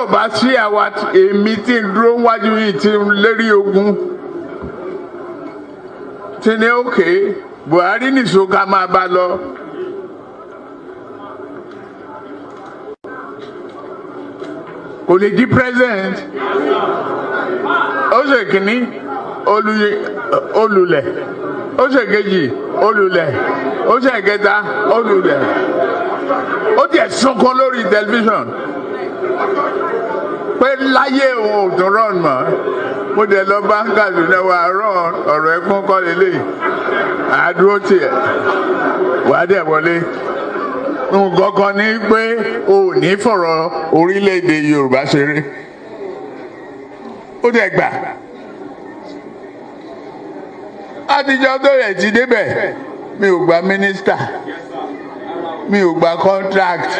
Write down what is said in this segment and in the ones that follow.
ò bá sí àwa èmi tí ń dúró wájú yìí tí ń lérí ogun tí ní òkè Buhari nìṣó ká máa bá lọ. Kò lè di president. Ó ṣe kìíní olùlẹ̀, ó ṣe kejì olùlẹ̀, ó ṣe kẹta olùlẹ̀. Ó tiẹ̀ sunkún lórí tẹlifíṣàn pé láyé òun ò tún rán mọ́. Mo dẹ̀ lọ bá Kaduna wà rán ọ̀rọ̀ ẹkún kọ́ lélẹ̀. Àdúró tiẹ̀ wà á dẹ̀ wọlé. Nǹkan kan ní pé o ò ní fọ̀rọ̀ orílẹ̀-èdè Yorùbá ṣeré. Ó dẹ̀ gbà. Àtijọ́ tó yẹ ti débẹ̀, mi ò gba mínísítà, mi ò gba contract,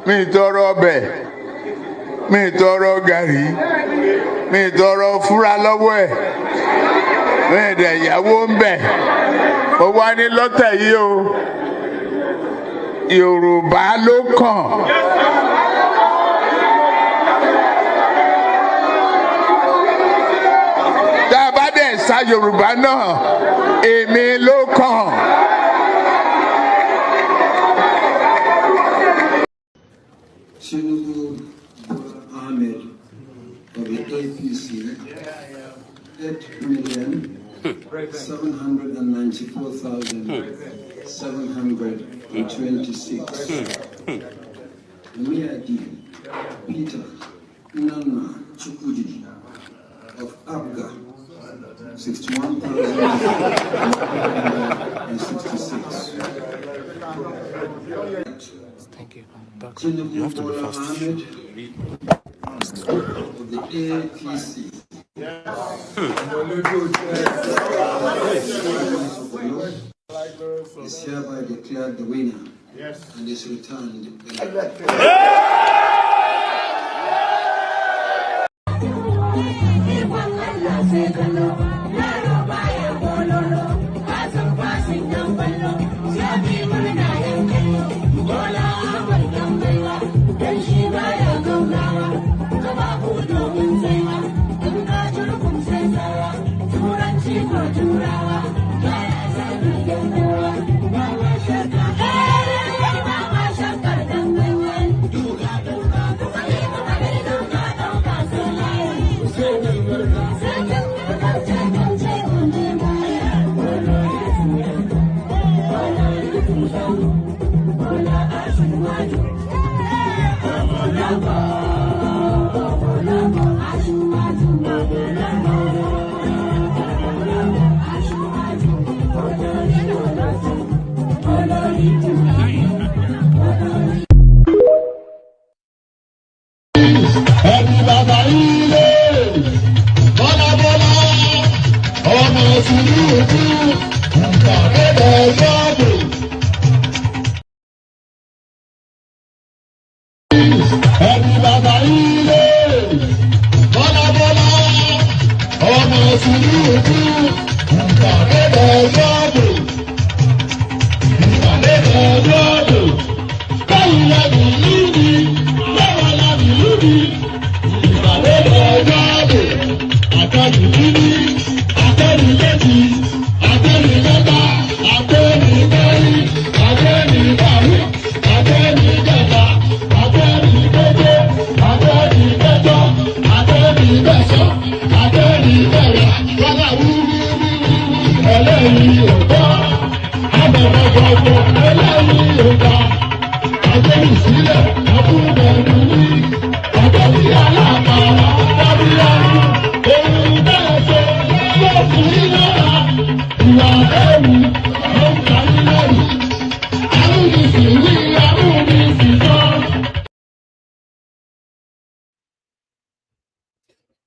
mi ì tọrọ ọbẹ̀, mi ì tọrọ gàrí, mi ì tọrọ fúra lọ́wọ́ ẹ̀, mi ì dẹ̀ yàwó ń bẹ̀. Ó wá ní lọ́tẹ̀ yìí o, Yorùbá ló kàn. Tá a bá dẹ̀ sa Yorùbá náà, èmi ló kàn. Tinubu Ahmed of the APC, 8,794,726. Umeh Peter Obi of Abga, 61,166. Thank you. Tinubu You have to be fast. Ahmed of the APC. Is hereby declared the winner and is returned elected.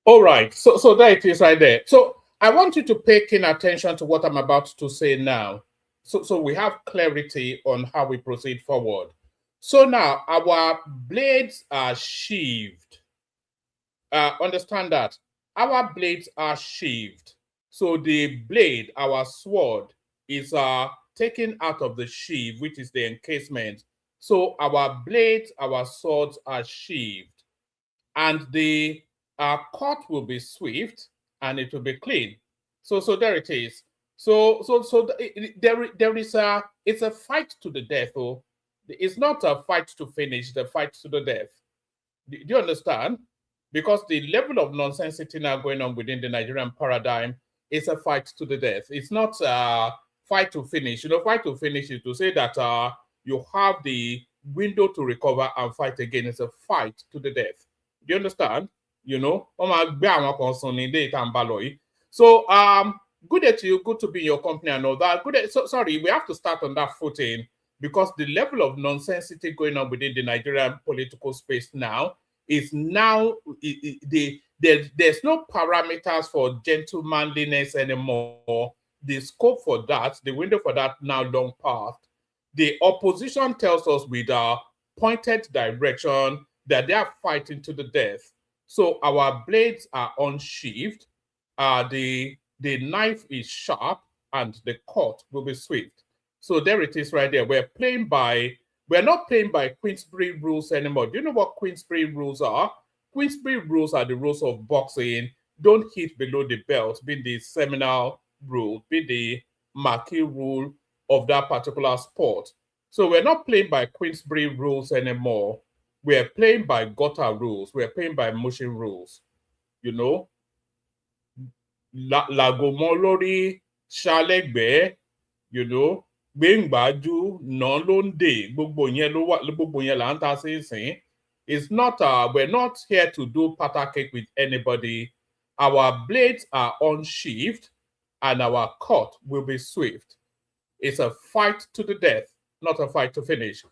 All right, so there it is right there. So I want you to pay keen attention to what I'm about to say now. So we have clarity on how we proceed forward. So now our blades are sheathed. Understand that. Our blades are sheathed. So the blade, our sword, is taken out of the sheath, which is the encasement. So our blades, our swords are sheathed, and the cut will be swift, and it will be clean. So there it is. So there is it's a fight to the death. Oh, it's not a fight to finish, the fight to the death. Do you understand? Because the level of nonsensity now going on within the Nigerian paradigm is a fight to the death. It's not a fight to finish. You know, fight to finish is to say that you have the window to recover and fight again. It's a fight to the death. Do you understand? You know, so good day to you, good to be in your company and all that. Good day. So sorry, we have to start on that footing because the level of nonsensity going on within the Nigerian political space now is now there's no parameters for gentlemanliness anymore. The scope for that, the window for that now long past. The opposition tells us with a pointed direction that they are fighting to the death. So our blades are unsheathed, the knife is sharp, and the cut will be swift. So there it is right there. We're not playing by Queensberry rules anymore. Do you know what Queensberry rules are? Queensberry rules are the rules of boxing. Don't hit below the belt, being the seminal rule, being the marquee rule of that particular sport. So we're not playing by Queensberry rules anymore. We're playing by gutter rules. We're playing by motion rules. You know? Lagomolori, Shalegbe, you know, Bengbaju, Nolonde, it's not, we're not here to do patter cake with anybody. Our blades are unsheathed and our cut will be swift. It's a fight to the death, not a fight to finish.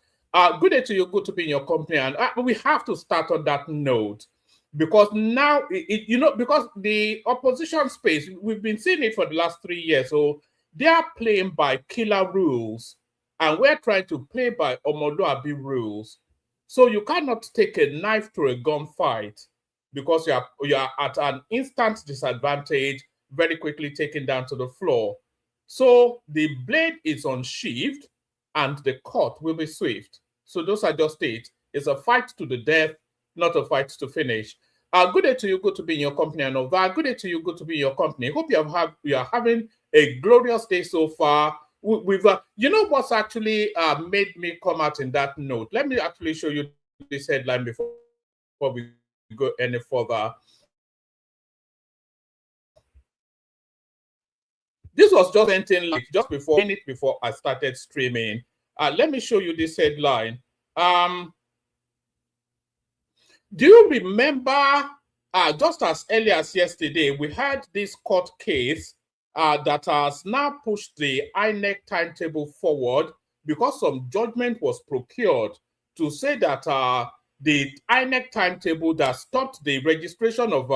Good day to you, good to be in your company. And we have to start on that note because now, you know, because the opposition space, we've been seeing it for the last 3 years. So they are playing by killer rules and we're trying to play by Omoluabi rules. So you cannot take a knife to a gunfight because you are at an instant disadvantage, very quickly taken down to the floor. So the blade is unsheathed and the cut will be swift. So those are just it. It's a fight to the death, not a fight to finish. Good day to you, good to be in your company and all that. Good day to you, good to be in your company. Hope you are having a glorious day so far. We've you know what's actually made me come out in that note? Let me actually show you this headline before we go any further. This was just sent in like just before I started streaming. Let me show you this headline. Do you remember just as early as yesterday, we had this court case that has now pushed the INEC timetable forward because some judgment was procured to say that the INEC timetable that stopped the registration of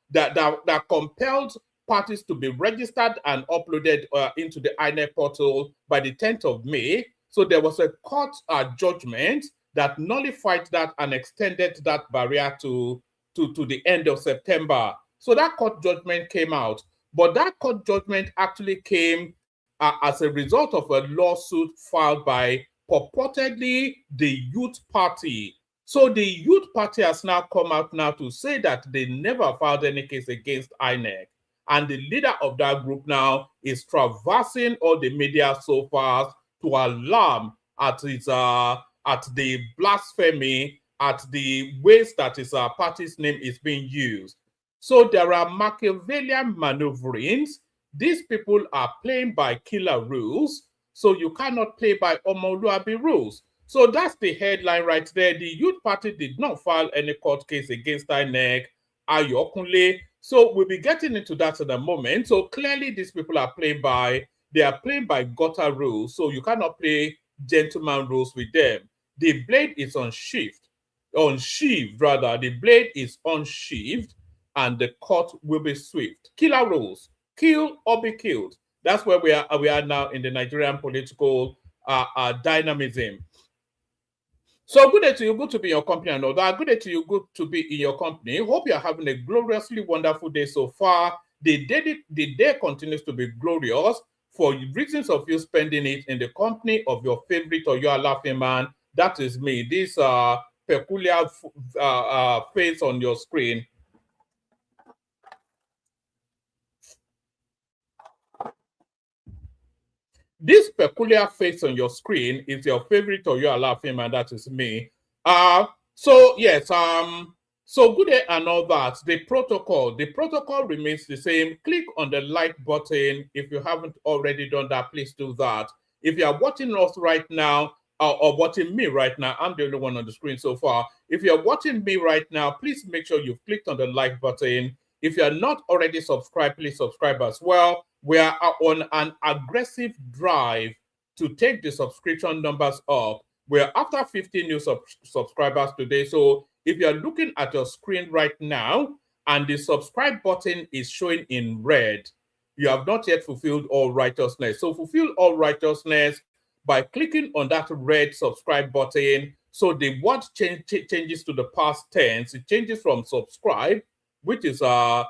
that compelled parties to be registered and uploaded into the INEC portal by the 10th of May. So there was a court judgment that nullified that and extended that barrier to the end of September. So that court judgment came out. But that court judgment actually came as a result of a lawsuit filed by purportedly the Youth Party. So the Youth Party has now come out now to say that they never filed any case against INEC. And the leader of that group now is traversing all the media so far to alarm at the blasphemy, at the ways that his party's name is being used. So there are Machiavellian maneuverings. These people are playing by killer rules, so you cannot play by Omoluabi rules. So that's the headline right there. The Youth Party did not file any court case against INEC, Ayokunle. So we'll be getting into that in a moment. So clearly these people are playing by gutter rules, so you cannot play gentleman rules with them. The blade is unsheathed, rather. The blade is unsheathed, and the cut will be swift. Killer rules: kill or be killed. That's where we are now in the Nigerian political dynamism. So good day to you, good to be in your company and all that. Good day to you, good to be in your company. Hope you're having a gloriously wonderful day so far. The day continues to be glorious for reasons of you spending it in the company of your favorite or your laughing man, that is me. This peculiar face on your screen. This peculiar face on your screen is your favorite or your laughing, and that is me. So yes, so good day and all that. The protocol remains the same. Click on the like button. If you haven't already done that, please do that. If you are watching us right now, or watching me right now, I'm the only one on the screen so far. If you're watching me right now, please make sure you've clicked on the like button. If you're not already subscribed, please subscribe as well. We are on an aggressive drive to take the subscription numbers up. We're after 50 new subscribers today. So if you're looking at your screen right now and the subscribe button is showing in red, you have not yet fulfilled all righteousness. So fulfill all righteousness by clicking on that red subscribe button. So the word changes to the past tense. It changes from subscribe, which is I've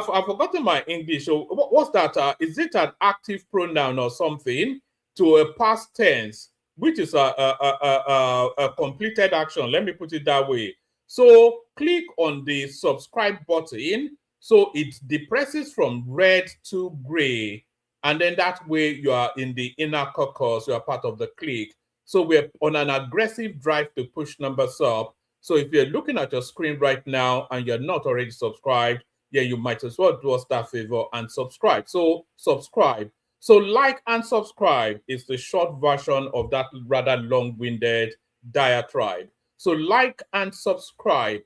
forgotten my English. So what's that? Is it an active pronoun or something, to a past tense, which is a completed action? Let me put it that way. So click on the subscribe button. So it depresses from red to gray. And then that way you are in the inner caucus. You are part of the clique. So we're on an aggressive drive to push numbers up. So if you're looking at your screen right now and you're not already subscribed, yeah, you might as well do us that favor and subscribe. So subscribe. So like and subscribe is the short version of that rather long-winded diatribe. So like and subscribe.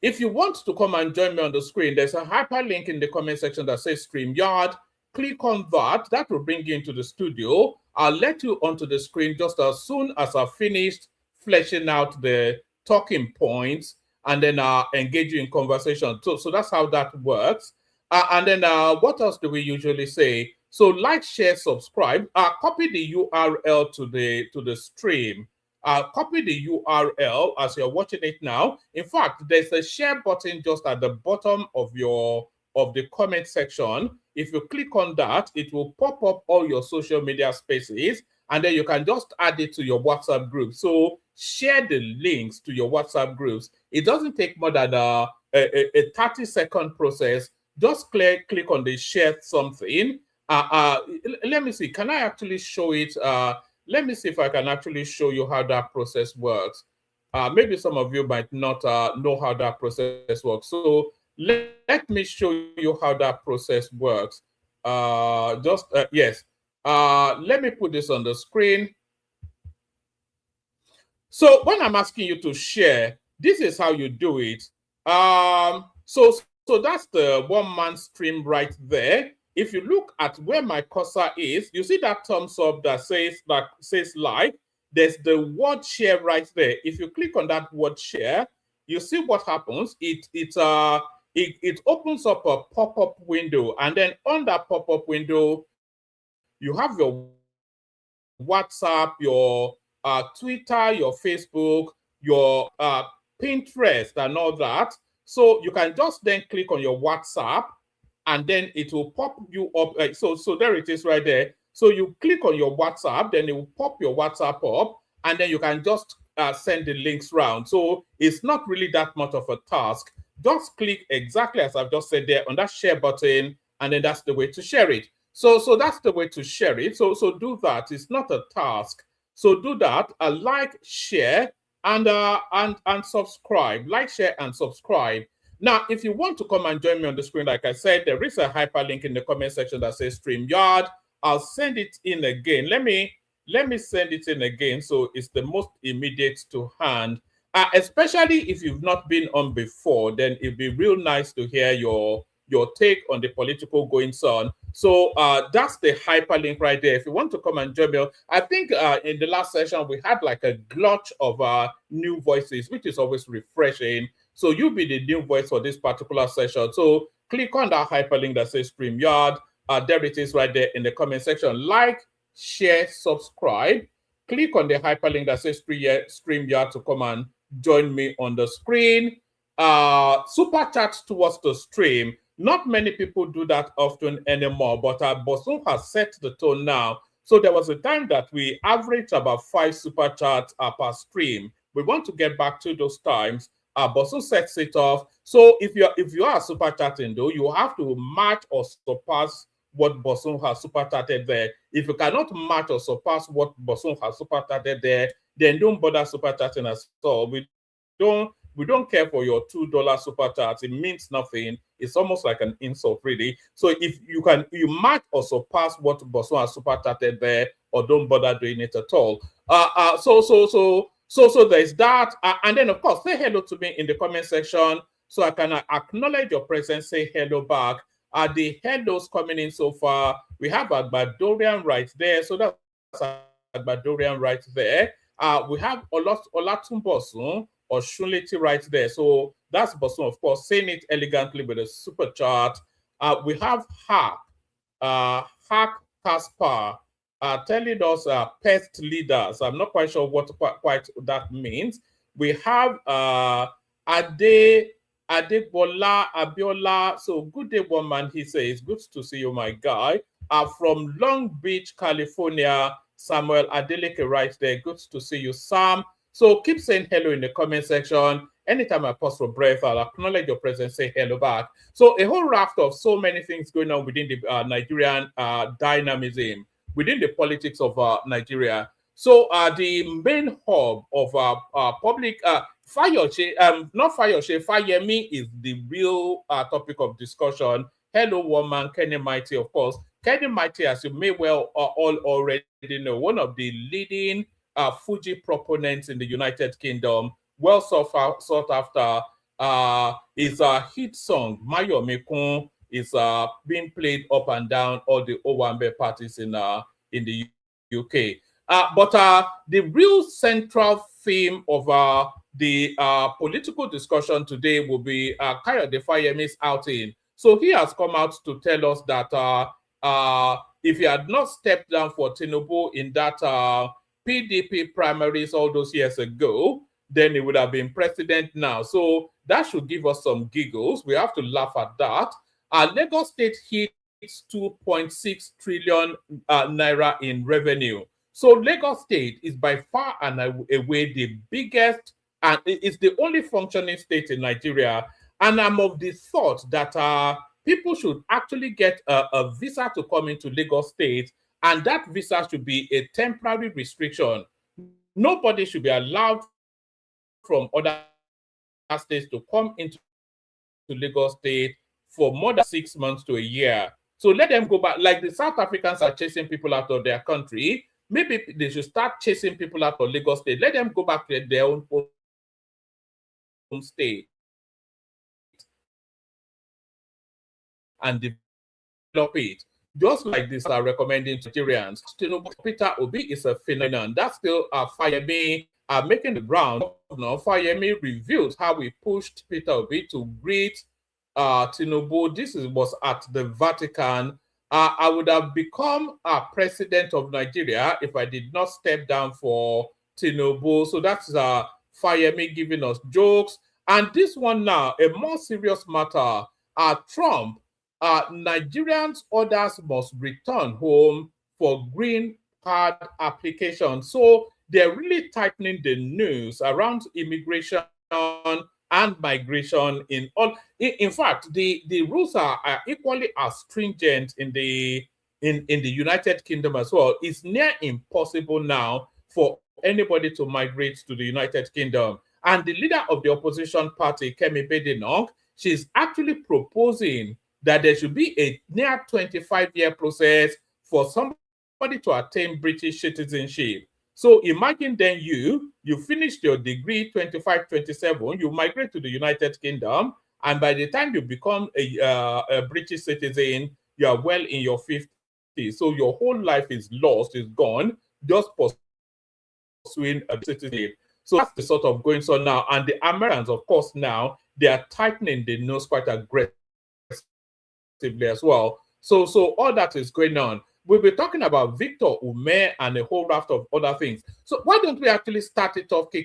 If you want to come and join me on the screen, there's a hyperlink in the comment section that says StreamYard. Click on that. That will bring you into the studio. I'll let you onto the screen just as soon as I've finished fleshing out the talking points and then engage you in conversation. So that's how that works. And then what else do we usually say? So like, share, subscribe. Copy the URL to the stream. Copy the URL as you're watching it now. In fact, there's a share button just at the bottom of the comment section. If you click on that, it will pop up all your social media spaces, and then you can just add it to your WhatsApp group. So share the links to your WhatsApp groups. It doesn't take more than a 30-second process. Just click on the share something. Let me see. Can I actually show it? Let me see if I can actually show you how that process works. Maybe some of you might not know how that process works. So let me show you how that process works. Yes. Let me put this on the screen. So when I'm asking you to share, this is how you do it. So that's the one-man stream right there. If you look at where my cursor is, you see that thumbs up that says like. There's the word share right there. If you click on that word share, you see what happens. It opens up a pop-up window, and then on that pop-up window, you have your WhatsApp, your Twitter, your Facebook, your Pinterest, and all that. So you can just then click on your WhatsApp, and then it will pop you up. So there it is right there. So you click on your WhatsApp, then it will pop your WhatsApp up, and then you can just send the links round. So it's not really that much of a task. Just click exactly as I've just said there on that share button, and then that's the way to share it. So that's the way to share it. So do that. It's not a task. So do that. Like, share, and subscribe. Like, share, and subscribe. Now, if you want to come and join me on the screen, like I said, there is a hyperlink in the comment section that says StreamYard. I'll send it in again. Let me send it in again so it's the most immediate to hand. Especially if you've not been on before, then it'd be real nice to hear your take on the political goings on. So that's the hyperlink right there. If you want to come and join me, I think in the last session we had like a glut of new voices, which is always refreshing. So you'll be the new voice for this particular session. So click on that hyperlink that says StreamYard. There it is right there in the comment section. Like, share, subscribe. Click on the hyperlink that says StreamYard to come and join me on the screen. Super chat towards the stream. Not many people do that often anymore, but Bosun has set the tone now. So there was a time that we averaged about 5 super chats per stream. We want to get back to those times. Bosun sets it off. So if you are super chatting though, you have to match or surpass what Bosun has super chatted there. If you cannot match or surpass what Bosun has super chatted there, then don't bother super chatting at all. We don't care for your $2 super chat. It means nothing. It's almost like an insult, really. So if you match or surpass what Bosun has super chatted there, or don't bother doing it at all. So there's that, and then of course say hello to me in the comment section so I can acknowledge your presence. Say hello back. The hellos coming in so far. We have Agbadorian right there, so that's Agbadorian right there. We have Olatunbosun or Shunleti right there. So that's Bosun, of course, saying it elegantly with a super chart. We have Hack Caspar telling us pest leaders. I'm not quite sure what quite that means. We have Adebola Abiola. So good day, woman. He says, good to see you, my guy. From Long Beach, California, Samuel Adeleke right there. Good to see you, Sam. So keep saying hello in the comment section. Anytime I pause for breath, I'll acknowledge your presence, say hello back. So a whole raft of so many things going on within the Nigerian dynamism, within the politics of Nigeria. So the main hub of public, Fayoshe, not Fayoshe, Fayemi is the real topic of discussion. Hello, woman, Kenny Mighty, of course. Kenny Mighty, as you may well all already know, one of the leading Fuji proponents in the United Kingdom, well sought after. His hit song, Mayo Mekun, is being played up and down all the Owambe parties in the UK. But the real central theme of the political discussion today will be Kayode Fayemi's outing. So he has come out to tell us that if he had not stepped down for Tinubu in that PDP primaries all those years ago, then he would have been president now. So that should give us some giggles. We have to laugh at that. Lagos State hits 2.6 trillion naira in revenue. So Lagos State is by far and away the biggest, and it's the only functioning state in Nigeria. And I'm of the thought that people should actually get a visa to come into Lagos State, and that visa should be a temporary restriction. Nobody should be allowed from other states to come into Lagos State for more than 6 months to a year. So let them go back. Like the South Africans are chasing people out of their country, maybe they should start chasing people out of Lagos State. Let them go back to their own home state and develop it. Just like this are recommending to Nigerians. Peter Obi is a phenomenon. That's still Fayemi making the ground. Fayemi revealed how he pushed Peter Obi to greet Tinubu. This was at the Vatican. I would have become president of Nigeria if I did not step down for Tinubu. So that's Fayemi giving us jokes. And this one now, a more serious matter. Trump, Nigerians, others must return home for green card application. So they're really tightening the noose around immigration and migration in all. In fact, the rules are equally as stringent in the United Kingdom as well. It's near impossible now for anybody to migrate to the United Kingdom. And the leader of the opposition party, Kemi Badenoch, she's actually proposing that there should be a near 25-year process for somebody to attain British citizenship. So imagine then you finished your degree 25, 27, you migrate to the United Kingdom, and by the time you become a British citizen, you are well in your 50s. So your whole life is lost, is gone, just pursuing a citizenship. So that's the sort of going on now. And the Americans, of course, now, they are tightening the nose quite aggressively as well. So all that is going on. We'll be talking about Victor Umeh and a whole raft of other things. So why don't we actually kick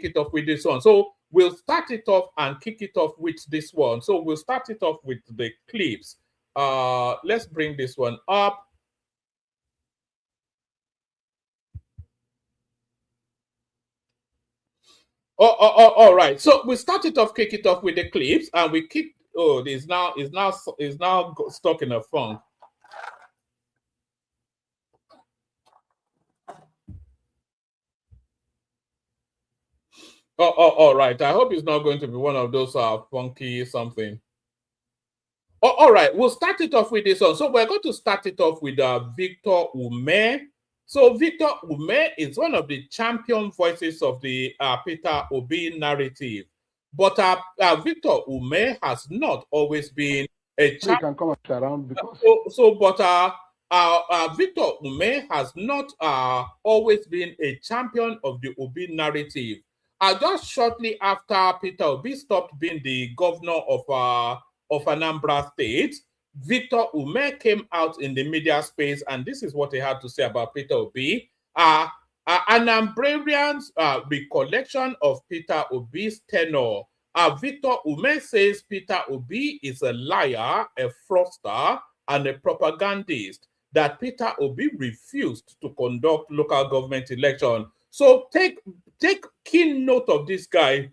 it off with this one? So we'll start it off and kick it off with this one. So we'll start it off with the clips. Let's bring this one up. All right. So we started off, kick it off with the clips, and we kicked. Oh, is now stuck in a funk. All right. I hope it's not going to be one of those funky something. All right. We'll start it off with this one. So we're going to start it off with Victor Umeh. So Victor Umeh is one of the champion voices of the Peter Obi narrative. But Victor Umeh has not always been a champion. Can comment around because Victor Umeh has not always been a champion of the Obi narrative. Just shortly after Peter Obi stopped being the governor of Anambra State, Victor Umeh came out in the media space, and this is what he had to say about Peter Obi. Anambrarians' recollection of Peter Obi's tenure. Victor Umeh says Peter Obi is a liar, a fraudster, and a propagandist, that Peter Obi refused to conduct local government election. So take keen note of this guy,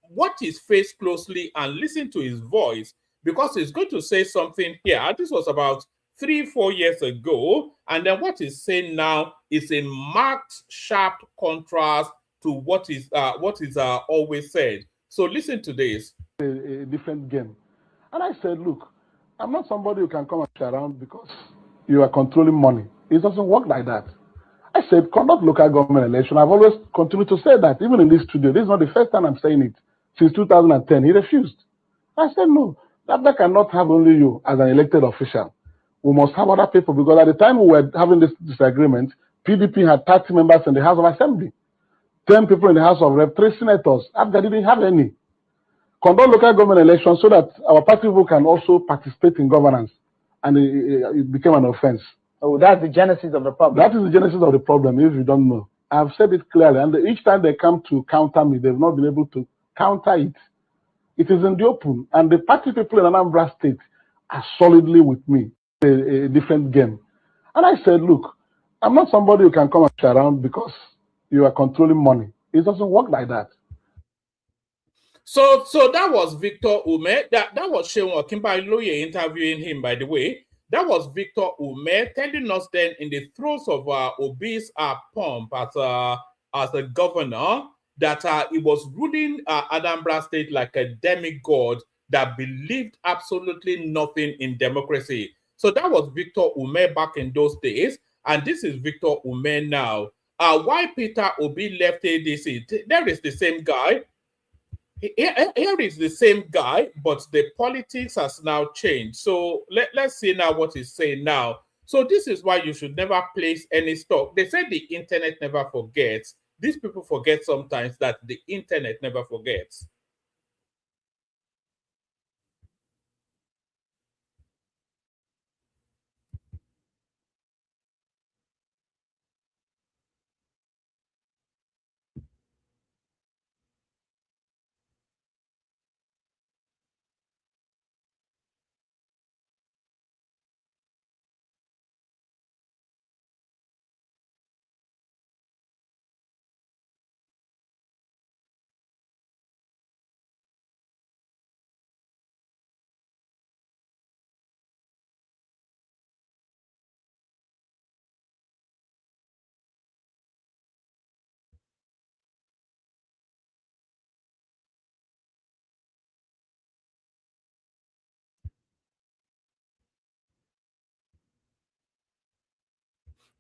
watch his face closely and listen to his voice, because he's going to say something here. This was about 3-4 years ago, and then what he's saying now is in marked, sharp contrast to what is always said. So listen to this. A different game. And I said, look, I'm not somebody who can come around because you are controlling money. It doesn't work like that. I said, conduct local government election. I've always continued to say that, even in this studio. This is not the first time I'm saying it. Since 2010, he refused. I said, no, that cannot have only you as an elected official. We must have other people, because at the time we were having this disagreement, PDP had 30 members in the House of Assembly, 10 people in the House of Rep, 3 senators. After didn't have any. Conduct local government elections so that our party people can also participate in governance. And it became an offense. Oh, that's the genesis of the problem. That is the genesis of the problem, if you don't know. I've said it clearly, and each time they come to counter me, they've not been able to counter it. It is in the open, and the party people in Anambra State are solidly with me. A different game. And I said, look, I'm not somebody who can come around because you are controlling money. It doesn't work like that. So that was Victor Umeh. That was Sheun Okinbaloye interviewing him, by the way. That was Victor Umeh telling us then, in the throes of Obi's pomp as a governor, that he was ruling Anambra State like a demigod that believed absolutely nothing in democracy. So that was Victor Umeh back in those days, and this is Victor Umeh now. Why Peter Obi left ADC? There is the same guy. Here is the same guy, but the politics has now changed. So let's see now what he's saying now. So this is why you should never place any stock. They say the internet never forgets. These people forget sometimes that the internet never forgets.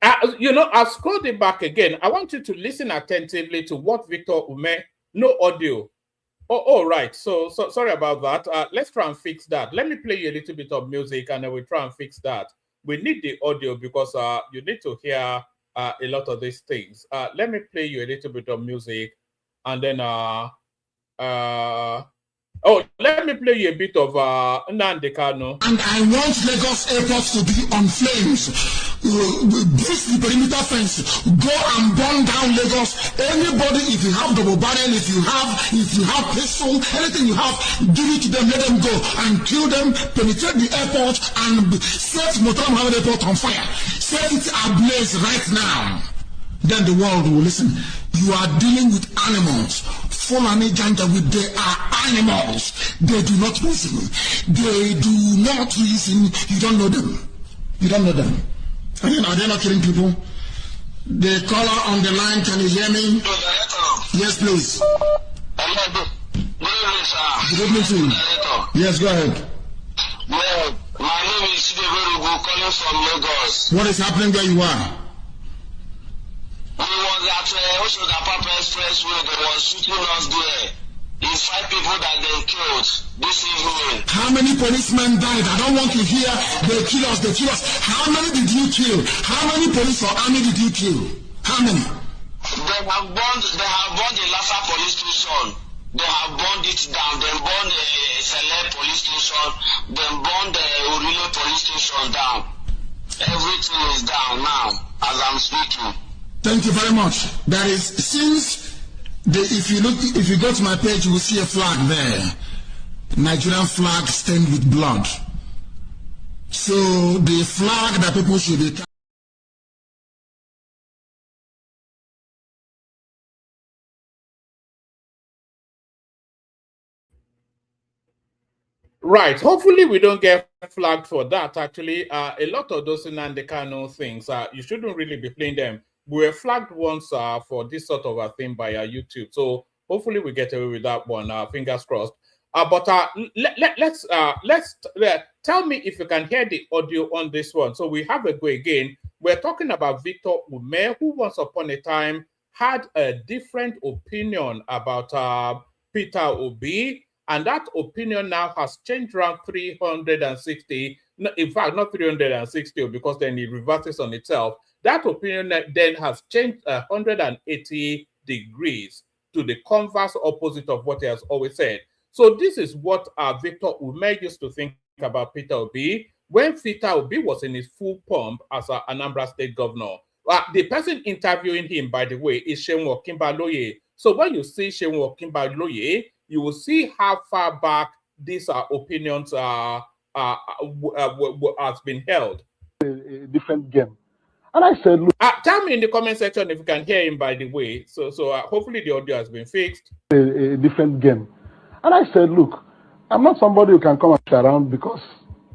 I'll scroll it back again. I want you to listen attentively to what Victor Umeh, no audio. Oh, right. So sorry about that. Let's try and fix that. Let me play you a little bit of music, and then we'll try and fix that. We need the audio because you need to hear a lot of these things. Let me play you a little bit of music, and then let me play you a bit of Nnamdi Kanu. And I want Lagos Airport to be on flames. Breach the perimeter fence. Go and burn down Lagos. Anybody, if you have double barrel, if you have pistol, anything you have, give it to them. Let them go and kill them. Penetrate the airport and set Murtala Mohammed Airport on fire. Set it ablaze right now. Then the world will listen. You are dealing with animals. Fulani Janja with they are animals. They do not reason. They do not reason. You don't know them. You don't know them. I mean, are they not killing people? The caller on the line, can you hear me? Yes, please. Good evening, sir. Yes, go ahead. Yeah, my name is Chideverugu, calling from Lagos. What is happening where you are? We was at Oshodapapa Expressway. They was shooting us there. It's 5 people that they killed this evening. How many policemen died? I don't want to hear they kill us, they kill us. How many did you kill? How many police or army did you kill? How many? They have burned the Lassa police station. They have burned it down. They burned the Select police station. They burned the Urile police station down. Everything is down now as I'm speaking. Thank you very much. That is, since if you go to my page, you will see a flag there. Nigerian flag stained with blood. So the flag that people should be. Right. Hopefully, we don't get flagged for that. Actually, a lot of those Nandekano things, you shouldn't really be playing them. We were flagged once for this sort of a thing by YouTube. So hopefully, we get away with that one. Fingers crossed. But let's tell me if you can hear the audio on this one. So we have a go again. We're talking about Victor Umeh, who once upon a time had a different opinion about Peter Obi. And that opinion now has changed around 360. In fact, not 360, because then it reverses on itself. That opinion then has changed 180 degrees to the converse opposite of what he has always said. So this is what Victor Umeh used to think about Peter Obi when Peter Obi was in his full pomp as an Anambra State governor. The person interviewing him, by the way, is Seun Okinbaloye. So when you see Seun Okinbaloye, you will see how far back these opinions has been held. A different game. And I said, look. Tell me in the comment section if you can hear him, by the way. So hopefully the audio has been fixed. A different game. And I said, look, I'm not somebody who can come and sit around because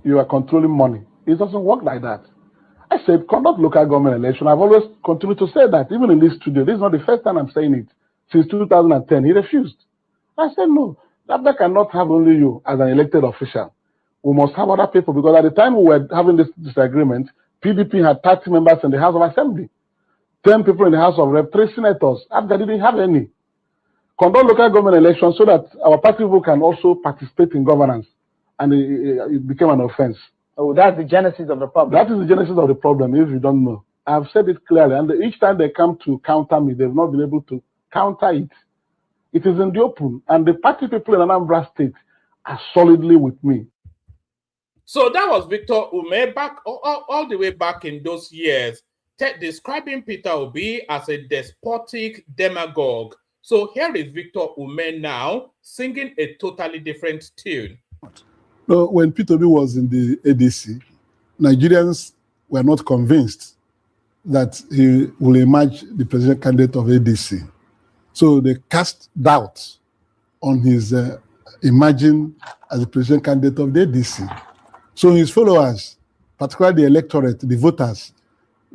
you are controlling money. It doesn't work like that. I said, conduct local government election. I've always continued to say that, even in this studio. This is not the first time I'm saying it. Since 2010, he refused. I said, no, that cannot have only you as an elected official. We must have other people, because at the time we were having this disagreement, PDP had 30 members in the House of Assembly, 10 people in the House of Rep, 3 senators. After didn't have any. Conduct local government elections so that our party people can also participate in governance. And it became an offense. Oh, that's the genesis of the problem. That is the genesis of the problem, if you don't know. I've said it clearly. And each time they come to counter me, they've not been able to counter it. It is in the open, and the party people in Anambra State are solidly with me. So that was Victor Umeh back all the way back in those years, describing Peter Obi as a despotic demagogue. So here is Victor Umeh now singing a totally different tune. No, when Peter Obi was in the ADC, Nigerians were not convinced that he will emerge the president candidate of ADC. So they cast doubt on his emerging as the president candidate of the ADC. So his followers, particularly the electorate, the voters,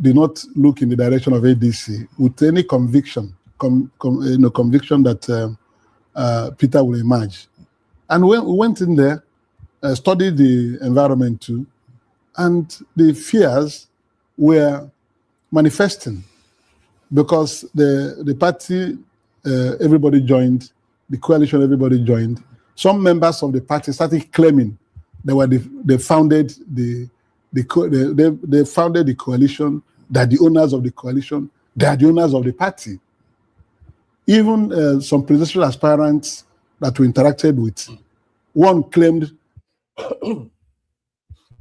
did not look in the direction of ADC with any conviction, conviction that Peter will emerge. And when we went in there, studied the environment too, and the fears were manifesting because the party, everybody joined, the coalition, everybody joined. Some members of the party started claiming they founded the coalition, that the owners of the coalition, they are the owners of the party. Even some presidential aspirants that we interacted with, one claimed.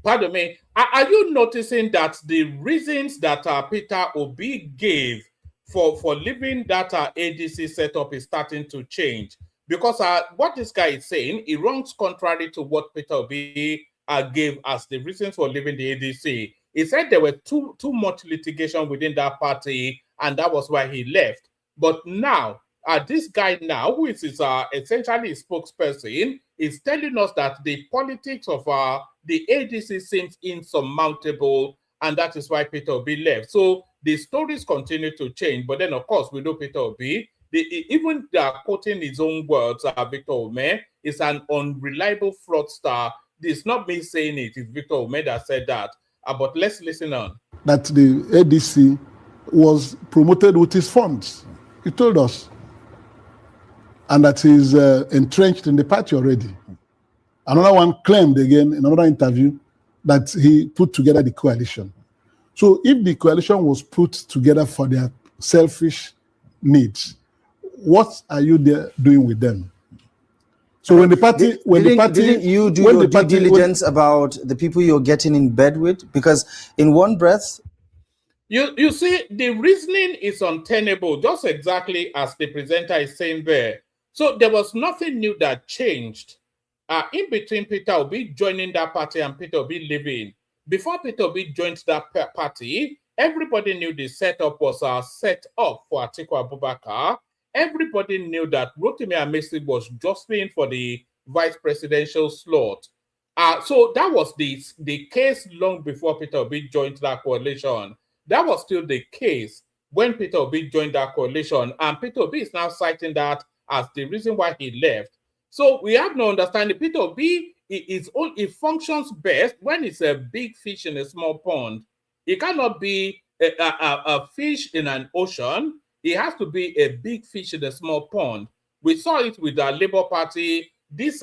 Pardon me. Are you noticing that the reasons that Peter Obi gave for leaving that ADC setup is starting to change? Because what this guy is saying, it runs contrary to what Peter Obi gave as the reasons for leaving the ADC. He said there were too much litigation within that party, and that was why he left. But now, this guy now, who is his, essentially his spokesperson, is telling us that the politics of the ADC seems insurmountable, and that is why Peter Obi left. So the stories continue to change, but then of course we know Peter Obi, even they are quoting his own words, Victor Umeh is an unreliable fraudster. It's not me saying it, it's Victor Umeh that said that. But let's listen on. That the ADC was promoted with his funds. He told us. And that he's entrenched in the party already. Another one claimed again in another interview that he put together the coalition. So if the coalition was put together for their selfish needs, what are you there doing with them? So when the party, didn't you do your due diligence about the people you're getting in bed with? Because in one breath, you see, the reasoning is untenable, just exactly as the presenter is saying there. So there was nothing new that changed in between Peter Obi joining that party and Peter Obi leaving. Before Peter Obi joined that party, everybody knew the setup was set up for Atiku Abubakar. Everybody knew that Rotimi Amesi was jostling for the vice presidential slot. So that was the case long before Peter Obi joined that coalition. That was still the case when Peter Obi joined that coalition. And Peter Obi is now citing that as the reason why he left. So we have no understanding. Peter Obi, it functions best when it's a big fish in a small pond. It cannot be a fish in an ocean. It has to be a big fish in a small pond. We saw it with the Labour Party. This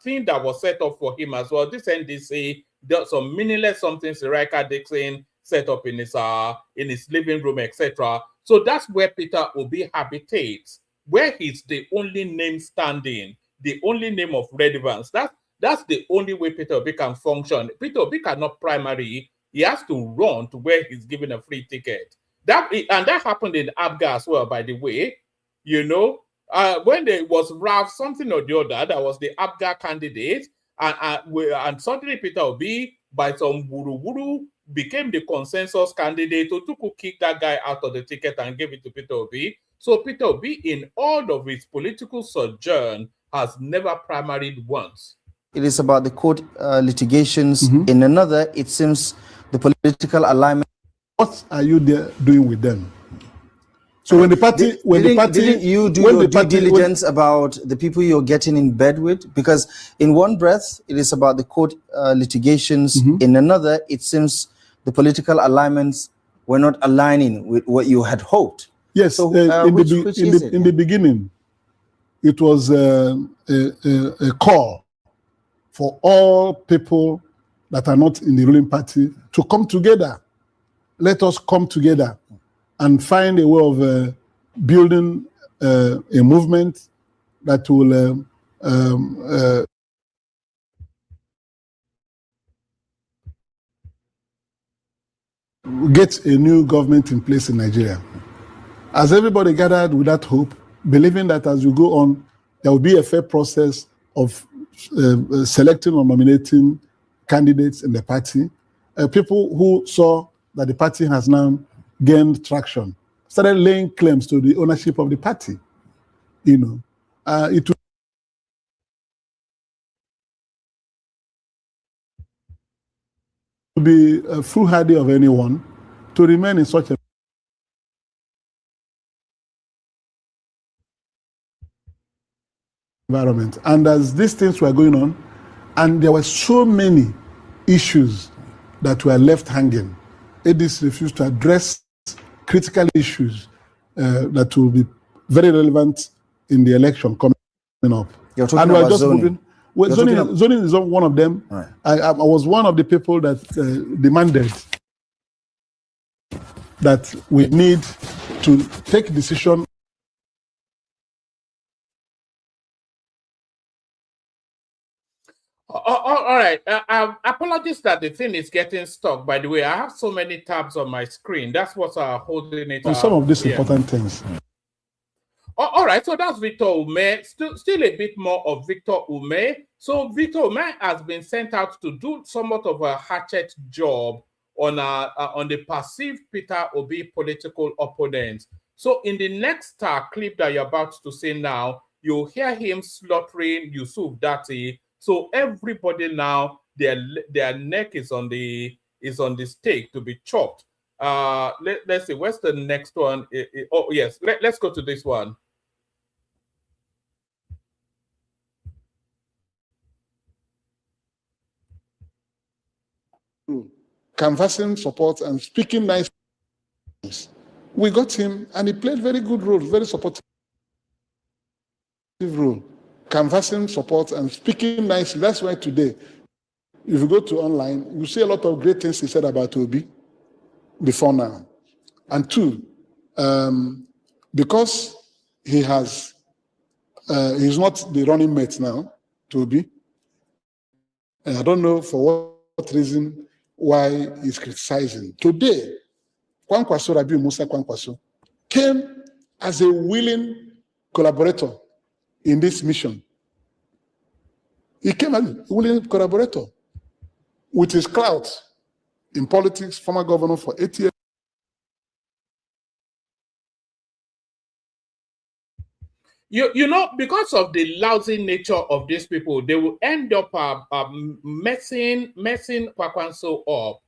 thing that was set up for him as well. This NDC, there's some meaningless something Sirika Dixon set up in his living room, etc. So that's where Peter Obi habitates, where he's the only name standing, the only name of relevance. That's the only way Peter Obi can function. Peter Obi cannot primary. He has to run to where he's given a free ticket. And that happened in Abga as well, by the way. You know, when there was Ralph something or the other, that was the Abga candidate, and suddenly Peter Obi, by some wuru became the consensus candidate. Otuku kicked that guy out of the ticket and gave it to Peter Obi. So Peter Obi, in all of his political sojourn, has never primaried once. it is about the court litigations. In another, it seems the political alignment. What are you there doing with them? So when the party, didn't you do your due diligence about the people you're getting in bed with? Because in one breath, it is about the court litigations. In another, it seems the political alignments were not aligning with what you had hoped. Yes, so, in the beginning, it was a call for all people that are not in the ruling party to come together. Let us come together and find a way of building a movement that will get a new government in place in Nigeria. As everybody gathered with that hope, believing that as you go on, there will be a fair process of selecting or nominating candidates in the party, people who saw that the party has now gained traction, started laying claims to the ownership of the party. You know, it would be foolhardy of anyone to remain in such a environment. And as these things were going on, and there were so many issues that were left hanging, ADC refused to address critical issues that will be very relevant in the election coming up. You're talking about zoning. Zoning is one of them. Right. I was one of the people that demanded that we need to take decision. All right. Apologies that the thing is getting stuck. By the way, I have so many tabs on my screen. That's what's holding it. On some of these important things. All right. So that's Victor Umeh. Still a bit more of Victor Umeh. So Victor Umeh has been sent out to do somewhat of a hatchet job on the perceived Peter Obi political opponents, So in the next clip that you're about to see now, you'll hear him slaughtering Yusuf Dati. So everybody now, their neck is on the stake to be chopped. Let's see, where's the next one? Oh yes, let's go to this one. Canvassing support and speaking nice things. We got him, and he played very good role, very supportive role. Canvassing support and speaking nice. That's why today, if you go to online, you see a lot of great things he said about Obi before now. And two, because he has, he's not the running mate now, to Obi. And I don't know for what reason why he's criticizing. Today, Kwankwaso, Rabi Musa Kwankwaso, came as a willing collaborator in this mission. He came as a willing collaborator with his clout in politics, former governor for 8 years. You know, because of the lousy nature of these people, they will end up messing Kwankwaso up,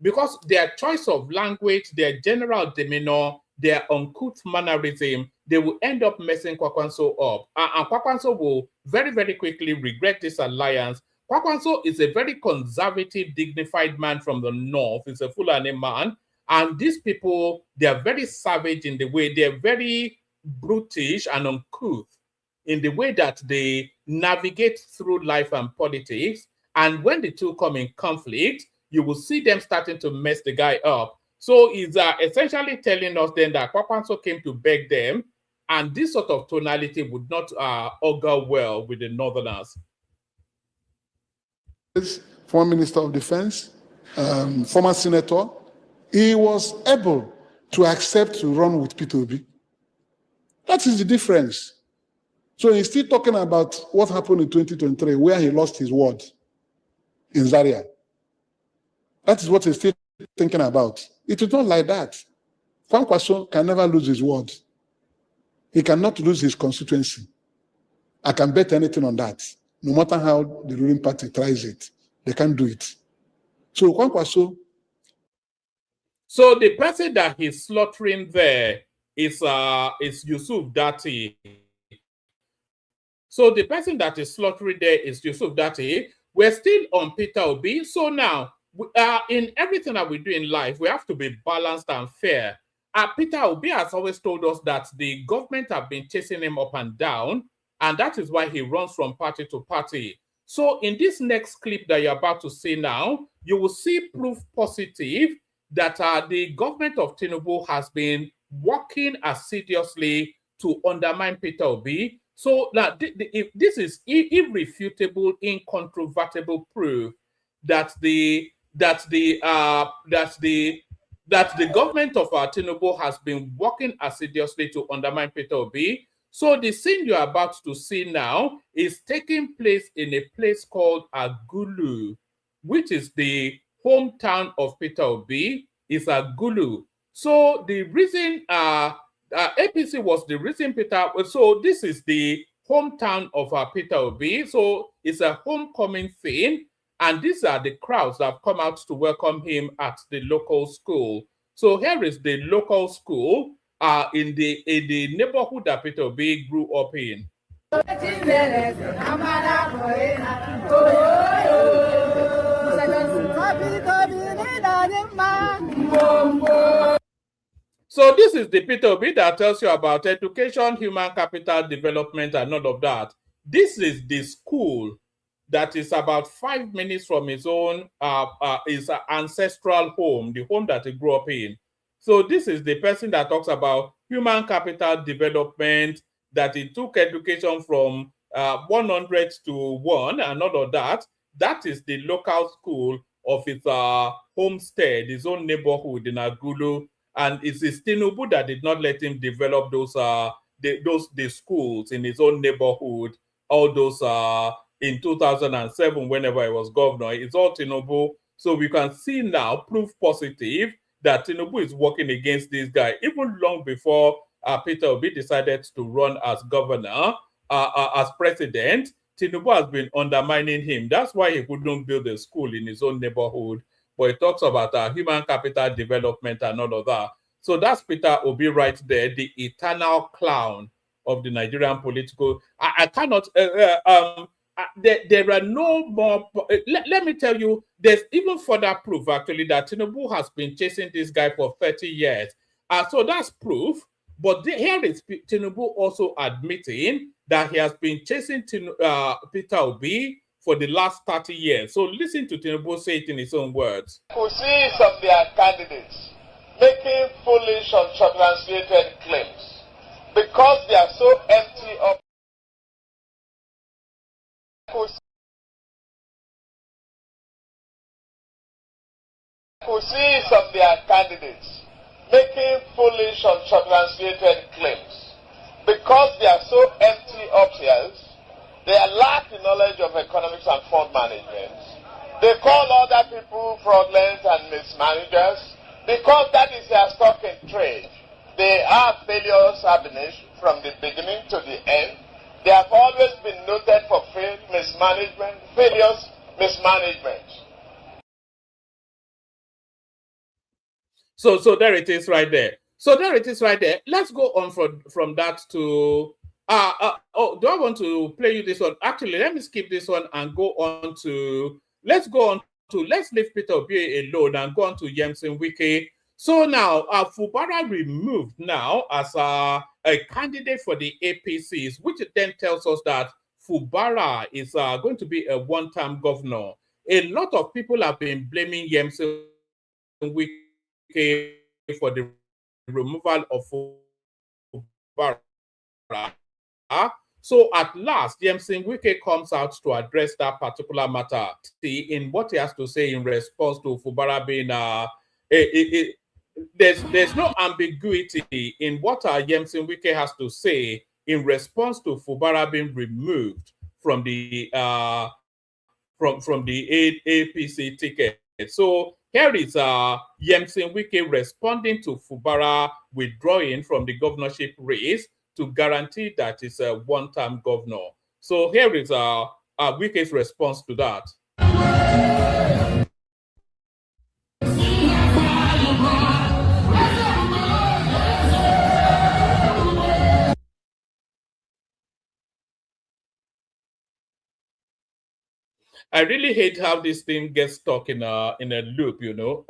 because their choice of language, their general demeanor, their uncouth mannerism, they will end up messing Kwankwaso up. And Kwankwaso will very, very quickly regret this alliance. Kwankwaso is a very conservative, dignified man from the north. He's a Fulani man. And these people, they are very savage in the way, they're very brutish and uncouth in the way that they navigate through life and politics. And when the two come in conflict, you will see them starting to mess the guy up. So he's essentially telling us then that Kwankwaso came to beg them, and this sort of tonality would not augur well with the Northerners. Former Minister of Defense, former senator, he was able to accept to run with Peter Obi. That is the difference. So he's still talking about what happened in 2023, where he lost his word in Zaria. That is what he's still thinking about. It is not like that. Kwankwaso can never lose his word. He cannot lose his constituency. I can bet anything on that. No matter how the ruling party tries it, they can't do it. So Kwankwaso. So the person that he's slaughtering there is Yusuf Dati. So the person that is slaughtering there is Yusuf Dati. We're still on Peter Obi. So now, in everything that we do in life, we have to be balanced and fair. Peter Obi has always told us that the government have been chasing him up and down, and that is why he runs from party to party. So in this next clip that you're about to see now, you will see proof positive that the government of Tinubu has been working assiduously to undermine Peter Obi. So now this is irrefutable, incontrovertible proof that the government of Tinubu has been working assiduously to undermine Peter Obi. So the scene you're about to see now is taking place in a place called Agulu, which is the hometown of Peter Obi, is Agulu. So the reason APC was the reason so this is the hometown of Peter Obi. So it's a homecoming thing. And these are the crowds that have come out to welcome him at the local school. So here is the local school in the neighborhood that Peter Obi grew up in. So this is the Peter Obi that tells you about education, human capital development, and all of that. This is the school that is about 5 minutes from his own his ancestral home, the home that he grew up in. So this is the person that talks about human capital development, that he took education from 100 to 1 and all of that. That is the local school of his homestead, his own neighborhood in Agulu. And it's Tinubu that did not let him develop those schools in his own neighborhood, all those in 2007, whenever he was governor. It's all Tinubu. So we can see now, proof positive, that Tinubu is working against this guy. Even long before Peter Obi decided to run as governor, as president, Tinubu has been undermining him. That's why he couldn't build a school in his own neighborhood. But he talks about human capital development and all of that. So that's Peter Obi right there, the eternal clown of the Nigerian political. I cannot. There are no more. Let me tell you, there's even further proof actually that Tinubu has been chasing this guy for 30 years. So that's proof. But here is Tinubu also admitting that he has been chasing Peter Obi for the last 30 years. So listen to Tinubu say it in his own words. We see some of their candidates making foolish, unsubstantiated claims because they are so empty of. We see some of their candidates making foolish, unsubstantiated claims because they are so empty of themselves. They lack the knowledge of economics and fund management. They call other people fraudulent and mismanagers because that is their stock in trade. They are failures from the beginning to the end. They have always been noted for failures, mismanagement. So there it is right there. So there it is right there. Let's go on from that to do I want to play you this one? Actually, let me skip this one and go on to let's leave Peter Obi alone and go on to Yemsin Wike. So now Fubara removed now as a candidate for the APCs, which then tells us that Fubara is going to be a one-term governor. A lot of people have been blaming Yemsin Wike for the removal of Fubara. So at last, Yemsin Wike comes out to address that particular matter. See, in what he has to say in response to Fubara being there's no ambiguity in what Yemsin Wike has to say in response to Fubara being removed from the from the APC ticket. So here is Yemsin Wike responding to Fubara withdrawing from the governorship race to guarantee that it's a one-term governor. So here is Wike's response to that. I really hate how this thing gets stuck in a loop, you know.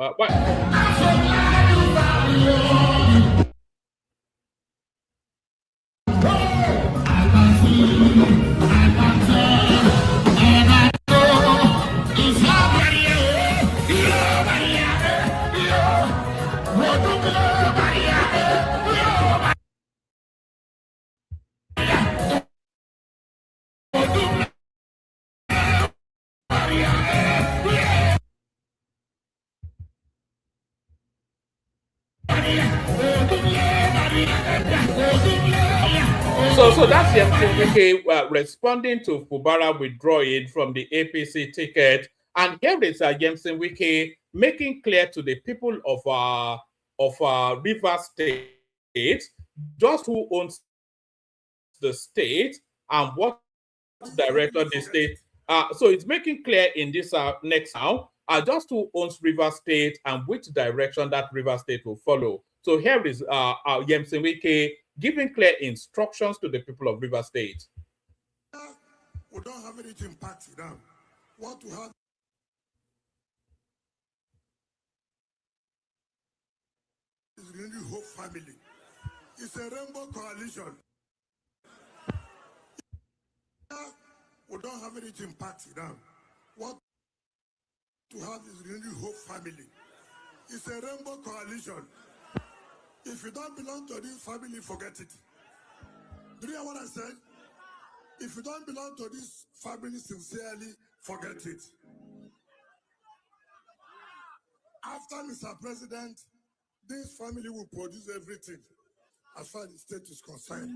So that's Yemsin Wike responding to Fubara withdrawing from the APC ticket. And here is Yemsin Wike making clear to the people of Rivers State just who owns the state and what direction the state. So it's making clear in this next now just who owns Rivers State and which direction that Rivers State will follow. So here is Yemsin Wike giving clear instructions to the people of Rivers State. We don't have anything party now. What we have is really whole family. It's a rainbow coalition. We don't have anything party now. What we have is really whole family. It's a rainbow coalition. If you don't belong to this family, forget it. Do you hear what I said? If you don't belong to this family sincerely, forget it. After Mr. President, this family will produce everything as far as the state is concerned.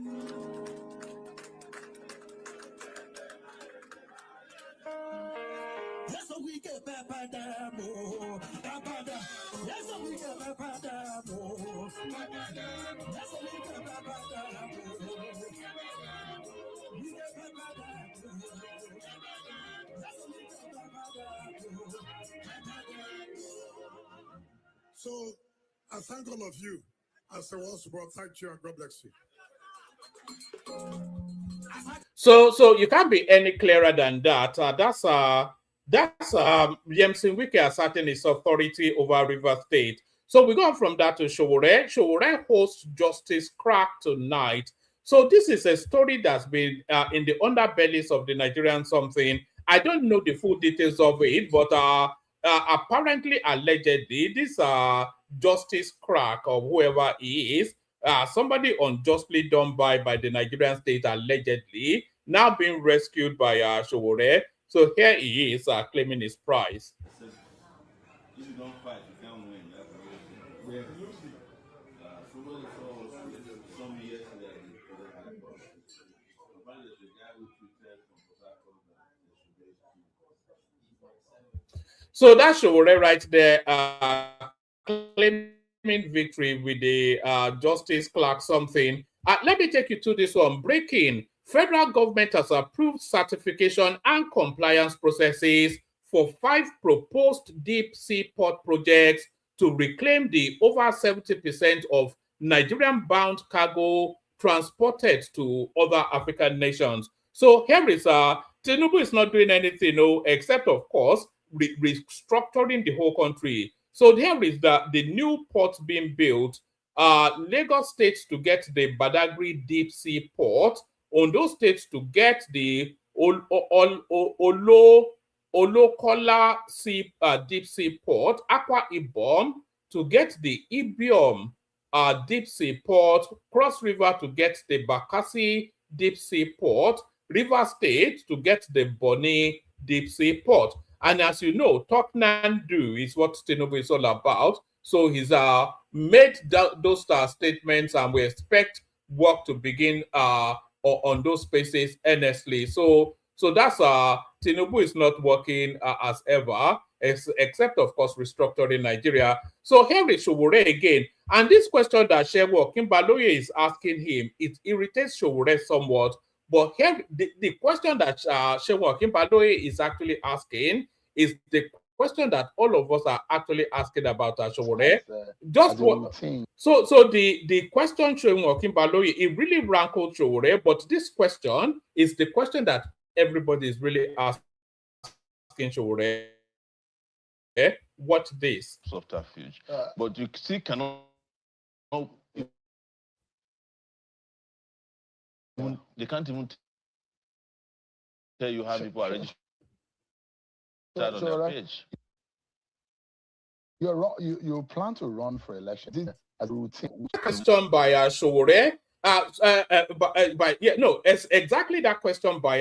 Yes, we get So I thank all of you. As a one support, thank you and God bless you. So you can't be any clearer than that. That's Yemsin Wike asserting his authority over River State. So we go from that to Showore. Showore hosts Justice Crack tonight. So this is a story that's been in the underbellies of the Nigerian something. I don't know the full details of it, but apparently, allegedly, this Justice Crack or whoever he is, somebody unjustly done by the Nigerian state, allegedly, now being rescued by Showore. So here he is claiming his prize. If you don't fight, you can't win. That's the real thing. Somebody saw some years ago for the high court. Apparently, there's a guy who tweeted from Port that So that's Showore right there, claiming victory with the Justice Clerk something. Let me take you to this one. Breaking. Federal government has approved certification and compliance processes for 5 proposed deep sea port projects to reclaim the over 70% of Nigerian-bound cargo transported to other African nations. So here is Tinubu is not doing anything, except, of course, restructuring the whole country. So here is the new port being built. Lagos State to get the Badagry deep sea port, Ondo State to get the Olokola deep sea port, Akwa Ibom to get the Ibiom deep sea port, Cross River to get the Bakassi deep sea port, River State to get the Bonny deep sea port. And as you know, talk and do is what Tinubu is all about. So he's made those statements, and we expect work to begin on those spaces earnestly. So that's Tinubu is not working as ever, except of course restructuring Nigeria. So here is Showore again, and this question that Shewo Kimbaloye is asking him, it irritates Showore somewhat. But here the question that Shewo Kimbaloye is actually asking is the question that all of us are actually asking about Showore. Just what? So the question Shewo Kimbaloye, it really rankled Showore, but this question is the question that everybody is really asking Showore. Watch this. subterfuge. But you still cannot. They can't even tell you how people are registered on their page. You plan to run for election. This is a routine. Question by Showore. It's exactly that question by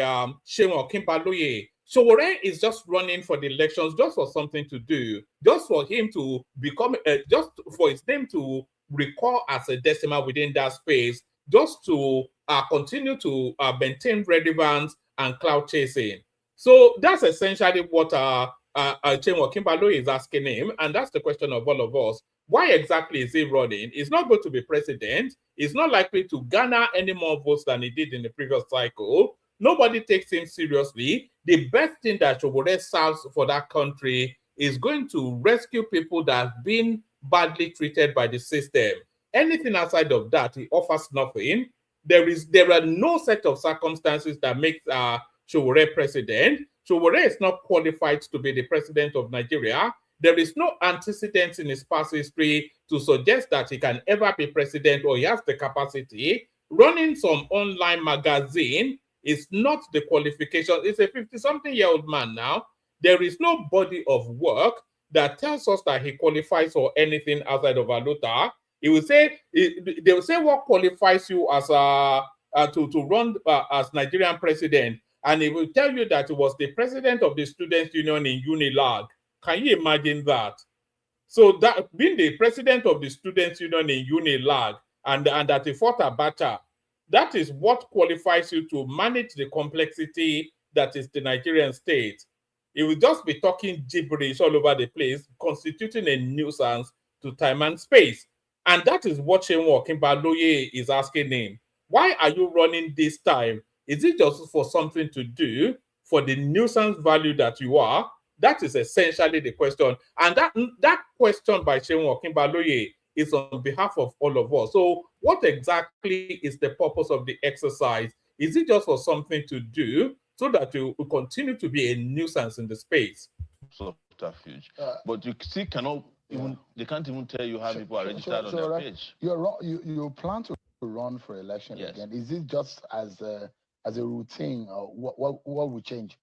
Shewo Kimbaloye. Showore is just running for the elections, just for something to do, just for him to become, just for his name to recall as a decimal within that space, just to continue to maintain relevance and cloud chasing. So that's essentially what Shewo Kimbaloye is asking him, and that's the question of all of us. Why exactly is he running? He's not going to be president. He's not likely to garner any more votes than he did in the previous cycle. Nobody takes him seriously. The best thing that Showore serves for that country is going to rescue people that have been badly treated by the system. Anything outside of that, he offers nothing. There are no set of circumstances that make Showore president. Showore is not qualified to be the president of Nigeria. There is no antecedent in his past history to suggest that he can ever be president or he has the capacity. Running some online magazine is not the qualification. It's a 50-something-year-old man now. There is no body of work that tells us that he qualifies for anything outside of Aluta. They will say what qualifies you as to run as Nigerian president, and he will tell you that he was the president of the Students' Union in Unilag. Can you imagine that? So that being the president of the Students' Union in Unilag and that he fought Abacha, that is what qualifies you to manage the complexity that is the Nigerian state. He will just be talking gibberish all over the place, constituting a nuisance to time and space. And that is what Seun Okinbaloye is asking him. Why are you running this time? Is it just for something to do, for the nuisance value that you are? That is essentially the question. And that question by Seun Okinbaloye is on behalf of all of us. So what exactly is the purpose of the exercise? Is it just for something to do so that you will continue to be a nuisance in the space? Subterfuge. But you still cannot even, they can't even tell you how people are registered on their page. You plan to run for election again. Is it just as a routine, or what will change?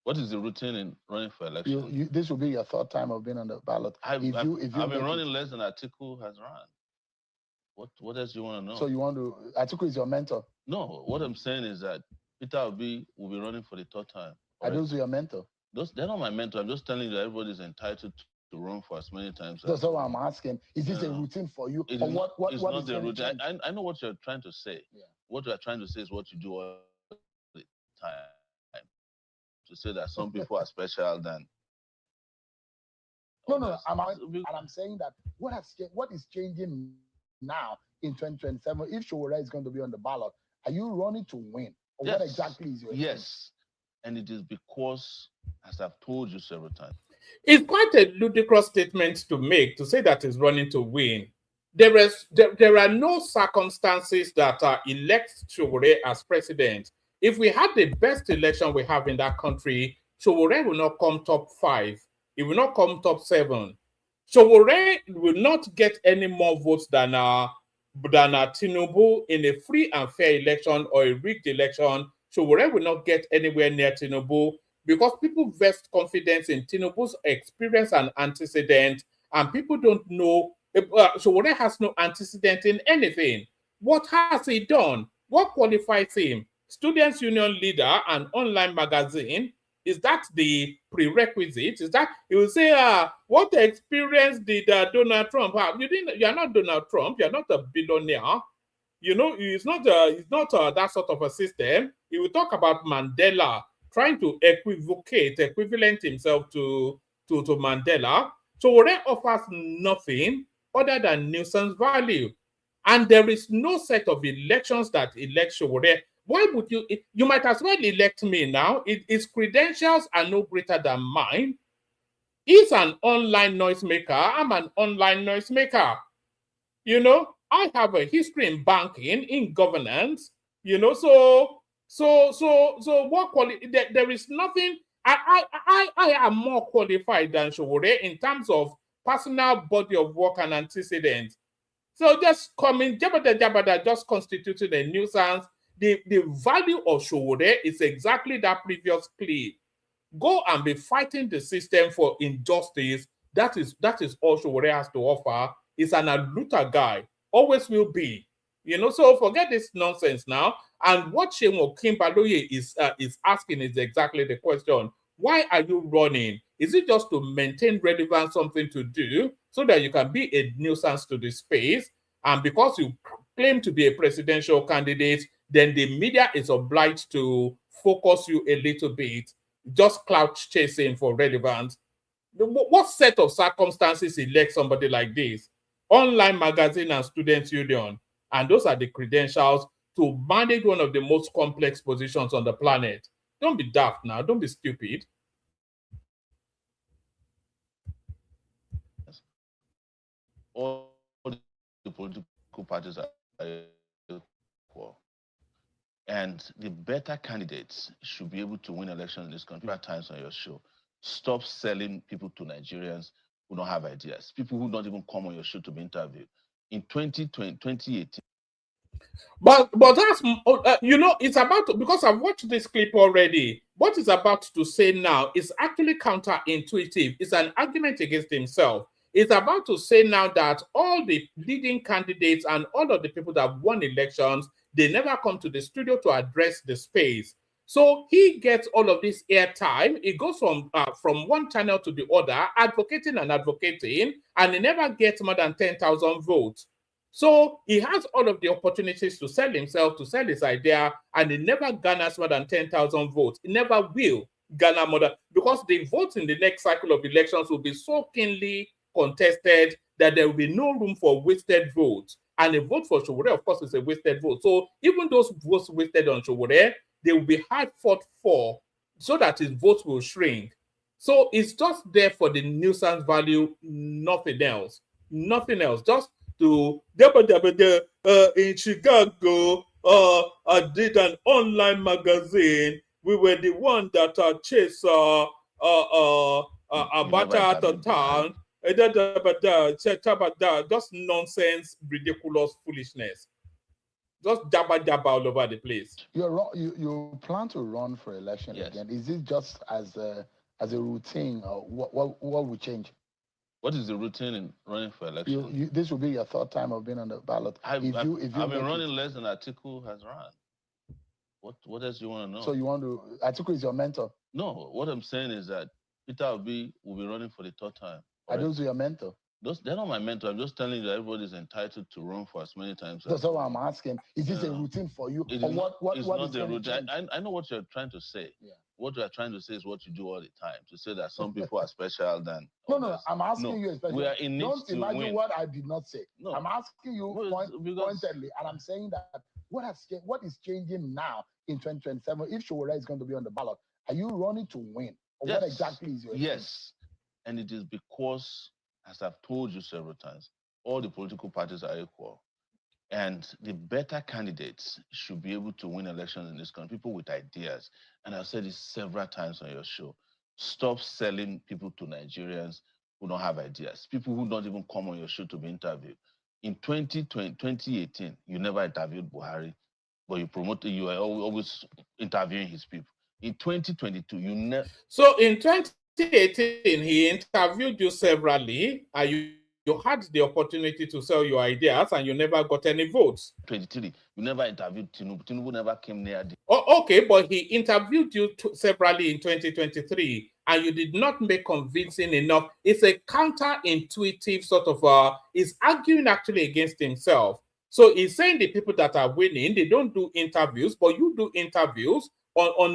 What is the routine in running for election? This will be your third time of being on the ballot. I've been running less than Atiku has run. What else do you want to know? So you want to, Atiku is your mentor? No, what I'm saying is that Peter Obi will be running for the third time. Are those your mentor? They're not my mentor. I'm just telling you that everybody is entitled to run for as many times. That's what I'm asking. Is this a routine for you? Or what it's not a routine. I know what you're trying to say. Yeah. What you're trying to say is what you do all the time. To say that some people are special than. No. I'm saying that what is changing now in 2027 if Sowore is going to be on the ballot? Are you running to win? Or what exactly is your Yes. And it is because, as I've told you several times, it's quite a ludicrous statement to make, to say that he's running to win. There are no circumstances that elect Sowore as president. If we had the best election we have in that country, Sowore will not come top 5. It will not come top 7. Sowore will not get any more votes than Tinubu in a free and fair election or a rigged election. Sowore will not get anywhere near Tinubu because people vest confidence in Tinubu's experience and antecedent, and people don't know. Sowore has no antecedent in anything. What has he done? What qualifies him? Students' Union leader and online magazine. Is that the prerequisite? Is that you will say, what experience did Donald Trump have? You are not Donald Trump. You are not a billionaire. You know, it's not that sort of a system. He will talk about Mandela trying to equivalent himself to Mandela. So Sowore offers nothing other than nuisance value, and there is no set of elections that elect Sowore. Why would you might as well elect me now. His credentials are no greater than mine. He's an online noisemaker. I'm an online noisemaker. You know, I have a history in banking, in governance, you know, so what quality there is nothing. I am more qualified than Sowore in terms of personal body of work and antecedents. So just coming jabada just constituting a nuisance. The value of Sowore is exactly that previous clip. Go and be fighting the system for injustice. That is all Sowore has to offer. He's an aluta guy, always will be. You know, so forget this nonsense now. And what Seun Okinbaloye is asking is exactly the question. Why are you running? Is it just to maintain relevance, something to do, so that you can be a nuisance to the space? And because you claim to be a presidential candidate, then the media is obliged to focus you a little bit, just clout chasing for relevance. What set of circumstances elect somebody like this? Online magazine and students' union. And those are the credentials to manage one of the most complex positions on the planet. Don't be daft now. Don't be stupid. All the political parties are equal. And the better candidates should be able to win elections in this country. At times on your show, stop selling people to Nigerians who don't have ideas, people who don't even come on your show to be interviewed. In 2018. But that's, you know, it's about, because I've watched this clip already, what he's about to say now is actually counterintuitive. It's an argument against himself. It's about to say now that all the leading candidates and all of the people that won elections, they never come to the studio to address the space. So he gets all of this airtime. It goes from one channel to the other, advocating, and he never gets more than 10,000 votes. So he has all of the opportunities to sell himself, to sell his idea, and he never garners more than 10,000 votes. He never will garner more than, because the votes in the next cycle of elections will be so keenly contested that there will be no room for wasted votes. And a vote for Sowore, of course, is a wasted vote. So even those votes wasted on Sowore, they will be hard fought for so that his votes will shrink. So it's just there for the nuisance value, nothing else. Nothing else. Just to in Chicago, I did an online magazine. We were the one that chased Abacha out of town. Just nonsense, ridiculous foolishness. Just jabba all over the place. You plan to run for election again? Is it just as a routine, or what will change? What is the routine in running for election? This will be your third time of being on the ballot. I've been running less than Atiku has run. What else do you want to know? So you want to? Atiku is your mentor? No, what I'm saying is that Peter Obi will be running for the third time. Are those your mentor? They're not my mentor. I'm just telling you that everybody is entitled to run for as many times. That's what I'm asking. Is this a routine for you? It's not the routine. I know what you're trying to say. Yeah. What you're trying to say is what you do all the time, to say that some people are special than No, I'm asking you especially. We are in Don't imagine what I did not say. No. I'm asking you pointedly, and I'm saying that what is changing now in 2027 if Sowore is going to be on the ballot? Are you running to win? Or what exactly is your Yes. And it is because, as I've told you several times, all the political parties are equal. And the better candidates should be able to win elections in this country, people with ideas. And I've said this several times on your show. Stop selling people to Nigerians who don't have ideas, people who don't even come on your show to be interviewed. In 2018, you never interviewed Buhari, but you are always interviewing his people. In 2022, you never... So in 2018, he interviewed you severally, and you had the opportunity to sell your ideas, and you never got any votes. 23, you never interviewed Tinubu. Tinubu never came near the... Oh, okay, but he interviewed you separately in 2023, and you did not make convincing enough. It's a counterintuitive sort of, he's arguing actually against himself. So he's saying the people that are winning, they don't do interviews, but you do interviews on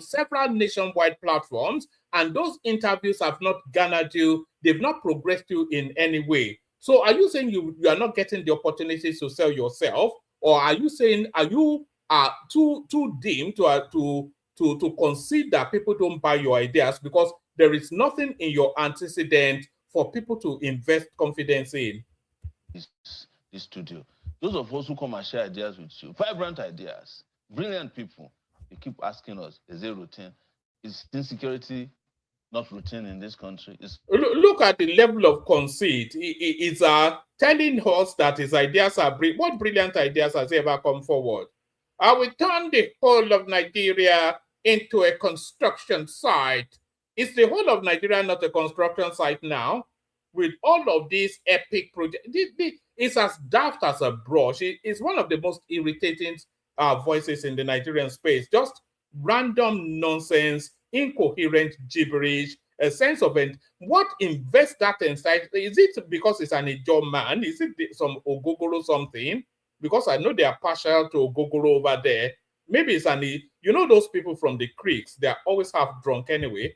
several nationwide platforms, and those interviews have not garnered you, they've not progressed you in any way. So are you saying you are not getting the opportunities to sell yourself, or are you saying are you too dim to concede that people don't buy your ideas because there is nothing in your antecedent for people to invest confidence in? This studio, those of us who come and share ideas with you, vibrant ideas, brilliant people, you keep asking us, is there routine? Is insecurity not routine in this country? Look at the level of conceit. He's telling us that his ideas are brilliant. What brilliant ideas has he ever come forward? I will turn the whole of Nigeria into a construction site. Is the whole of Nigeria not a construction site now? With all of these epic projects, it's as daft as a brush. It's one of the most irritating voices in the Nigerian space. Just random nonsense, incoherent gibberish, a sense of it. What invests that inside? Is it because it's an Ijaw man? Is it some Ogogoro something? Because I know they are partial to Ogogoro over there. Maybe it's those people from the creeks, they are always half drunk anyway.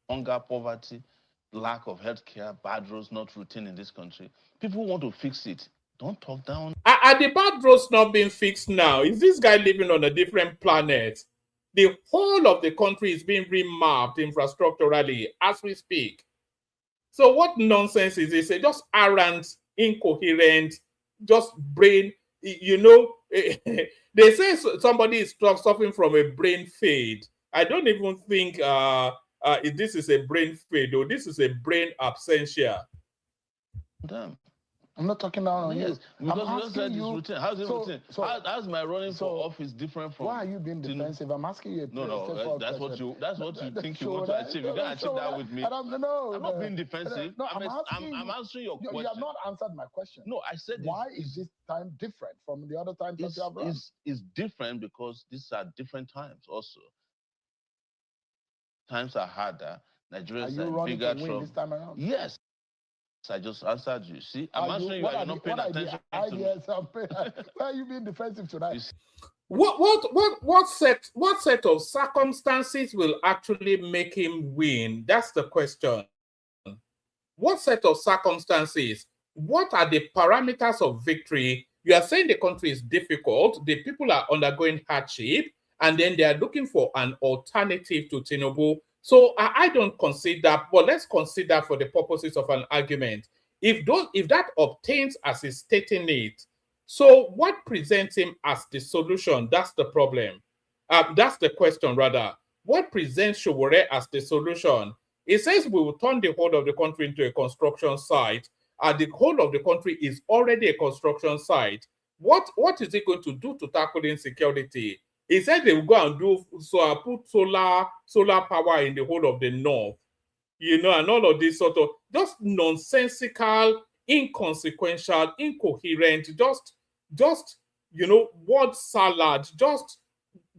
Hunger, poverty, lack of healthcare, bad roads not routine in this country. People want to fix it. Don't talk down. Are the bad roads not being fixed now? Is this guy living on a different planet? The whole of the country is being remapped infrastructurally as we speak. So what nonsense is this? Just arrant, incoherent, just brain, they say somebody is suffering from a brain fade. I don't even think this is a brain fade, or this is a brain absentia. Damn. I'm not talking down on you. Because I'm asking you. Routine. How's it routine? How's my running for office different from? Why are you being defensive? I'm asking you. That's what you think you want to achieve. You can't achieve that with me. I'm not being defensive. No, I'm answering your question. You have not answered my question. No, I said. Why is this time different from the other times that you have run? It's different because these are different times. Also, times are harder. Nigerians are in bigger trouble. This time around? Yes. I just answered you. See, I'm answering you. You're not paying attention to me. Why are you being defensive tonight? What set of circumstances will actually make him win? That's the question. What set of circumstances? What are the parameters of victory? You are saying the country is difficult, the people are undergoing hardship, and then they are looking for an alternative to Tinubu. So I don't consider, but let's consider for the purposes of an argument. If that obtains as he's stating it, so what presents him as the solution? That's the problem. That's the question, rather. What presents Sowore as the solution? It says we will turn the whole of the country into a construction site. The whole of the country is already a construction site. What is it going to do to tackle insecurity? He said they will go and put solar power in the whole of the north. And all of this sort of just nonsensical, inconsequential, incoherent, just word salad, just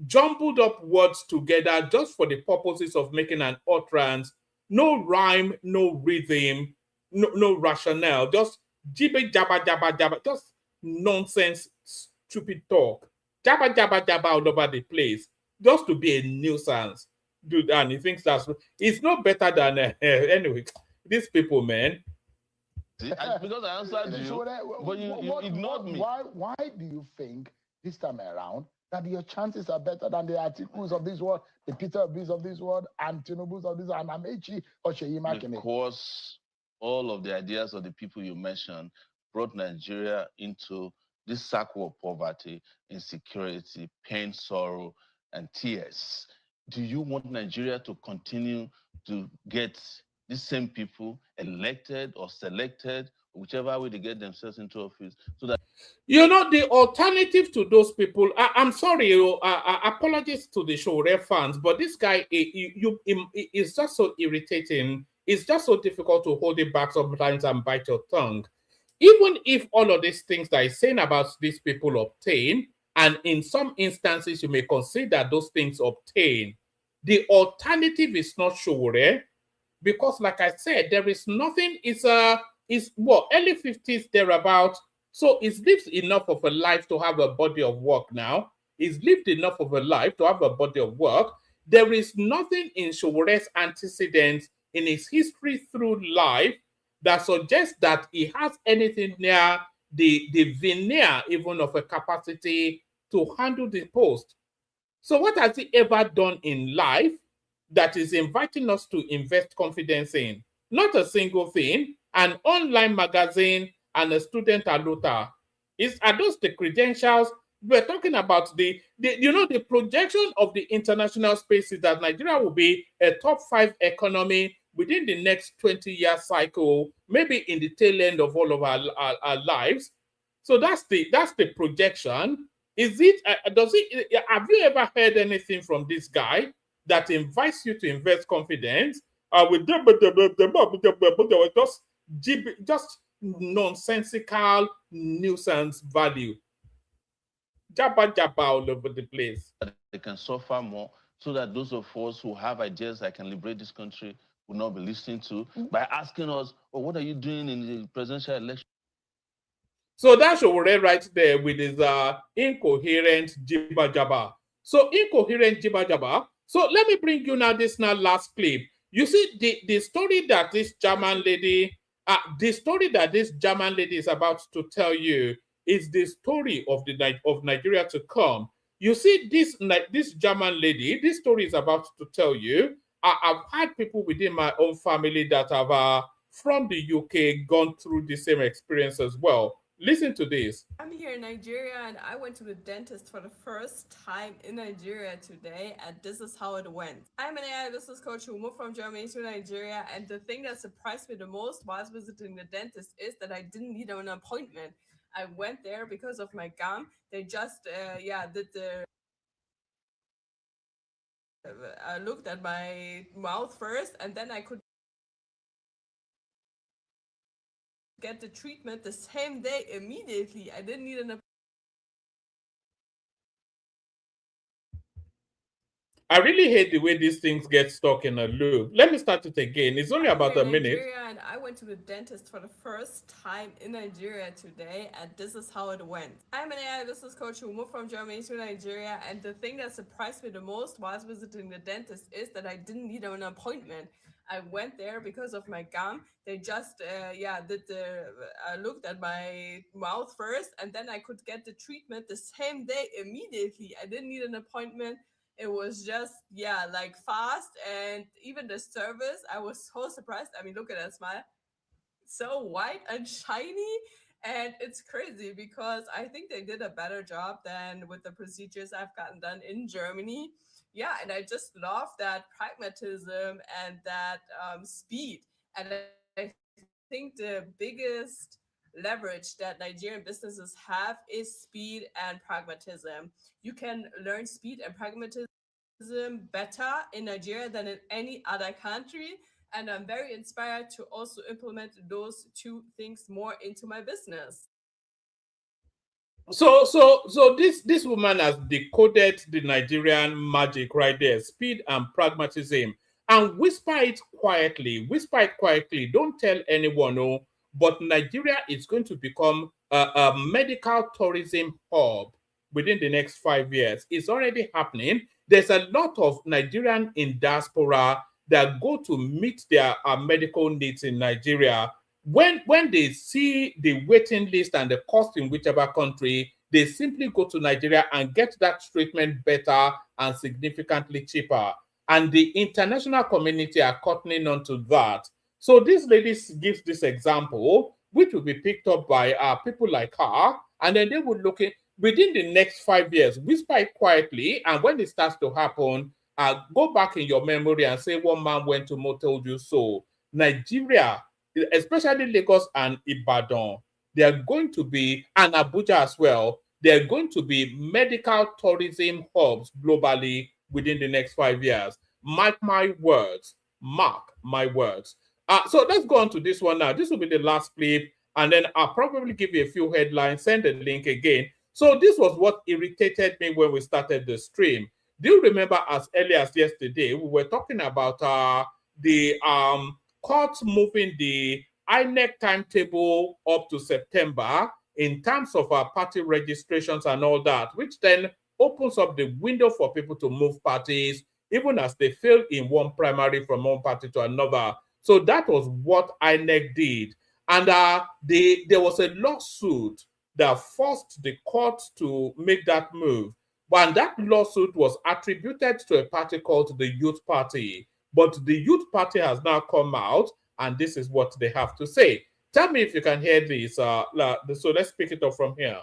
jumbled up words together just for the purposes of making an utterance. No rhyme, no rhythm, no rationale, just jibba jabba jabba jabba, just nonsense, stupid talk. Jabba jabba jabba all over the place, just to be a nuisance. Dude, and he thinks it's no better than anyway. These people, man. Because I answered you, but you ignored me. Why do you think this time around that your chances are better than the Atikus of this world, the Peter Obis of this world, and Tinubus of this world, and Amechi or Seyi Makinde? Because all of the ideas of the people you mentioned brought Nigeria into this cycle of poverty, insecurity, pain, sorrow, and tears. Do you want Nigeria to continue to get these same people elected or selected, whichever way they get themselves into office, so that the alternative to those people? I'm sorry, apologies to the Sowore fans, but this guy is just so irritating. It's just so difficult to hold it back sometimes and bite your tongue. Even if all of these things that he's saying about these people obtain, and in some instances you may consider those things obtain, the alternative is not Sowore, because like I said, there is nothing. It's early 50s thereabout. So he's lived enough of a life to have a body of work now. He's lived enough of a life to have a body of work. There is nothing in Sowore's antecedents in his history through life that suggests that he has anything near the veneer even of a capacity to handle the post. So what has he ever done in life that is inviting us to invest confidence in? Not a single thing. An online magazine and a student alota. Are those the credentials? We're talking about the projection of the international space is that Nigeria will be a top 5 economy within the next 20-year cycle, maybe in the tail end of all of our lives. So that's the projection. Is it? Have you ever heard anything from this guy that invites you to invest confidence? With just nonsensical nuisance value. Jabba jabba all over the place. They can suffer more, so that those of us who have ideas that can liberate this country will not be listened to by asking us, "Oh, what are you doing in the presidential election?" So that's Sowore right there with his incoherent jibba jabba. So incoherent jibba jabba. So let me bring you now this last clip. You see the story that this German lady, is about to tell you is the story of Nigeria to come. You see this German lady, this story is about to tell you. I've had people within my own family that have from the UK gone through the same experience as well. Listen to this. I'm here in Nigeria and I went to the dentist for the first time in Nigeria today, and this is how it went. I'm an AI business coach who moved from Germany to Nigeria, and the thing that surprised me the most whilst visiting the dentist is that I didn't need an appointment. I went there because of my gum. They just did the I looked at my mouth first, and then I could get the treatment the same day immediately. I didn't need an appointment. I really hate the way these things get stuck in a loop. Let me start it again. It's only about a minute. And I went to the dentist for the first time in Nigeria today, and this is how it went. I'm an AI business coach who moved from Germany to Nigeria, and the thing that surprised me the most whilst visiting the dentist is that I didn't need an appointment. I went there because of my gum. They just looked at my mouth first, and then I could get the treatment the same day immediately. I didn't need an appointment. It was just like fast, and even the service, I was so surprised. I mean, look at that smile, so white and shiny. And it's crazy because I think they did a better job than with the procedures I've gotten done in Germany. Yeah, and I just love that pragmatism and that speed. And I think the biggest leverage that Nigerian businesses have is speed and pragmatism. You can learn speed and pragmatism better in Nigeria than in any other country. And I'm very inspired to also implement those two things more into my business. So this woman has decoded the Nigerian magic right there, speed and pragmatism, and whisper it quietly. Don't tell anyone, no. But Nigeria is going to become a medical tourism hub within the next 5 years. It's already happening. There's a lot of Nigerian in diaspora that go to meet their medical needs in Nigeria. When they see the waiting list and the cost in whichever country, they simply go to Nigeria and get that treatment better and significantly cheaper. And the international community are cottoning on to that. So this lady gives this example, which will be picked up by people like her, and then they would look at within the next 5 years, whisper it quietly, and when it starts to happen, go back in your memory and say, one man went to Mo told you so. Nigeria, especially Lagos and Ibadan, they are going to be, and Abuja as well, they are going to be medical tourism hubs globally within the next 5 years. Mark my words. So let's go on to this one now. This will be the last clip, and then I'll probably give you a few headlines, send the link again. So this was what irritated me when we started the stream. Do you remember as early as yesterday, we were talking about the courts moving the INEC timetable up to September in terms of party registrations and all that, which then opens up the window for people to move parties, even as they fail in one primary from one party to another. So that was what INEC did. And there was a lawsuit that forced the court to make that move. And that lawsuit was attributed to a party called the Youth Party. But the Youth Party has now come out, and this is what they have to say. Tell me if you can hear this. So let's pick it up from here.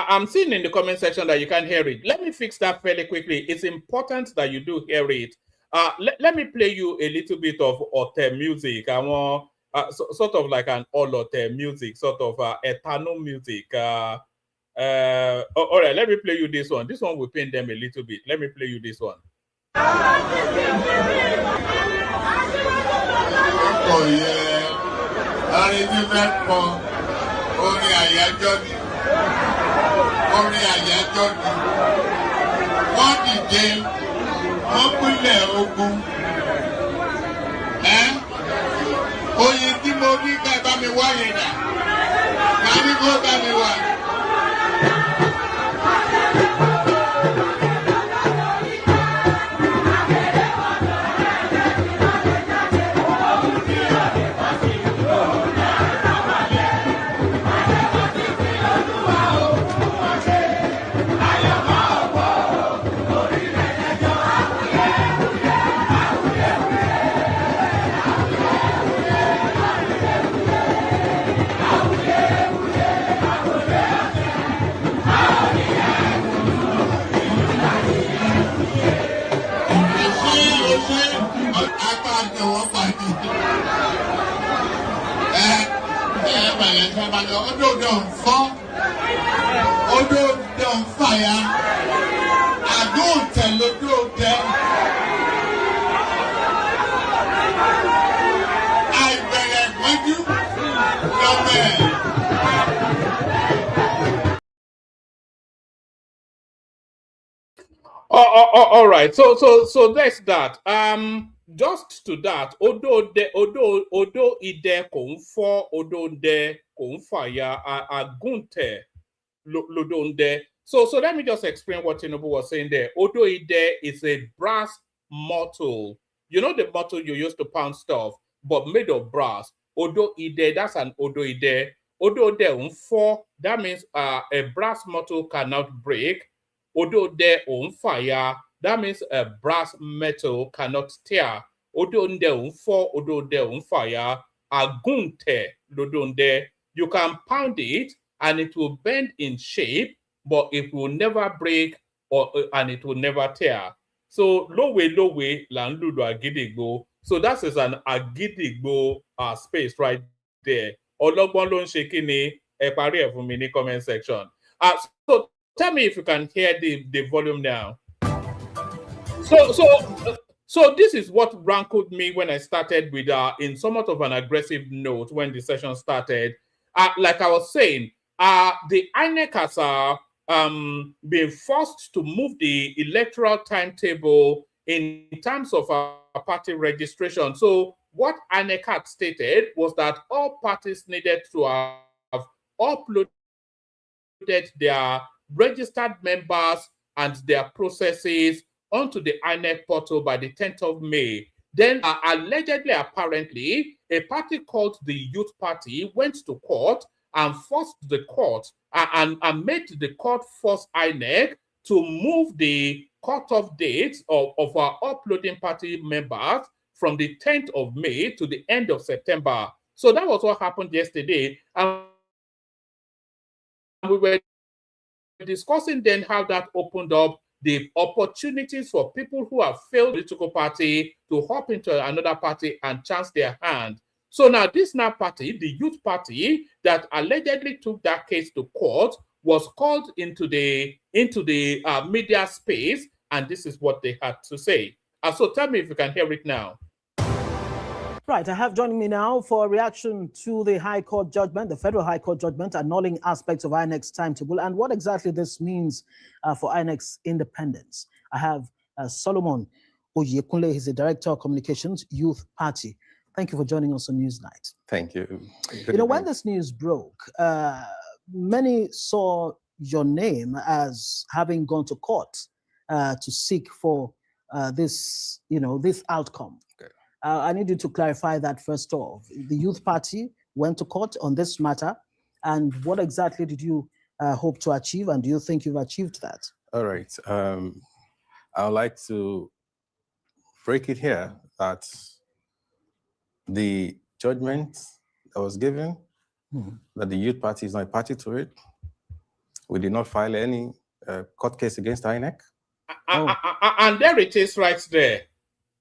I'm seeing in the comment section that you can't hear it. Let me fix that fairly quickly. It's important that you do hear it. Let me play you a little bit of Ote music. I want sort of like an Olote music, sort of Etano music. All right, let me play you this one. This one will pain them a little bit. Let me play you this one. Oh yeah, orin àyájọ́ ni wọ́n dìde wọ́n pínlẹ̀ ogun oyin tí mo rí ká bá mi wá yẹn dà ká ní kó bá mi wá. All right. So that's that. Just to that, odo ide konfo odo de konfaya agunte lodonde. So let me just explain what Tinubu was saying there. Odo ide is a brass mortal. You know the mortal you use to pound stuff, but made of brass. Odo ide, that's an odo ide. Odo de unfo, that means a brass mortal cannot break. Odo de on fire, that means a brass metal cannot tear. Odo de on fire, odo de on fire, agunte lodonde. You can pound it and it will bend in shape, but it will never break and it will never tear. So low way, lanludo agidigbo. So that is an agidigbo space right there. Ologbon lo nse kini, ẹ parí ẹ̀ fún mi ní comment section. So tell me if you can hear the volume now. So this is what rankled me when I started with in somewhat of an aggressive note when the session started. Like I was saying, the INEC has been forced to move the electoral timetable in terms of party registration. So what INEC had stated was that all parties needed to have uploaded their registered members and their processes onto the INEC portal by the 10th of May. Then, allegedly, apparently, a party called the Youth Party went to court and forced the court and made the court force INEC to move the cutoff date of our uploading party members from the 10th of May to the end of September. So that was what happened yesterday. And we were discussing then how that opened up the opportunities for people who have failed political party to hop into another party and chance their hand. So now this party, the Youth Party that allegedly took that case to court, was called into the media space, and this is what they had to say. So tell me if you can hear it now. Right, I have joining me now for a reaction to the High Court judgment, the Federal High Court judgment, annulling aspects of INEC's timetable and what exactly this means for INEC's independence. I have Solomon Ayokunle, he's the Director of Communications, Youth Party. Thank you for joining us on Newsnight. Thank you. When this news broke, many saw your name as having gone to court to seek for this outcome. Okay. I need you to clarify that first off. The Youth Party went to court on this matter, and what exactly did you hope to achieve, and do you think you've achieved that? All right. I would like to break it here that the judgment that was given, that the Youth Party is not a party to it. We did not file any court case against INEC. And there it is right there.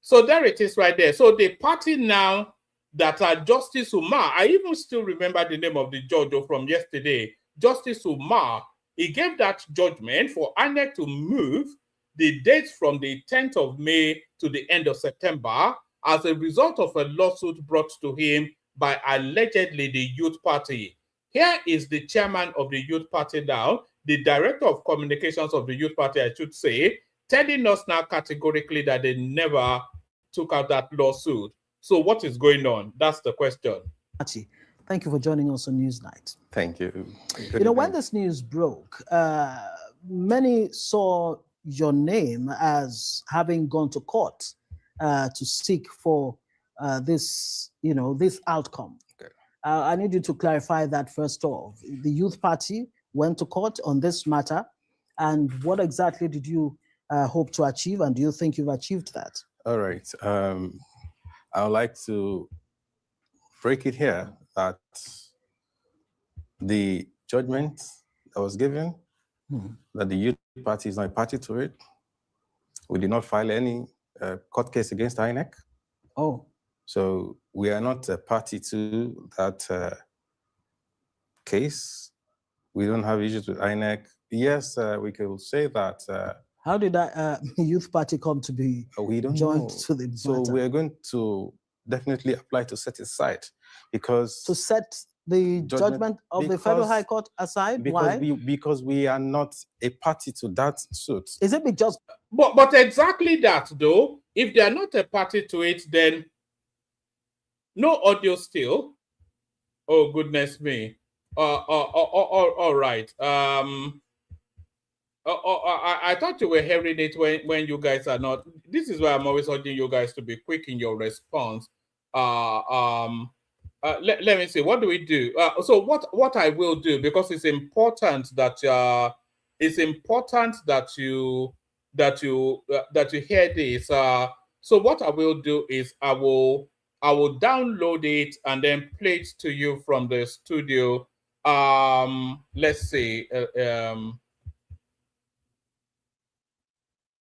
So there it is right there. So the party now that Justice Umeh, I even still remember the name of the judge from yesterday, Justice Umeh, he gave that judgment for INEC to move the dates from the 10th of May to the end of September as a result of a lawsuit brought to him by allegedly the Youth Party. Here is the chairman of the Youth Party now, the Director of Communications of the Youth Party, I should say, telling us now categorically that they never took out that lawsuit. So what is going on? That's the question. Thank you for joining us on Newsnight. Thank you. When this news broke, many saw your name as having gone to court to seek for this outcome. Okay. I need you to clarify that first off. The Youth Party went to court on this matter, and what exactly did you hope to achieve, and do you think you've achieved that? All right. I would like to break it here that the judgment that was given, that the Youth Party is not a party to it. We did not file any court case against INEC. Oh. So we are not a party to that case. We don't have issues with INEC. Yes, we could say that. How did that youth party come to be we don't joined know. to the matter? So we are going to definitely apply to set it aside, because to set the judgment of the Federal High Court aside. Why? Because we are not a party to that suit. Is it just? But exactly that though. If they are not a party to it, then no audio still. Oh goodness me. All right. I thought you were hearing it when you guys are not. This is why I'm always urging you guys to be quick in your response. Let me see. What do we do? So what I will do, because it's important that you hear this. So what I will do is I will download it and then play it to you from the studio. Let's see.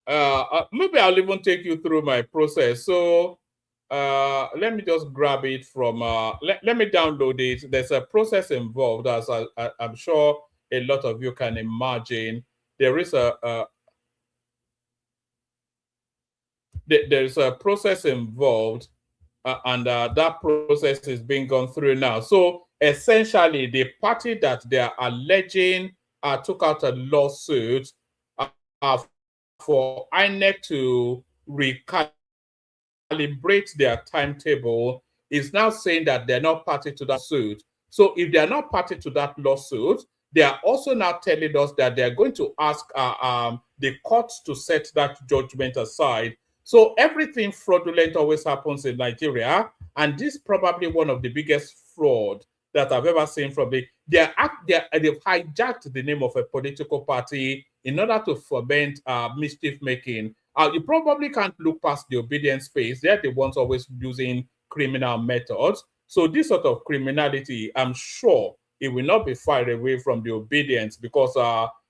Maybe I'll even take you through my process. So let me just grab it from let me download it. There's a process involved, as I'm sure a lot of you can imagine. There is there's a process involved, and that process is being gone through now. So essentially, the party that they are alleging took out a lawsuit for INEC to recalibrate their timetable is now saying that they're not party to that suit. So if they're not party to that lawsuit, they are also now telling us that they're going to ask the courts to set that judgment aside. So everything fraudulent always happens in Nigeria, and this is probably one of the biggest fraud that I've ever seen from they've hijacked the name of a political party in order to foment mischief making. You probably can't look past the obedience space. They're the ones always using criminal methods. So this sort of criminality, I'm sure it will not be far away from the obedience, because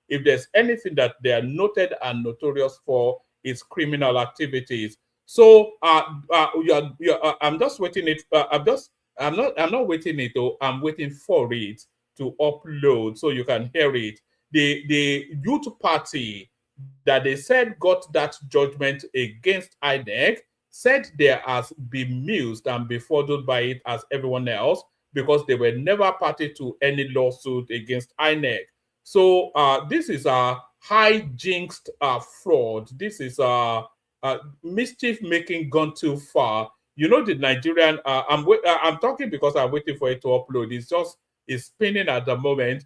if there's anything that they are noted and notorious for, is criminal activities. So I'm just waiting it. I'm not waiting it though. I'm waiting for it to upload so you can hear it. The youth party that they said got that judgment against INEC said they are bemused and befuddled by it as everyone else, because they were never party to any lawsuit against INEC. So this is a high-jinxed fraud. This is mischief making gone too far. You know, the Nigerian. I'm talking because I'm waiting for it to upload. It's spinning at the moment.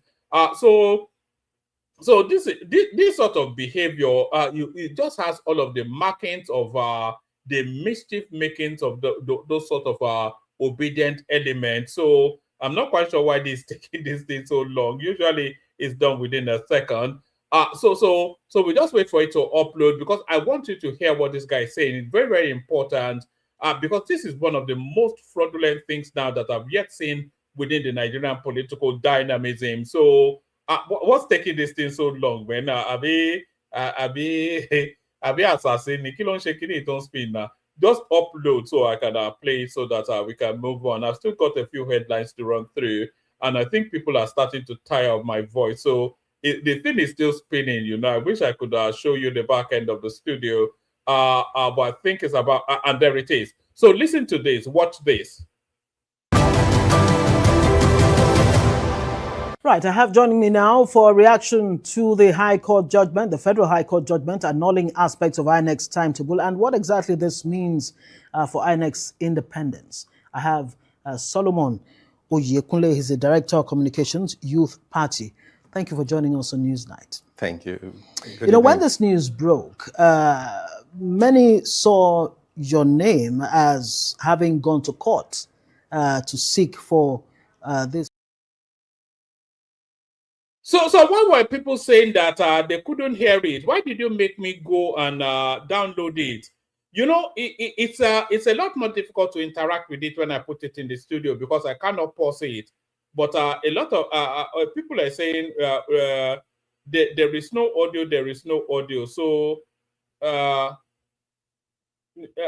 So this sort of behavior, it just has all of the markings of the mischief makings of those sort of obedient elements. So I'm not quite sure why this is taking this thing so long. Usually it's done within a second. So we just wait for it to upload, because I want you to hear what this guy is saying. It's very, very important, because this is one of the most fraudulent things now that I've yet seen within the Nigerian political dynamism. So what's taking this thing so long, man? Abi assassin, don't spin now. Just upload so I can play it so that we can move on. I've still got a few headlines to run through, and I think people are starting to tire of my voice. So the thing is still spinning, you know. I wish I could show you the back end of the studio, but I think it's about, and there it is. So listen to this, watch this. Right, I have joining me now for a reaction to the High Court judgment, the Federal High Court judgment, annulling aspects of INEC's timetable and what exactly this means for INEC's independence. I have Solomon Ayokunle. He's the Director of Communications, Youth Party. Thank you for joining us on Newsnight. Thank you. You know, when this news broke, many saw your name as having gone to court to seek for this. So why were people saying that they couldn't hear it? Why did you make me go and download it? You know, it's a lot more difficult to interact with it when I put it in the studio, because I cannot pause it. But a lot of people are saying there is no audio, there is no audio. So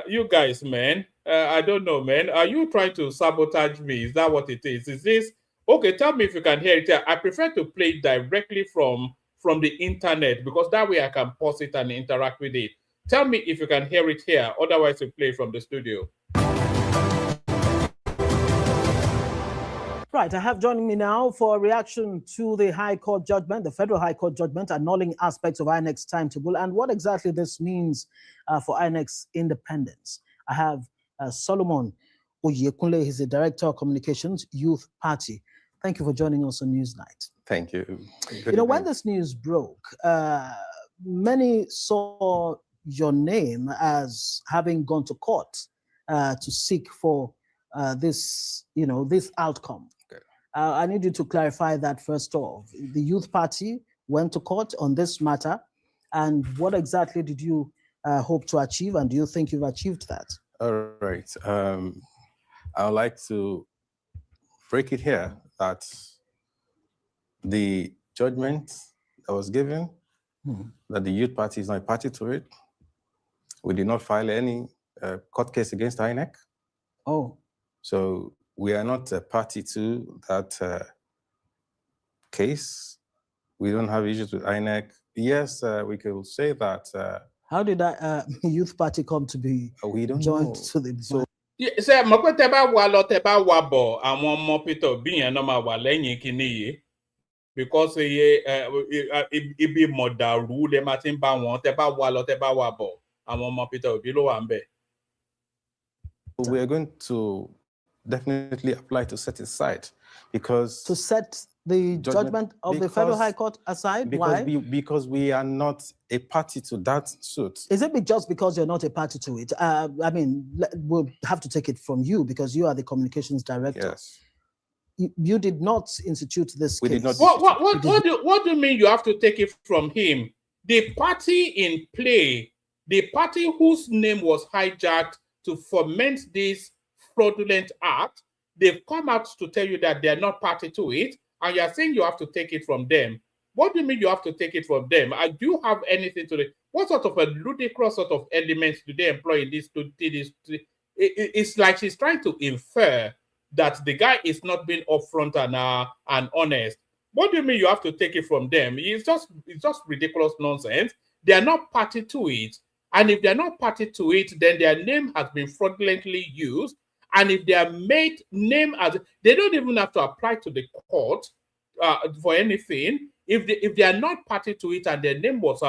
you guys, man, I don't know, man. Are you trying to sabotage me? Is that what it is? Is this okay? Tell me if you can hear it. I prefer to play it directly from the internet because that way I can pause it and interact with it. Tell me if you can hear it here. Otherwise, we play from the studio. Right, I have joining me now for a reaction to the High Court judgment, the Federal High Court judgment annulling aspects of INEC's timetable and what exactly this means for INEC's independence. I have Solomon Ayokunle, he's the Director of Communications, Youth Party. Thank you for joining us on Newsnight. Thank you. You know, when this news broke, many saw your name as having gone to court to seek for this outcome. I need you to clarify that first off. The Youth Party went to court on this matter, and what exactly did you hope to achieve, and do you think you've achieved that? All right. I would like to break it here that the judgment that was given, that the Youth Party is not a party to it. We did not file any court case against INEC. Oh. So we are not a party to that case. We don't have issues with INEC. Yes, we could say that. How did that Youth Party come to be joined to the? So, ṣe mọ̀ pé tẹ́ bá wà lọ tẹ́ bá wà bọ̀ àwọn ọmọ Peter Obi yẹn náà máa wà lẹ́yìn kínní yìí because ibi mọ̀dàrú lè máa ti ń bá wọn tẹ́ bá wà lọ tẹ́ bá wà bọ̀ àwọn ọmọ Peter Obi ló wà ń bẹ̀. We are going to definitely apply to set it aside because to set the judgment of the Federal High Court aside. Why? Because we are not a party to that suit. Is it just because you're not a party to it? I mean, we'll have to take it from you because you are the communications director. Yes. You did not institute this case. Did not. What do you mean you have to take it from him? The party in play, the party whose name was hijacked to foment this fraudulent act, they've come out to tell you that they're not party to it, and you're saying you have to take it from them. What do you mean you have to take it from them? Do you have anything to it? What sort of a ludicrous sort of elements do they employ in this? It's like she's trying to infer that the guy is not being upfront and honest. What do you mean you have to take it from them? It's just ridiculous nonsense. They are not party to it. And if they're not party to it, then their name has been fraudulently used. And if they are made name as, they don't even have to apply to the court for anything. If they are not party to it and their name was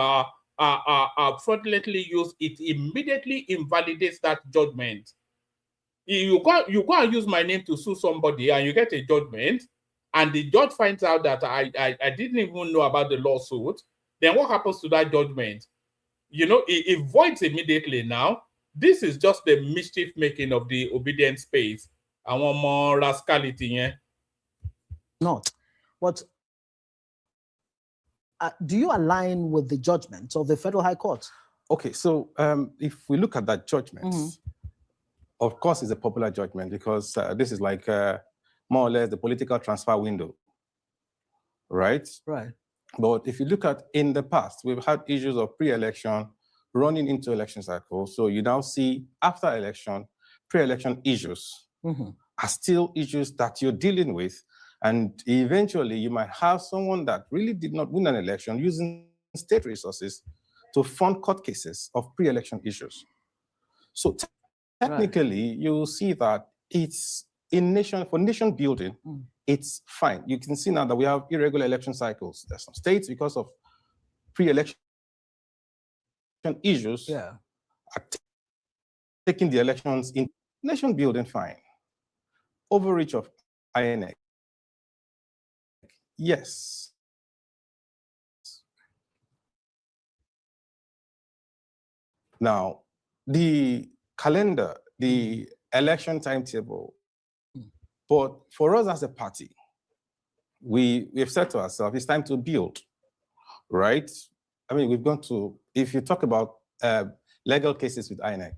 fraudulently used, it immediately invalidates that judgment. You go and use my name to sue somebody and you get a judgment, and the judge finds out that I didn't even know about the lawsuit, then what happens to that judgment? You know, it voids immediately now. This is just the mischief making of the obedient space. I want more rascality, yeah. Not. But do you align with the judgment of the Federal High Court? Okay, so if we look at that judgment, of course it's a popular judgment because this is like more or less the political transfer window, right? Right. But if you look at in the past, we've had issues of pre-election running into election cycles. So you now see after election, pre-election issues are still issues that you're dealing with. And eventually you might have someone that really did not win an election using state resources to fund court cases of pre-election issues. So technically, you see that it's for nation building, it's fine. You can see now that we have irregular election cycles. There's some states because of pre-election issues are taking the elections in nation building, fine. Overreach of INEC, yes. Now, the calendar, the election timetable, but for us as a party, we've said to ourselves, it's time to build, right? I mean, we've gone to, if you talk about legal cases with INEC,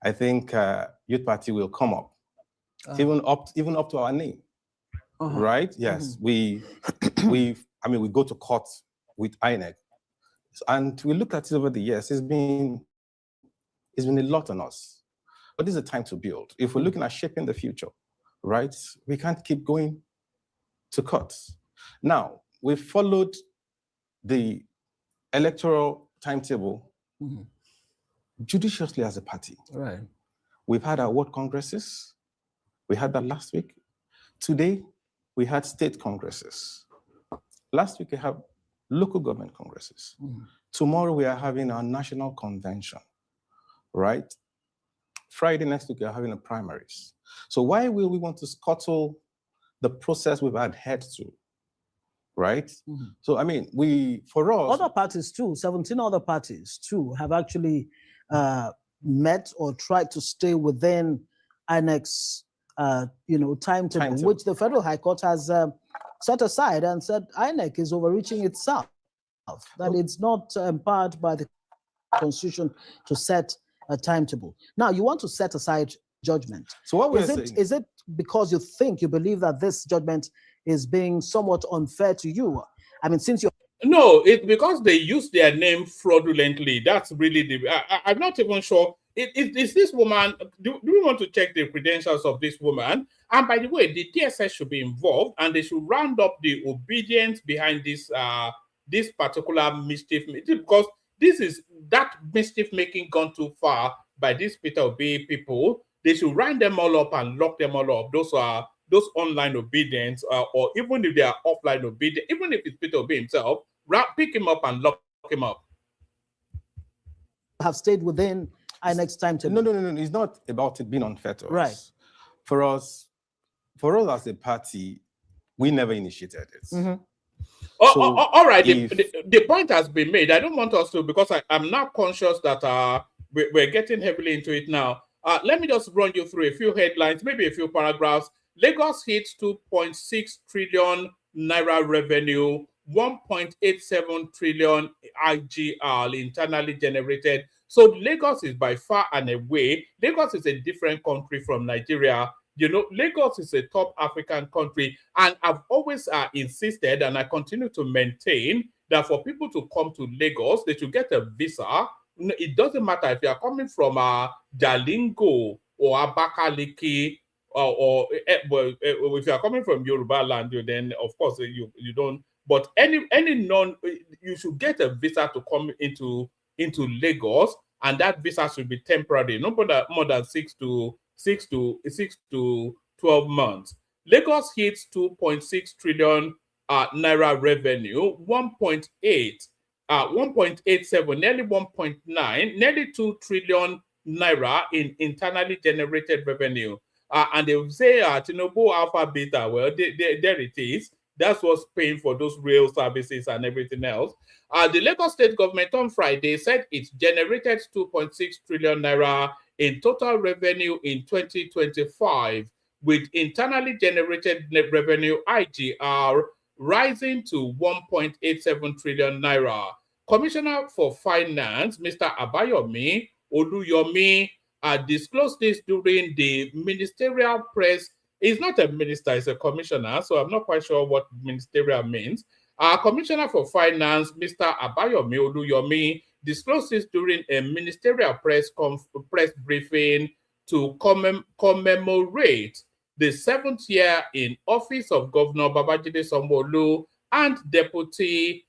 I think Youth Party will come up, even up to our name, right? Yes, we go to court with INEC, and we look at it over the years. It's been a lot on us, But this is a time to build. If we're looking at shaping the future, right, we can't keep going to cuts. Now, we've followed the electoral timetable judiciously as a party. Right. We've had our ward congresses. We had that last week. Today, we had state congresses. Last week, we have local government congresses. Tomorrow, we are having our national convention, right? Friday next week, we are having a primaries. So why will we want to scuttle the process we've adhered to, right? So, I mean, for us— Other parties too, 17 other parties too, have actually met or tried to stay within INEC's, timetable, which the Federal High Court has set aside and said INEC is overreaching itself, that it's not empowered by the Constitution to set a timetable. Now, you want to set aside judgment. So what is it because you believe that this judgment is being somewhat unfair to you? I mean, since you're— No, it's because they use their name fraudulently. That's really the— I'm not even sure. Is this woman— do we want to check the credentials of this woman? And by the way, the DSS should be involved, and they should round up the obedience behind this this particular mischief, because this is that mischief making gone too far by these Peter Obi people. They should round them all up and lock them all up. Those are those online obedience, or even if they are offline obedience, even if it's Peter Obi himself, pick him up and lock him up. Have stayed within INEC's timetable. No. It's not about it being unfair to us. Right. For us as a party, we never initiated it. All right, the point has been made. I don't want us to, because I'm now conscious that we're getting heavily into it now. Let me just run you through a few headlines, maybe a few paragraphs. Lagos hits 2.6 trillion naira revenue, 1.87 trillion IGR, internally generated. So Lagos is by far and away, Lagos is a different country from Nigeria. You know, Lagos is a top African country, and I've always insisted, and I continue to maintain, that for people to come to Lagos, they should get a visa. It doesn't matter if you are coming from Jalingo or Abakaliki, or if you are coming from Yoruba land, then of course you don't. But any you should get a visa to come into Lagos, and that visa should be temporary, no more than 6 to 12 months. Lagos hits 2.6 trillion naira revenue, 1.87, nearly 1.9, nearly 2 trillion naira in internally generated revenue. And they will say Tinubu Alpha Beta. Well, there it is. That's what's paying for those rail services and everything else. The Lagos state government on Friday said it generated 2.6 trillion naira in total revenue in 2025, with internally generated net revenue IGR rising to 1.87 trillion naira. Commissioner for Finance, Mr. Abayomi Oluyomi, disclosed this during the ministerial press. He's not a minister, he's a commissioner, so I'm not quite sure what ministerial means. Commissioner for Finance, Mr. Abayomi Oluyomi, disclosed this during a ministerial press briefing to commemorate the 7th year in office of Governor Babajide Sanwo-Olu and Deputy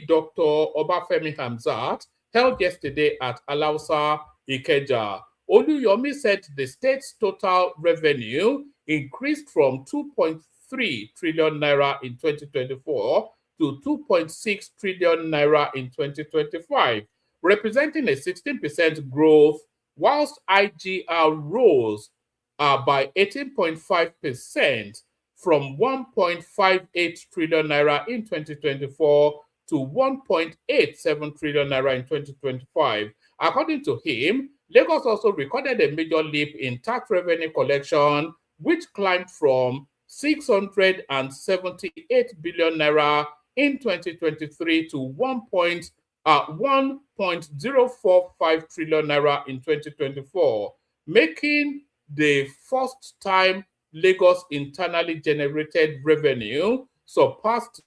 Dr. Obafemi Hamzat, held yesterday at Alausa, Ikeja. Oluyomi said the state's total revenue increased from 2.3 trillion naira in 2024 to 2.6 trillion naira in 2025, representing a 16% growth, whilst IGR rose by 18.5% from 1.58 trillion naira in 2024 to 1.87 trillion naira in 2025. According to him, Lagos also recorded a major leap in tax revenue collection, which climbed from 678 billion naira in 2023 to 1.045 trillion naira in 2024, making the first time Lagos internally generated revenue surpassed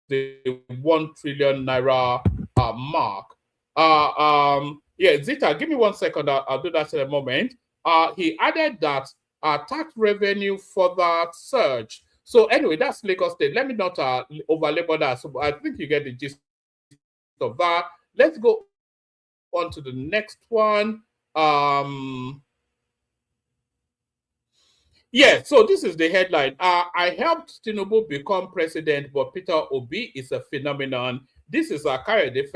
the 1 trillion naira mark. Yeah, Zita, give me 1 second. I'll do that in a moment. He added that tax revenue further surge. So anyway, that's Lagos State. Let me not overlabor that. So I think you get the gist of that. Let's go on to the next one. Yeah, so this is the headline. I helped Tinubu become president, but Peter Obi is a phenomenon. This is Kayode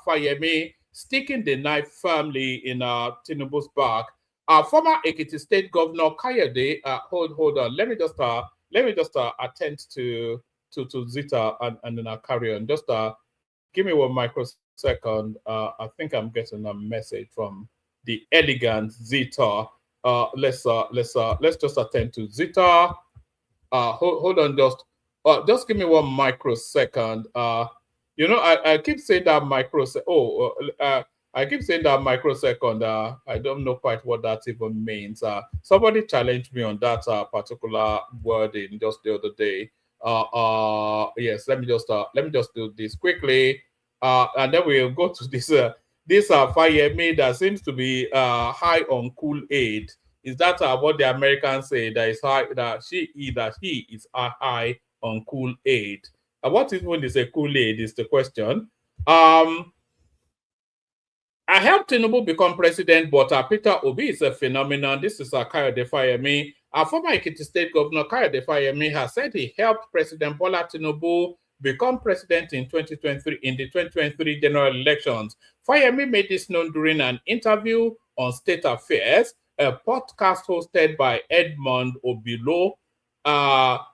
Fayemi sticking the knife firmly in Tinubu's back. Former Ekiti State Governor Kayode, hold on. Let me just attend to Zita and then I'll carry on. Just give me 1 microsecond. I think I'm getting a message from the elegant Zita. Let's just attend to Zita. Hold on, just give me 1 microsecond. You know, I keep saying that microsecond. I keep saying that microsecond. I don't know quite what that even means. Somebody challenged me on that particular wording just the other day. Yes, let me just do this quickly, and then we'll go to this. This Fayemi that seems to be high on Kool-Aid. Is that what the Americans say? That is high, that he is high on Kool-Aid. What is when they say Kool-Aid is the question. I helped Tinubu become president, but Peter Obi is a phenomenon. This is Kayode Fayemi. Former Ekiti State Governor Kayode Fayemi has said he helped President Bola Tinubu become president in 2023 in the 2023 general elections. Fayemi made this known during an interview on State Affairs, a podcast hosted by Edmond Obilo.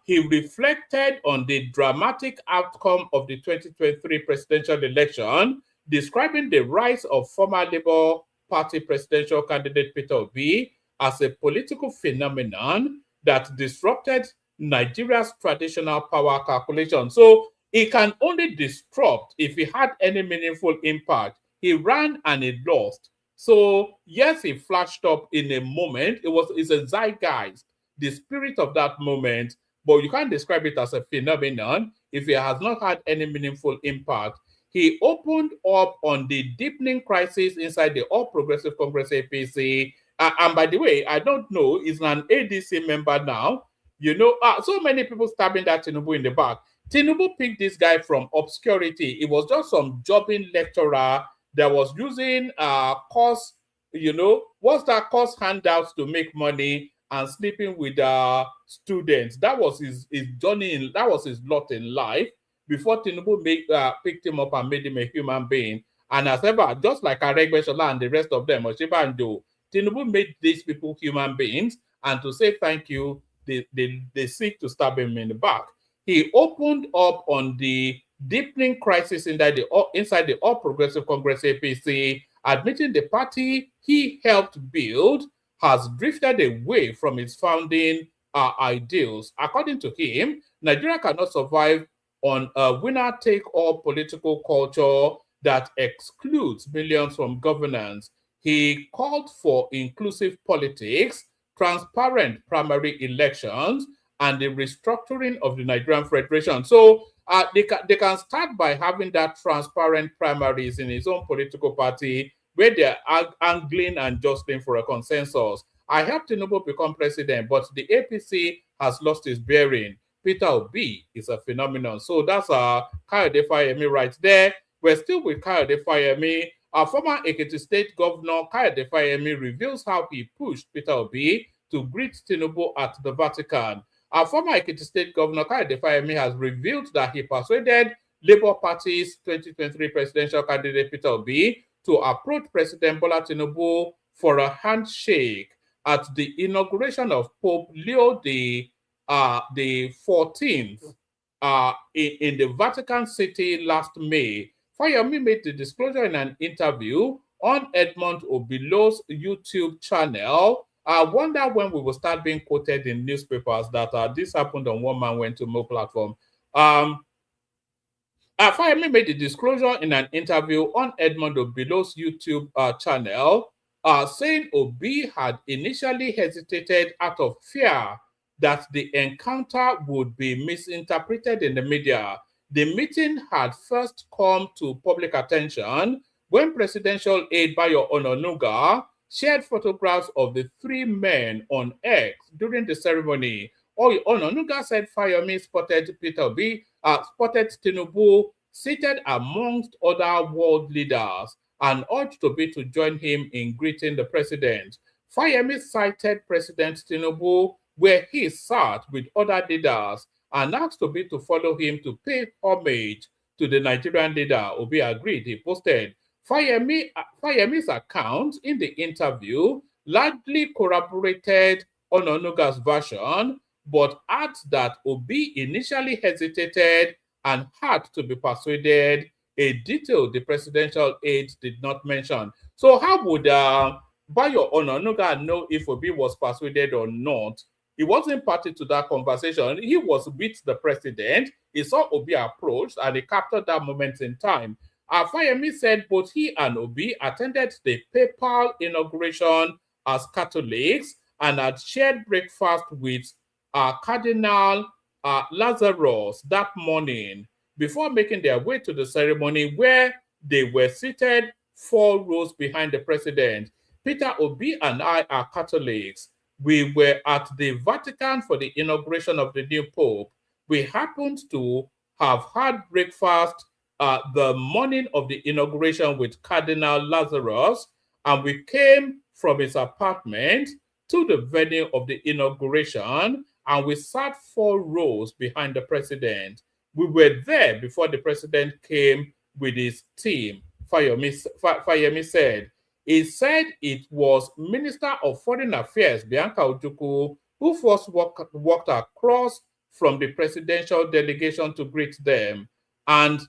He reflected on the dramatic outcome of the 2023 presidential election, describing the rise of former Labour Party presidential candidate Peter Obi as a political phenomenon that disrupted Nigeria's traditional power calculation. So it can only disrupt if he had any meaningful impact. He ran and he lost. So yes, he flashed up in a moment. It's a zeitgeist, the spirit of that moment, but you can't describe it as a phenomenon if it has not had any meaningful impact. He opened up on the deepening crisis inside the All Progressive Congress APC. And by the way, I don't know, he's an ADC member now. You know, so many people stabbing that Tinubu in the back. Tinubu picked this guy from obscurity. It was just some jobbing lecturer that was using course, you know, what's that, course handouts to make money and sleeping with students. That was his journey, that was his lot in life before Tinubu picked him up and made him a human being. And as ever, just like Aregbesola and the rest of them, Oshibanjo, Tinubu made these people human beings, and to say thank you, they seek to stab him in the back. He opened up on the deepening crisis inside the All Progressive Congress APC, admitting the party he helped build has drifted away from its founding ideals. According to him, Nigeria cannot survive on a winner-take-all political culture that excludes millions from governance. He called for inclusive politics, transparent primary elections, and the restructuring of the Nigerian Federation. So they can start by having that transparent primaries in his own political party where they're angling and jostling for a consensus. I helped Tinubu become president, but the APC has lost its bearing. Peter Obi is a phenomenon. So that's Kayode Fayemi right there. We're still with Kayode Fayemi. Our former Ekiti State Governor Kayode Fayemi reveals how he pushed Peter Obi to greet Tinubu at the Vatican. Our former Ekiti State Governor Kayode Fayemi has revealed that he persuaded Labour Party's 2023 presidential candidate Peter Obi to approach President Bola Tinubu for a handshake at the inauguration of Pope Leo the 14th in the Vatican City last May. Fayemi made the disclosure in an interview on Edmond Obilo's YouTube channel. I wonder when we will start being quoted in newspapers that this happened on One Man Went to Mo platform. Fayemi made the disclosure in an interview on Edmond Obilo's YouTube channel, saying Obi had initially hesitated out of fear that the encounter would be misinterpreted in the media. The meeting had first come to public attention when presidential aide Bayo Ononuga shared photographs of the three men on X during the ceremony. Ononuga said Fayemi spotted spotted Tinubu seated amongst other world leaders and urged Obi to join him in greeting the president. Fayemi cited President Tinubu where he sat with other leaders and asked Obi to follow him to pay homage to the Nigerian leader. Obi agreed. He posted Fayemi's account in the interview largely corroborated Ononuga's version, but adds that Obi initially hesitated and had to be persuaded, a detail the presidential aide did not mention. So how would Bayo Ononuga know if Obi was persuaded or not? He wasn't party to that conversation. He was with the president. He saw Obi approach and he captured that moment in time. Fayemi said both he and Obi attended the papal inauguration as Catholics and had shared breakfast with Cardinal Lazarus that morning before making their way to the ceremony where they were seated 4 rows behind the president. Peter Obi and I are Catholics. We were at the Vatican for the inauguration of the new Pope. We happened to have had breakfast the morning of the inauguration with Cardinal Lazarus, and we came from his apartment to the venue of the inauguration, and we sat 4 rows behind the president. We were there before the president came with his team, Fayemi said. He said it was Minister of Foreign Affairs, Bianca Ojukwu, who first walked across from the presidential delegation to greet them, and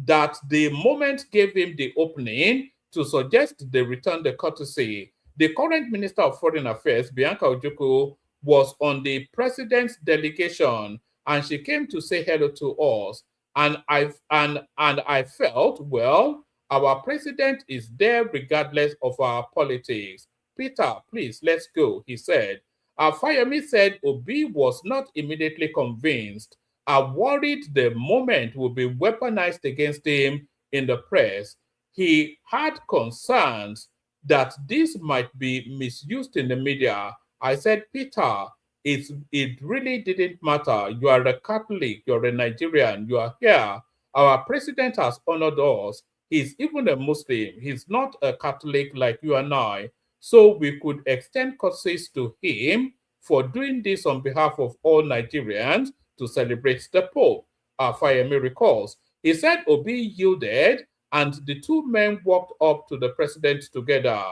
that the moment gave him the opening to suggest they return the courtesy. The current Minister of Foreign Affairs, Bianca Ojukwu, was on the president's delegation, and she came to say hello to us. And I felt, well, our president is there regardless of our politics. Peter, please, let's go, he said. Fayemi said Obi was not immediately convinced. Worried the moment would be weaponized against him in the press. He had concerns that this might be misused in the media. I said, Peter, it really didn't matter. You are a Catholic, you're a Nigerian, you are here. Our president has honored us. He's even a Muslim. He's not a Catholic like you and I. So we could extend courtesies to him for doing this on behalf of all Nigerians to celebrate the Pope, Fayemi recalls. He said Obi yielded and the 2 men walked up to the president together.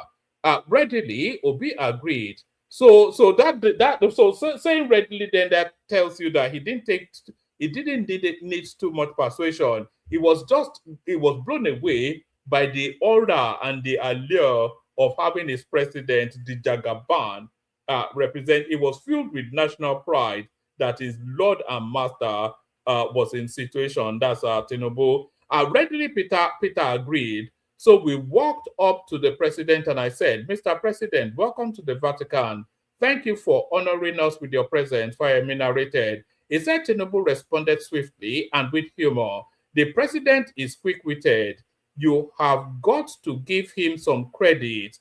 Readily, Obi agreed. So saying readily then that tells you that he didn't need too much persuasion. He was blown away by the aura and the allure of having his president, the Jagaban, represent. It was filled with national pride that his Lord and Master was in situation. That's Tinubu. Readily, Peter agreed. So we walked up to the president and I said, Mr. President, welcome to the Vatican. Thank you for honoring us with your presence, Fayemi narrated. He said Tinubu responded swiftly and with humor. The president is quick-witted. You have got to give him some credit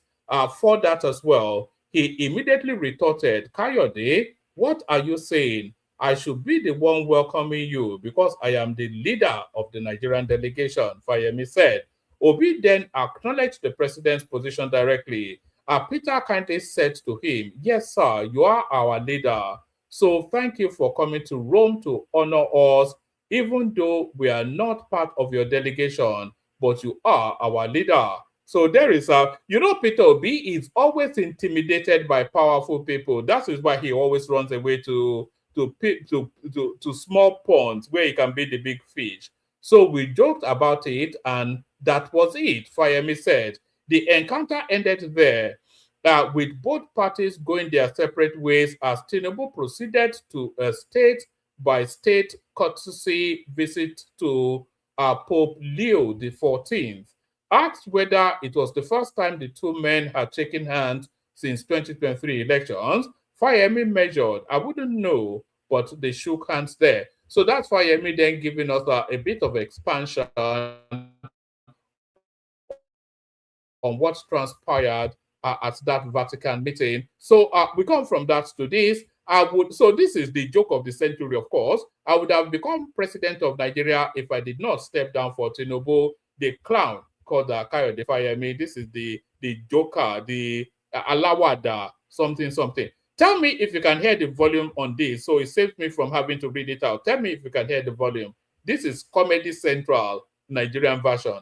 for that as well. He immediately retorted, Kayode, what are you saying? I should be the one welcoming you because I am the leader of the Nigerian delegation, Fayemi said. Obi then acknowledged the president's position directly. Peter kindly said to him, yes, sir, you are our leader. So thank you for coming to Rome to honor us, even though we are not part of your delegation, but you are our leader. So there is Peter Obi is always intimidated by powerful people. That is why he always runs away to small ponds where he can be the big fish. So we joked about it, and that was it, Fayemi said. The encounter ended there, with both parties going their separate ways as Tinubu proceeded to a state-by-state courtesy visit to Pope Leo XIV. Asked whether it was the first time the 2 men had shaken hands since 2023 elections, Fayemi measured, I wouldn't know, but they shook hands there. So that's Fayemi then giving us a bit of expansion on what transpired at that Vatican meeting. So we come from that to this. So this is the joke of the century, of course. I would have become president of Nigeria if I did not step down for Tinubu, the clown called Kayode Fayemi. This is the joker, the Alawada, something. Tell me if you can hear the volume on this, so it saves me from having to read it out. Tell me if you can hear the volume. This is Comedy Central, Nigerian version.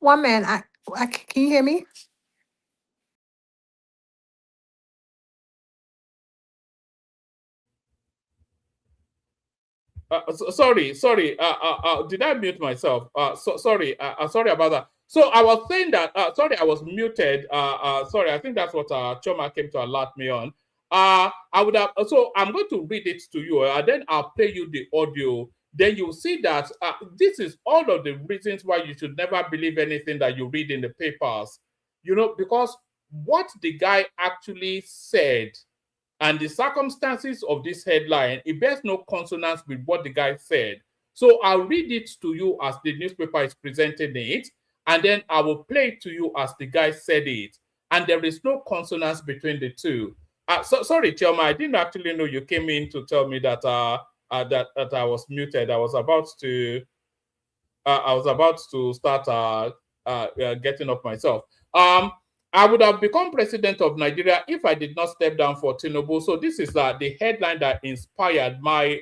One man, can you hear me? Sorry. Did I mute myself? Sorry about that. So I was saying that, sorry, I was muted. Sorry, I think that's what Choma came to alert me on. I would have, so I'm going to read it to you, and then I'll play you the audio. Then you'll see that this is all of the reasons why you should never believe anything that you read in the papers. You know, because what the guy actually said and the circumstances of this headline, it bears no consonance with what the guy said. So I'll read it to you as the newspaper is presenting it, and then I will play it to you as the guy said it. And there is no consonance between the two. Sorry, Chioma, I didn't actually know you came in to tell me that that I was muted. I was about to start getting up myself. I would have become president of Nigeria if I did not step down for Tinubu. So this is the headline that inspired my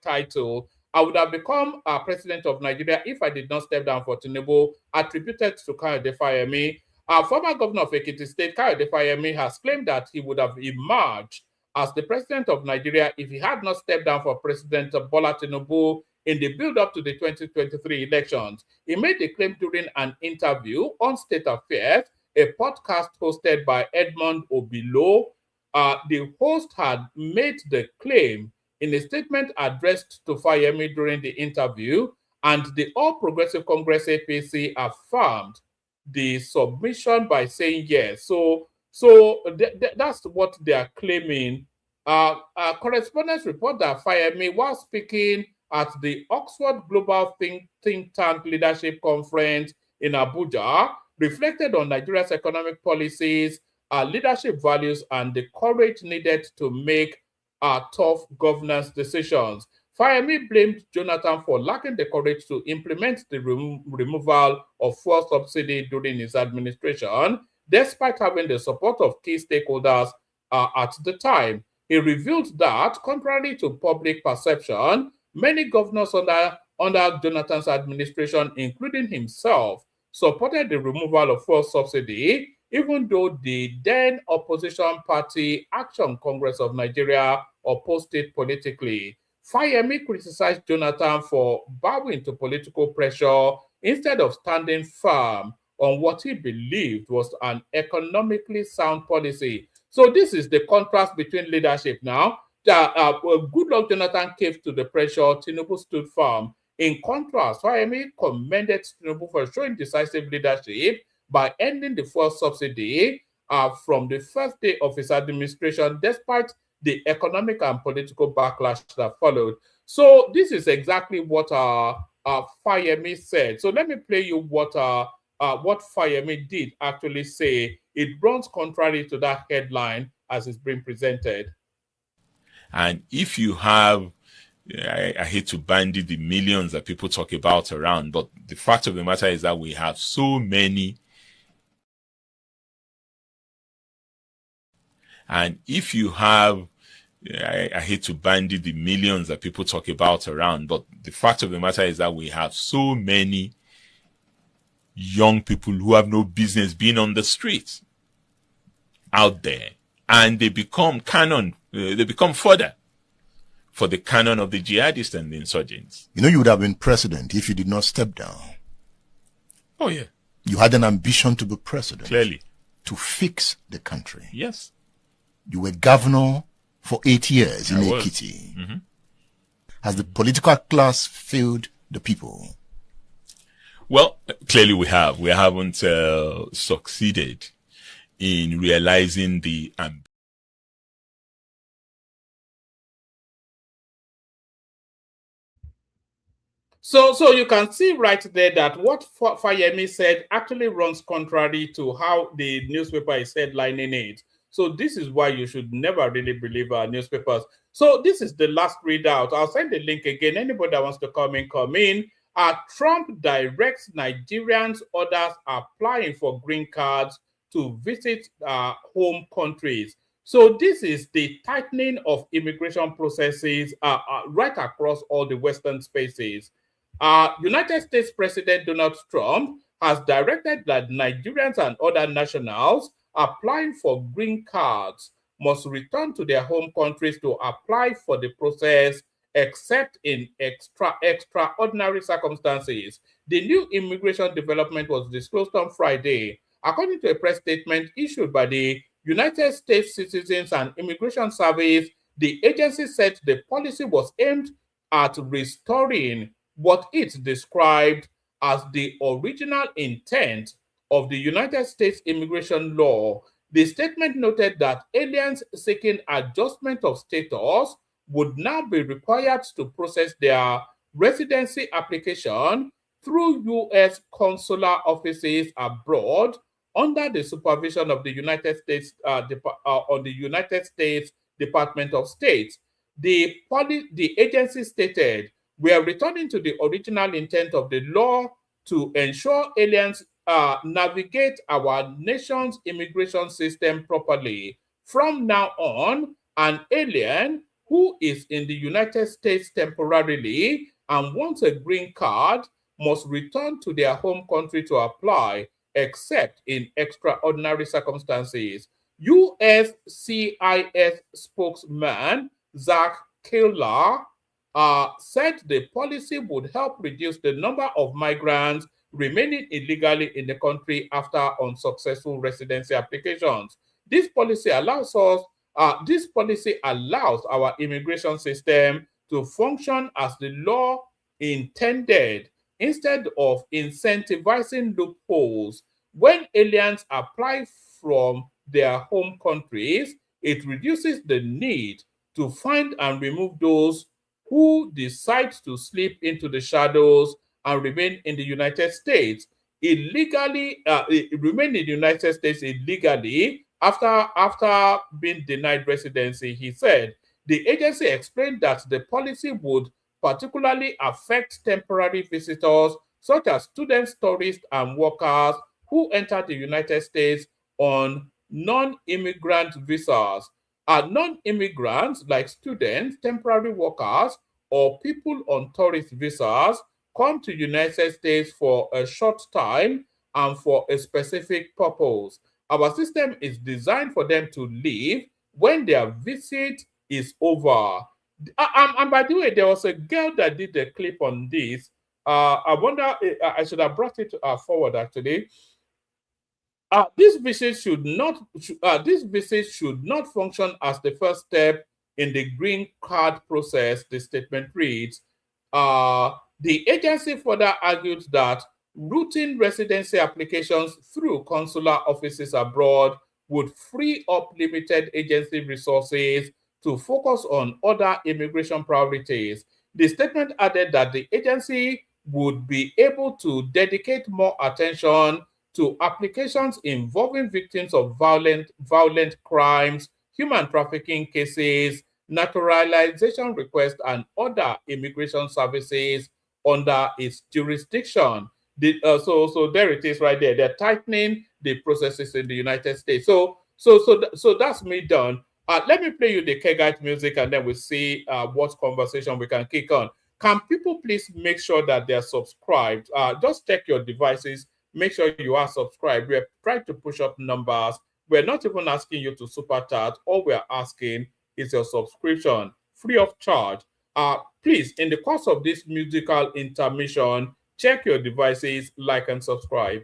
title. I would have become president of Nigeria if I did not step down for Tinubu, attributed to Kayode Fayemi. Former governor of Ekiti State, Kayode Fayemi, has claimed that he would have emerged as the president of Nigeria if he had not stepped down for President Bola Tinubu in the build-up to the 2023 elections. He made the claim during an interview on State Affairs, a podcast hosted by Edmond Obilo. The host had made the claim in a statement addressed to Fayemi during the interview, and the All Progressive Congress APC affirmed the submission by saying yes. So that's what they are claiming. Correspondents report that Fayemi, while speaking at the Oxford Global Think Tank Leadership Conference in Abuja, reflected on Nigeria's economic policies, leadership values, and the courage needed to make tough governance decisions. Fayemi blamed Jonathan for lacking the courage to implement the removal of fuel subsidy during his administration, despite having the support of key stakeholders at the time. He revealed that, contrary to public perception, many governors under Jonathan's administration, including himself, supported the removal of fuel subsidy, even though the then opposition party Action Congress of Nigeria opposed it politically. Fayemi criticized Jonathan for bowing to political pressure instead of standing firm on what he believed was an economically sound policy. So this is the contrast between leadership now. Goodluck Jonathan caved to the pressure, Tinubu stood firm. In contrast, Fayemi commended Tinubu for showing decisive leadership by ending the fuel subsidy from the first day of his administration, despite the economic and political backlash that followed. So this is exactly what Fayemi said. So let me play you what Fayemi did actually say. It runs contrary to that headline as it's being presented. And if you have, I hate to bandy the millions that people talk about around, but the fact of the matter is that we have so many. And if you have, I hate to bandy the millions that people talk about around, but the fact of the matter is that we have so many young people who have no business being on the streets out there, and they become fodder for the cannon of the jihadists and the insurgents. You know, you would have been president if you did not step down. Oh, yeah. You had an ambition to be president. Clearly. To fix the country. Yes. You were governor for 8 years in Ekiti. Mm-hmm. Has the political class failed the people? Well, clearly we have. We haven't succeeded in realizing the ambition. So you can see right there that what Fayemi said actually runs contrary to how the newspaper is headlining it. So this is why you should never really believe our newspapers. So this is the last readout. I'll send the link again. Anybody that wants to come in. Trump directs Nigerians, others applying for green cards to visit home countries. So this is the tightening of immigration processes right across all the Western spaces. United States President Donald Trump has directed that Nigerians and other nationals applying for green cards must return to their home countries to apply for the process except in extraordinary circumstances. The new immigration development was disclosed on Friday. According to a press statement issued by the United States Citizens and Immigration Service, the agency said the policy was aimed at restoring what it described as the original intent of the United States immigration law. The statement noted that aliens seeking adjustment of status would now be required to process their residency application through U.S. consular offices abroad under the supervision of the United States Department of State. The agency stated, "We are returning to the original intent of the law to ensure aliens navigate our nation's immigration system properly. From now on, an alien who is in the United States temporarily and wants a green card must return to their home country to apply, except in extraordinary circumstances." USCIS spokesman Zach Keller said the policy would help reduce the number of migrants remaining illegally in the country after unsuccessful residency applications. This policy allows our immigration system to function as the law intended, instead of incentivizing loopholes. When aliens apply from their home countries, it reduces the need to find and remove those who decide to slip into the shadows and remain in the United States illegally, remain in the United States illegally after being denied residency. He said the agency explained that the policy would particularly affect temporary visitors such as students, tourists, and workers who enter the United States on non-immigrant visas. Non-immigrants like students, temporary workers, or people on tourist visas come to the United States for a short time and for a specific purpose. Our system is designed for them to leave when their visit is over. And by the way, there was a girl that did a clip on this. I wonder, I should have brought it forward actually. This visit should not function as the first step in the green card process, the statement reads. The agency further argued that routine residency applications through consular offices abroad would free up limited agency resources to focus on other immigration priorities. The statement added that the agency would be able to dedicate more attention to applications involving victims of violent crimes, human trafficking cases, naturalization requests, and other immigration services under its jurisdiction. So there it is right there. They're tightening the processes in the United States. So that's me done. Let me play you the Kegite music, and then we'll see what conversation we can kick on. Can people please make sure that they're subscribed? Just check your devices. Make sure you are subscribed. We're trying to push up numbers. We're not even asking you to super chat. All we're asking is your subscription, free of charge. Please, in the course of this musical intermission, check your devices, like and subscribe.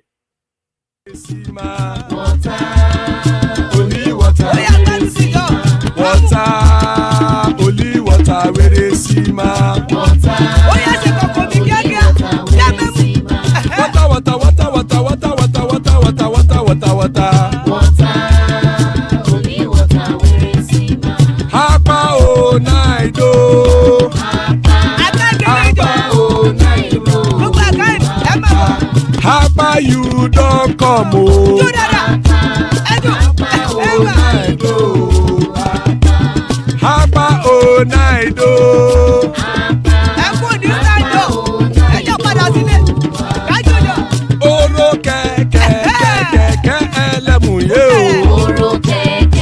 Hapa you don't come oh. Hapa oh night oh. Oro keke elemu ye o.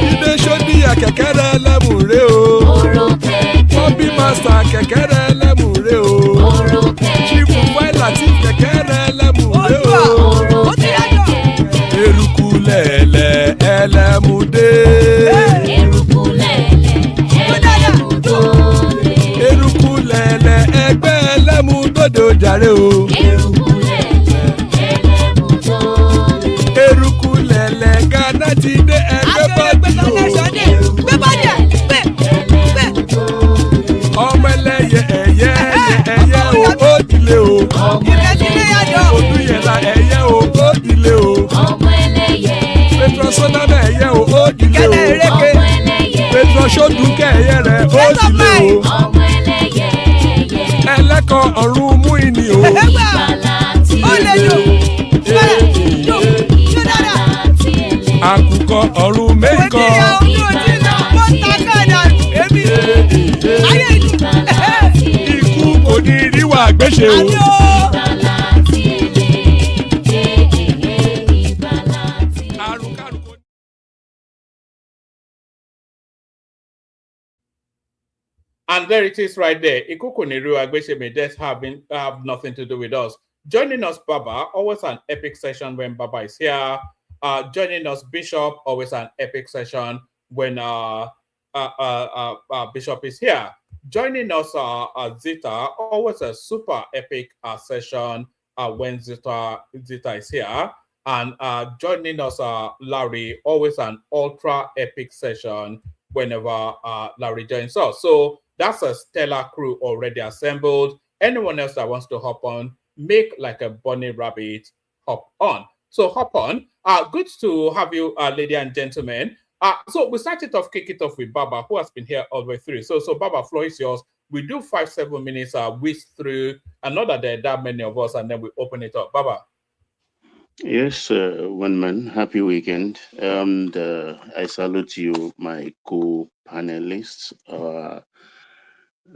Ide shodi ya keke elemu re o. Bobby master keke elemu re o. Chifu file keke elemu re o. Erukulele elemude. Erukulele jàre o. Eruku lẹ̀lẹ̀ Ghana ti dé ẹgbẹ́ bọ́dì o. Ọmọ ẹlẹ́yẹ ẹ̀yẹ ẹ̀yẹ o ó dilé o. Odúyẹ̀lá ẹ̀yẹ o ó dilé o. Petrosoname ẹ̀yẹ o ó dilé o. Petrosodunke ẹ̀yẹ rẹ̀ ó dilé o. Ẹlẹ́kọ̀ ọ̀run mú ìní o. Àkùkọ ọ̀run mẹ́kọ̀. Ikú kò ní ríwà gbéṣe o. And there it is right there. Ikuku Niru Agbesheme deaths have nothing to do with us. Joining us, Baba, always an epic session when Baba is here. Joining us, Bishop, always an epic session when Bishop is here. Joining us, Zita, always a super epic session when Zita is here. And joining us, Larry, always an ultra epic session whenever Larry joins us. So that's a stellar crew already assembled. Anyone else that wants to hop on, make like a bunny rabbit, hop on. So hop on. Good to have you, ladies and gentlemen. So we kick it off with Baba, who has been here all the way through. So Baba, floor is yours. We do 5-7 minutes whisk through, and not that there are that many of us, and then we open it up. Baba. Yes, one man, happy weekend. And I salute you, my co-panelists,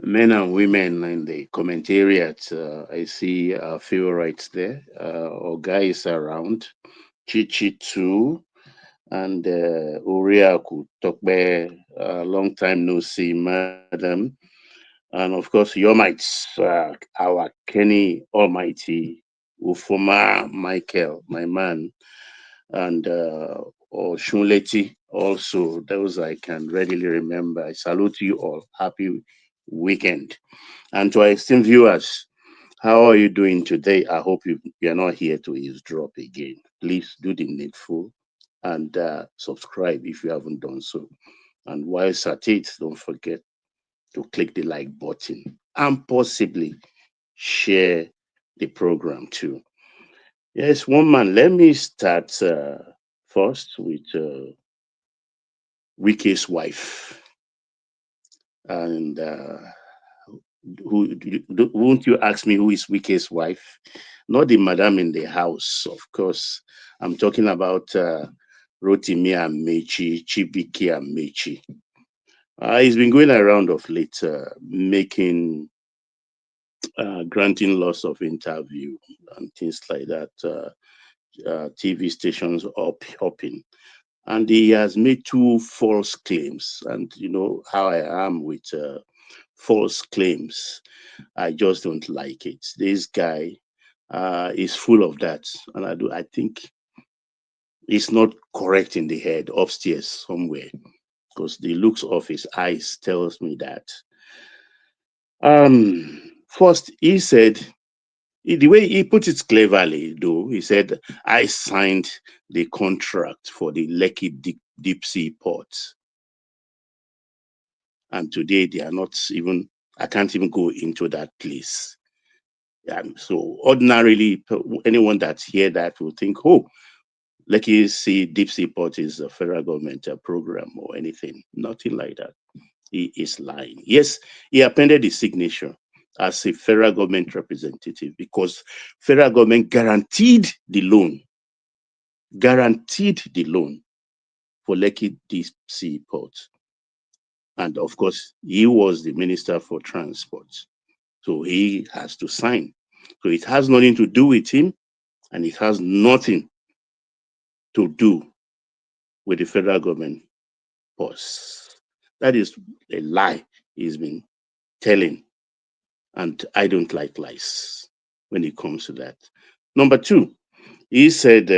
men and women in the commentariat. I see our favorites there, or guys around, Chichi too, and Uriaku Tokbe, long time no see, madam. And of course, your mites, our Kenny Almighty, Ufoma Michael, my man, and Shunleti also, those I can readily remember. I salute you all. Happy weekend. And to our esteemed viewers, how are you doing today? I hope you're not here to eavesdrop again. Please do the needful and subscribe if you haven't done so. And whilst at it, don't forget to click the like button and possibly share the program too. Yes, one man, let me start first with Wike's wife. And won't you ask me who is Wike's wife? Not the madam in the house, of course. I'm talking about Rotimi Amechi, Chibike Amechi. He's been going around of late, making, granting lots of interview and things like that. TV stations hopping. And he has made 2 false claims. And you know how I am with false claims. I just don't like it. This guy is full of that. And I think he's not correct in the head, upstairs somewhere, because the looks of his eyes tells me that. First, he said, the way he put it cleverly, though, he said, I signed the contract for the Lekki deep sea port. And today they are not even, I can't even go into that place. So ordinarily, anyone that's here that will think, oh, Lekki deep sea port is a federal government program or anything. Nothing like that. He is lying. Yes, he appended his signature as a federal government representative because federal government guaranteed the loan for Lekki deep sea port. And of course, he was the Minister for Transport. So he has to sign. So it has nothing to do with him, and it has nothing to do with the federal government boss. That is a lie he's been telling. And I don't like lies when it comes to that. Number 2, he said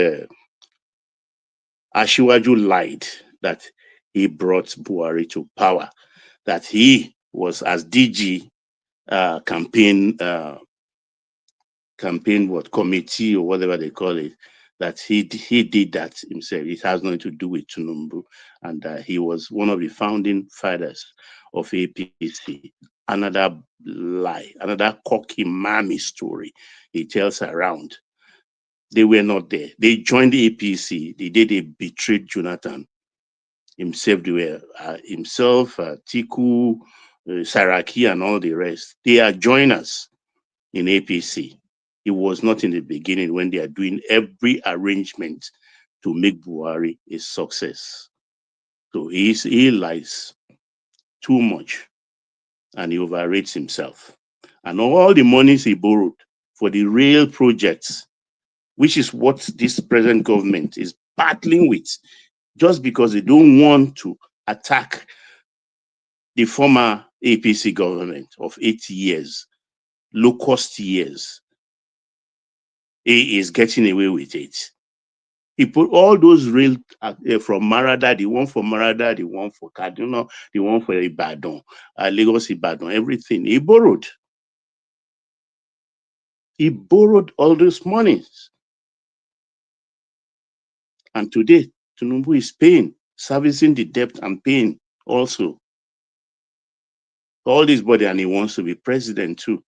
Ashiwaju lied that he brought Buhari to power, that he was as DG campaign campaign committee or whatever they call it, that he did that himself. It has nothing to do with Tinubu, and he was one of the founding fathers of APC. Another lie, another cocky mammy story he tells around. They were not there. They joined the APC. They betrayed Jonathan himself. They were Tiku, Saraki, and all the rest. They are joiners in APC. It was not in the beginning when they are doing every arrangement to make Buhari a success. So he lies too much and he overrates himself. And all the monies he borrowed for the real projects, which is what this present government is battling with, just because they don't want to attack the former APC government of 8 years, low-cost years. He is getting away with it. He put all those rail from Marada, the one for Marada, the one for Kaduna, the one for Ibadan, Lagos Ibadan, everything. He borrowed. He borrowed all those monies. And today, Tinubu is paying, servicing the debt and paying also. All this body, and he wants to be president too.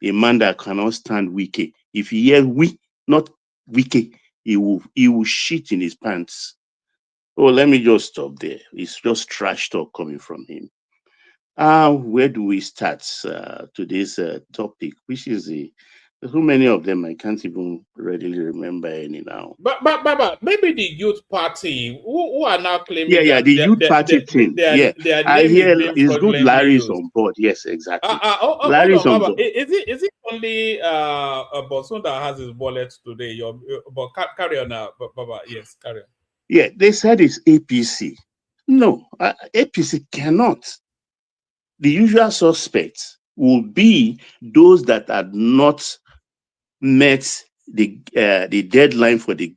A man that cannot stand Wike. If he hears we, not Wike, he will shit in his pants. Oh, let me just stop there. It's just trash talk coming from him. Where do we start today's topic? Which is so many of them I can't even readily remember any now. But maybe the youth party who are now claiming the youth party thing. Their I name hear is being it's good. fraudulently Larry's used. on board. Yes, exactly. Hold Larry's on, on Baba. board. Is it only Bosun that has his wallet today? But carry on now, Baba. Yes, carry on. Yeah, they said it's APC. No, APC cannot. The usual suspects will be those that had not met the deadline for the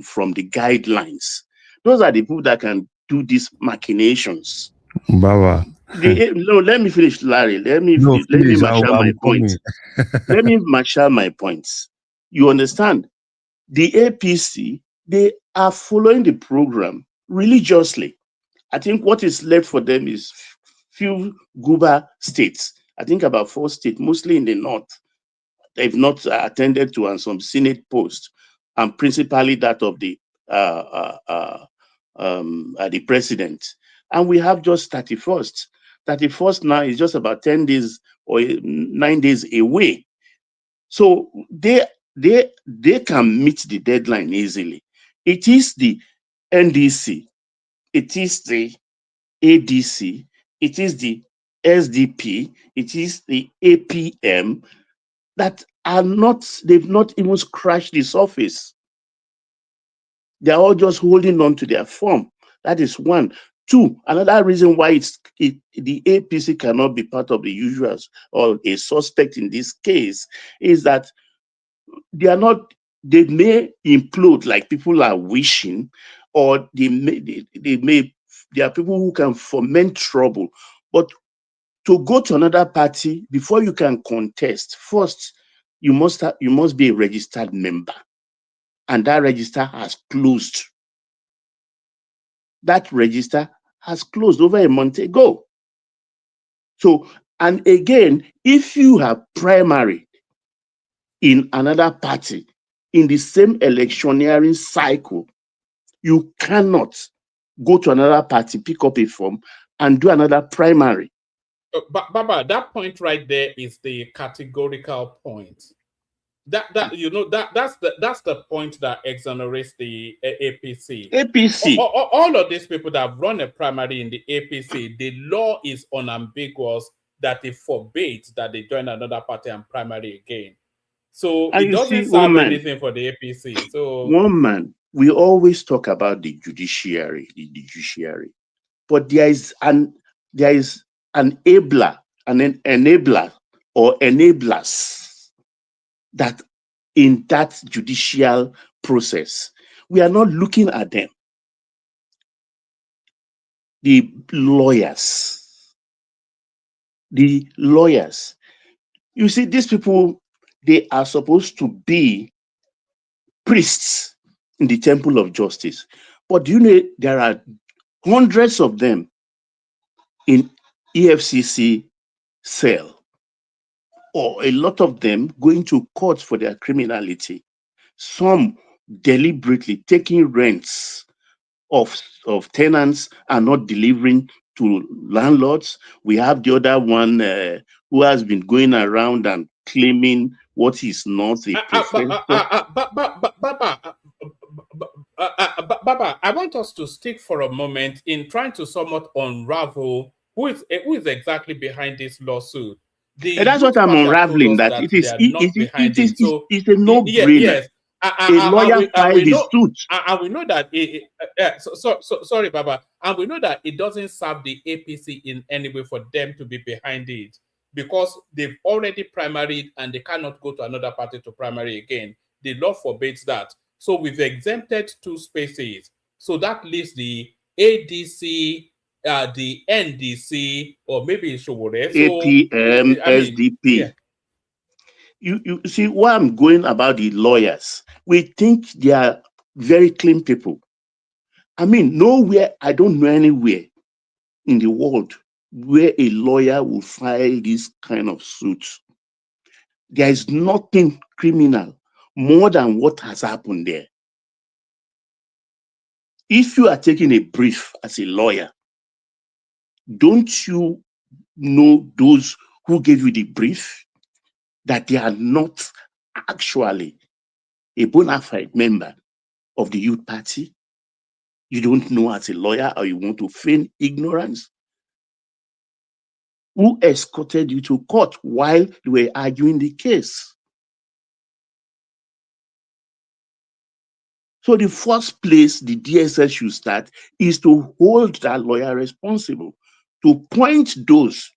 from the guidelines. Those are the people that can do these machinations. Baba. No, let me finish, Larry. Let me marshal my points. Let me marshal my points. You understand? The APC, they are following the program religiously. I think what is left for them is few Guba states. I think about 4 states, mostly in the north. They've not attended to, and some Senate posts, and principally that of the president. And we have just 31st. 31st now is just about 10 days or 9 days away. So they can meet the deadline easily. It is the NDC, it is the ADC, it is the SDP, it is the APM that are not, they've not even scratched the surface. They're all just holding on to their form. That is one. Two, another reason why the APC cannot be part of the usuals or a suspect in this case is that they may implode like people are wishing, or there are people who can foment trouble. But to go to another party before you can contest, first you must be a registered member, and that register has closed. That register has closed over a month ago. So, and again, if you have primary in another party in the same electioneering cycle, you cannot go to another party, pick up a form, and do another primary. Baba, that point right there is the categorical point. That's the point that exonerates the APC. APC. All of these people that have run a primary in the APC, the law is unambiguous that it forbids that they join another party and primary again. So and it doesn't serve anything for the APC. So one man, we always talk about the judiciary, but there is an enabler or enablers that in that judicial process. We are not looking at them. The lawyers. You see, these people, They are supposed to be priests in the temple of justice. But you know, there are hundreds of them in EFCC cell, or a lot of them going to court for their criminality. Some deliberately taking rents of tenants and not delivering to landlords. We have the other one who has been going around and claiming what is not a professor. Baba, I want us to stick for a moment in trying to somewhat unravel who is exactly behind this lawsuit. And that's what I'm unraveling, that it is it's a no-brainer. Yes. A lawyer filed his suit. And we know that sorry, Baba. And we know that it doesn't serve the APC in any way for them to be behind it, because they've already primaried and they cannot go to another party to primary again. The law forbids that. So we've exempted 2 spaces. So that leaves the ADC, the NDC, or maybe Showore. APM, SDP. Yeah. You see why I'm going about the lawyers. We think they are very clean people. I mean, nowhere, I don't know anywhere in the world where a lawyer will file this kind of suit. There is nothing criminal more than what has happened there. If you are taking a brief as a lawyer, don't you know those who gave you the brief, that they are not actually a bona fide member of the youth party? You don't know as a lawyer, or you want to feign ignorance? Who escorted you to court while you were arguing the case? So the first place the DSS should start is to hold that lawyer responsible, to point those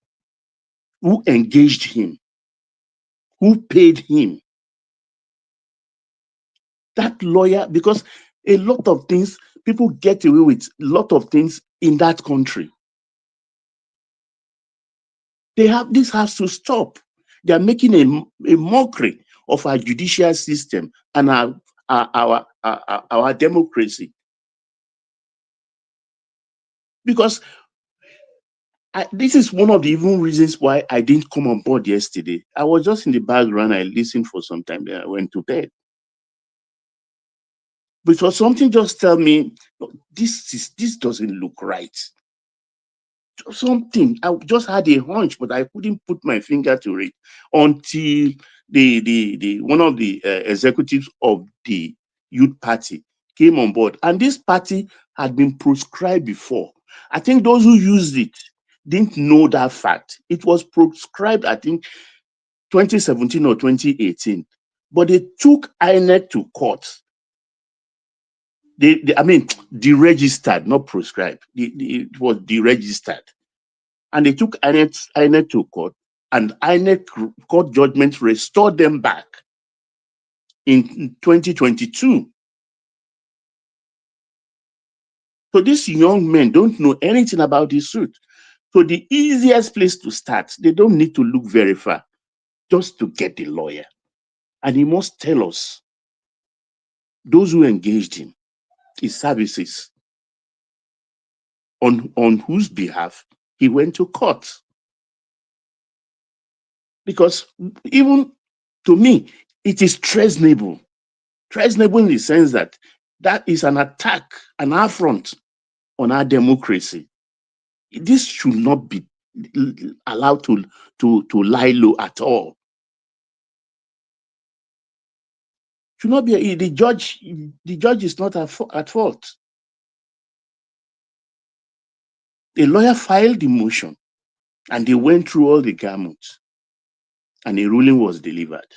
who engaged him, who paid him. That lawyer, because a lot of things, people get away with a lot of things in that country. This has to stop. They are making a mockery of our judicial system and our democracy. Because this is one of the even reasons why I didn't come on board yesterday. I was just in the background. I listened for some time, then I went to bed. Because something just tell me, this doesn't look right. Something, I just had a hunch, but I couldn't put my finger to it until the one of the executives of the youth party came on board. And this party had been proscribed before. I think those who used it didn't know that fact. It was proscribed, I think, 2017 or 2018. But they took INEC to court. I mean, deregistered, not proscribed. It was deregistered. And they took INEC to court, and INEC court judgment restored them back in 2022. So these young men don't know anything about this suit. So the easiest place to start, they don't need to look very far, just to get the lawyer. And he must tell us those who engaged him, his services, on whose behalf he went to court. Because even to me, it is treasonable. Treasonable in the sense that that is an attack, an affront on our democracy. This should not be allowed to lie low at all. Should not be the judge. The judge is not at fault. The lawyer filed the motion, and they went through all the gamut, and a ruling was delivered.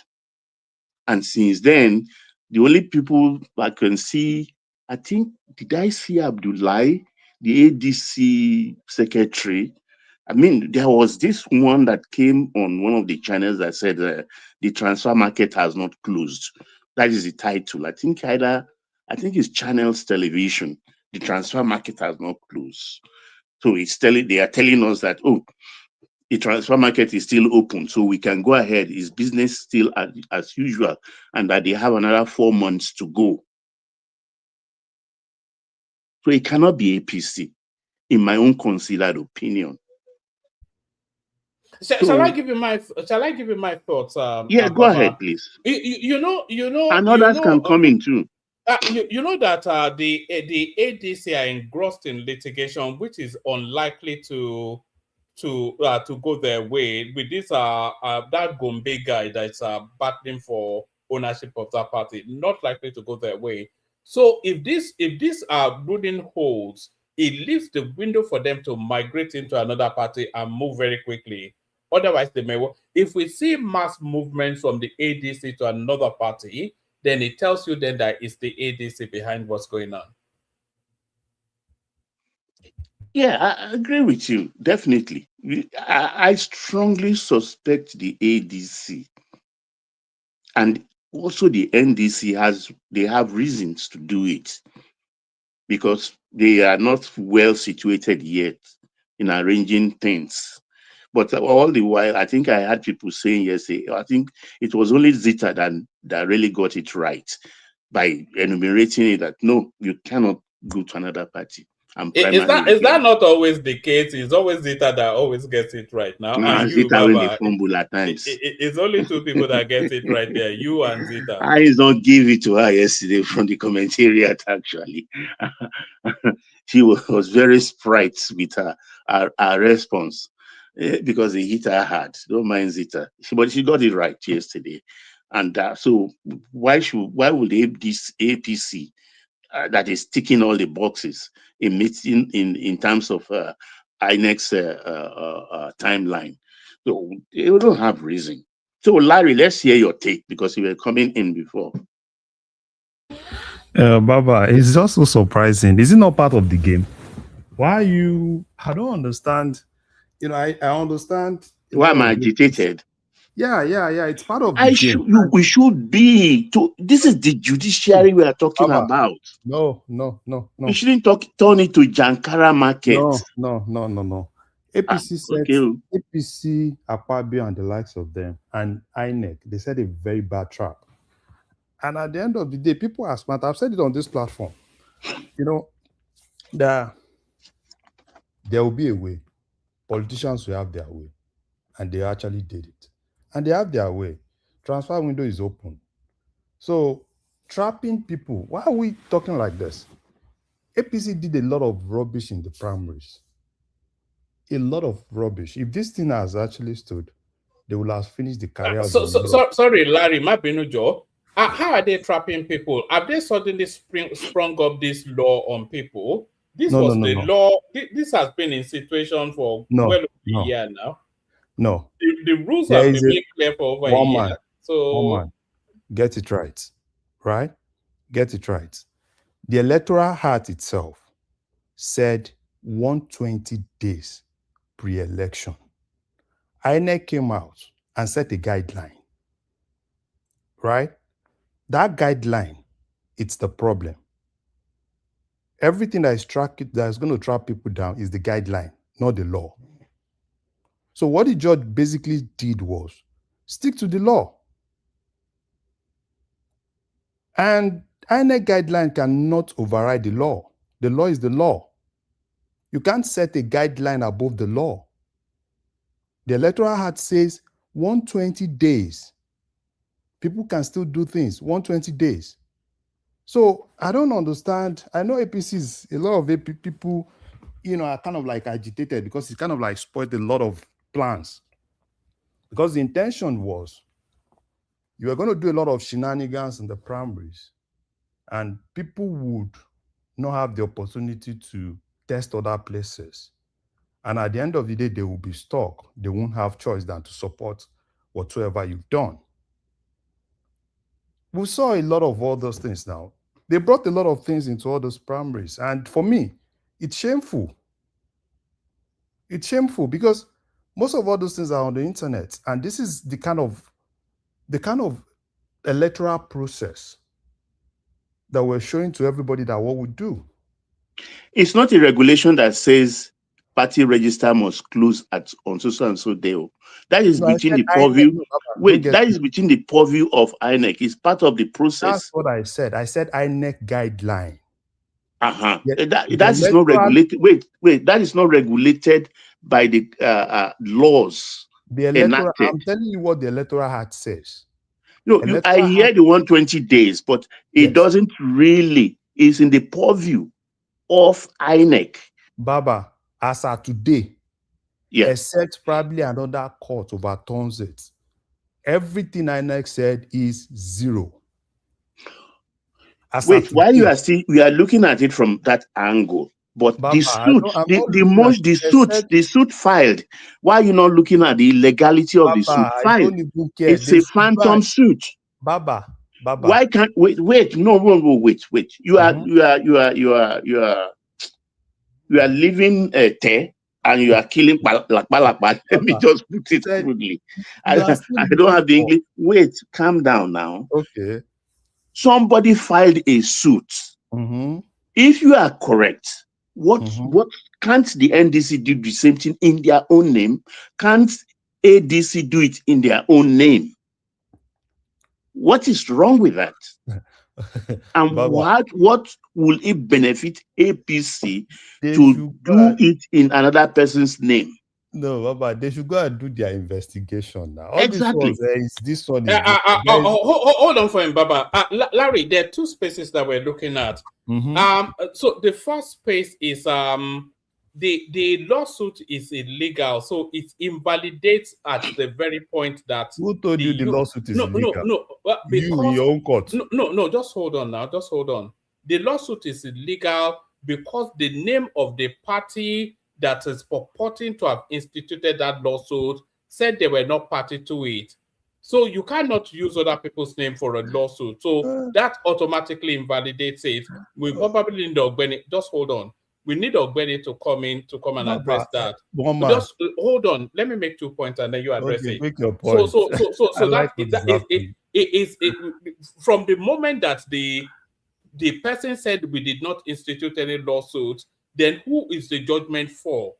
And since then, the only people I can see, I think, did I see Abdullahi, the ADC secretary? I mean, there was this one that came on one of the channels that said the transfer market has not closed. That is the title. I think it's Channels Television. The transfer market has not closed. So they are telling us that, oh, the transfer market is still open, so we can go ahead. Is business still as usual, and that they have another 4 months to go. So it cannot be APC, in my own considered opinion. Shall I give you my thoughts? Yeah, go ahead, please. You know, and others can come in too. You know that the ADC are engrossed in litigation, which is unlikely to go their way with this that Gombe guy that's battling for ownership of that party, not likely to go their way. So if this ruling holds, it leaves the window for them to migrate into another party and move very quickly. Otherwise, they may. If we see mass movement from the ADC to another party, then it tells you then that it's the ADC behind what's going on. Yeah, I agree with you, definitely. I strongly suspect the ADC and also the NDC they have reasons to do it because they are not well situated yet in arranging things. But all the while, I think I had people saying yesterday, I think it was only Zita that really got it right by enumerating it that no, you cannot go to another party. Is that not always the case? It's always Zita that always gets it right now. And you, Zita, when they Baba, fumble at times. It's only two people that get it right there, you and Zita. I don't give it to her yesterday from the commentariat, actually. She was very sprite with her response because it hit her hard. Don't mind Zita. But she got it right yesterday. And so why would this APC that is ticking all the boxes in terms of INEC's timeline? So you don't have reason. So Larry, let's hear your take because you were coming in before. Baba, it's just so surprising. Is it not part of the game? Why I don't understand. I understand. Why am I agitated? Yeah. It's part of the game. We should be. This is the judiciary we are talking about. No. We shouldn't turn it to Jankara market. No. APC said APC, Akpabio, and the likes of them, and INEC, they set a very bad trap. And at the end of the day, people are smart. I've said it on this platform. That there will be a way. Politicians will have their way. And they actually did it. And they have their way. Transfer window is open. So, trapping people, why are we talking like this? APC did a lot of rubbish in the primaries. A lot of rubbish. If this thing has actually stood, they will have finished the career. Sorry, Larry, Mabinujo. How are they trapping people? Have they suddenly sprung up this law on people? This law. This has been in situation for well over a year now. No. The rules have been made clear for over a year. One man. Get it right. Right? Get it right. The Electoral Act itself said 120 days pre-election. INEC came out and set a guideline. Right? That guideline, it's the problem. Everything that is going to trap people down is the guideline, not the law. So what the judge basically did was stick to the law. And INEC guideline cannot override the law. The law is the law. You can't set a guideline above the law. The Electoral Act says 120 days. People can still do things, 120 days. So I don't understand. I know APCs, a lot of AP people, are kind of like agitated because it's kind of like spoiled a lot of plans. Because the intention was you were going to do a lot of shenanigans in the primaries and people would not have the opportunity to test other places. And at the end of the day, they will be stuck. They won't have choice than to support whatsoever you've done. We saw a lot of all those things now. They brought a lot of things into all those primaries. And for me, it's shameful. It's shameful because most of all those things are on the internet. And this is the kind of electoral process that we're showing to everybody that what we do. It's not a regulation that says party register must close on so and so day. That is No, I within said the INEC. purview. No, Baba, don't Wait, get that me. is within the purview of INEC. It's part of the That's process. what I said. I said INEC guideline. That is not regulated. Wait, that is not regulated by the laws The electoral. enacted. I'm telling you what the electoral act says. No, I hear the 120 days, but it doesn't really. It's in the purview of INEC. Baba, as of today, except probably another court overturns it, everything INEC said is zero. Wait, while we are looking at it from that angle, but Baba, the suit filed. Why are you not looking at the legality of the suit filed? I don't even care. It's a phantom suit. Baba. Why can't wait? No, wait. You are living there and you are killing palakpa. Let me just put it crudely. I don't have the English. Wait, calm down now. Okay. Somebody filed a suit. If you are correct, what can't the NDC do the same thing in their own name? Can't ADC do it in their own name? What is wrong with that? And what will it benefit APC to do it in another person's name? No, Baba, they should go and do their investigation now. All exactly. This one is. Hold on for him, Baba. Larry, there are two spaces that we're looking at. So the first space is the lawsuit is illegal, so it invalidates at the very point that. Who told you the lawsuit is illegal? No. Because, you in your own court. No. Just hold on now. Just hold on. The lawsuit is illegal because the name of the party that is purporting to have instituted that lawsuit said they were not party to it. So you cannot use other people's name for a lawsuit. So that automatically invalidates it. We probably need Ogbeni. Just hold on. We need Ogbeni to come and address that. Just hold on. Let me make 2 points and then you address it. Make your point. So that is from the moment that the person said we did not institute any lawsuit, then who is the judgment for?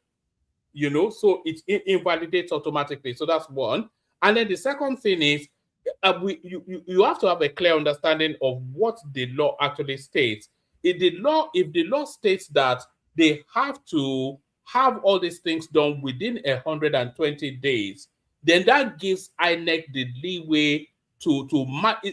So it invalidates automatically. So that's one. And then the second thing is, you have to have a clear understanding of what the law actually states. If the law states that they have to have all these things done within 120 days, then that gives INEC the leeway to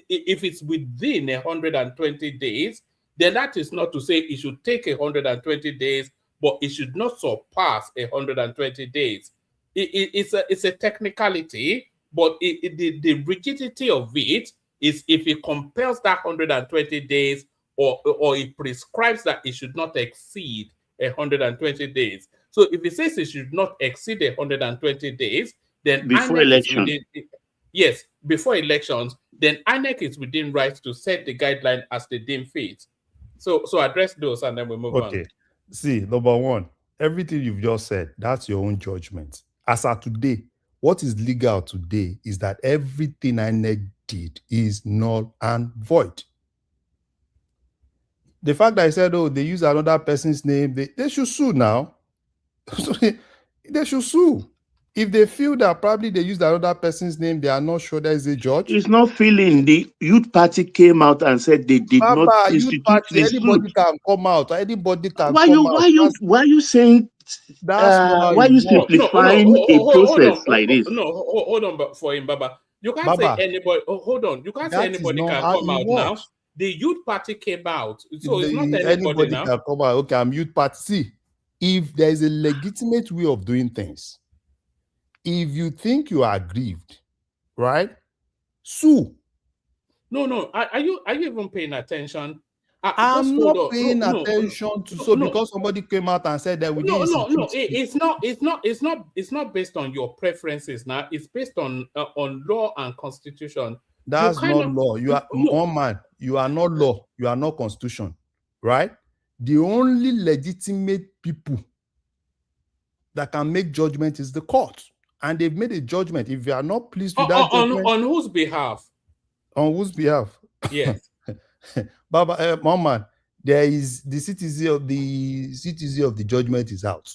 if it's within 120 days, then that is not to say it should take 120 days, but it should not surpass 120 days. It's a technicality, but the rigidity of it is if it compels that 120 days or it prescribes that it should not exceed 120 days. So if it says it should not exceed 120 days, then before election. Yes, before elections, then INEC is within rights to set the guideline as they deem fit. So address those and then we move on. Okay. See, number one, everything you've just said, that's your own judgment. As of today, what is legal today is that everything INEC did is null and void. The fact that I said, they use another person's name, they should sue now. They should sue. If they feel that probably they used another person's name, they are not sure there is a judge. It's not feeling. The youth party came out and said they did not institute party, anybody can come out. Anybody can Why are you saying that's why are you simplifying a process like this? No, hold on for him, Baba. You can't say anybody. Hold on. You can't say anybody can come out now. The youth party came out, so it's not anybody now. Can come out. Okay, I'm youth party. See, if there is a legitimate way of doing things, if you think you are aggrieved, right, sue. No. Are you even paying attention? I'm not paying attention to because somebody came out and said that we didn't. No. It's not based on your preferences now. It's based on law and constitution. That's not law. You are one man. You are not law. You are not constitution, right? The only legitimate people that can make judgment is the court, and they've made a judgment. If you are not pleased with that judgment, on whose behalf? On whose behalf? Yes. Baba, man, there is the citizen of the judgment is out.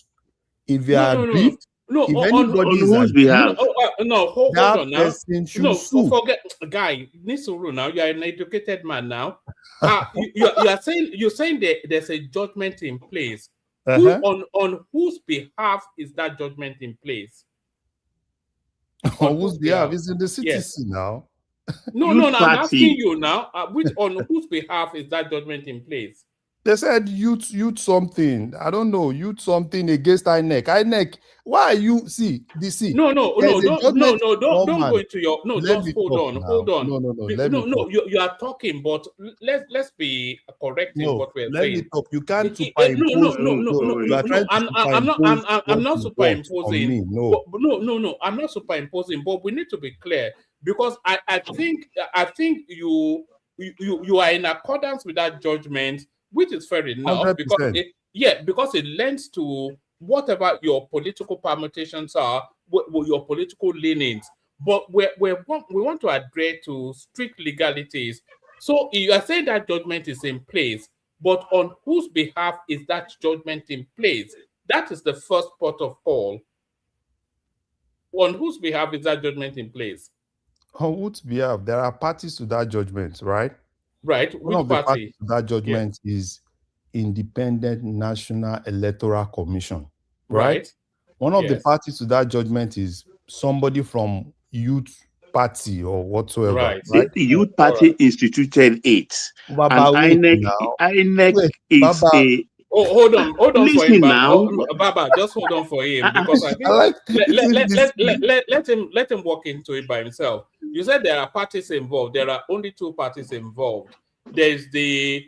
If you are aggrieved, if anybody is whose aggrieved, behalf? Hold on now. Person should sue. Forget, guy. Nisuru, now you are an educated man now. You're saying that there's a judgment in place. On whose behalf is that judgment in place? On whose behalf? Is in the citizen now. No, I'm asking you now. On whose behalf is that judgment in place? They said youth something. I don't know, youth something against INEC. INEC, why are you No, don't go into your just hold on. No, you are talking, but let's be correct in what we're saying. Let me talk. You can't superimpose. I'm not superimposing. No, I'm not superimposing, but we need to be clear, because I think you are in accordance with that judgment, which is fair enough, 100%. because it lends to whatever your political permutations are, your political leanings. But we want to adhere to strict legalities. So you are saying that judgment is in place, but on whose behalf is that judgment in place? That is the first port of call. On whose behalf is that judgment in place? On whose behalf? There are parties to that judgment, right? Right. One of the parties to that judgment is Independent National Electoral Commission, right? One of the parties to that judgment is somebody from Youth Party or whatsoever. Right? The Youth Party instituted it. Baba, and INEC is a... hold on Listen now. Baba, just hold on for him, because I think let him walk into it by himself. You said there are parties involved. There are only two parties involved. There's the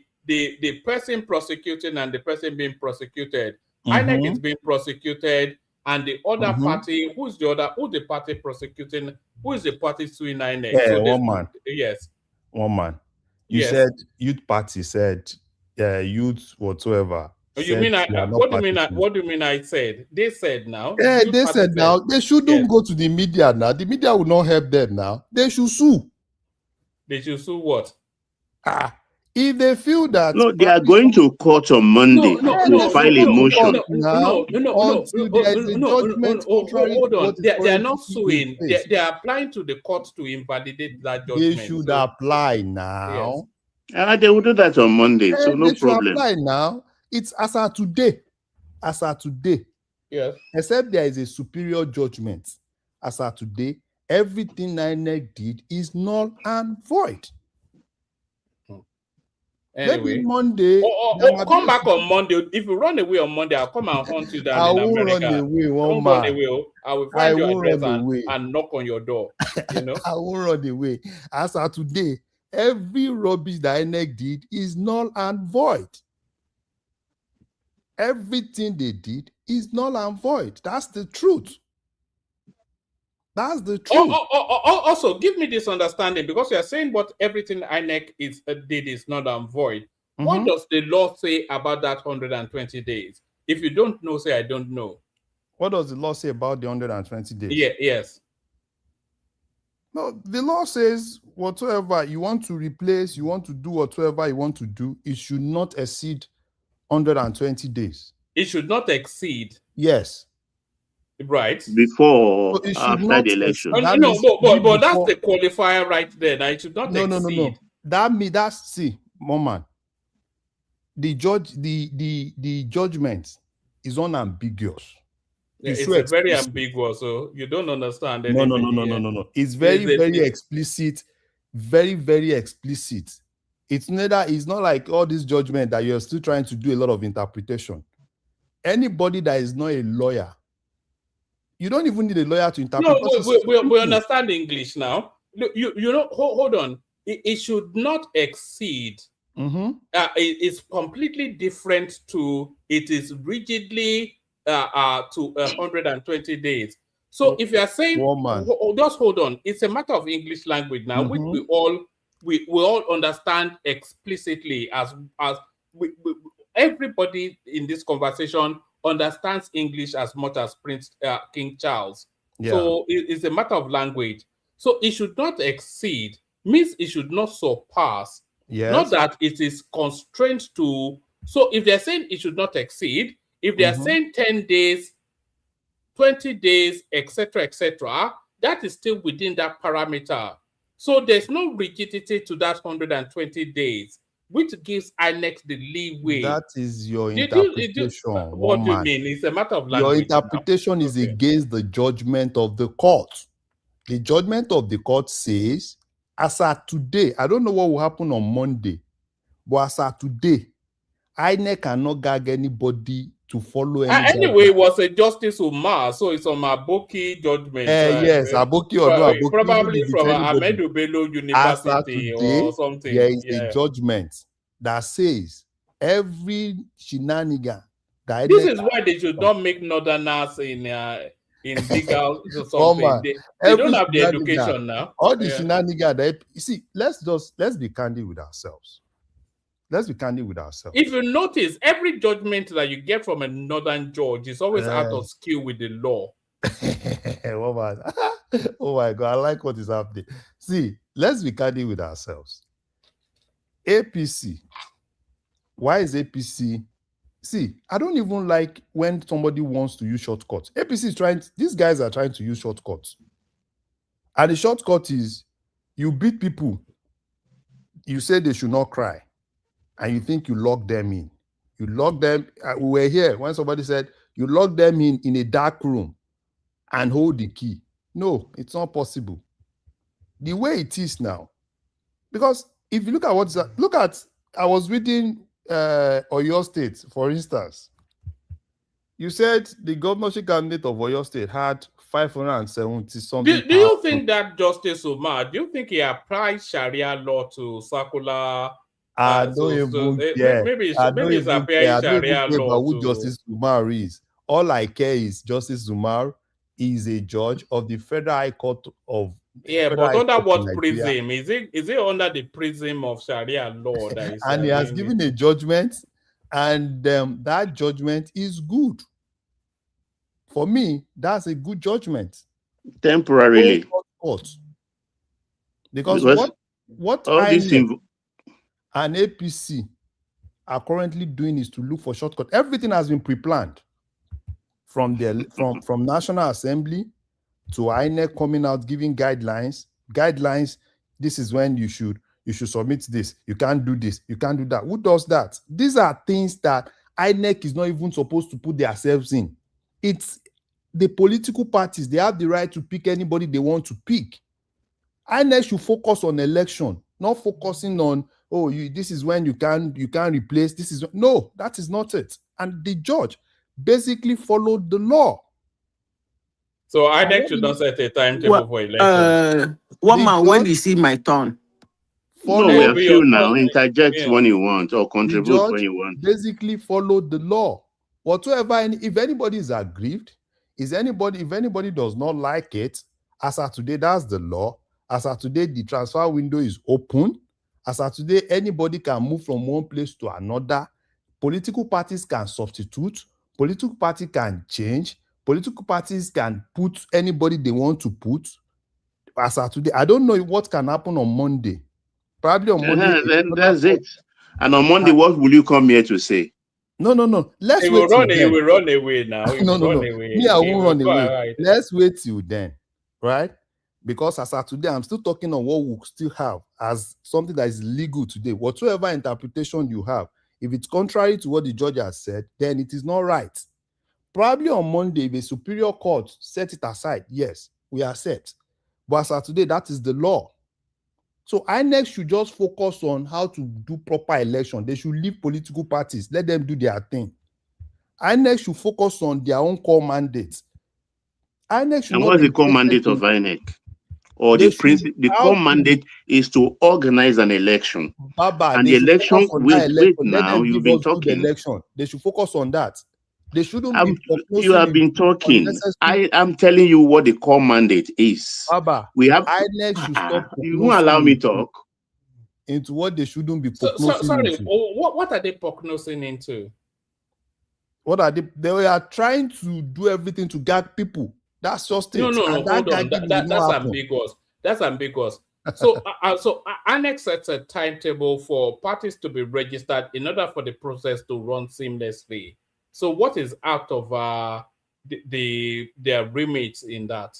person prosecuting and the person being prosecuted. INEC is being prosecuted, and the other party, who's the party prosecuting? Who is the party suing INEC? Yeah, one man. Yes. One man. You said Youth Party said youth whatsoever. You mean what do you mean I said? They said now. Yeah, they said now. They shouldn't go to the media now. The media will not help them now. They should sue. They should sue what? If they feel that... No, they are going to court on Monday to file a motion. Hold on. They are not suing. They are applying to the court to invalidate that judgment. They should apply now. Yes. They will do that on Monday, so no they problem. Should apply now. It's as of today. Yes. Except there is a superior judgment. As of today, everything INEC did is null and void. Anyway, maybe Monday. Come back on Monday. If you run away on Monday, I'll come and hunt you down in America. Run away, Don't run away. I will find your address and knock on your door. You know? I won't run away. As of today, every rubbish that INEC did is null and void. Everything they did is null and void. That's the truth. That's the truth. Also, give me this understanding, because you are saying what everything INEC did is null and void. What does the law say about that 120 days? If you don't know, say I don't know. What does the law say about the 120 days? Yes. No, the law says whatsoever you want to replace, you want to do whatsoever you want to do, it should not exceed 120 days. It should not exceed. Yes. Right. Before or after the election. But that's the qualifier right there. Now it should not exceed. No. That's Moman. The judgment is unambiguous. It's very ambiguous, so you don't understand anything. No. It's very explicit. Very, very explicit. It's not like all this judgment that you're still trying to do a lot of interpretation. Anybody that is not a lawyer, you don't even need a lawyer to interpret. No, we understand English now. You know, hold on. It should not exceed. It's completely different to it is rigidly to 120 days. So if you are saying, just hold on, it's a matter of English language now, which we all understand explicitly as everybody in this conversation understands English as much as King Charles. Yeah. So it's a matter of language. So it should not exceed, means it should not surpass. Yes. Not that it is constrained to. So if they're saying it should not exceed, if they're saying 10 days 20 days, etc., etc., that is still within that parameter. So there's no rigidity to that 120 days, which gives INEC the leeway. That is your What interpretation. do you mean? It's a matter of Your language. interpretation is against the judgment of the court. The judgment of the court says, as at today, I don't know what will happen on Monday, but as at today, INEC cannot gag anybody to follow any anyway, it was a Justice Umeh, so it's on Aboki judgment. Yes, Aboki or no Aboki. Probably from Ahmedu Bello University today, or something. There is a judgment that says every shenanigan. This is why they should not make northerners in legal or something. They don't have the education now. All the shenanigans. You see, let's be candid with ourselves. Let's be candid with ourselves. If you notice, every judgment that you get from a northern judge is always out of skill with the law. Oh my God, I like what is happening. See, let's be candid with ourselves. APC. Why is APC? See, I don't even like when somebody wants to use shortcuts. APC is trying, these guys are trying to use shortcuts. And the shortcut is you beat people, you say they should not cry, and you think you lock them in. You lock them, we were here when somebody said, you lock them in a dark room and hold the key. No, it's not possible. The way it is now, because if you look at what's that, look at, I was reading Oyo State, for instance. You said the governorship candidate of Oyo State had 570 something. Do you think that Justice Umeh, do you think he applied Sharia law to circular? I don't even care. Maybe it's applying Sharia law who Justice Umeh is. All I care is Justice Umeh is a judge of the Federal High Court of. Yeah, but under what prism? Is it under the prism of Sharia law? That is and he has given a judgment, and that judgment is good. For me, that's a good judgment. Temporarily. Because what INEC and APC are currently doing is to look for shortcuts. Everything has been pre-planned from National Assembly to INEC coming out giving guidelines. This is when you should submit this. You can't do this. You can't do that. Who does that? These are things that INEC is not even supposed to put themselves in. It's the political parties. They have the right to pick anybody they want to pick. INEC should focus on election, not focusing on, this is when you can replace. This is no, that is not it. And the judge basically followed the law. So INEC should not set a timetable for election. When you see my turn? No, we are few now. Interject when you want or contribute when you want. Basically followed the law. Whatsoever, if anybody is aggrieved, if anybody does not like it, as of today, that's the law. As of today, the transfer window is open. As of today, anybody can move from one place to another. Political parties can substitute. Political party can change. Political parties can put anybody they want to put. As of today, I don't know what can happen on Monday. Probably on Monday. Then that's it. And on Monday, what will you come here to say? No. Let's wait. He will run away now. No. Me, I won't run away. Right. Let's wait till then, right? Because as of today, I'm still talking on what we still have as something that is legal today. Whatsoever interpretation you have, if it's contrary to what the judge has said, then it is not right. Probably on Monday, if a superior court set it aside, yes, we accept. But as of today, that is the law. So INEC should just focus on how to do proper election. They should leave political parties. Let them do their thing. INEC should focus on their own core mandates. INEC should. And what's the core mandate of INEC? Or the core mandate is to organize an election. And the election, wait now, you've been talking. They should focus on that. They shouldn't you have been talking. I am telling you what the core mandate is. Baba, we have INEC should stop. You won't allow me talk into what they shouldn't be. Sorry, what are they prognosing into? What are they? They are trying to do everything to gag people. That's just it. No, hold on. That's ambiguous. That's ambiguous. So, INEC sets a timetable for parties to be registered in order for the process to run seamlessly. So what is out of their remit in that.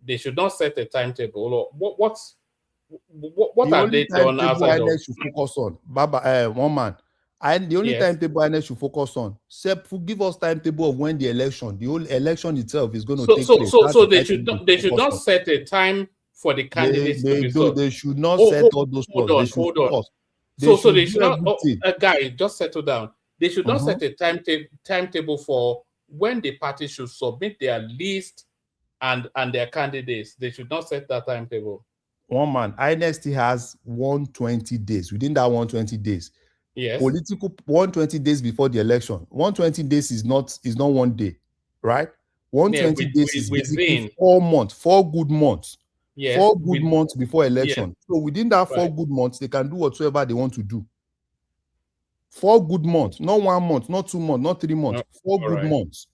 They should not set a timetable. Or what the are only they done timetable outside of? INEC should focus on, Baba, one man. And the only timetable INEC should focus on, give us timetable of when the whole election itself is going to take place. So they should not set a time for the candidates to be so. They should not set all those laws. Hold on. They So they should not. everything. Guy, just settle down. They should not set a timetable for when the party should submit their list and their candidates. They should not set that timetable. One man, INEC still has 120 days. Within that 120 days, political 120 days before the election. 120 days is not 1 day, right? 120 days is basically 4 months, 4 good months. Yes, 4 good months before election. Yes. So within that 4 good months, they can do whatsoever they want to do. 4 good months, not 1 month, not 2 months, not 3 months. 4 good months.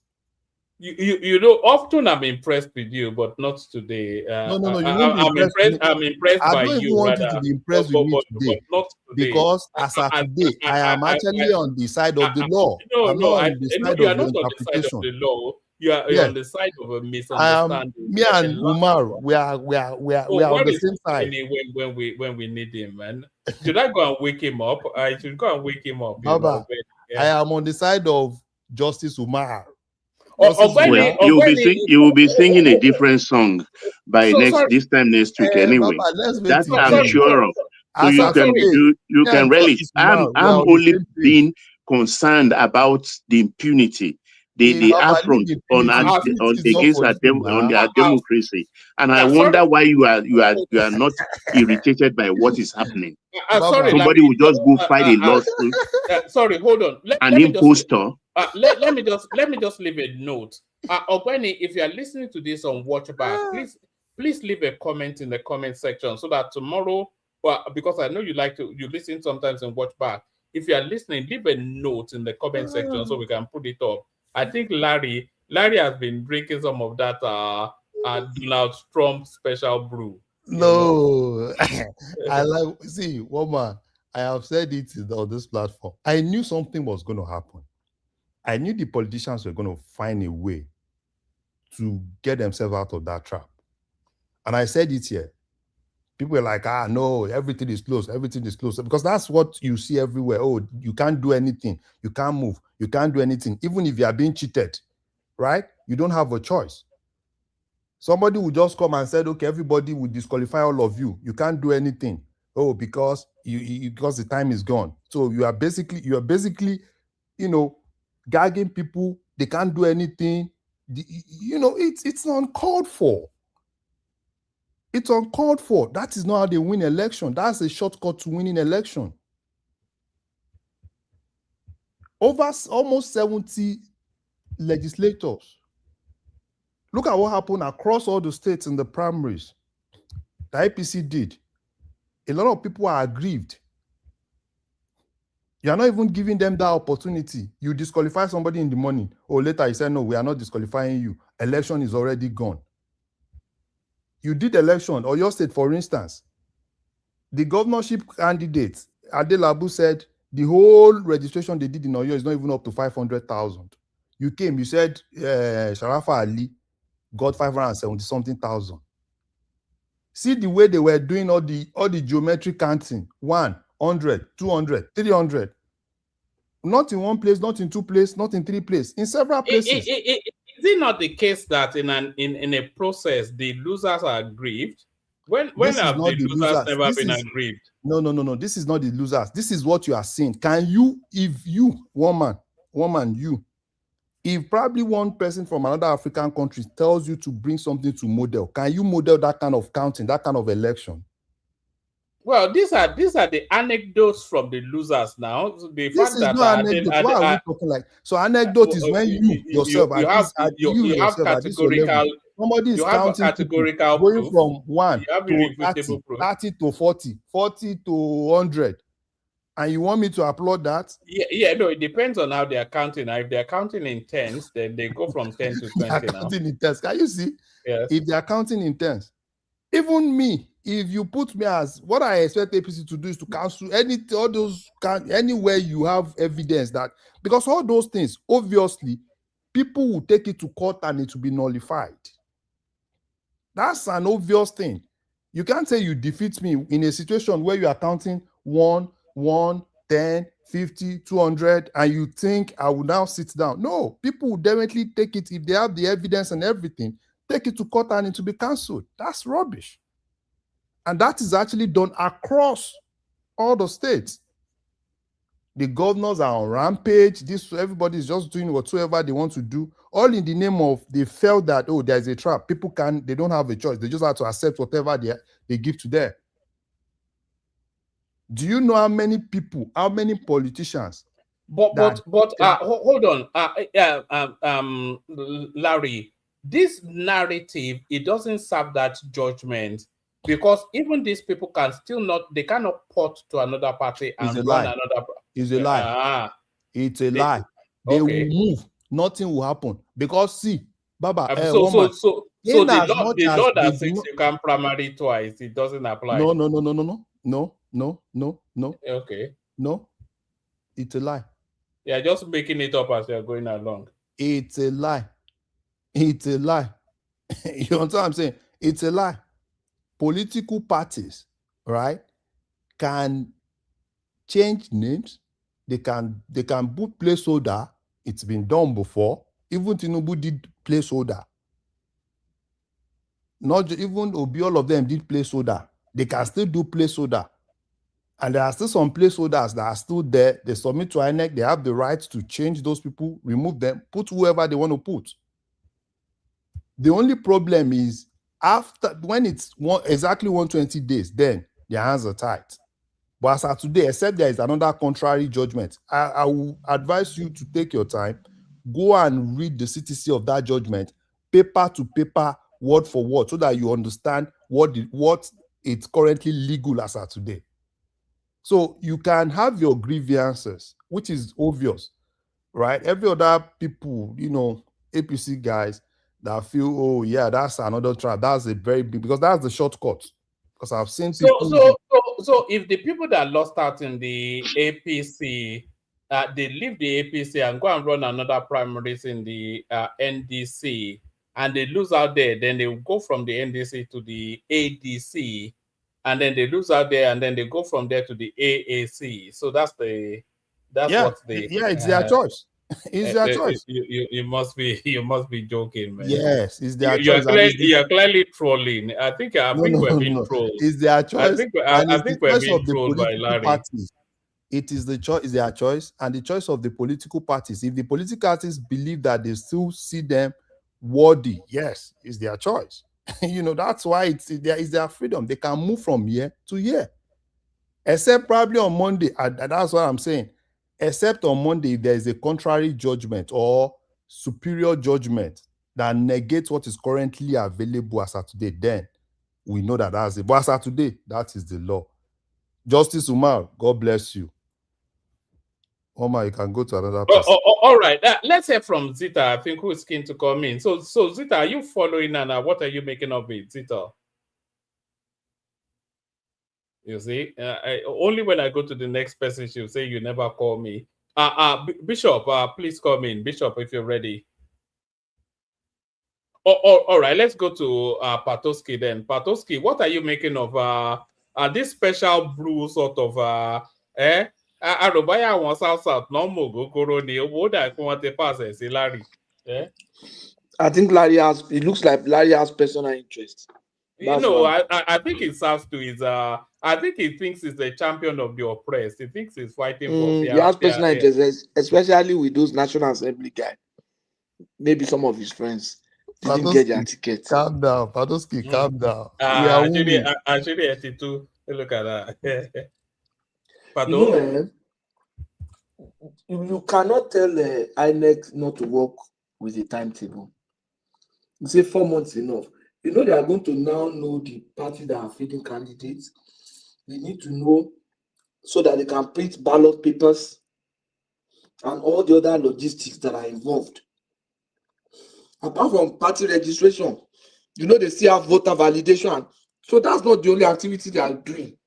You know, often I'm impressed with you, but not today. No, I'm impressed by you. I don't even want you to be impressed with me today, but not today. because as of today, I am actually on the side of the law. I'm not on the side of the interpretation. You are on the side of a misunderstanding. Me and Umar, we are on the same side. When we need him, man. Should I go and wake him up? I should go and wake him up. Baba, I am on the side of Justice Umar. You will be singing a different song by this time next week anyway. Baba, that I'm sure of. So you can relish. I'm only being concerned about the impunity. The affront against our democracy, and I wonder why you are not irritated by what is happening. Somebody will just go fight a lawsuit. Sorry, hold on. An impostor. Let me just leave a note. Ogweni, if you are listening to this on Watchback, please leave a comment in the comment section so that tomorrow, because I know you listen sometimes and Watchback. If you are listening, leave a note in the comment section so we can put it up. I think Larry has been drinking some of that Donald Trump special brew. No, woman, I have said it on this platform. I knew something was going to happen. I knew the politicians were going to find a way to get themselves out of that trap. And I said it here. People were like, no, everything is closed. Everything is closed. Because that's what you see everywhere. Oh, you can't do anything. You can't move. You can't do anything. Even if you are being cheated, right? You don't have a choice. Somebody will just come and say, okay, everybody will disqualify all of you. You can't do anything. Oh, because because the time is gone. So you are basically, gagging people. They can't do anything. It's uncalled for. It's uncalled for. That is not how they win election. That's a shortcut to winning election. Over almost 70 legislators. Look at what happened across all the states in the primaries. The IPC did. A lot of people are aggrieved. You are not even giving them that opportunity. You disqualify somebody in the morning. Or later you say, no, we are not disqualifying you. Election is already gone. You did election, or your state, for instance, the governorship candidate, Adelabu, said the whole registration they did in Oyo is not even up to 500,000. You came, you said Sharafa Ali got 570-something thousand. See the way they were doing all the geometric counting. 100, 200, 300. Not in one place, not in two places, not in three places, in several places. Is it not the case that in a process the losers are aggrieved? When have the losers never been aggrieved? No. This is not the losers. This is what you are saying. Can you, if you, woman, if probably one person from another African country tells you to bring something to model, can you model that kind of counting, that kind of election? Well, these are the anecdotes from the losers now. The This fact is that not anecdote. What are we talking like? So anecdote is when you yourself, you have categorical. Somebody is counting people, going from 1 to 30 to 40, 40 to 100. And you want me to applaud that? No, it depends on how they are counting. Now, if they are counting in tens, then they go from 10 to 20 now. Counting in tens. Can you see? Yes. If they are counting in tens, even me, if you put me as what I expect APC to do is to cancel all those anywhere you have evidence that, because all those things, obviously, people will take it to court and it will be nullified. That's an obvious thing. You can't say you defeat me in a situation where you are counting 1, 10, 50, 200, and you think I will now sit down. No, people will definitely take it if they have the evidence and everything, take it to court and it will be cancelled. That's rubbish. And that is actually done across all the states. The governors are on rampage. Everybody is just doing whatsoever they want to do, all in the name of they felt that, oh, there's a trap. People they don't have a choice. They just have to accept whatever they give to them. Do you know how many people, how many politicians? Hold on, Larry. This narrative, it doesn't serve that judgment, because even these people they cannot port to another party and run another. It's a lie. It's a lie. They will move. Nothing will happen because see, Baba. So the law that says you can primary twice, it doesn't apply. No. Okay. No, it's a lie. Yeah, just making it up as you're going along. It's a lie. It's a lie. You know what I'm saying? It's a lie. Political parties, right, can change names. They can put placeholder. It's been done before. Even Tinubu did placeholder. Not even Obi, all of them did placeholder. They can still do placeholder. And there are still some placeholders that are still there. They submit to INEC. They have the right to change those people, remove them, put whoever they want to put. The only problem is when it's exactly 120 days, then their hands are tied. But as of today, except there is another contrary judgment, I will advise you to take your time, go and read the CTC of that judgment, paper to paper, word for word, so that you understand what it's currently legal as of today. So you can have your grievances, which is obvious, right? Every other people, APC guys that feel, oh yeah, that's another trap. That's a very big, because that's the shortcut. Because I've seen people. So if the people that lost out in the APC, they leave the APC and go and run another primaries in the NDC, and they lose out there, then they will go from the NDC to the ADC, and then they lose out there, and then they go from there to the AAC. So it's their choice. It's their choice. You must be joking, man. Yes, it's their choice. You're clearly trolling. I think we're being trolled. It's their choice. I think we're being trolled by Larry. Parties. It is their choice, and the choice of the political parties. If the political parties believe that they still see them worthy, yes, it's their choice. That's why it's their freedom. They can move from year to year, except probably on Monday. That's what I'm saying. Except on Monday, if there is a contrary judgment or superior judgment that negates what is currently available as of today, then we know that that's it. But as of today, that is the law. Justice Umar, God bless you. Omar, you can go to another person. All right. Let's hear from Zita, I think, who is keen to come in. So Zita, are you following, and what are you making of it, Zita? You see, only when I go to the next person, she'll say, you never call me. Bishop, please come in. Bishop, if you're ready. All right, let's go to Patoski then. Patoski, what are you making of this special brew sort of Arubaya wants out no more Coroni. What I want to pass as Larry. I think it looks like Larry has personal interest. I think it serves to his I think he thinks he's the champion of the oppressed. He thinks he's fighting for fair. He has personal interest, especially with those National Assembly guys. Maybe some of his friends didn't get their tickets. Calm down, Padoski, calm down. Actually, 82. Look at that. You cannot tell INEC not to work with the timetable. You say 4 months enough. They are going to now know the party that are feeding candidates. They need to know so that they can print ballot papers and all the other logistics that are involved. Apart from party registration, they still have voter validation. So that's not the only activity they are doing.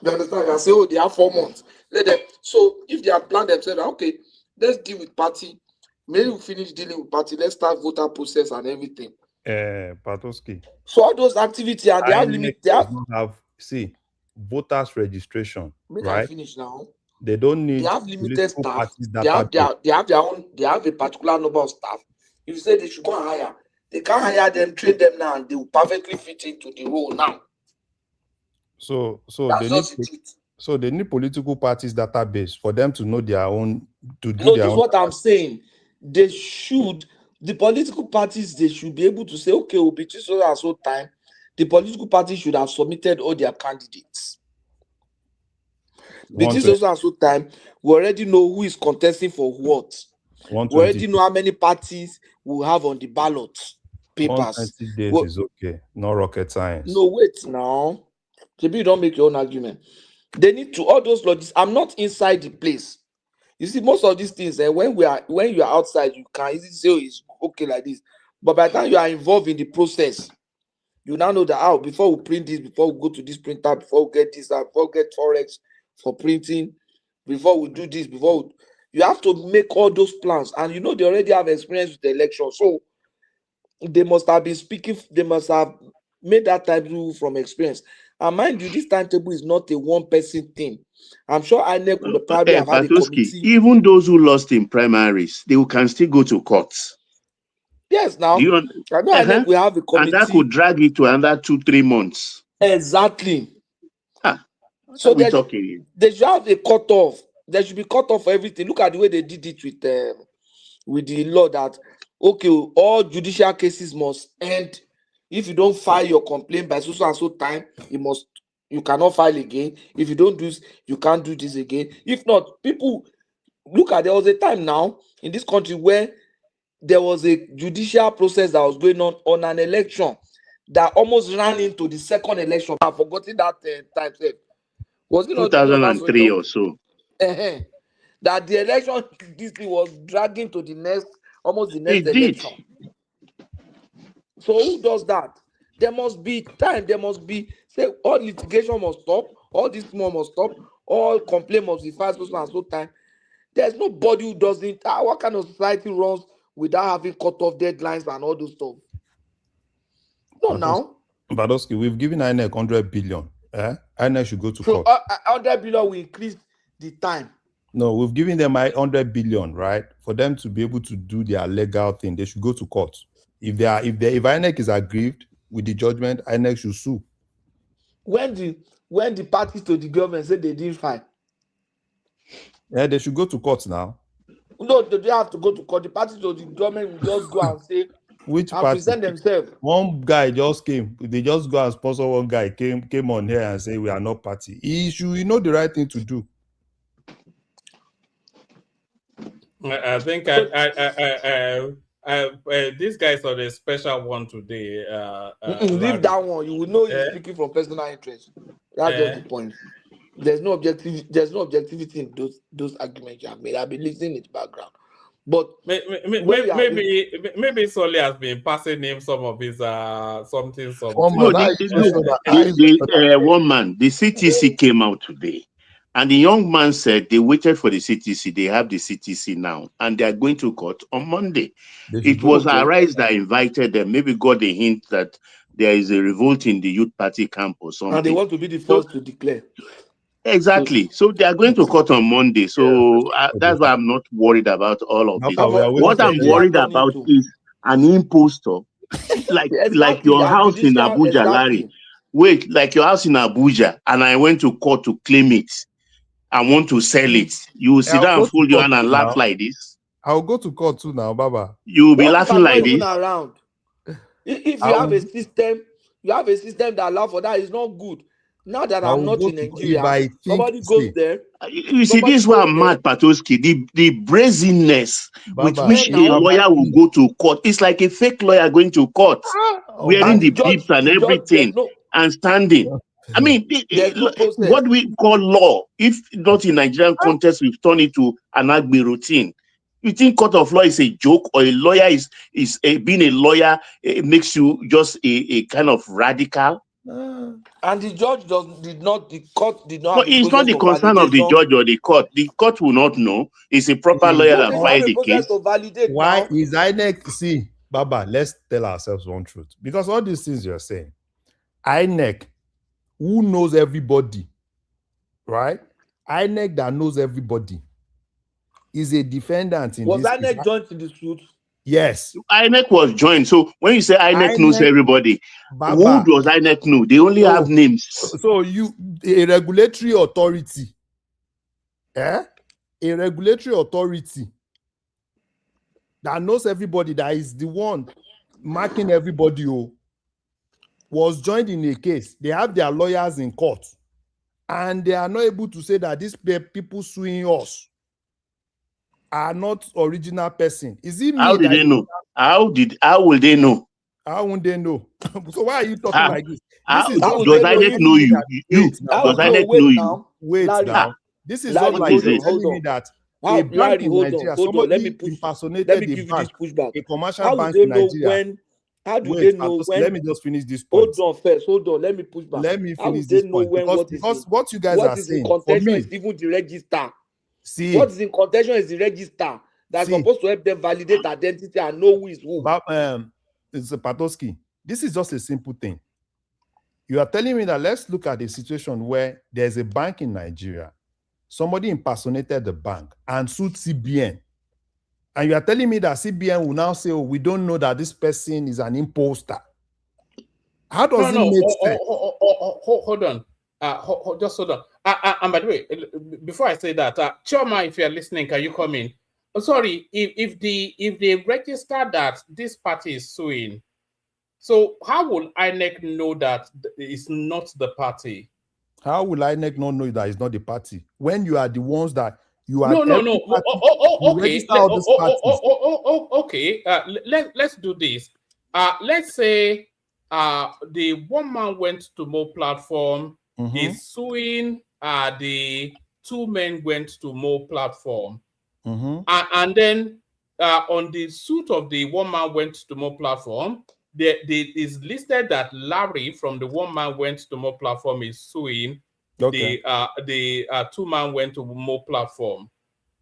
You understand? You can say, oh, they have 4 months. Let them. So if they have planned themselves, okay, let's deal with party Maybe we finish dealing with party. Let's start voter process and everything. Patoski. So all those activity and they have limit. They does have. not have voters registration, Make I right? finish now. They don't They need have limited political staff. parties They have database. their own. They have a particular number of staff. If you say they should go and hire, they can't hire them, train them now, and they will perfectly fit into the role now. So That's they need political parties database for them to know their own to do No, their this is own. what I'm saying. They should, the political parties, they should be able to say, okay, we'll be so and so time. The political parties should have submitted all their candidates. Between so and so time, we already know who is contesting for what. We already know how many parties we have on the ballot papers. 120 days is okay, no rocket science. No, wait now. Maybe you don't make your own argument. They need to all those logistics. I'm not inside the place. You see, most of these things, when you are outside, you can easily say, oh, it's okay like this. But by the time you are involved in the process, you now know that before we print this, before we go to this printer, before we get this, before we get Forex for printing, before we do this, you have to make all those plans. And they already have experience with the election. So they must have been speaking, they must have made that timetable from experience. And mind you, this timetable is not a one-person thing. I'm sure INEC would probably have had a committee. Even those who lost in primaries, they can still go to courts. Yes, now. I know INEC will have a committee. And that could drag it to another 2-3 months. Exactly. So they should have a cutoff. There should be cutoff for everything. Look at the way they did it with the law that, okay, all judicial cases must end. If you don't file your complaint by so and so time, you cannot file again. If you don't do this, you can't do this again. If not, people look at there was a time now in this country where there was a judicial process that was going on an election that almost ran into the second election. I've forgotten that time. Was it not 2003 or so? That the election, this thing was dragging to the next It election. Did. So who does that? There must be time. There must be, say, all litigation must stop. All this more must stop. All complaint must be filed and so time. There's nobody who doesn't. What kind of society runs without having cut off deadlines and all those stuff? No, now. Badoski, we've given INEC 100 billion. INEC should go to court. 100 billion will increase the time. No, we've given them 100 billion, right? For them to be able to do their legal thing, they should go to court. If INEC is aggrieved with the judgment, INEC should sue. When the parties to the government say they didn't file. Yeah, they should go to court now. No, they have to go to court. The parties to the government will just go and say, which and party? present themselves. One guy just came. They just go and sponsor one guy, came on here and say we are not party. He know the right thing to do. I think this guy is on a special one today. Leave that one. You will know he's speaking from personal interest. That's just the point. There's no objectivity in those arguments you have made. I've been listening in the background. But maybe Solly has been passing him some of his something. One man, the CTC came out today. And the young man said they waited for the CTC. They have the CTC now, and they are going to court on Monday. It was Arise that invited them. Maybe got a hint that there is a revolt in the youth party camp or something. And they want to be the first to declare. Exactly. So they are going to court on Monday. So that's why I'm not worried about all of this. What I'm worried about is an impostor, like your house in Abuja, Larry. Wait, like your house in Abuja, and I went to court to claim it. I want to sell it. You will sit down and fold your hand and laugh like this. I'll go to court too now, Baba. You will be laughing like this. Around. If you have a system that allows for that, it's not good. Now that I'm not in Nigeria, somebody goes there. You see, this is why I'm mad, Patoski. The brazenness with which a lawyer will go to court. It's like a fake lawyer going to court, wearing the beeps and everything, and standing. I mean, what we call law, if not in Nigerian context, we've turned it to an Agbe routine. You think court of law is a joke, or a lawyer is being a lawyer makes you just a kind of radical? And the judge the court did not No, have a it's not process the of concern of the validation. judge or the court. The court will not know. It's a proper lawyer But that they don't have filed a the process case. to validate Why now. is INEC? See, Baba, let's tell ourselves one truth. Because all these things you're saying, INEC, who knows everybody, right? INEC that knows everybody is a defendant in Was this case. INEC joined in the suit? Yes. INEC was joined. So when you say INEC knows everybody, Baba, who does INEC know? They only have names. So you, a regulatory authority, a regulatory authority that knows everybody, that is the one marking everybody, was joined in a case. They have their lawyers in court, and they are not able to say that these people suing us are not original person. Is it me? How did they know? How will they know? How would they know? So why are you talking like this? How This is does INEC know you? Does INEC know you? Wait Larry, now. This is Larry, just like you're hold telling me on. that How, a bank Larry, in hold Nigeria, on. Let somebody me push. impersonated Let me a give you bank, this pushback. a commercial How bank do they in know Nigeria. when? How do Wait, they know when? let me just finish this point. Hold on first. Hold on. Let me push back. Let me How finish do they this know point. when Because what you guys what are is in saying, for contention me, is even the register? see, What is in contention is the register that's supposed to help them validate identity and know who is who. it's a Patoski. This is just a simple thing. You are telling me that let's look at a situation where there's a bank in Nigeria. Somebody impersonated the bank and sued CBN. And you are telling me that CBN will now say, oh, we don't know that this person is an imposter. How does it make sense? Hold on. Just hold on. And by the way, before I say that, Choma, if you're listening, can you come in? Oh, sorry, if they register that this party is suing, so how will INEC know that it's not the party? How will INEC not know that it's not the party when you are the ones that you are? No. Okay. Okay. Let's do this. Let's say the one man went to Mo platform is suing the two men went to Mo platform, and then on the suit of the one man went to Mo platform, there is listed that Larry from the one man went to Mo platform is suing the two man went to Mo platform.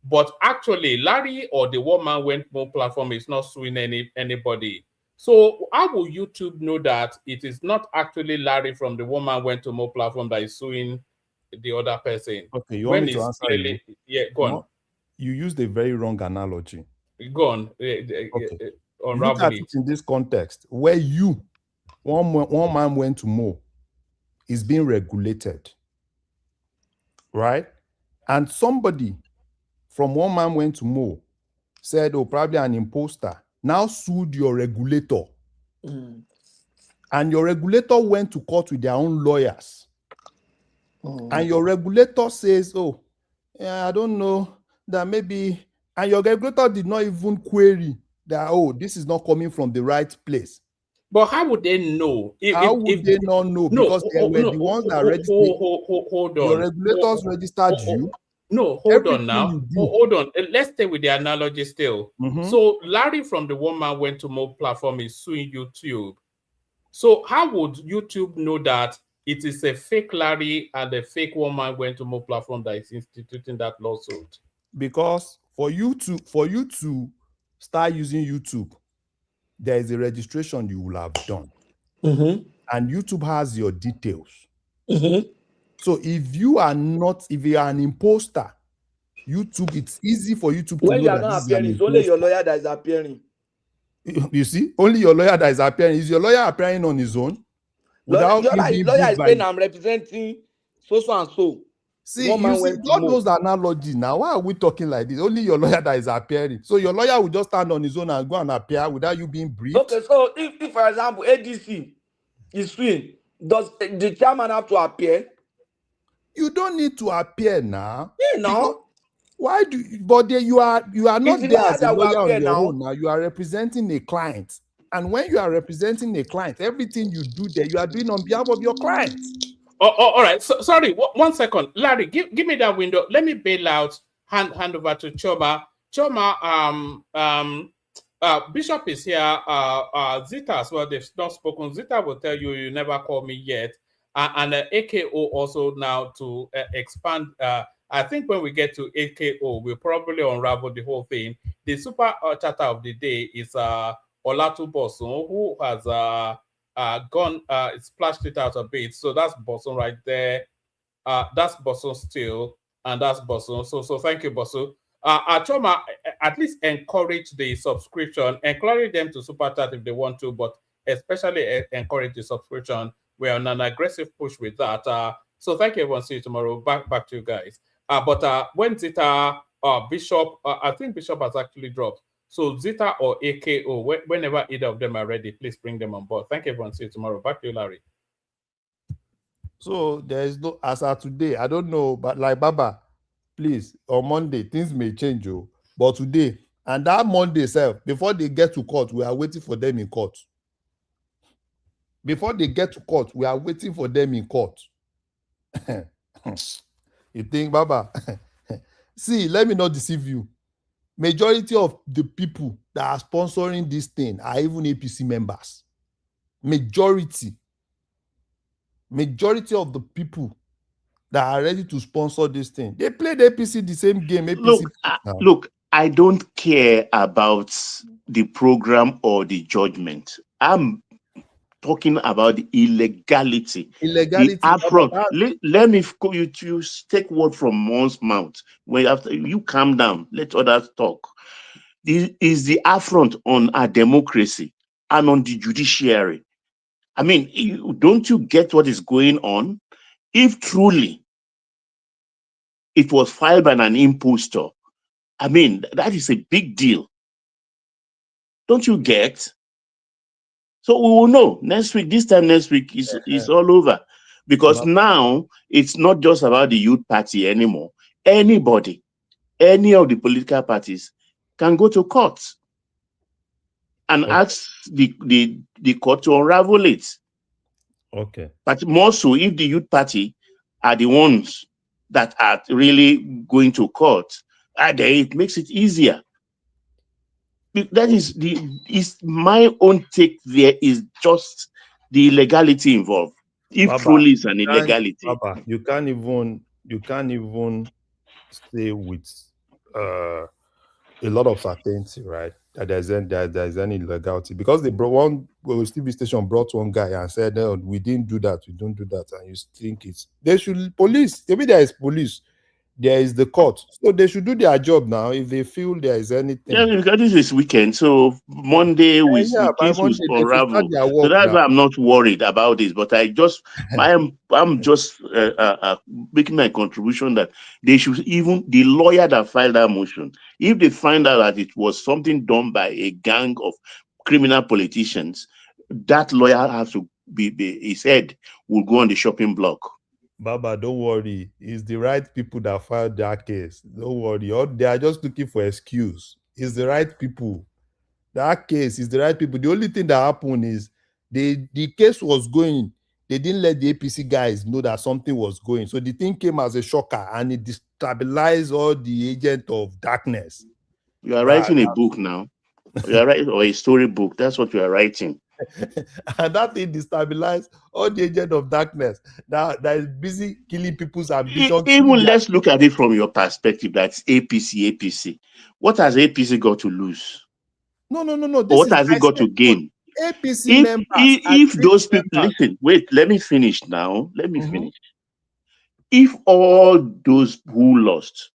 But actually, Larry or the one man went Mo platform is not suing anybody. So how will YouTube know that it is not actually Larry from the one man went to Mo platform that is suing the other person? Okay, you want me to answer you? Yeah, go on. You used a very wrong analogy. Go on. Look at it in this context where one man went to Mo is being regulated, right? And somebody from one man went to Mo said, oh, probably an imposter, now sued your regulator. And your regulator went to court with their own lawyers. And your regulator says, oh, yeah, I don't know, that maybe, and your regulator did not even query that, oh, this is not coming from the right place. But how would they know? How would they not know? Because they were the ones that registered. Hold on. Your regulators registered you. No, hold on now. Hold on. Let's stay with the analogy still. So Larry from the one man went to Mo platform is suing YouTube. So how would YouTube know that it is a fake Larry and a fake one man went to Mo platform that is instituting that lawsuit? Because for you to start using YouTube, there is a registration you will have done. And YouTube has your details. So if you are an imposter, YouTube, it's easy for YouTube to know when you are that not appearing, it's only your lawyer that is appearing. You see, only your lawyer that is appearing. Is your lawyer appearing on his own? Lawyer is saying I'm representing so and so. See, God knows the analogy now. Why are we talking like this? Only your lawyer that is appearing. So your lawyer will just stand on his own and go and appear without you being briefed. Okay, so if for example, ADC is suing, does the chairman have to appear? You don't need to appear now. Yeah, no. Why do you, but you are not there as a lawyer on your own now. You are representing a client. And when you are representing a client, everything you do there, you are doing on behalf of your client. All right. So, sorry, 1 second. Larry, give me that window. Let me bail out, hand over to Choma. Choma, Bishop is here. Zita as well. They've not spoken. Zita will tell you, you never called me yet. And AKO also now to expand. I think when we get to AKO, we'll probably unravel the whole thing. The super chatter of the day is Olatu Bosun, who has gone, splashed it out a bit. So that's Bosun right there. That's Bosun still, and that's Bosun. So thank you, Bosun. Achoma, at least encourage the subscription, encourage them to super chat if they want to, but especially encourage the subscription. We're on an aggressive push with that. So thank you, everyone. See you tomorrow. Back to you guys. But when Zita, Bishop, I think Bishop has actually dropped. So Zita or AKO, whenever either of them are ready, please bring them on board. Thank you, everyone. See you tomorrow. Back to you, Larry. So there is no, as of today, I don't know, but like Baba, please, on Monday, things may change, but today, and that Monday itself, before they get to court, we are waiting for them in court. Before they get to court, we are waiting for them in court. You think, Baba? See, let me not deceive you. Majority of the people that are sponsoring this thing are even APC members. Majority of the people that are ready to sponsor this thing, they played APC the same game. APC. Look, I don't care about the program or the judgment. I'm talking about the illegality. The affront. Let me you take word from one's mouth. When after you calm down, let others talk. This is the affront on our democracy and on the judiciary. I mean, don't you get what is going on? If truly it was filed by an impostor, I mean, that is a big deal. Don't you get? So we will know next week. This time next week is all over. Because now it's not just about the youth party anymore. Anybody, any of the political parties can go to court and ask the court to unravel it. Okay. But more so if the youth party are the ones that are really going to court, then it makes it easier. That is my own take. There is just the illegality involved. If Baba, truly it's an illegality, Baba, you can't even say with a lot of certainty, right, that there's any illegality, because they brought one TV station brought one guy and said, "No, we didn't do that, we don't do that," and you think it's they should police. Maybe there is police. There is the court, so they should do their job now. If they feel there is anything, yeah, because this is weekend, so Monday by Monday they should start their work. So that's now. why I'm not worried about this. But I'm just making my contribution that they should, even the lawyer that filed that motion, if they find out that it was something done by a gang of criminal politicians, that lawyer has to be his head will go on the shopping block. Baba, don't worry. It's the right people that filed that case. Don't worry. They are just looking for excuse. It's the right people. That case is the right people. The only thing that happened is the case was going. They didn't let the APC guys know that something was going. So the thing came as a shocker and it destabilized all the agents of darkness. You are writing a book now. You are writing, or a storybook. That's what you are writing. And that thing destabilized all the agent of darkness that is busy killing people's ambition. Even let's look at it from your perspective. That's APC. What has APC got to lose? No. What has it got to gain? APC members. If those people listen, wait, let me finish now. Let me finish. If all those who lost,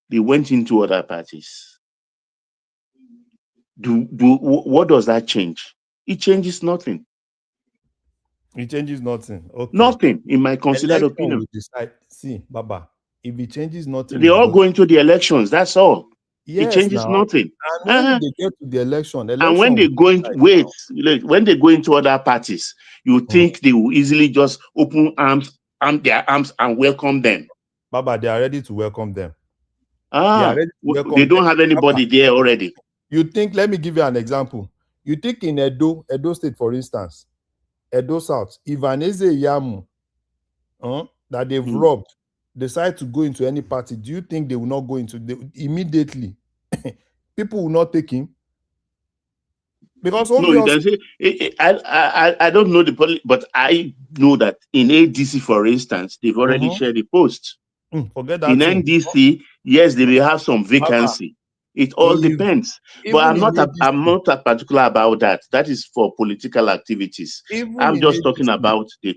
they went into other parties, what does that change? It changes nothing. It changes nothing. Okay. Nothing, in my considered opinion. See, Baba, if it changes nothing, they all go into the elections. That's all. Yes, it changes nothing. And when they get to the election and when they go into when they go into other parties, you think they will easily just open their arms and welcome them. Baba, they are ready to welcome them. They don't have anybody there already. You think, let me give you an example. You think in Edo State, for instance, Edo South, if Eze Yamu that they've robbed decide to go into any party, do you think they will not go into immediately? People will not take him. Because no, you obviously, can say I don't know but I know that in ADC, for instance, they've already shared the post. forget In that thing. NDC, yes, they will have some Baba, vacancy. It all depends. But even in I'm not particular about that. That is for political activities. even I'm in just talking ADC, about the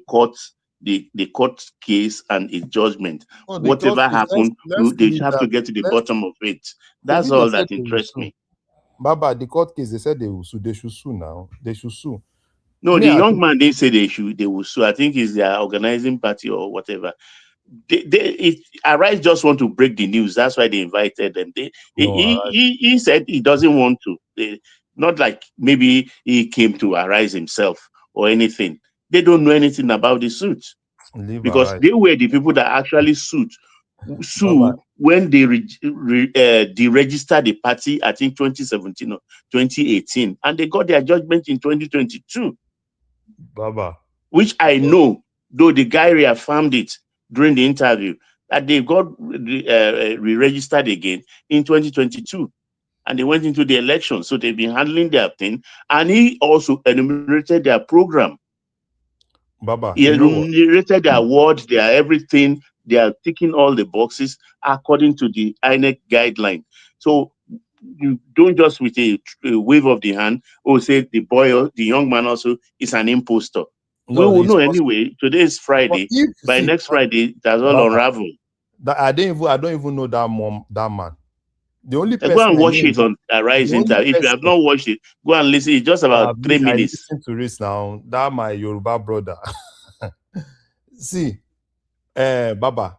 court case and its judgment. no, the court Whatever case, let's happened, pull they it have down. to get to the Let's bottom of it. That's Shebi they all said that they will interests sue. me. Baba, the court case, they said they will sue. They should sue now. They should sue. No, Me, the I young think man didn't say they will sue. I think it's their organizing party or whatever. Arise just want to break the news. That's why they invited them. no, Arise. He said he doesn't want to. Not like maybe he came to Arise himself or anything. They don't know anything about the suit Leave because Arise. they were the people that actually sue Baba, when they deregistered the party, I think 2017 or 2018, and they got their judgment in 2022. Baba. Which I know, though the guy reaffirmed it during the interview, that they got re-registered again in 2022. And they went into the election. So they've been handling their thing. And he also enumerated their program. Baba, He you know what? enumerated their awards, their everything. They are ticking all the boxes according to the INEC guideline. So you don't just with a wave of the hand or say the boy or the young man also is an impostor. We No, will it's know possible. anyway. Today is But Friday. if By see, next Friday, that's all Baba, unravel. I don't even know that man. The only Go person and I know watch in it on Arise the only interview. If you have person not watched it, go and listen. It's just about 3 I minutes. listen to this now. That my Yoruba brother. See, Baba,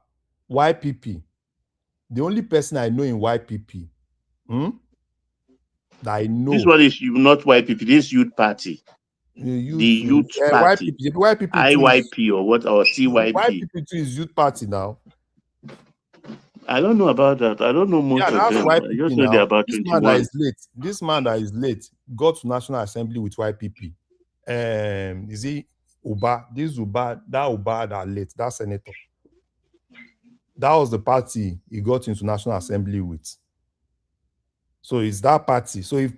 YPP. The only person I know in YPP, that I know. This one is not YPP. This youth party. The youth party. YPP IYP or what, or TYP. YPP too is youth party now. I don't know about that. I don't know most of them. I just know they're about 21. This man that is late got to National Assembly with YPP. Is he Uba? This Uba, that late, that senator. That was the party he got into National Assembly with. So it's that party. So if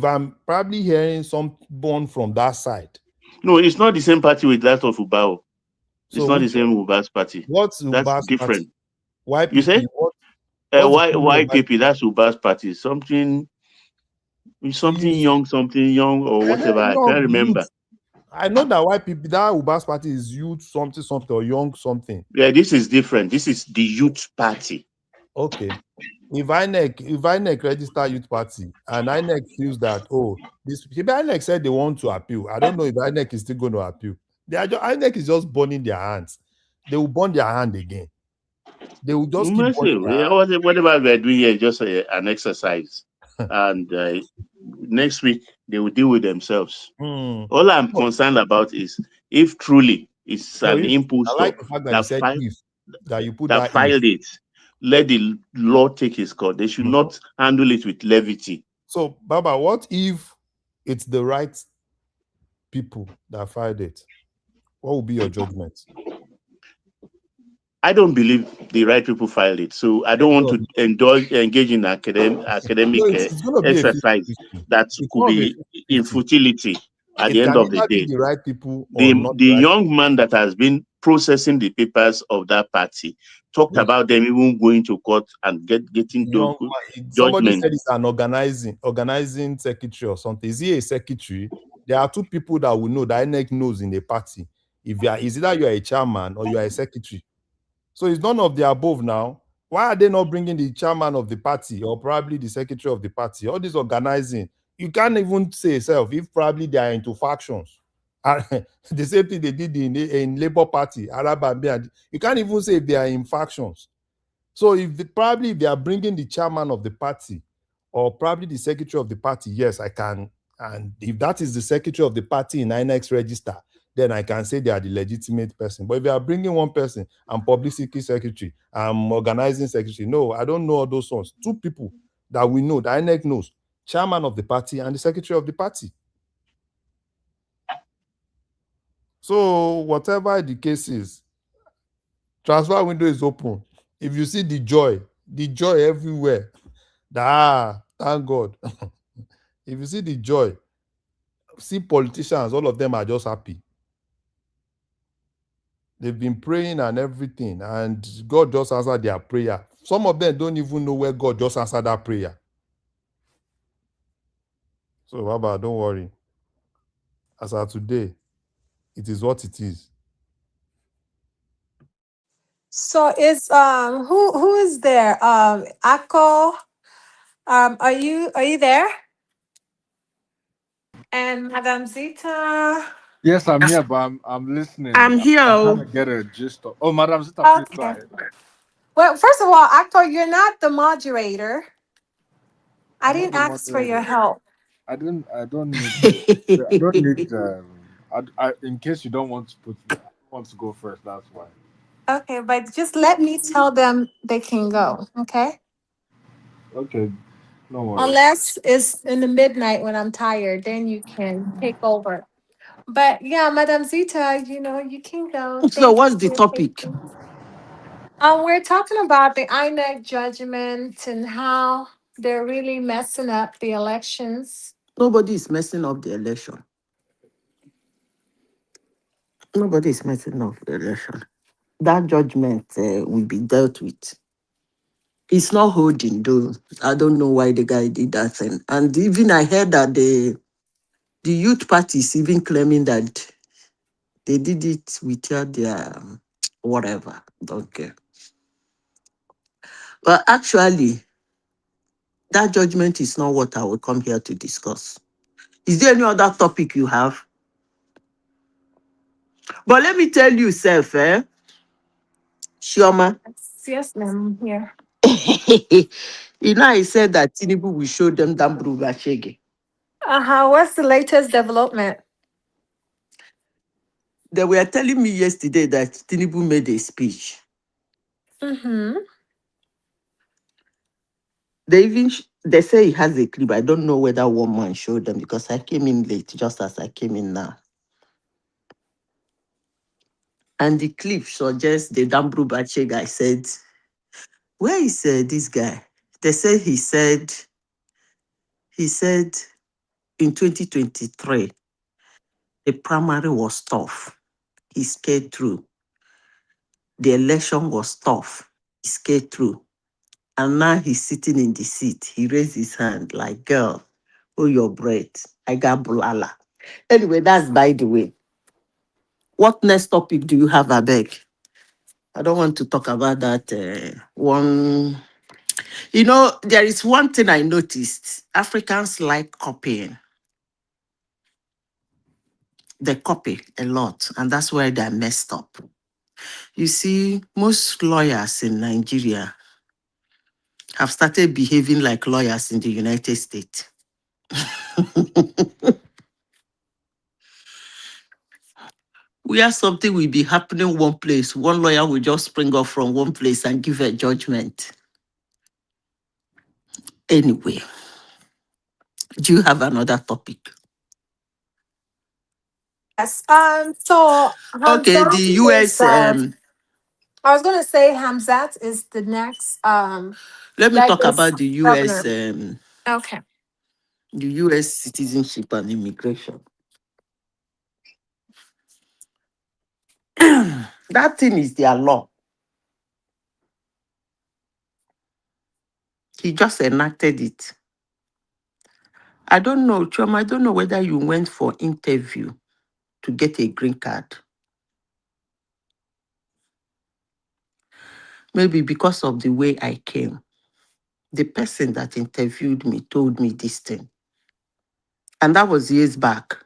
I'm probably hearing someone from that side. No, it's not the same party with that of Ubao. It's not the same Uba's party. What's Uba's That's different. Party? YPP, you say? YPP, that's Uba's party. Something young, or whatever. I can't remember. Youth. I know that YPP, that Uba's party is youth something or young something. Yeah, this is different. This is the youth party. Okay. If INEC register youth party and INEC feels that, INEC said they want to appeal. I don't know if INEC is still going to appeal. INEC is just burning their hands. They will burn their hand again. They will just keep burning their hand. Whatever we're doing here is just an exercise. And next week, they will deal with themselves. All I'm concerned about is if truly it's an impostor I like the fact that you put that filed it, let the law take its course. They should not handle it with levity. So, Baba, what if it's the right people that filed it? What will be your judgment? I don't believe the right people filed it, so I don't want to engage in academic exercise that could be in futility at the end of the day. The right people the young man that has been processing the papers of that party talked about them even going to court and getting those judgments. Somebody said it's an organizing secretary or something. Is he a secretary? There are two people that will know, that INEC knows in the party. Is either you are a chairman or you are a secretary. So it's none of the above now. Why are they not bringing the chairman of the party or probably the secretary of the party? All this organizing. You can't even say yourself if probably they are into factions. The same thing they did in Labour Party, Arab and you can't even say if they are in factions. So if they are bringing the chairman of the party or probably the secretary of the party, yes, I can. And if that is the secretary of the party in INEC's register, then I can say they are the legitimate person. But if you are bringing one person, I'm publicity secretary, I'm organizing secretary. No, I don't know all those ones. Two people that we know, that INEC knows, chairman of the party and the secretary of the party. So whatever the case is, transfer window is open. If you see the joy everywhere, thank God. If you see the joy, see politicians, all of them are just happy. They've been praying and everything, and God just answered their prayer. Some of them don't even know where God just answered that prayer. So, Baba, don't worry. As of today, it is what it is. So is who is there? Akko, are you there? And Madam Zita. Yes, I'm here, but I'm listening. I'm here. I'm trying to get a gist of. Oh, Madam Zita, please go Okay. ahead. Well, first of all, Akko, you're not the moderator. I I'm not didn't the ask for your moderator. help. I don't need. I don't need. In case you don't want to put me, I want to go first. That's why. Okay, but just let me tell them they can go, okay? Okay, no worries. Unless it's in the midnight when I'm tired, then you can take over. But yeah, Madam Zita, you can go. So Thank you what's for the your topic? patience. We're talking about the INEC judgment and how they're really messing up the elections. Nobody is messing up the election. Nobody is messing up the election. That judgment will be dealt with. It's not holding, though. I don't know why the guy did that thing. And even I heard that the youth party is even claiming that they did it without their whatever. Don't care. But actually, that judgment is not what I will come here to discuss. Is there any other topic you have? But let me tell you, Self, Shioma. Yes, ma'am, I'm here. I said that Tinubu will show them Dambru Bashege. What's the latest development? They were telling me yesterday that Tinubu made a speech. Mm-hmm. They say he has a clip. I don't know whether one man showed them because I came in late, just as I came in now. And the clip suggests the Dambru Bache guy said, where is this guy? They say he said in 2023, the primary was tough. He skated through. The election was tough. He skated through. And now he's sitting in the seat. He raised his hand like, girl, hold your breath. I got bulala. Anyway, that's by the way. What next topic do you have, Abeg? I don't want to talk about that one. There is one thing I noticed. Africans like copying. They copy a lot, and that's where they're messed up. You see, most lawyers in Nigeria have started behaving like lawyers in the United States. Where something will be happening one place, one lawyer will just spring up from one place and give a judgment. Anyway, do you have another topic? Yes. So Okay, the Hamzat is, US. I was gonna say Hamzat is the next Let me talk Lagos about the US. governor. Okay. The US citizenship and immigration. That thing is their law. He just enacted it. I don't know, Chum, I don't know whether you went for interview to get a green card. Maybe because of the way I came. The person that interviewed me told me this thing. And that was years back.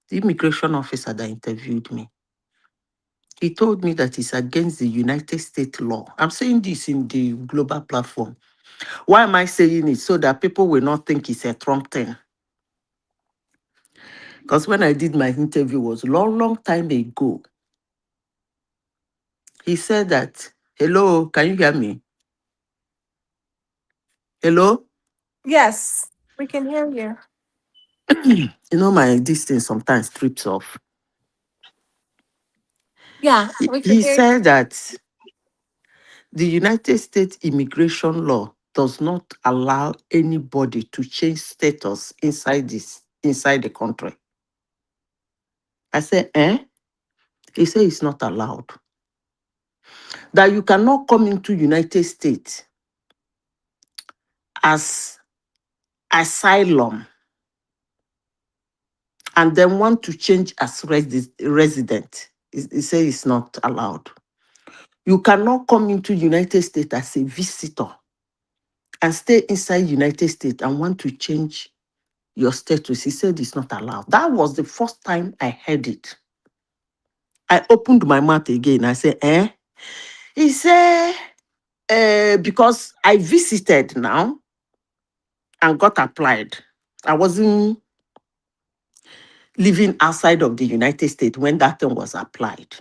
The immigration officer that interviewed me. He told me that it's against the United States law. I'm saying this in the global platform. Why am I saying it? So that people will not think it's a Trump thing. Because when I did my interview was a long, long time ago. He said that, hello, can you hear me? Hello? Yes, we can hear you. My distance sometimes trips off. Yeah, we can He hear you. said that the United States immigration law does not allow anybody to change status inside this inside the country. I said, eh? He said it's not allowed. That you cannot come into United States as asylum and then want to change as resident. He said it's not allowed. You cannot come into United States as a visitor and stay inside United States and want to change your status. He said it's not allowed. That was the first time I heard it. I opened my mouth again. I said, eh? He said, because I visited now and got applied. I wasn't living outside of the United States when that thing was applied.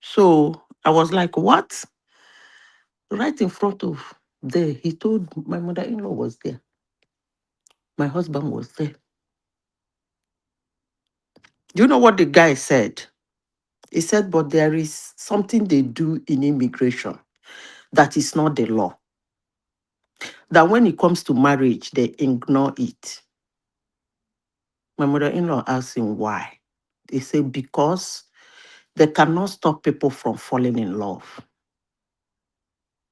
So I was like, what? Right in front of there, he told my mother-in-law was there. My husband was there. Do you know what the guy said? He said, but there is something they do in immigration that is not the law. That when it comes to marriage, they ignore it. My mother-in-law asked him why. He said, because they cannot stop people from falling in love.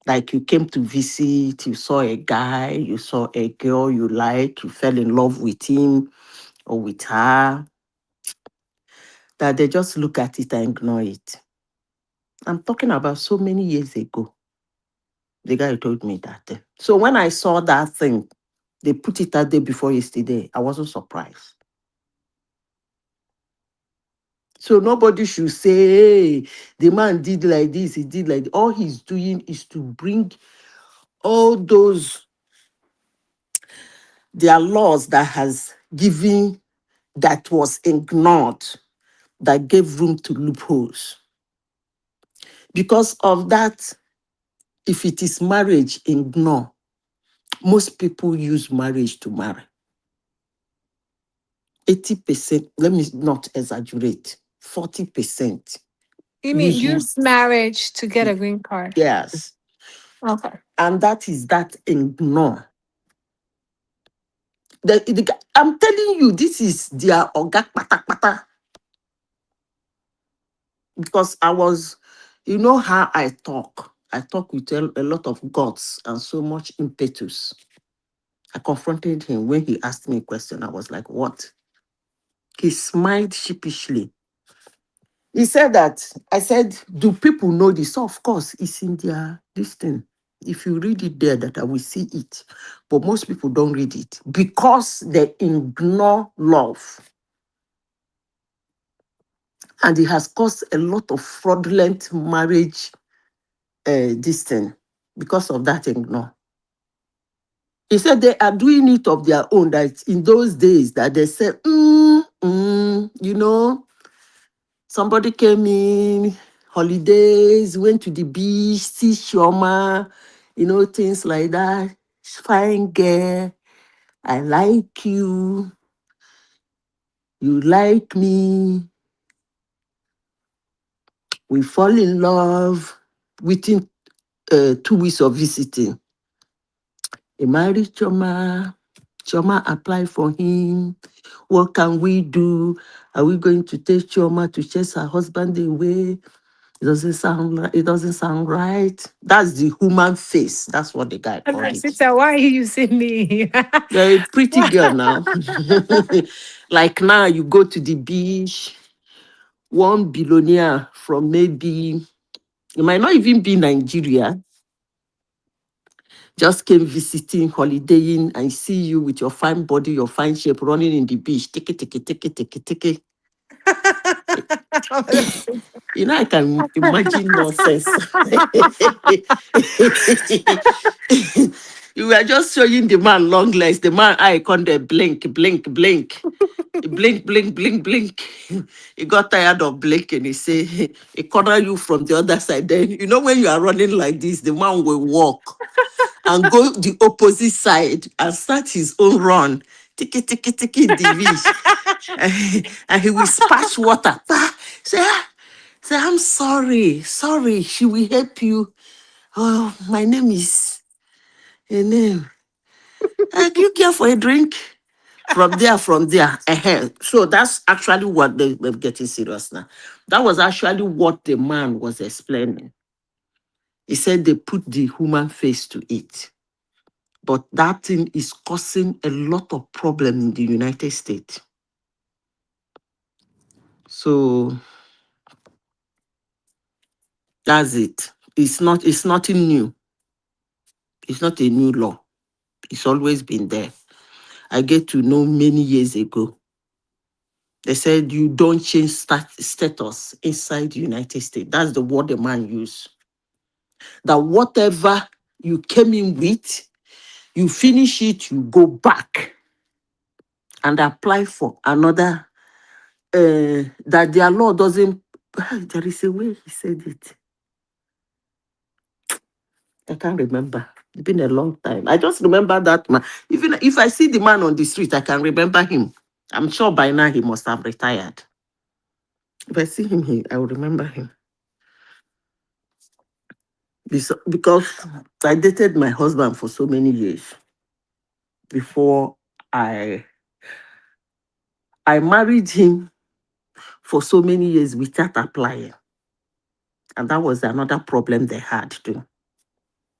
Like you came to visit, you saw a guy, you saw a girl you like, you fell in love with him or with her, that they just look at it and ignore it. I'm talking about so many years ago. The guy told me that. So when I saw that thing, they put it that day before yesterday, I wasn't surprised. So nobody should say, hey, the man did like this, he did like this. All he's doing is to bring all those, their laws that has given, that was ignored, that gave room to loopholes. Because of that, if it is marriage, ignore. Most people use marriage to marry. 80%, let me not exaggerate, 40%. You mean use marriage to get a green card? Yes. Okay. And that is that ignore. I'm telling you, this is their oga pata pata. Because I was, you know how I talk. I talk with a lot of guts and so much impetus. I confronted him when he asked me a question. I was like, what? He smiled sheepishly. He said that, I said, do people know this? So of course, it's in their listing. If you read it there, that I will see it. But most people don't read it because they ignore love. And it has caused a lot of fraudulent marriage this thing because of that ignore. He said they are doing it of their own, that in those days that they said, you know, somebody came in, holidays, went to the beach, see Shoma, you know, things like that. Fine girl, I like you, you like me, we fall in love within 2 weeks of visiting. He married Choma. Choma applied for him. What can we do? Are we going to take Choma to chase her husband away? It doesn't sound right. That's the human face. That's what the guy And called my it. sister, why are you using me? You're a pretty girl now. Like now, you go to the beach, one billionaire from maybe, it might not even be Nigeria, just came visiting, holidaying, and see you with your fine body, your fine shape, running in the beach. Take it. You know, I can imagine nonsense. You were just showing the man long legs. The man eye con there blink. Blink. He got tired of blinking. He say, he corner you from the other side. Then, you know, when you are running like this, the man will walk and go the opposite side and start his own run. Tiki in the beach. And he will splash water. Say, I'm sorry. She will help you. Oh, my name is, her name. Do you care for a drink? From there. So that's actually what they were getting serious now. That was actually what the man was explaining. He said they put the human face to it. But that thing is causing a lot of problem in the United States. So that's it. It's nothing new. It's not a new law. It's always been there. I get to know many years ago. They said you don't change status inside the United States. That's the word the man used. That whatever you came in with, you finish it, you go back and apply for another, that their law doesn't, there is a way he said it. I can't remember. It's been a long time. I just remember that man. Even if I see the man on the street, I can remember him. I'm sure by now he must have retired. If I see him, I will remember him. Because I dated my husband for so many years before I married him for so many years without applying. And that was another problem they had too.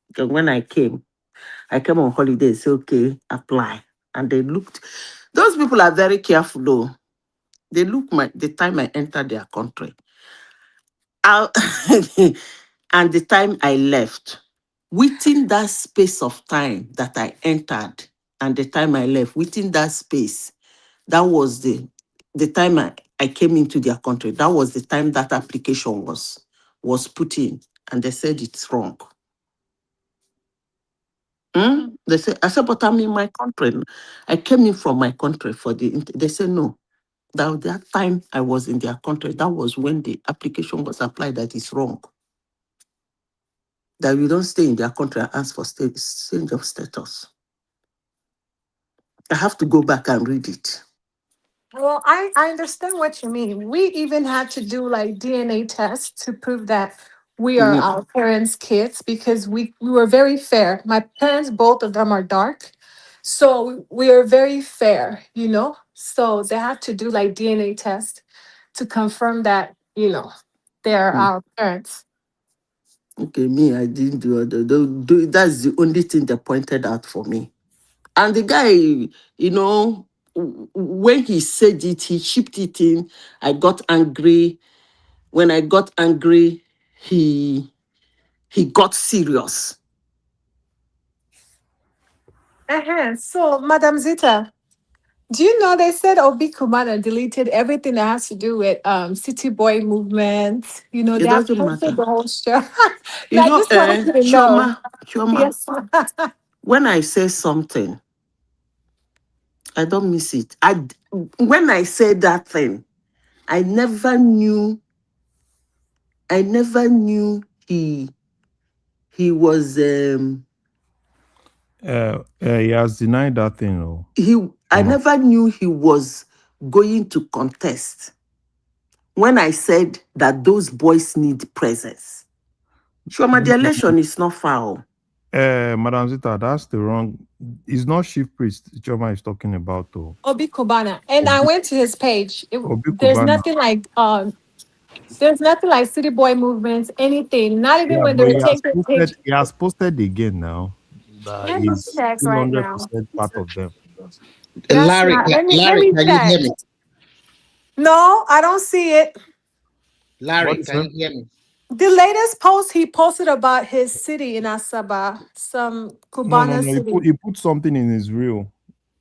Because when I came on holiday, say, okay, apply. And they looked, those people are very careful though. They look the time I entered their country. And the time I left, within that space of time that I entered and the time I left, within that space, that was the time I came into their country. That was the time that application was put in. And they said it's wrong. They said, I said, but I'm in my country. I came in from my country they said no. That time I was in their country, that was when the application was applied that is wrong. That you don't stay in their country and ask for change of status. I have to go back and read it. Well, I understand what you mean. We even had to do like DNA tests to prove that we are our parents' kids because we were very fair. My parents, both of them are dark. So we are very fair, you know? So they have to do like DNA test to confirm that, you know, they're our parents. Okay, me, I didn't do that's the only thing they pointed out for me. And the guy, you know, when he said it, he shipped it in. I got angry. When I got angry, he got serious. So, Madam Zita, do you know they said Obi Kumana deleted everything that has to do with City Boy movement? You know, It they have doesn't matter. posted the whole show. You I know, just wanted you to know. Chioma, Yes. when I say something, I don't miss it. When I say that thing, I never knew he was he has denied that thing. Oh. I never knew he was going to contest when I said that those boys need presence. Chioma, the election is not far. Madam Zita, that's the wrong. It's not chief priest Choma is talking about, though. Obi Kubana. And I went to his page. There's Kubana. nothing like City Boy movements, anything. Not even when but they take the page. he has posted again now that Let me he's check right now. 100% part of them. Larry, let me can you check. hear me? No, I don't see it. Larry, can you hear me? The latest post he posted about his city in Asaba, some Cubana city. He put something in his reel.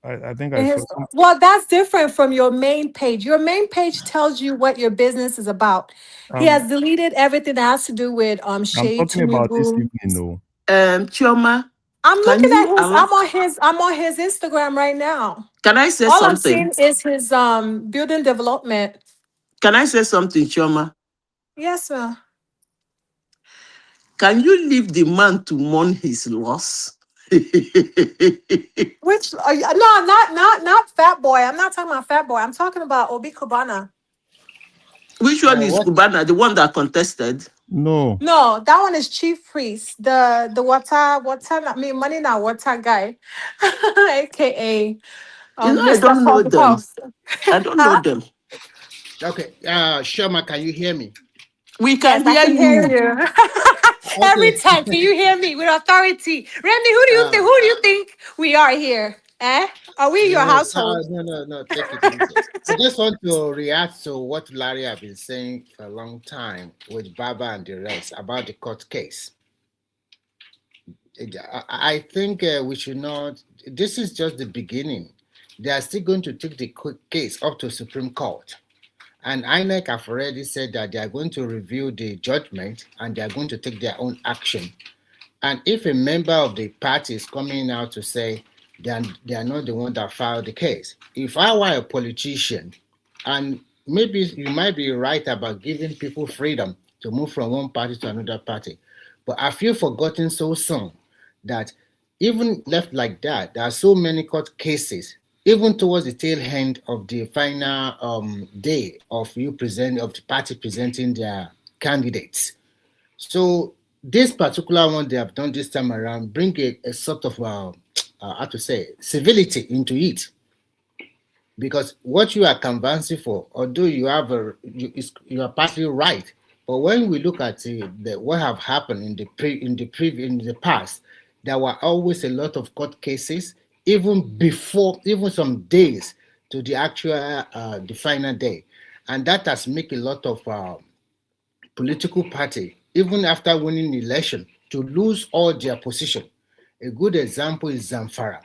I think I saw something. Well, that's different from your main page. Your main page tells you what your business is about. He has deleted everything that has to do with Shade. I'm talking about this evening, though. Chioma, I'm looking at his. I'm on his Instagram right now. Can I say All something? I'm seeing is his building development. Can I say something, Chioma? Yes, ma'am. Can you leave the man to mourn his loss? Which no, not Fat Boy. I'm not talking about Fat Boy. I'm talking about Obi Kubana. Which one is Kubana? The one that contested? No. No, that one is chief priest. The water, I mean money now water guy, aka I Mr. don't know them. Puff. I don't know Huh? them. Okay, Shoma, can you hear me? We Yes, can I hear can hear you. you. Every Okay. time, can you hear me with authority? Remy, who do you think we are here? Eh? Are we your household? No, take it easy. I just want to react to what Larry have been saying for a long time with Baba and the rest about the court case. I think we should not, this is just the beginning. They are still going to take the case up to Supreme Court. And INEC have already said that they are going to review the judgment and they are going to take their own action. And if a member of the party is coming out to say they are not the one that filed the case, if I were a politician, and maybe you might be right about giving people freedom to move from one party to another party, but I feel forgotten so soon that even left like that, there are so many court cases, even towards the tail end of the final day of the party presenting their candidates. So this particular one they have done this time around bring a sort of how to say civility into it, because what you are canvassing for, although you have you are partly right, but when we look at what have happened in the past, there were always a lot of court cases even before, even some days to the actual the final day, and that has made a lot of political party, even after winning election, to lose all their position. A good example is Zamfara.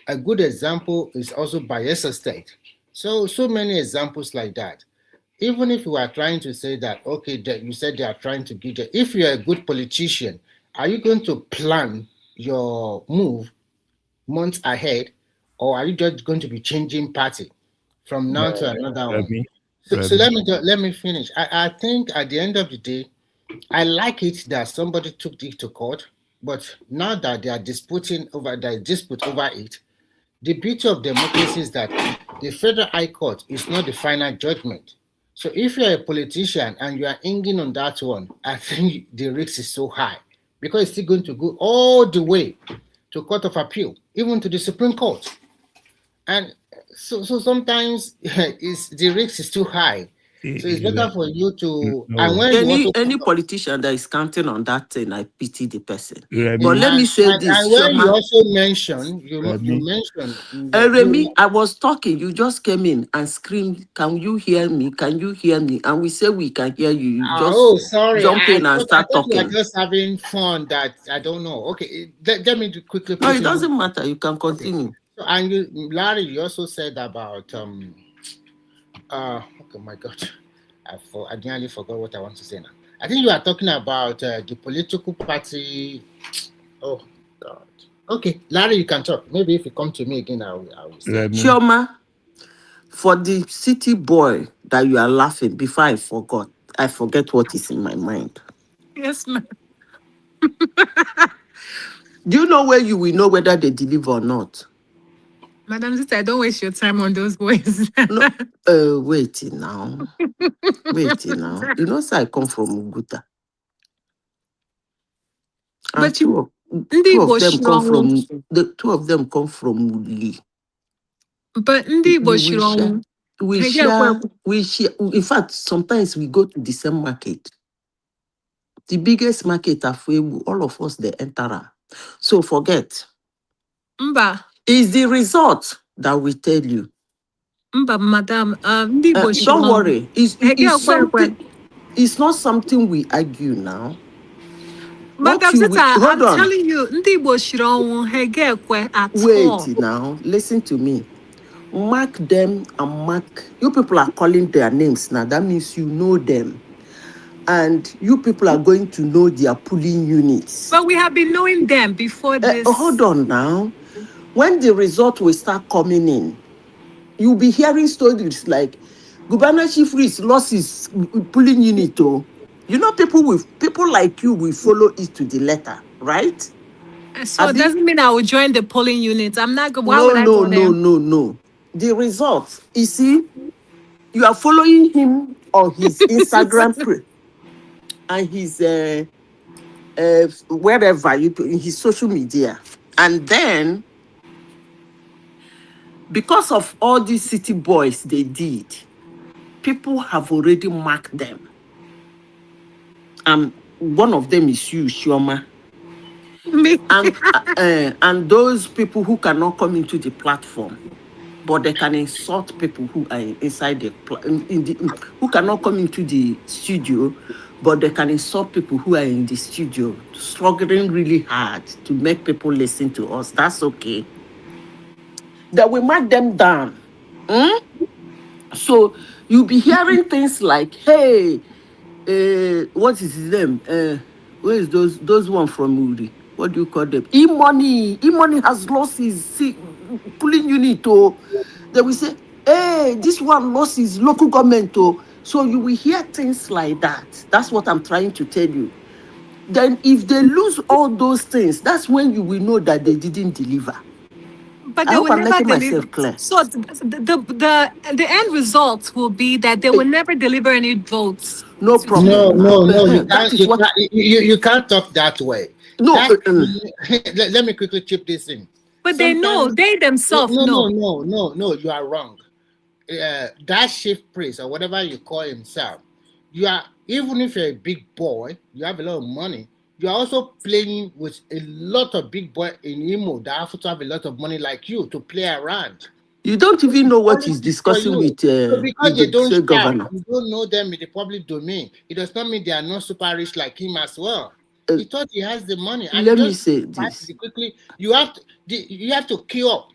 A good example is also Bayelsa State. So many examples like that. Even if you are trying to say that, okay, that you said they are trying to give if you are a good politician, are you going to plan your move months ahead, or are you just going to be changing party from now to another one? So let me finish. I think at the end of the day, I like it that somebody took it to court, but now that they are disputing over it, the beauty of democracy is that the Federal High Court is not the final judgment. So if you're a politician and you are hanging on that one, I think the risk is so high because it's still going to go all the way to Court of Appeal, even to the Supreme Court. And so sometimes the risk is too high. So it's better for you to any politician that is counting on that thing, I pity the person. Remy. But let me say this. And when you also mentioned, you mentioned Remy, I was talking, you just came in and screamed, "Can you hear me? Can you hear me?" And we say we can hear you. You just jump in and start talking. You are just having fun. That I don't know. Okay, let me quickly. No, it doesn't matter. You can continue. Okay. So, and Larry, you also said about okay, my God. I nearly forgot what I want to say now. I think you are talking about the political party. Oh God. Okay, Larry, you can talk. Maybe if you come to me again, I will say. Chioma, for the city boy that you are laughing, before I forget what is in my mind. Yes, ma'am. Do you know where you will know whether they deliver or not? Madam Sister, don't waste your time on those boys. No, wait now. Wait now. You know, so I come from Uguta. And two of them come from Uli. But we share. In fact, sometimes we go to the same market. The biggest market of all of us they enter. So forget. Mba. Is the result that we tell you. Mba, madam. Don't worry. It's not something we argue now. Madam Sister, I'm telling you, wait now, listen to me. Mark them and mark. You people are calling their names now. That means you know them. And you people are going to know their polling units. But we have been knowing them before this. Hold on now. When the result will start coming in, you'll be hearing stories like Governorship lost his polling unit. Oh. You know, people like you will follow it to the letter, right? So it doesn't mean I will join the polling unit. I'm not going. Why would I go there? No. The results, you see, you are following him on his Instagram. and his wherever you in his social media, and then because of all these city boys they did, people have already marked them. One of them is you, Shioma. And those people who cannot come into the platform, but they can insult people who are inside who cannot come into the studio, but they can insult people who are in the studio, struggling really hard to make people listen to us. That's okay. That we mark them down. So you'll be hearing things like, hey, what is his name? Where is those one from Uri? What do you call them? E-money has lost his pulling unit. Oh, they will say, hey, this one lost his local government. Oh, so you will hear things like that. That's what I'm trying to tell you. Then if they lose all those things, that's when you will know that they didn't deliver. But I they hope will I'm never making deliver. myself clear. So the end result will be that they will never deliver any votes. No problem. No. You can't talk that way. No. Let me quickly chip this in. But they know, they themselves know. No, you are wrong. That chief priest or whatever you call himself, you are, even if you're a big boy, you have a lot of money, you are also playing with a lot of big boy in Imo that have to have a lot of money like you to play around. You don't even know what he's discussing with because they don't shout, governor. You don't know them in the public domain. It does not mean they are not super rich like him as well. He thought he has the money. And let me say this quickly. You have to queue up.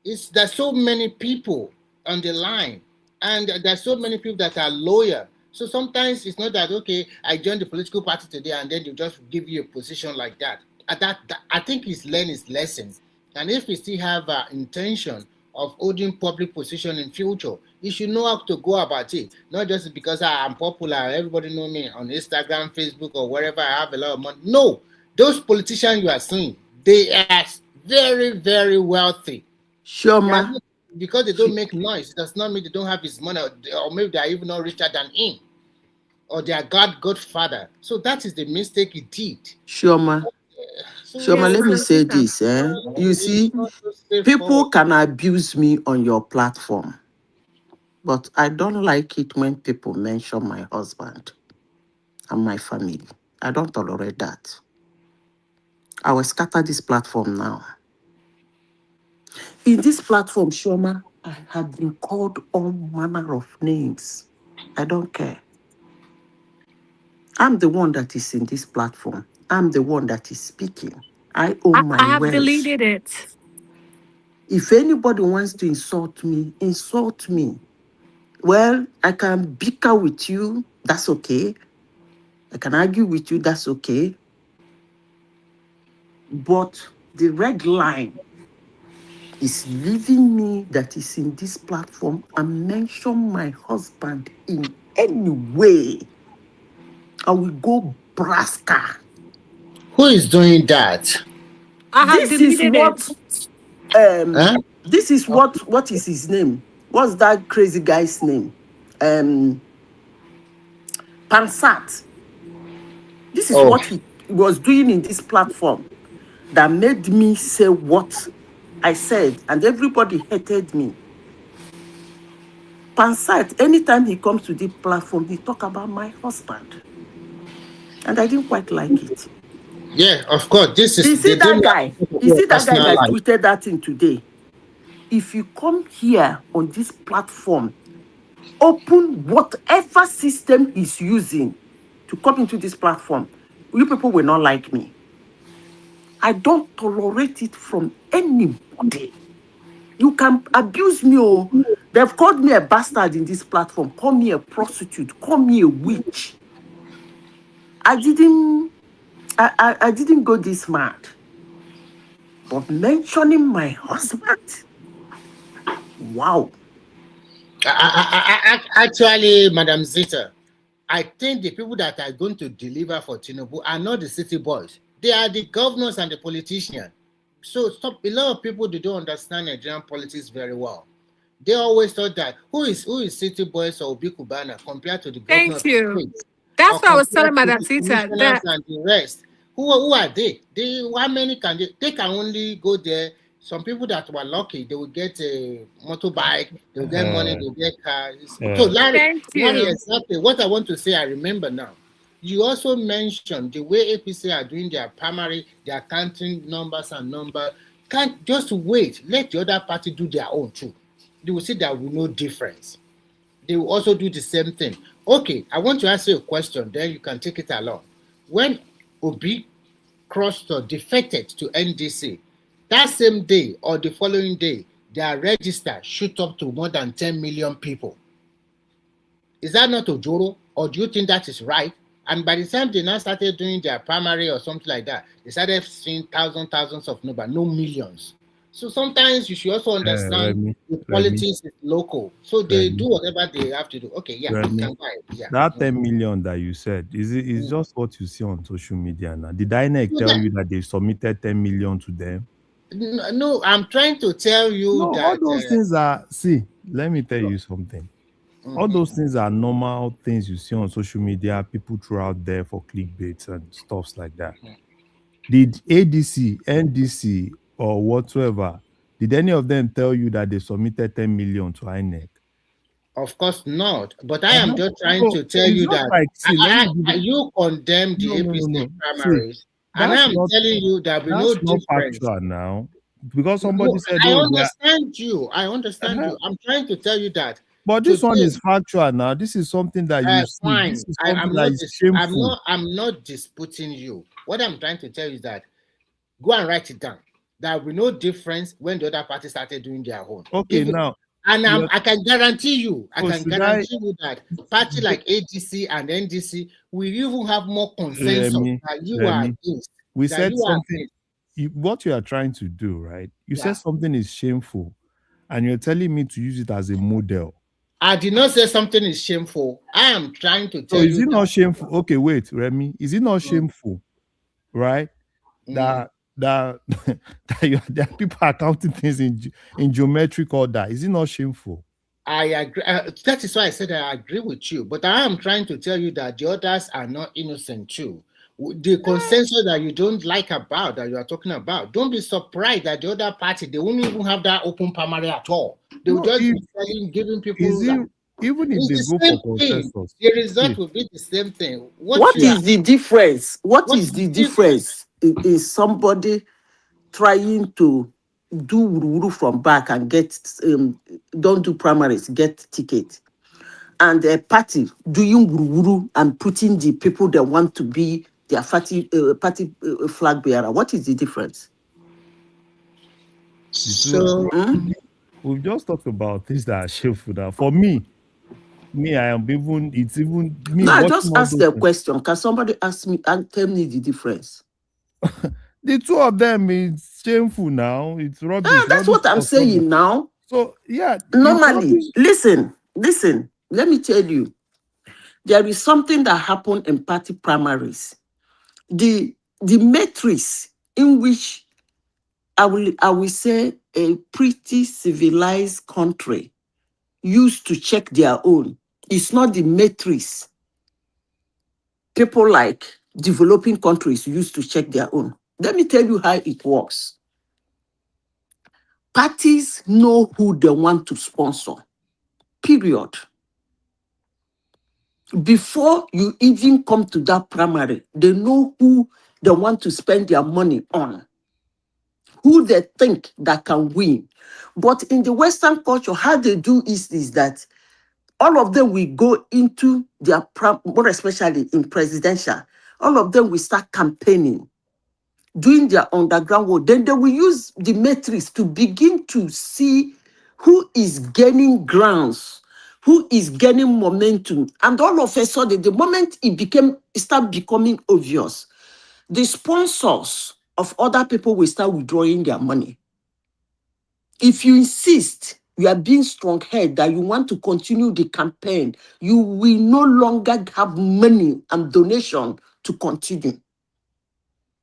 There's so many people on the line, and there's so many people that are loyal. So sometimes it's not that, okay, I joined the political party today and then they just give you a position like that. I think he's learned his lesson. And if we still have intention of holding public position in future, he should know how to go about it. Not just because I'm popular, everybody know me on Instagram, Facebook, or wherever I have a lot of money. No, those politicians you are seeing, they are very, very wealthy. Sure, ma. Because they don't make noise, it does not mean they don't have his money, or maybe they are even not richer than him, or they are Godfather. So that is the mistake he did. Sure, ma. Sure, ma, let me say this. You see, people can abuse me on your platform, but I don't like it when people mention my husband and my family. I don't tolerate that. I will scatter this platform now. In this platform, Shoma, I have been called all manner of names. I don't care. I'm the one that is in this platform. I'm the one that is speaking. I own my I have words. deleted it. If anybody wants to insult me, insult me. Well, I can bicker with you. That's okay. I can argue with you. That's okay. But the red line is leaving me that is in this platform and mention my husband in any way. I will go braska. Who is doing that? This is what is his name? What's that crazy guy's name? Pansat. This is what he was doing in this platform that made me say what I said, and everybody hated me. Pansat, anytime he comes to the platform, he talk about my husband. And I didn't quite like it. Yeah, of course. This is you see that guy that tweeted that thing today. If you come here on this platform, open whatever system he's using to come into this platform, you people will not like me. I don't tolerate it from anybody. You can abuse me. Oh, they've called me a bastard in this platform. Call me a prostitute. Call me a witch. I didn't go this mad. But mentioning my husband, wow. Actually, Madam Zita, I think the people that are going to deliver for Tinubu are not the city boys. They are the governors and the politicians. So a lot of people, they don't understand Nigerian politics very well. They always thought that who is city boys or Obi Kubana compared to the governor. Thank you. That's what I was telling Madam Tita. Commissioners and the rest. Who are they? How many can they can only go there? Some people that were lucky, they will get a motorbike, they will get money, they will get cars. So Larry, exactly what I want to say, I remember now. You also mentioned the way APC are doing their primary, their counting numbers and numbers. Can't just wait, let the other party do their own too. You will see there will be no difference. They will also do the same thing. Okay, I want to ask you a question, then you can take it along. When Obi crossed or defected to NDC, that same day or the following day, their register shoot up to more than 10 million people. Is that not Ojoro, or do you think that is right? And by the time they now started doing their primary or something like that, they started seeing thousands of numbers, no millions. So sometimes you should also understand the politics is local. So they do whatever they have to do. Okay, yeah, you can buy it. Yeah. That 10 million that you said, is just what you see on social media now. Did INEC tell you that they submitted 10 million to them? No, I'm trying to tell you that all those things are, see, let me tell you something. All those things are normal things you see on social media, people throw out there for clickbait and stuffs like that. Did ADC, NDC, or whatsoever, did any of them tell you that they submitted 10 million to INEC? Of course not. But I am just trying to tell you that you condemn the APC primaries. See, and I'm telling you that we know difference. Factual now. Because somebody said, I understand you. I understand you. I'm trying to tell you that. But this one is factual now. This is something that you see. Fine. This is something that is shameful. I'm not disputing you. What I'm trying to tell you is that go and write it down. There will be no difference when the other party started doing their own. Okay, now. And I can guarantee you, that party like ADC and NDC will even have more consensus that you are against. We said something. What you are trying to do, right? You said something is shameful, and you're telling me to use it as a model. I did not say something is shameful. I am trying to tell you. Is it not shameful? Okay, wait, Remy. Is it not shameful, right? That people are counting things in geometric order. Is it not shameful? I agree. That is why I said I agree with you. But I am trying to tell you that the others are not innocent too. The consensus that you don't like about, that you are talking about, don't be surprised that the other party, they won't even have that open primary at all. They will just be giving people. Even if they go for consensus, the result will be the same thing. What is the difference? What is the difference? Is somebody trying to do wuru from back and get don't do primaries, get ticket, and a party doing wuru and putting the people that want to be their party flag bearer? What is the difference? So we've just talked about things that are shameful. Now, for me, I am even. It's even me. No, I just asked the question. Can somebody ask me and tell me the difference? The two of them is shameful now. It's rubbish. That's what I'm saying now. So yeah. Normally, listen. Let me tell you, there is something that happened in party primaries. The matrix in which I will say a pretty civilized country used to check their own. It's not the matrix people like developing countries used to check their own. Let me tell you how it works. Parties know who they want to sponsor, period. Before you even come to that primary, they know who they want to spend their money on, who they think that can win. But in the Western culture, how they do is that all of them will go into their, more especially in presidential, all of them will start campaigning, doing their underground work. Then they will use the matrix to begin to see who is gaining grounds, who is gaining momentum. And all of a sudden, the moment it started becoming obvious, the sponsors of other people will start withdrawing their money. If you insist, you are being strong-headed that you want to continue the campaign, you will no longer have money and donation to continue.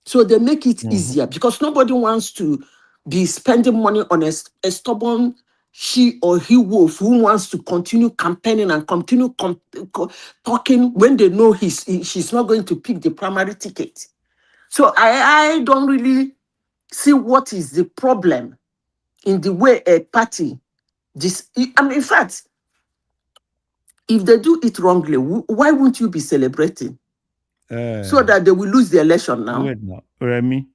So they make it easier because nobody wants to be spending money on a stubborn she or he wolf who wants to continue campaigning and continue talking when they know she's not going to pick the primary ticket. So I don't really see what is the problem in the way a party in fact, if they do it wrongly, why won't you be celebrating? So that they will lose the election now. Wait now, Remy,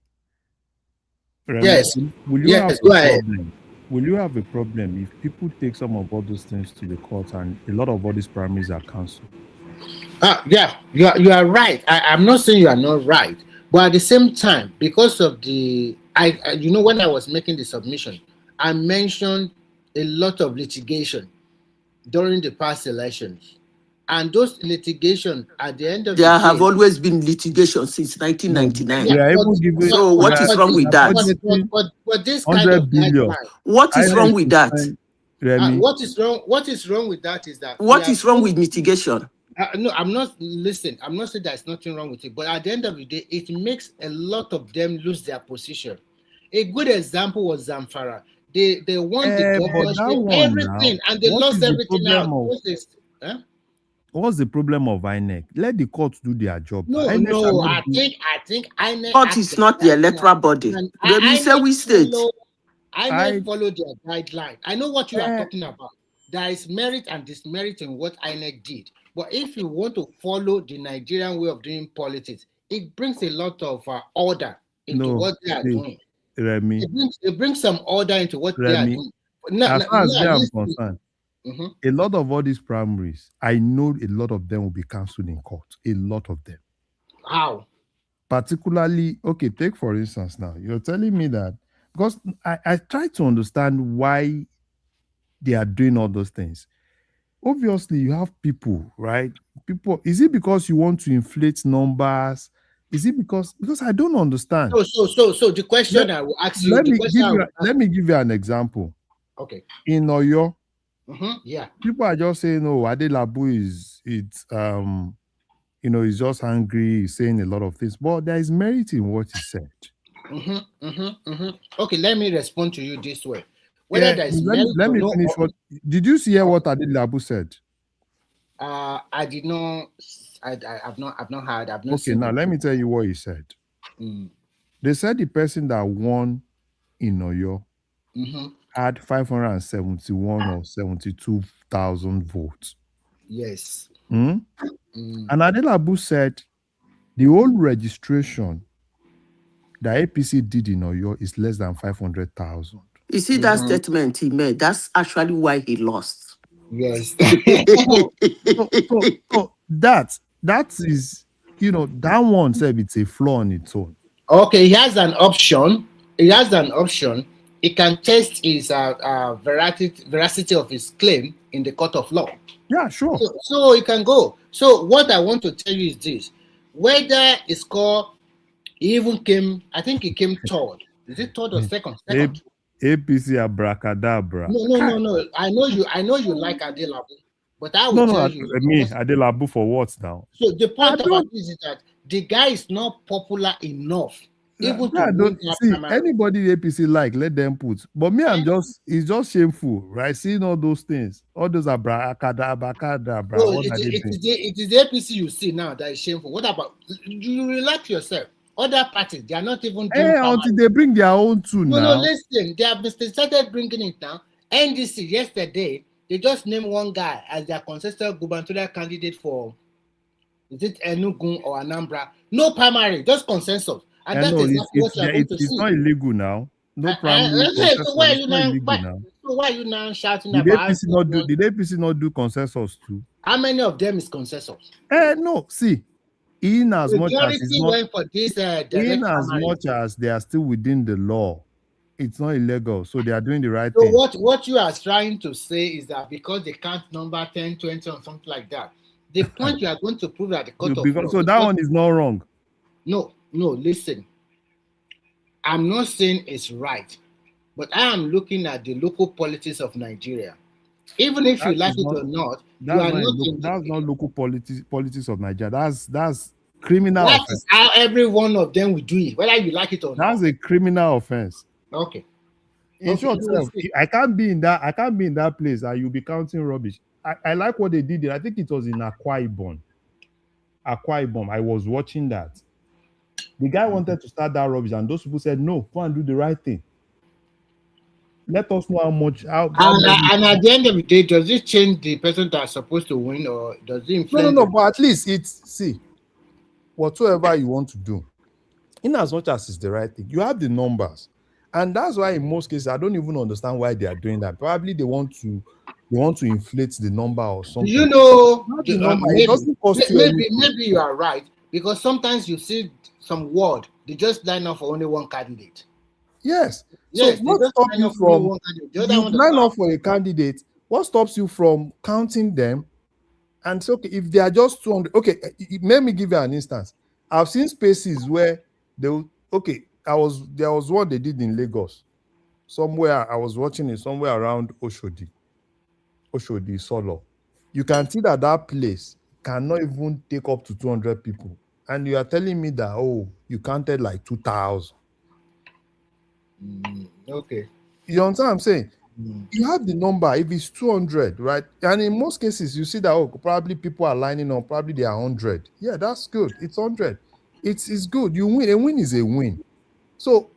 Yes. will you have a problem? Will you have a problem if people take some of all those things to the court and a lot of all these primaries are cancelled? Yeah, you are right. I'm not saying you are not right, but at the same time, because of when I was making the submission, I mentioned a lot of litigation during the past elections. And those litigation at the end of the day... There have always been litigation since 1999. So what is wrong with that? But this kind of guideline... What is wrong with that? What is wrong with that is that... What is wrong with mitigation? No, I'm not saying there's nothing wrong with it, but at the end of the day, it makes a lot of them lose their position. A good example was Zamfara. They won the governorship, everything, and they lost everything out. What's the problem of INEC? Let the courts do their job. No, I think INEC... Court is not the electoral body. INEC follow their guideline. I know what you are talking about. There is merit and dismerit in what INEC did. But if you want to follow the Nigerian way of doing politics, it brings a lot of order into what they are doing. Remy, it brings some order into what they are doing. As far as I am concerned, a lot of all these primaries, I know a lot of them will be cancelled in court. A lot of them. How? Particularly, okay, take for instance now, you're telling me that, because I try to understand why they are doing all those things. Obviously, you have people, right? Is it because you want to inflate numbers? Is it because I don't understand? So the question I will ask you... Let me give you an example. Okay. In Oyo, yeah, people are just saying, "Oh, Adelabu he's just angry, he's saying a lot of things," but there is merit in what he said. Okay, let me respond to you this way. Whether there is merit let me finish. Did you hear what Adelabu said? I did not. I've not heard. I've not. Okay, now let me tell you what he said. They said the person that won in Oyo had 571 or 72,000 votes. Yes. And Adelabu said the whole registration that APC did in Oyo is less than 500,000. You see that statement he made? That's actually why he lost. Yes. So that is, that one said it's a flaw on its own. Okay, he has an option. He can test his veracity of his claim in the court of law. Yeah, sure. So he can go. So what I want to tell you is this: whether it's called, I think he came third. Is it third or second? Second. APC abracadabra. No. I know you like Adelabu, but I will tell you. Me, Adelabu for what now? So the point about this is that the guy is not popular enough. Anybody the APC let them put. But me, it's just shameful, right? Seeing all those things, all those abracadabra. No, it is the APC you see now that is shameful. What about you? Relax yourself. Other parties, they are not even doing until they bring their own too now. No, listen, they have started bringing it now. NDC yesterday, they just named one guy as their consensus gubernatorial candidate for, is it Enugu or Anambra? No primary, just consensus. And that is what you are going to see. It's not illegal now. No primary. So why are you now shouting about? Did APC not do consensus too? How many of them is consensus? No, see. In as much as they are still within the law, it's not illegal, so they are doing the right thing. So what you are trying to say is that because they count number 10, 20 or something like that, the point you are going to prove at the court of law. So that one is not wrong. No, listen. I'm not saying it's right, but I am looking at the local politics of Nigeria. Even if you like it or not, that's not local politics of Nigeria. That's criminal offense. That is how every one of them will do it, whether you like it or not. That's a criminal offense. Okay. In short, I can't be in that place and you'll be counting rubbish. I like what they did there. I think it was in Akwa Ibom. I was watching that. The guy wanted to start that rubbish, and those people said, no, go and do the right thing. Let us know how much. And at the end of the day, does it change the person that's supposed to win, or does it influence? No, but at least whatsoever you want to do, in as much as it's the right thing, you have the numbers. And that's why in most cases, I don't even understand why they are doing that. Probably they want to inflate the number or something. You know, it doesn't cost you anything. Maybe you are right, because sometimes you see some word, they just line up for only one candidate. Yes. Yes, so what stops you from line up for a candidate? What stops you from counting them? And so, okay, if they are just 200, okay, let me give you an instance. I've seen spaces where there was what they did in Lagos. Somewhere I was watching it somewhere around Oshodi, Solo. You can see that place cannot even take up to 200 people, and you are telling me that you counted like 2,000. Okay. You understand what I'm saying? You have the number. If it's 200, right? And in most cases, you see that probably people are lining up. Probably they are 100. Yeah, that's good. It's 100. It's good. You win. A win is a win. So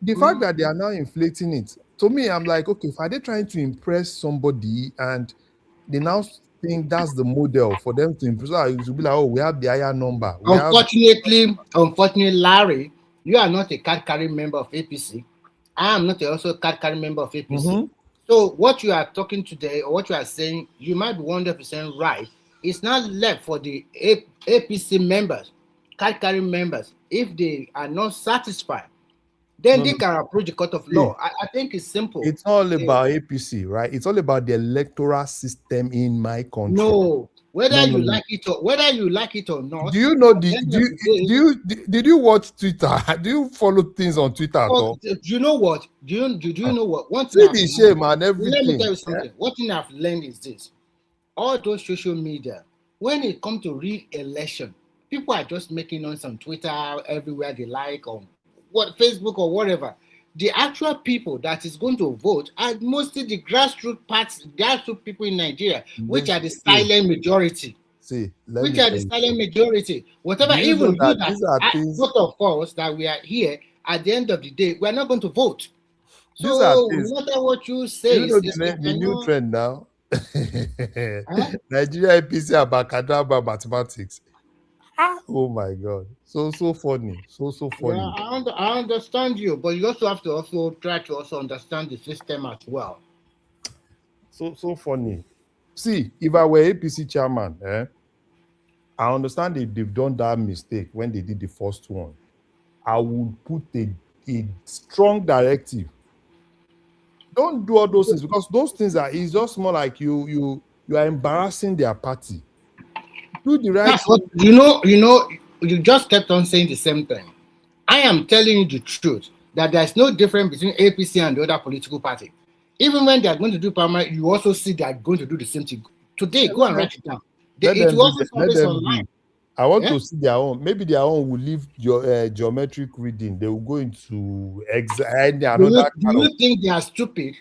the fact that they are now inflating it, to me, I'm like, okay, are they trying to impress somebody and they now think that's the model for them to impress? It will be like, we have the higher number. Unfortunately, Larry, you are not a card-carrying member of APC. I am not also a card-carrying member of APC. Mm-hmm. So what you are talking today, or what you are saying, you might be 100% right. It's not left for the APC members, card-carrying members. If they are not satisfied, then they can approach the court of law. I think it's simple. It's all about APC, right? It's all about the electoral system in my country. No, whether you like it or not. Do you know did you watch Twitter? Do you follow things on Twitter at all? Do you know what? Do you know what? One thing shame and everything. Let me tell you something. One thing I've learned is this: all those social media, when it comes to real election, people are just making noise on Twitter everywhere they like, on Facebook or whatever. The actual people that is going to vote are mostly the grassroots people in Nigeria, which are the silent majority. Whatever, even you that both of us that we are here, at the end of the day, we are not going to vote. So no matter what you say, you know the new trend now. Nigeria APC about mathematics. Oh my God, so funny, so funny. Yeah, I understand you, but you also have to try to understand the system as well. So funny. See, if I were APC chairman, I understand if they've done that mistake when they did the first one. I would put a strong directive. Don't do all those things, because those things it's just more like you are embarrassing their party. Do the right thing. You just kept on saying the same thing. I am telling you the truth, that there's no difference between APC and the other political party. Even when they are going to do primary, you also see they are going to do the same thing. Today, go and write it down. It will also surface online. I want to see their own. Maybe their own will leave your geometric reading. They will go into another. Do you think they are stupid?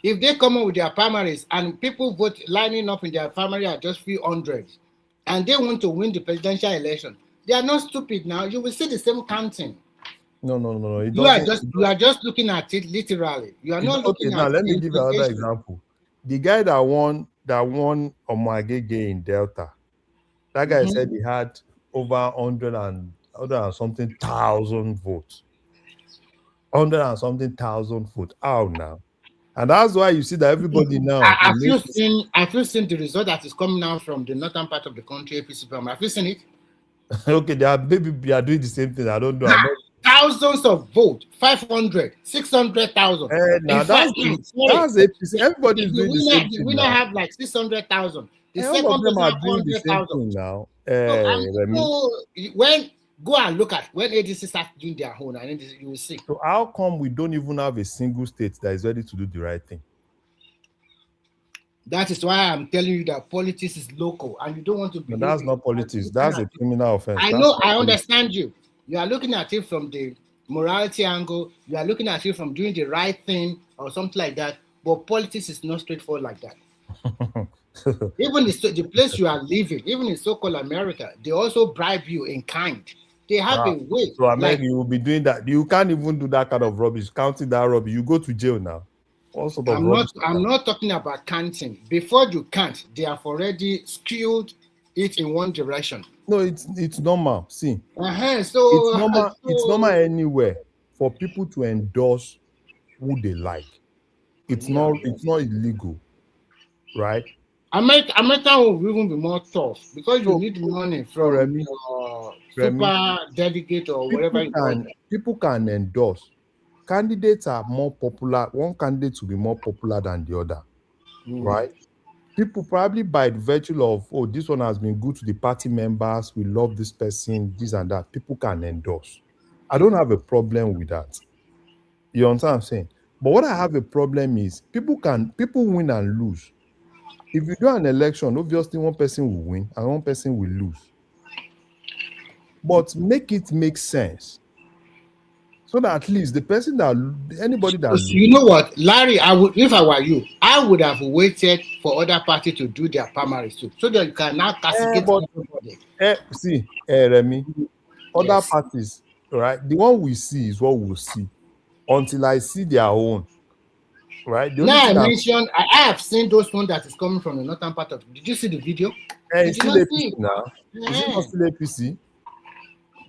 If they come up with their primaries and people vote lining up in their primary are just few hundreds, and they want to win the presidential election, they are not stupid now. You will see the same counting. No. You are just looking at it literally. You are not looking at it. Now let me give you another example. The guy that won Omagege in Delta, that guy said he had over 100 and something thousand votes. 100 and something thousand votes. How now? And that's why you see that everybody now. Have you seen the result that is coming out from the northern part of the country, APC primary? Have you seen it? Okay, they are doing the same thing. I don't know. Thousands of votes, 500, 600,000. That's APC. Everybody is doing the same thing. The winner have like 600,000. The second person are doing the same thing now. Go and look at when ADC starts doing their own, and then you will see. So how come we don't even have a single state that is ready to do the right thing? That is why I'm telling you that politics is local, and you don't want to be. That's not politics. That's a criminal offense. I know. I understand you. You are looking at it from the morality angle. You are looking at you from doing the right thing or something like that. But politics is not straightforward like that. Even the place you are living, even in so-called America, they also bribe you in kind. They have a way. So America, you will be doing that. You can't even do that kind of rubbish. Counting that rubbish, you go to jail now. What sort of rubbish? I'm not talking about counting. Before you count, they have already skewed it in one direction. No, it's normal. See, So it's normal. It's normal anywhere for people to endorse who they like. It's not illegal, right? America will even be more tough because you need money from super delegate or whatever you call it. People can endorse. Candidates are more popular. One candidate will be more popular than the other, right? People probably by the virtue of, oh, this one has been good to the party members, we love this person, this and that, people can endorse. I don't have a problem with that. You understand what I'm saying? But what I have a problem is people win and lose. If you do an election, obviously one person will win and one person will lose. But make it make sense. So that at least the person anybody that you know what, Larry, if I were you, I would have waited for other parties to do their primaries too, so that you can now castigate everybody. Remy, other parties, right? The one we see is what we'll see until I see their own, right? I have seen those ones that is coming from the northern part of. Did you see the video? It's still APC now. Is it not still APC?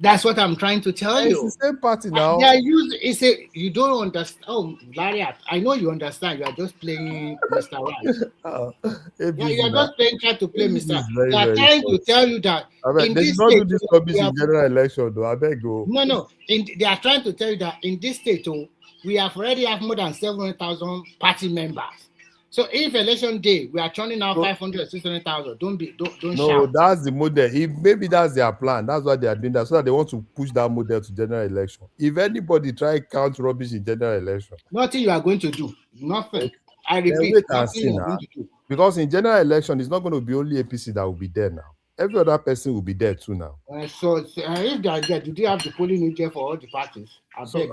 That's what I'm trying to tell you. It's the same party now. They are you don't understand. Oh, Larry, I know you understand. You are just playing Mr. Right. You are just trying to play Mr. They are trying to tell you that in this state, do this rubbish in general election, though. I beg you. No. They are trying to tell you that in this state, we have already have more than 700,000 party members. So if election day we are turning out 500, 600,000, don't shout. No, that's the model. If maybe that's their plan, that's why they are doing that, so that they want to push that model to general election. If anybody try count rubbish in general election, nothing you are going to do. Nothing. I repeat, nothing you are going to do. Because in general election, it's not going to be only APC that will be there now. Every other person will be there too now. So if they are there, do they have the polling agent for all the parties? What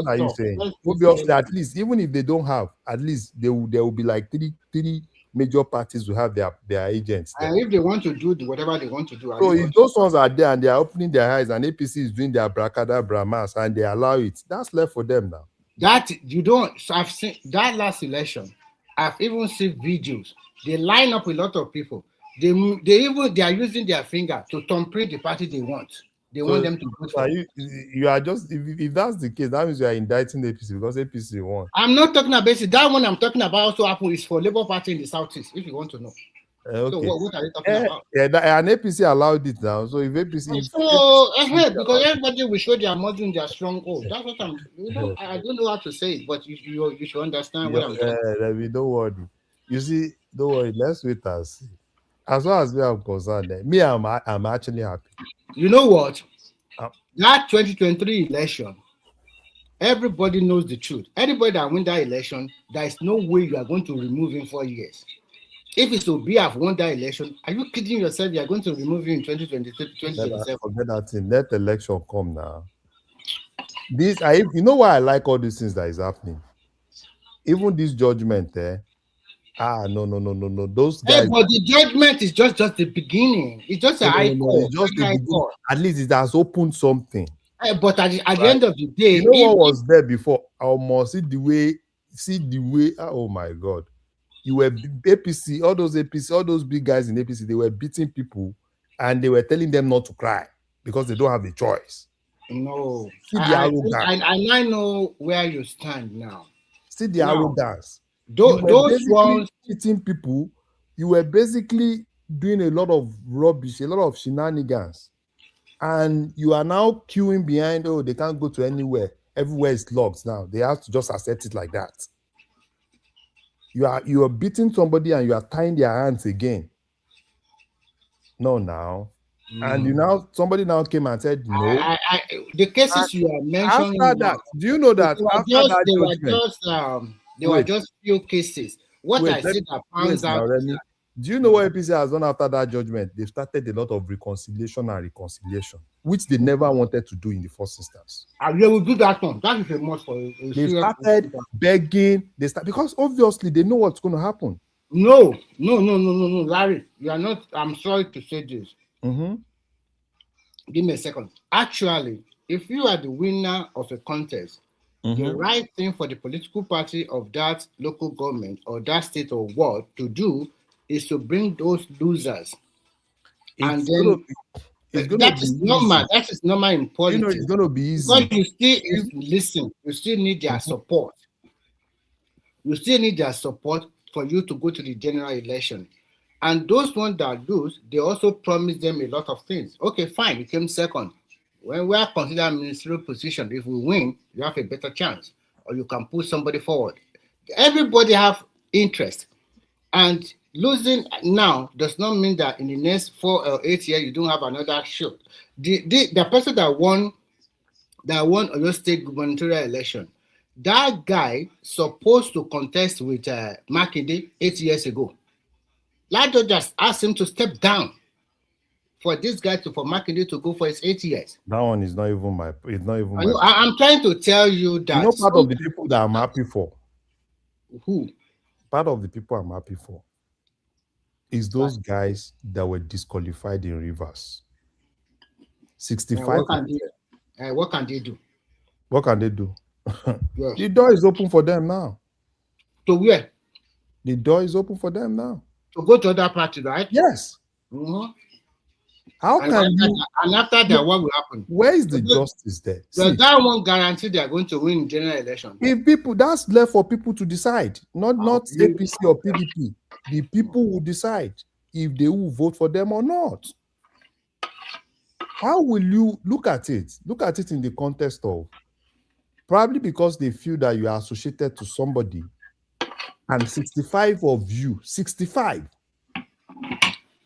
are you saying? Obviously, at least even if they don't have, at least there will be like three major parties will have their agents there. And if they want to do whatever they want to do, so if those ones are there and they are opening their eyes and APC is doing their bracadabra mass and they allow it, that's left for them now. That you don't. So I've seen that last election. I've even seen videos. They line up a lot of people. They are using their finger to thumbprint the party they want. They want them to vote for. You are just if that's the case, that means you are indicting APC because APC won. I'm not talking about it. That one I'm talking about also happened is for Labour Party in the Southeast. If you want to know. Okay. So what are you talking about? And APC allowed it now. So if APC, because everybody will show their muscle in their stronghold. That's what I'm. I don't know how to say it, but you should understand what I'm saying. Don't worry. You see, don't worry. Let's wait and see. As far as we are concerned, I'm actually happy. You know what? That 2023 election, everybody knows the truth. Anybody that win that election, there is no way you are going to remove him 4 years. If it's Obi have won that election, are you kidding yourself? You are going to remove him in 2023, 2027. Forget that thing. Let the election come now. You know why I like all these things that is happening? Even this judgment there. No. Those guys. But the judgment is just the beginning. It's just a high court. It's just the beginning. At least it has opened something. But at the end of the day, you know what was there before? I almost see the way. Oh my God, you were APC, all those big guys in APC. They were beating people, and they were telling them not to cry because they don't have a choice. No, see the arrogance. I know where you stand now. See the arrogance. Those ones cheating people, you were basically doing a lot of rubbish, a lot of shenanigans, and you are now queuing behind. Oh, they can't go to anywhere. Everywhere is locked now. They have to just accept it like that. You are beating somebody and you are tying their hands again. No, now. And somebody now came and said no. The cases you are mentioning. After that, do you know that they were just few cases. What I said that pans out. Do you know what APC has done after that judgment? They've started a lot of reconciliation, which they never wanted to do in the first instance. And they will do that one. That is a must for a They started begging. Because obviously they know what's going to happen. No, Larry, you are not. I'm sorry to say this. Mm-hmm. Give me a second. Actually, if you are the winner of a contest, the right thing for the political party of that local government or that state or ward to do is to bring those losers. That is normal. That is normal in politics. It's going to be easy. Because you still need their support. You still need their support for you to go to the general election. And those ones that lose, they also promise them a lot of things. Okay, fine, you came second. When we are considered ministerial position, if we win, you have a better chance, or you can put somebody forward. Everybody have interest, and losing now does not mean that in the next 4 or 8 years you don't have another shot. The person that won Oyo State gubernatorial election, that guy supposed to contest with Makinde 8 years ago. Lado just asked him to step down for this guy for Makinde to go for his 8 years. That one is not even my. It's not even. I'm trying to tell you that. You know, part of the people that I'm happy for. Who? Part of the people I'm happy for is those guys that were disqualified in Rivers. 65. What can they do? What can they do? Yes. The door is open for them now. To where? The door is open for them now. To go to other party, right? Yes. Mm-hmm. And after that, what will happen? Where is the justice there? Does that one guarantee they are going to win general election? If people, that's left for people to decide, not APC or PDP. The people will decide if they will vote for them or not. How will you look at it? Look at it in the context of probably because they feel that you are associated to somebody, and 65 of you, 65.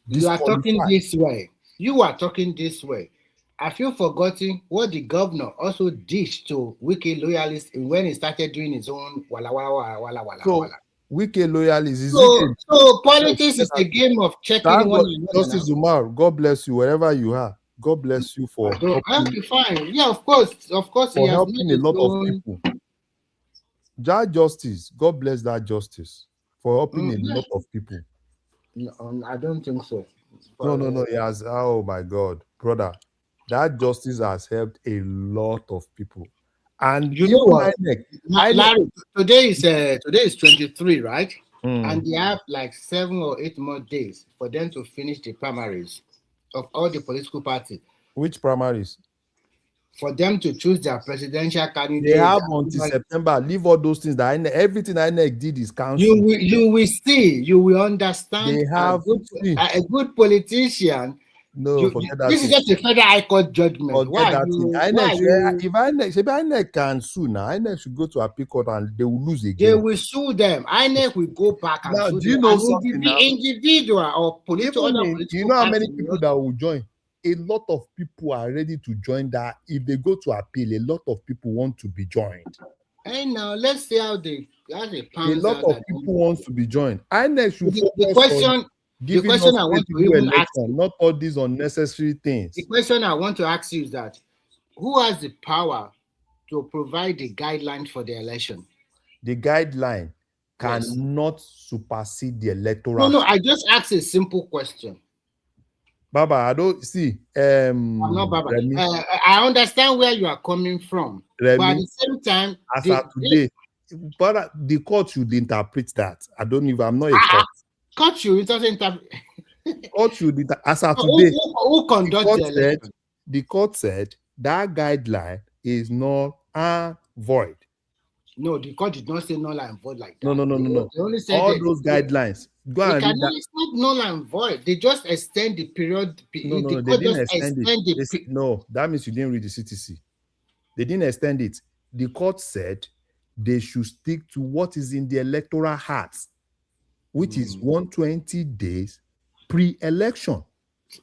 You are talking this way. You are talking this way. Have you forgotten what the governor also dished to Wike loyalists when he started doing his own wala wala wala wala wala? Wike loyalists. So politics is a game of checking one another. Justice Umar, God bless you wherever you are. God bless you for helping. Fine. Yeah, of course. For helping a lot of people. That justice, God bless that justice for helping a lot of people. No, I don't think so. No. He has. Oh my God, brother, that justice has helped a lot of people. And you know what, Larry? Today is 23, right? And they have like 7 or 8 more days for them to finish the primaries of all the political parties. Which primaries? For them to choose their presidential candidate. They have until September. Leave all those things. Everything INEC did is cancelled. You will see. You will understand. They have a good politician. No, forget that. This is just a federal high court judgment. If INEC can sue now, INEC should go to appeal court and they will lose again. They will sue them. INEC will go back and sue do you know something? Individual or political. You know how many people that will join? A lot of people are ready to join that. If they go to appeal, a lot of people want to be joined. And now let's see how they a lot of people want to be joined. INEC should focus on giving us I want to even ask you, not all these unnecessary things. The question I want to ask you is that who has the power to provide the guidelines for the election? The guideline cannot supersede the electoral. No, I just asked a simple question. Baba, I don't see. I'm not Baba. I understand where you are coming from, Remy, but at the same time, as of today, but the court should interpret that. I'm not a court. Court should interpret. Court should as of today. Who conducted the election? The court said that guideline is null and void. No, the court did not say null and void like that. No. They only said all those guidelines. Go and read that. It's not null and void. They just extend the period. No, they didn't extend it. No, that means you didn't read the CTC. They didn't extend it. The court said they should stick to what is in the electoral act, which is 120 days pre-election.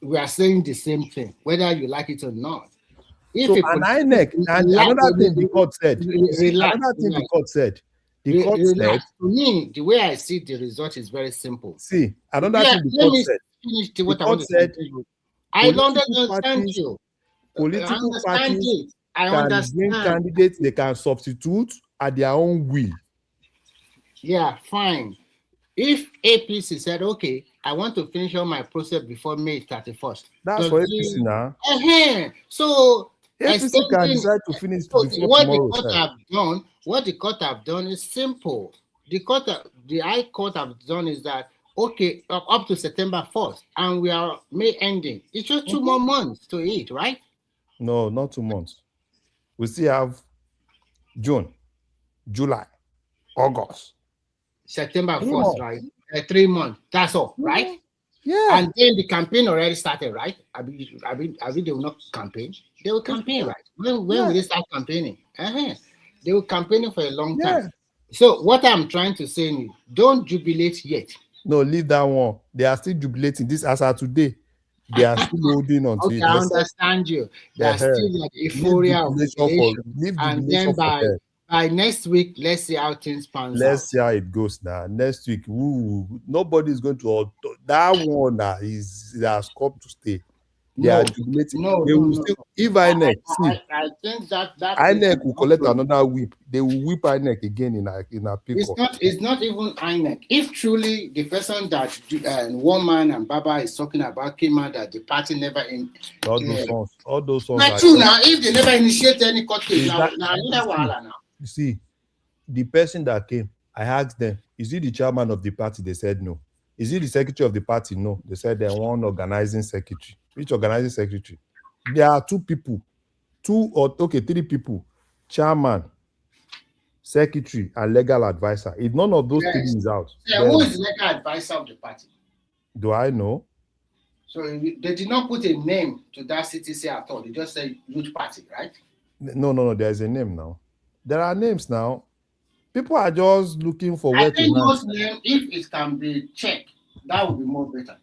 We are saying the same thing, whether you like it or not. Another thing the court said, The court said, to me, the way I see the result is very simple. See, another thing the court said. Finish The what I court want to said, say. I don't understand you. Political I parties understand it. I can understand. bring candidates, they can substitute at their own will. Yeah, fine. If APC said, okay, I want to finish all my process before May 31st. That's for APC now. So APC can decide to finish before tomorrow. What the court have done is simple. The High Court have done is that, okay, up to September 1st, and we are May ending. It's just 2 more months to it, right? No, not 2 months. We still have June, July, August. September 1st, right? 3 months. That's all, right? Yeah. And then the campaign already started, right? I mean, they will not campaign. They will campaign, right? When will they start campaigning? They will campaign for a long time. So what I'm trying to say is, don't jubilate yet. No, leave that one. They are still jubilating. This as of today. They are still holding on to it. I understand you. There's still like euphoria of jubilation. And then by next week, let's see how things pan out. Let's see how it goes now. Next week, nobody's going to. That one it has come to stay. They are jubilating. If INEC, I think that INEC will collect another whip. They will whip INEC again in a pick-up. It's not even INEC. If truly the person that Woman and Baba is talking about came out that the party never all those songs. Not true now. If they never initiate any court case, now. You see, the person that came, I asked them, is he the chairman of the party? They said no. Is he the secretary of the party? No. They said they want organizing secretary. Which organizing secretary? There are 2 people. 3 people. Chairman, secretary, and legal advisor. If none of those 3 is out. Who is the legal advisor of the party? Do I know? So they did not put a name to that CTC at all. They just say youth party, right? No. There's a name now. There are names now. People are just looking for where to think those names, if it can be checked, that would be more better.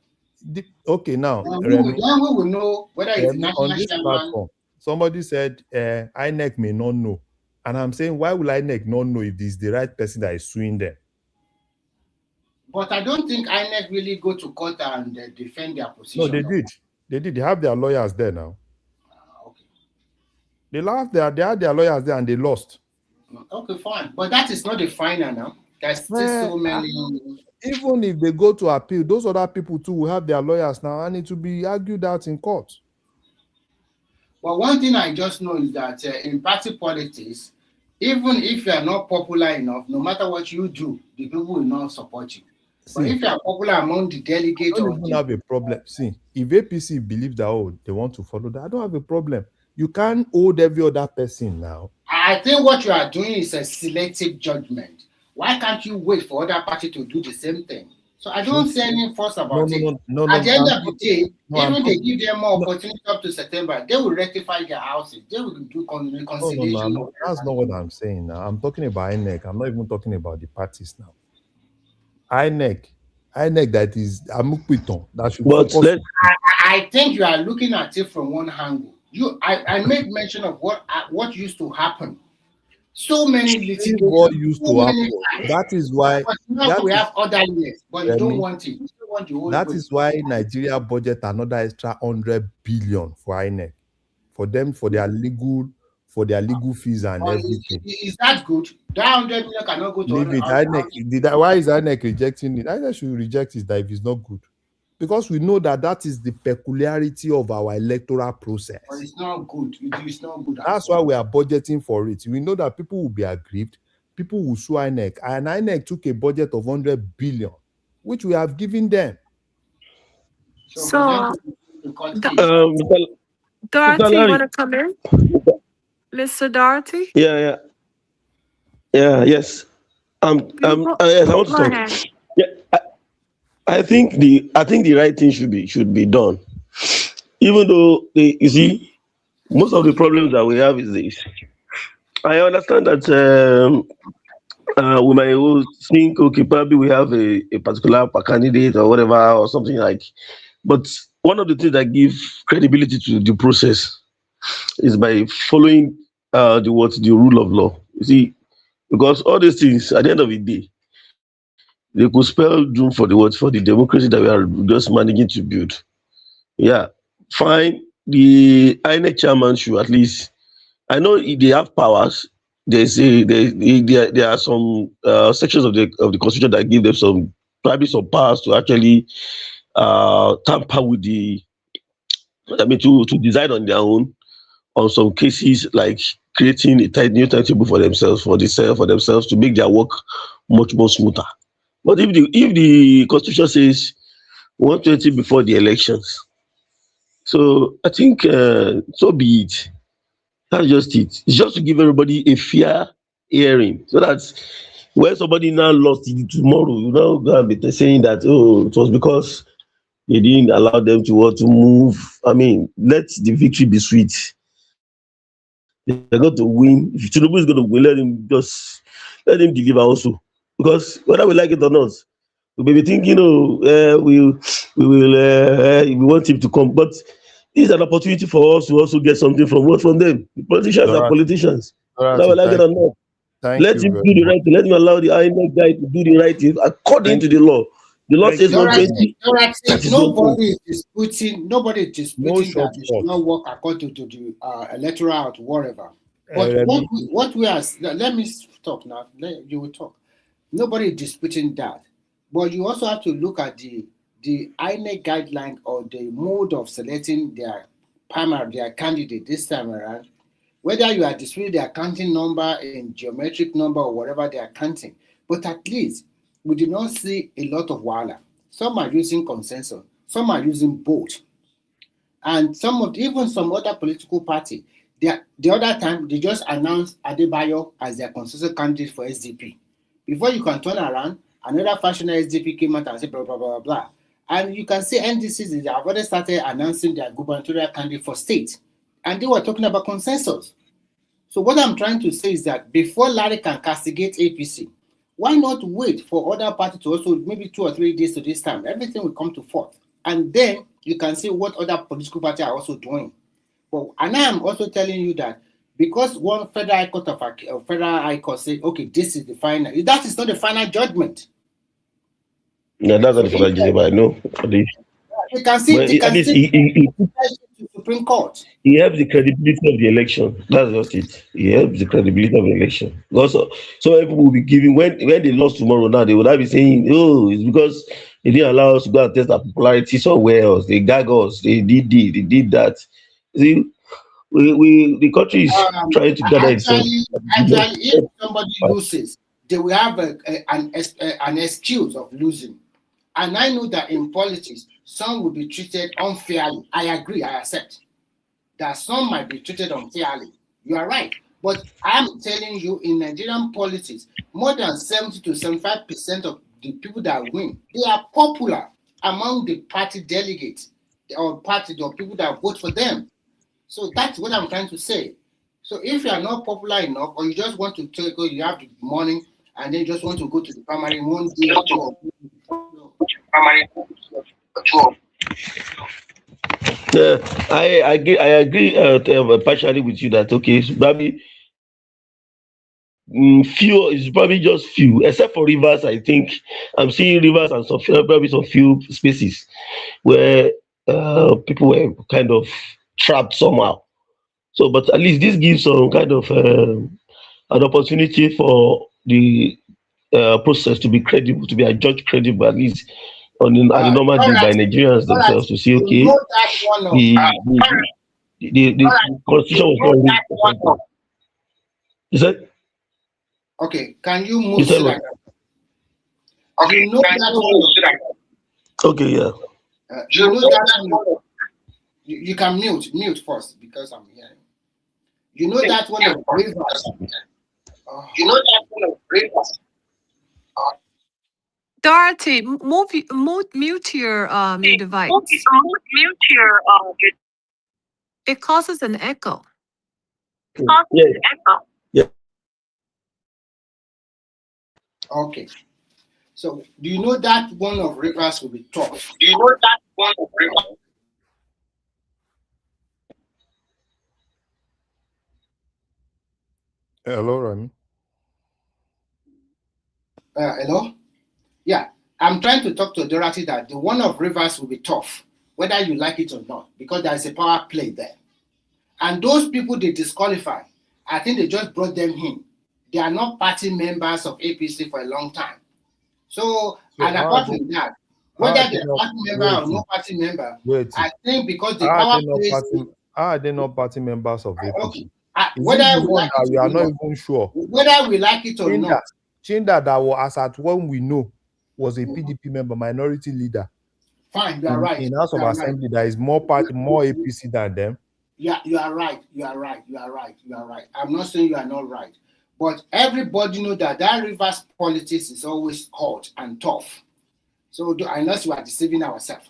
Okay, now we will know whether it's national on this platform. Somebody said INEC may not know, and I'm saying, why will INEC not know if this is the right person that is suing them? But I don't think INEC really go to court and defend their position. No, they did. They have their lawyers there now. Okay. They had their lawyers there and they lost. Okay, fine. But that is not the final now. There's still so many. Even if they go to appeal, those other people too will have their lawyers now, and it will be argued out in court. Well, one thing I just know is that in party politics, even if you are not popular enough, no matter what you do, the people will not support you. But if you are popular among the delegates, I don't have a problem. See, if APC believes that they want to follow that, I don't have a problem. You can't hold every other person now. I think what you are doing is a selective judgment. Why can't you wait for other party to do the same thing? So I don't see any fuss about it. No, At the end of the day, even they give them more opportunity up to September, they will rectify their houses. They will do reconciliation. No, that's not what I'm saying now. I'm talking about INEC. I'm not even talking about the parties now. INEC that is Amupiton. That should focus. I think you are looking at it from one angle. I made mention of what used to happen. So many litigations. What used to happen. That is why we have other years, but you don't want it. You don't want the whole that is why Nigeria budget another extra 100 billion for INEC, for their legal fees and everything. Is that good? That 100 million cannot go to leave it. INEC, why is INEC rejecting it? INEC should reject it if it's not good. Because we know that is the peculiarity of our electoral process. But it's not good. It's not good. That's why we are budgeting for it. We know that people will be aggrieved. People will sue INEC. And INEC took a budget of 100 billion, which we have given them. So Dorothy, you want to come in? Mr. Dorothy? Yes. Yes, I want to talk. Ahead. Yeah, I think the right thing should be done. Even though you see, most of the problems that we have is this. I understand that we might think, okay, probably we have a particular candidate or whatever or something like. But one of the things that give credibility to the process is by following the rule of law. You see, Because all these things, at the end of the day, they could spell doom for the what, for the democracy that we are just managing to build. Yeah, fine. The INEC chairman should at least. I know they have powers. There are some sections of the constitution that give them some probably some powers to actually tamper with the. I mean, to decide on their own on some cases, like creating a new timetable for themselves, for themselves to make their work much more smoother. But if the constitution says 120 before the elections, so I think so be it. That's just it. It's just to give everybody a fair hearing, so that when somebody now lost it tomorrow, you know, gonna be saying that, oh, it was because they didn't allow them to want to move. I mean, let the victory be sweet. They're going to win. If Tinubu is going to win, let him deliver also. Because whether we like it or not, we may be thinking, oh, we want him to come, but this is an opportunity for us to also get something from them. The politicians are politicians, whether we like it or not. Let him do the right thing. Let him allow the INEC guy to do the right thing according to the law. The law says 120. Nobody is disputing that it should not work according to the electoral or whatever. But what we are, let me talk now. You will talk. Nobody is disputing that. But you also have to look at the INEC guideline or the mode of selecting their candidate this time around. Whether you are disputing their counting number in geometric number or whatever they are counting, but at least we do not see a lot of wala. Some are using consensus, some are using both, and even some other political party. The other time they just announced Adebayo as their consensus candidate for SDP. Before you can turn around, another factional SDP came out and said blah blah blah blah. And you can see NDCs they have already started announcing their gubernatorial candidate for state, and they were talking about consensus. So what I'm trying to say is that before Larry can castigate APC, why not wait for other parties to also maybe 2 or 3 days to this time? Everything will come to forth, and then you can see what other political parties are also doing. Well, and I am also telling you that because one federal high court said, okay, this is the final. That is not the final judgment. No, that's not the final judgment. I know. You can see, the Supreme Court. He helps the credibility of the election. That's just it. He helps the credibility of the election. Also, so people will be giving when they lost tomorrow now, they would not be saying, oh, it's because they didn't allow us to go and test our popularity somewhere else. They gag us, they did this, they did that. See, the country is trying to gather itself. Actually, if somebody loses, they will have an excuse of losing. And I know that in politics, some will be treated unfairly. I agree, I accept that some might be treated unfairly. You are right. But I'm telling you, in Nigerian politics, more than 70 to 75% of the people that win, they are popular among the party delegates or people that vote for them. So that's what I'm trying to say. So if you are not popular enough, or you just want to take, you have the money, and then you just want to go to the primary one day or two. Yeah, I agree partially with you that okay, so probably few is probably just few, except for rivers. I think I'm seeing rivers and probably some few spaces where people were kind of trapped somehow. So, but at least this gives some kind of an opportunity for the process to be credible, to be adjudged credible, at least on the normal day by Nigerians themselves to see, okay, the constitution was not. Is that? Okay, can you move to that? Okay, you know that. Okay, yeah. You know that. You can mute first because I'm hearing. You know that one of rivers. You know that one of rivers. Dorothy, mute your device. Mute your. It causes an echo. Yeah. Okay. So, do you know that one of rivers will be tough? Do you know that one of rivers? Hello, Rami. Hello? Yeah, I'm trying to talk to Dorothy that the one of Rivers will be tough, whether you like it or not, because there's a power play there. And those people they disqualify, I think they just brought them in. They are not party members of APC for a long time. So and apart from that, whether they're a party member or no party member, I think because the power plays. How are they not party members of APC? Okay. Whether we like it, we are not even sure. Whether we like it or not. Chinda that was, as at when we know, was a PDP member, minority leader. Fine, you are right. In House of Assembly, there is more APC than them. Yeah, you are right. I'm not saying you are not right. But everybody knows that Rivers politics is always hot and tough. So unless we are deceiving ourselves.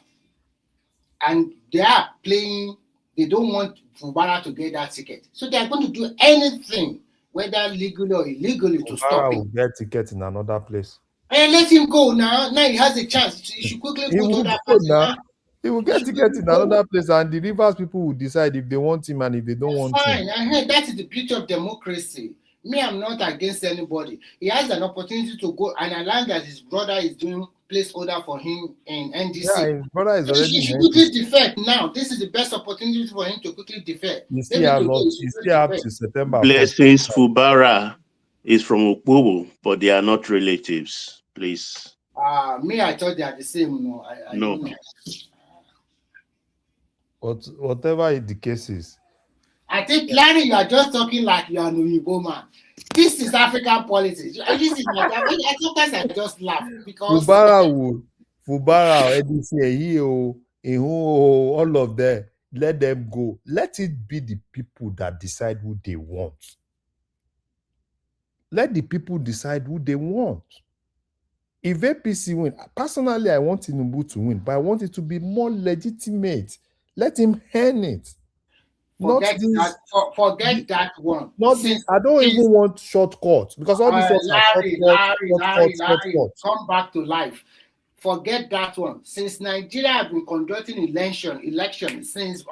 And they are playing, they don't want Fubara to get that ticket. So they are going to do anything, whether legally or illegally, to stop it. Will get ticket in another place. And let him go now. Now he has a chance. He should quickly go to that place. He will get ticket in another place, and the Rivers people will decide if they want him and if they don't want him. Fine. I heard that is the beauty of democracy. Me, I'm not against anybody. He has an opportunity to go, and I learned that his brother is doing placeholder for him in NDC. Yeah, his brother is already. He should quickly defect now. This is the best opportunity for him to quickly defect. He still have to September. Blessings Fubara is from Okpobo, but they are not relatives. Please. Me, I thought they are the same. No, I no. Don't know. Whatever the case is. I think, Larry, you are just talking like you are an Uyibo man. This is African politics. This is my sometimes I just laugh because Fubara, EDC, all of them, let them go. Let it be the people that decide who they want. Let the people decide who they want. If APC win, personally, I want Tinubu to win, but I want it to be more legitimate. Let him earn it. Forget that one. Not this. I don't even want shortcuts because all these shortcuts. Come back to life. Forget that one. Since Nigeria has been conducting election since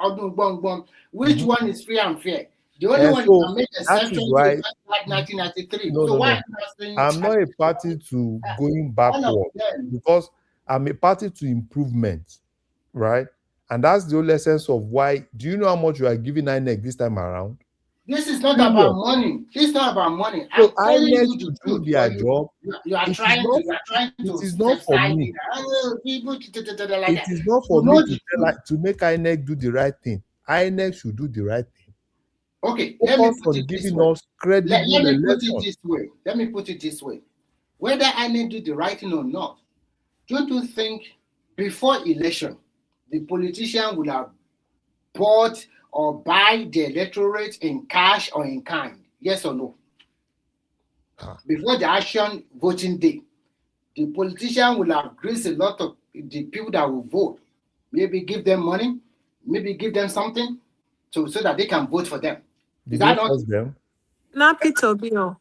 which one is free and fair? The only one you can make exception to is like 1993. No. I'm not a party to going backward because I'm a party to improvement, right? And that's the whole essence of why. Do you know how much you are giving INEC this time around? This is not about money. This is not about money. So INEC to do their job. You are trying to. It is not for me. It is not for me to make INEC do the right thing. INEC should do the right thing. Okay, let me put it this way. Let me put it this way. Whether INEC do the right thing or not, don't you think before election, the politician would have bought or buy the electorate in cash or in kind? Yes or no? Before the action voting day, the politician will have greased a lot of the people that will vote. Maybe give them money, maybe give them something so that they can vote for them. Is that not them? Not Peter Obi. Even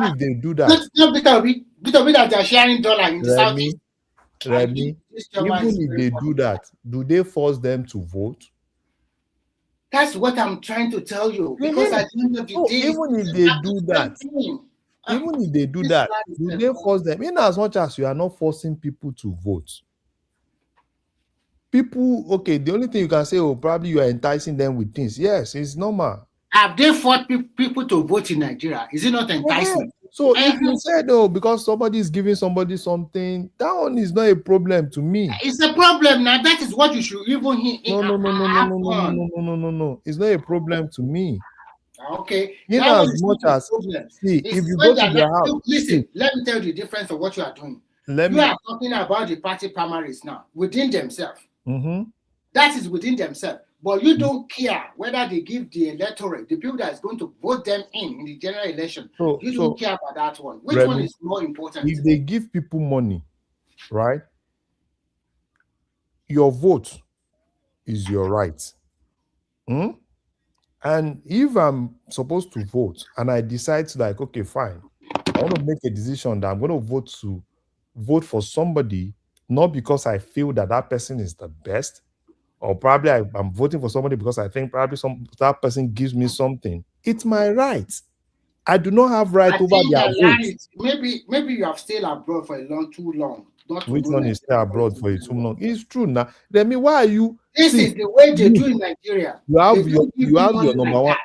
if they do that, not Peter Obi that they are sharing dollar in the South. Remy, even if they do that, do they force them to vote? That's what I'm trying to tell you. Because at the end of the day, even if they do that, do they force them? In as much as you are not forcing people to vote, people, okay, the only thing you can say, probably you are enticing them with things. Yes, it's normal. Have they forced people to vote in Nigeria? Is it not enticing? So if you said, because somebody is giving somebody something, that one is not a problem to me. It's a problem now. That is what you should even hear. No. It's not a problem to me. Okay. In as much as if you go to their house. Listen, let me tell you the difference of what you are doing. You are talking about the party primaries now within themselves. Mm-hmm. That is within themselves. But you don't care whether they give the electorate, the people that is going to vote them in the general election. You don't care about that one. Which one is more important? If they give people money, right? Your vote is your right. And if I'm supposed to vote and I decide like, okay, fine, I want to make a decision that I'm going to vote for somebody, not because I feel that person is the best, or probably I'm voting for somebody because I think probably that person gives me something. It's my right. I do not have right over their votes. Maybe you have stayed abroad for too long. Which one is stay abroad for too long? It's true now. Remy, why are you? This is the way they do in Nigeria. You have your number one.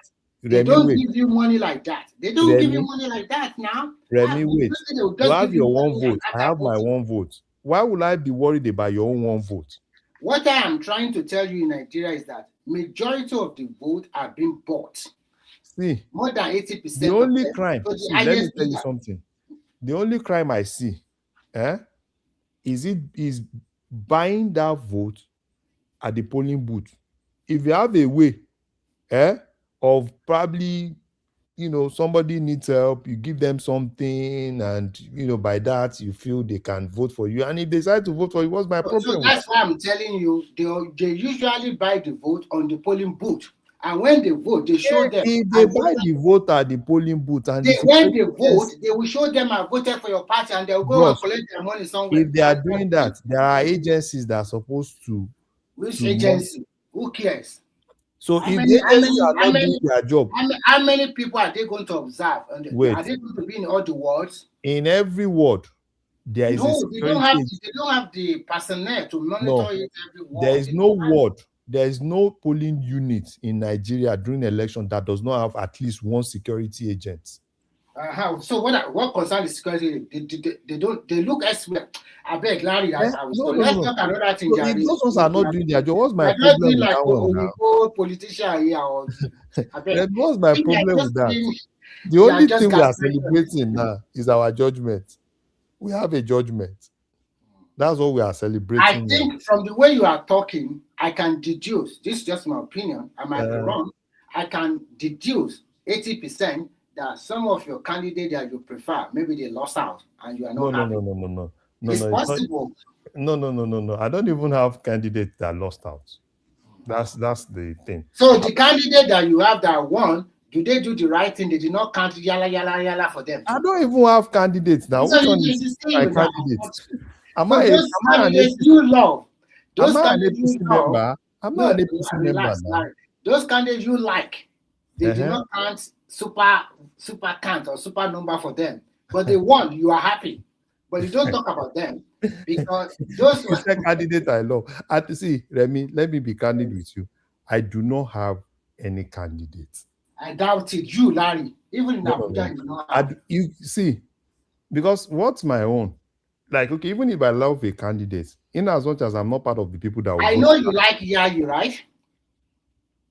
They don't give you money like that. They don't give you money like that now. Remy, wait. You have your one vote. I have my one vote. Why would I be worried about your own one vote? What I am trying to tell you in Nigeria is that majority of the vote are being bought. See, more than 80%. The only crime, let me tell you something. The only crime I see, is buying that vote at the polling booth. If you have a way, of probably, somebody needs help, you give them something, and by that you feel they can vote for you, and if they decide to vote for you, what's my problem? So that's why I'm telling you, they usually buy the vote on the polling booth, and when they vote, they show them. If they buy the vote at the polling booth, and when they vote, they will show them I voted for your party, and they'll go and collect their money somewhere. If they are doing that, there are agencies that are supposed to. Which agency? Who cares? So if the agencies are not doing their job, how many people are they going to observe? Wait. Are they going to be in all the wards? In every ward, there is they don't have the personnel to monitor it every ward. There is no ward. There is no polling unit in Nigeria during election that does not have at least one security agent. So what concerns the security? They look elsewhere. I beg Larry. Let's talk another thing. So if those ones are not doing their job, what's my problem with that one now? Politician here, or what's my problem with that? The only thing we are celebrating now is our judgment. We have a judgment. That's what we are celebrating. I think from the way you are talking, I can deduce. This is just my opinion. I might be wrong. I can deduce 80%. That some of your candidates that you prefer, maybe they lost out and you are not happy. No. It's possible. No. I don't even have candidates that lost out. That's the thing. So the candidate that you have that won, do they do the right thing? They did not count yalla for them. I don't even have candidates now. So which one is my candidate? Am I an APC you love? Those am I an candidates APC member? I'm not an APC member now. Those candidates you like, they do not count super count or super number for them, but they won. You are happy, but you don't talk about them because those candidate I love. See, Remy, let me be candid with you. I do not have any candidates. I doubt it. You, Larry, even in Abuja, you know. You see, because what's my own? Like, okay, even if I love a candidate, in as much as I'm not part of the people that I know you like Yayi, right?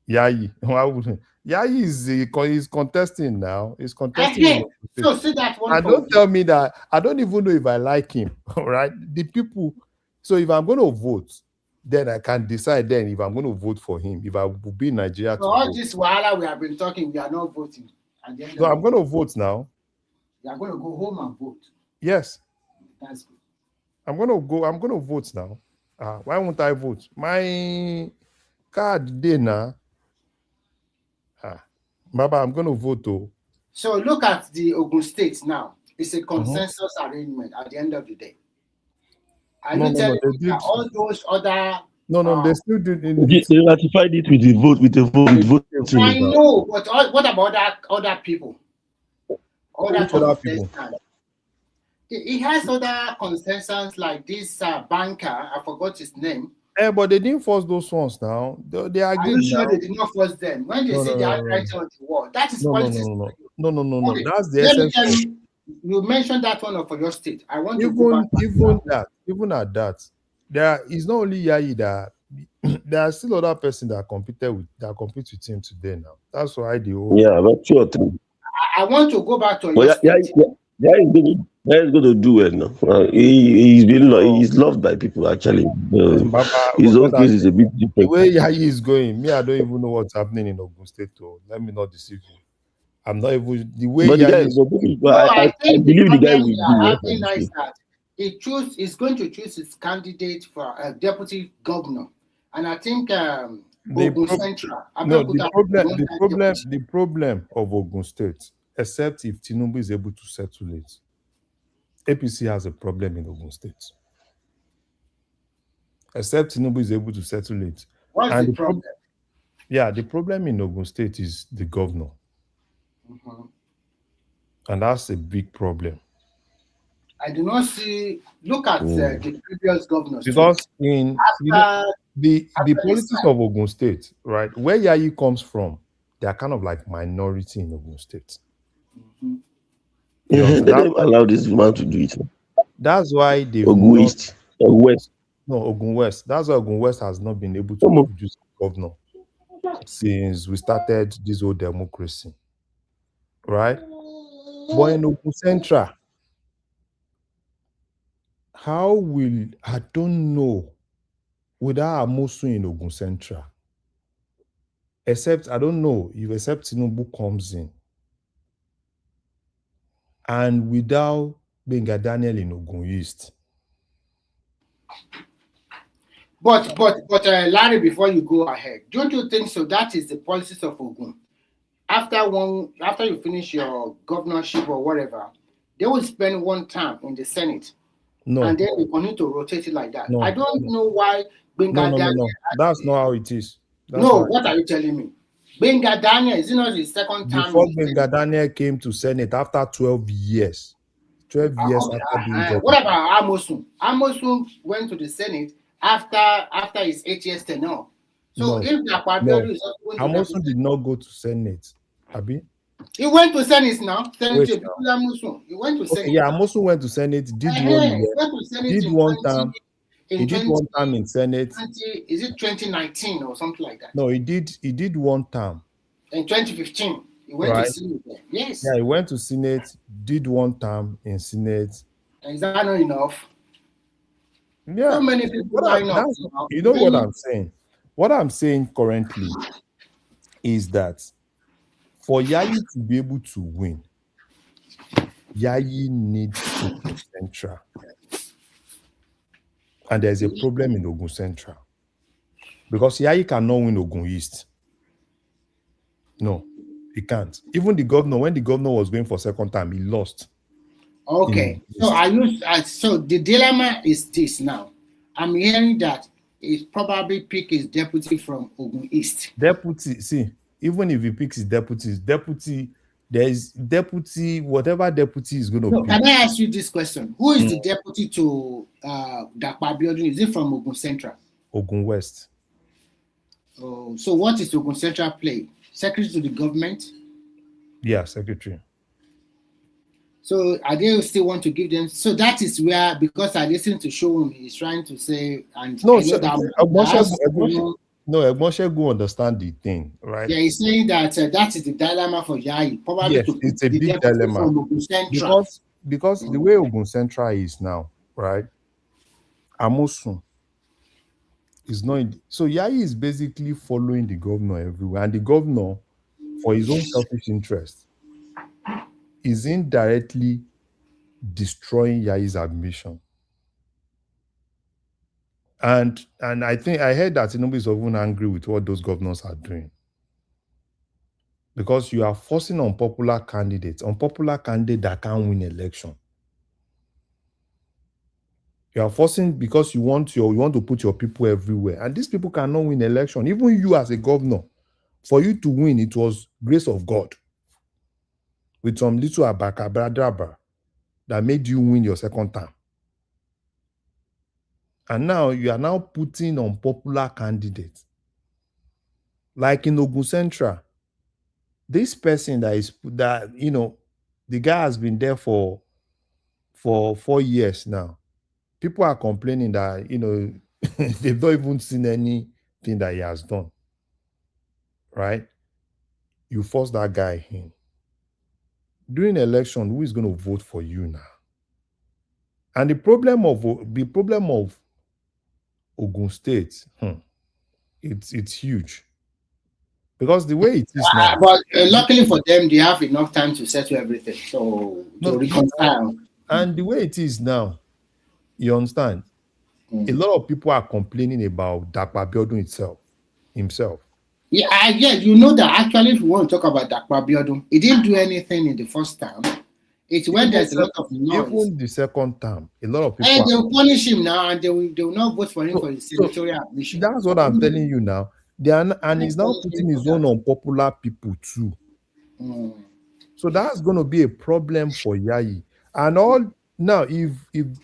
Yayi, why wouldn't? Yayi is contesting now. He's contesting. So see that one. And don't tell me that I don't even know if I like him. All right, the people. So if I'm going to vote, then I can decide then if I'm going to vote for him. If I will be in Nigeria. So all this while we have been talking, we are not voting. So I'm going to vote now. You are going to go home and vote. Yes. That's good. I'm going to vote now. Why won't I vote? My card there now. Baba, I'm going to vote though. So look at the Ogun State now. It's a consensus arrangement at the end of the day. Are you telling me that all those other... No, they still did. They ratified it with the vote. I know, but what about other people? Other people? He has other consensus like this banker, I forgot his name. But they didn't force those ones now. They are Are you sure they did not force them? When they say they are writing on the wall, that is politics. No. That's the essence. You mentioned that one for your state. I want to go back even at that, there is not only Yayi that there are still other persons that compete with him today now. That's why they all. Yeah, but sure. I want to go back to your state. He's going to do well now. He's loved by people actually. His own case is a bit different. The way Yayi is going, I don't even know what's happening in Ogun State. Let me not deceive you. I'm not even the way. But I believe the guy will do well. He's going to choose his candidate for a deputy governor, and I think Ogun Central. The problem of Ogun State, except if Tinubu is able to settle it, APC has a problem in Ogun State. Except Tinubu is able to settle it. What's the problem? The problem in Ogun State is the governor. And that's a big problem. I do not see. Look at the previous governors. Because the politics of Ogun State, right, where Yayi comes from, they are kind of like minority in Ogun State. Let them allow this man to do it. That's why they've Ogun East or West. No, Ogun West. That's why Ogun West has not been able to produce a governor since we started this whole democracy. Right? But in Ogun Central, I don't know, without Amosu in Ogun Central, except Tinubu comes in, and without Benga Daniel in Ogun East. But Larry, before you go ahead, don't you think so? That is the policies of Ogun. After you finish your governorship or whatever, they will spend one term in the Senate. No. And then we continue to rotate it like that. I don't know why Benga Daniel. No. That's not how it is. What are you telling me? Benga Daniel, is it not his second term? Before Benga Daniel came to Senate after 12 years. 12 years after being governor. What about Amosun? Amosun went to the Senate after his 8 years tenure. So if Amosun did not go to Senate, Abi? He went to Senate now. He went to Senate. Yeah, Amosun went to Senate, did 1 year. Did one term. He did one term in Senate. Is it 2019 or something like that? No, he did one term. In 2015, he went to Senate. Yes. Yeah, he went to Senate, did one term in Senate. And is that not enough? Yeah. So many people line up. You know what I'm saying? What I'm saying currently is that for Yayi to be able to win, Yayi needs Ogun Central. And there's a problem in Ogun Central. Because Yayi cannot win Ogun East. No, he can't. Even the governor, when the governor was going for second time, he lost. Okay. So the dilemma is this now. I'm hearing that he probably pick his deputy from Ogun East. Deputy, see, even if he picks his deputy, there is deputy, whatever deputy is going to pick. Can I ask you this question? Who is the deputy to Dakpa Abiodun? Is it from Ogun Central? Ogun West. Oh, so what is Ogun Central play? Secretary to the government? Yeah, secretary. So are they still want to give them? So that is where, because I listened to Showroom, he's trying to say, and no, Egbonsegu understand the thing, right? Yeah, he's saying that that is the dilemma for Yayi. Probably yes, it's a big dilemma because the way Ogun Central is now, right? Amosun is not. So Yayi is basically following the governor everywhere, and the governor, for his own selfish interest, is indirectly destroying Yayi's ambition. And I think I heard that Tinubu is even angry with what those governors are doing. Because you are forcing unpopular candidates that can't win election. You are forcing because you want to put your people everywhere. And these people cannot win election. Even you as a governor, for you to win, it was grace of God. With some little abacadabra that made you win your second term. And now you are now putting on popular candidates. Like in Ogun Central, this person the guy has been there for 4 years now. People are complaining that, they've not even seen anything that he has done. Right? You force that guy in. During election, who is going to vote for you now? And the problem of Ogun State, it's huge. Because the way it is now. But luckily for them, they have enough time to settle everything. So to reconcile. And the way it is now, you understand? A lot of people are complaining about Dakpa Abiodun himself. Yeah, you know that actually, if you want to talk about Dakpa Abiodun, he didn't do anything in the first term. It's when there's a lot of noise. Even the second term, a lot of people. And they will punish him now, and they will not vote for him for his senatorial admission. That's what I'm telling you now. And he's now putting his own unpopular people too. So that's going to be a problem for Yayi. And all now, if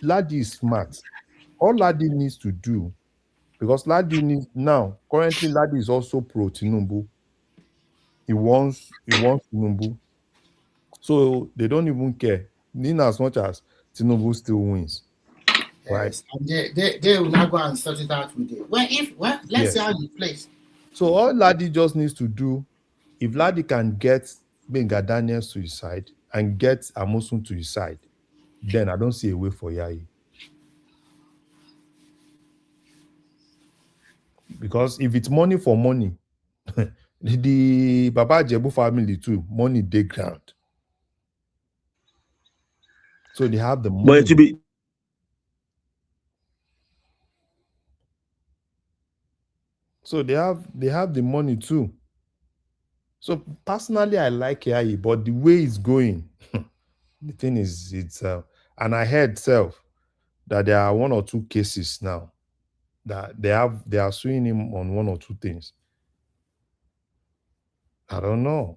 Ladi is smart, all Ladi needs to do, because Ladi needs now, currently Ladi is also pro Tinubu. He wants Tinubu. So they don't even care. In as much as Tinubu still wins. Right? Yes. And they will not go and sort it out with it. Let's see how it plays. So all Ladi just needs to do, if Ladi can get Benga Daniels to his side and get Amosun to his side, then I don't see a way for Yayi. Because if it's money for money, the Baba Jebu family too, money they ground. So they have the money. But to be so they have the money too. So personally, I like Yayi, but the way it's going, the thing is, it's and I heard that there are 1 or 2 cases now that they are suing him on 1 or 2 things. I don't know.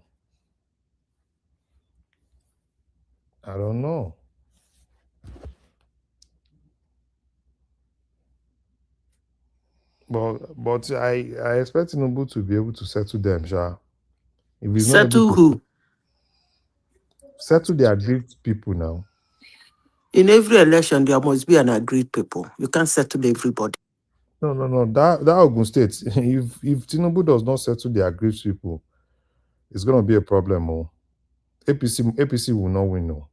But I expect Tinubu to be able to settle them, Sha. If he's not Settle able to who? settle the aggrieved people now. In every election, there must be an aggrieved people. You can't settle everybody. No. That Ogun State, if Tinubu does not settle the aggrieved people, it's gonna be a problem. Oh. APC will not win. No.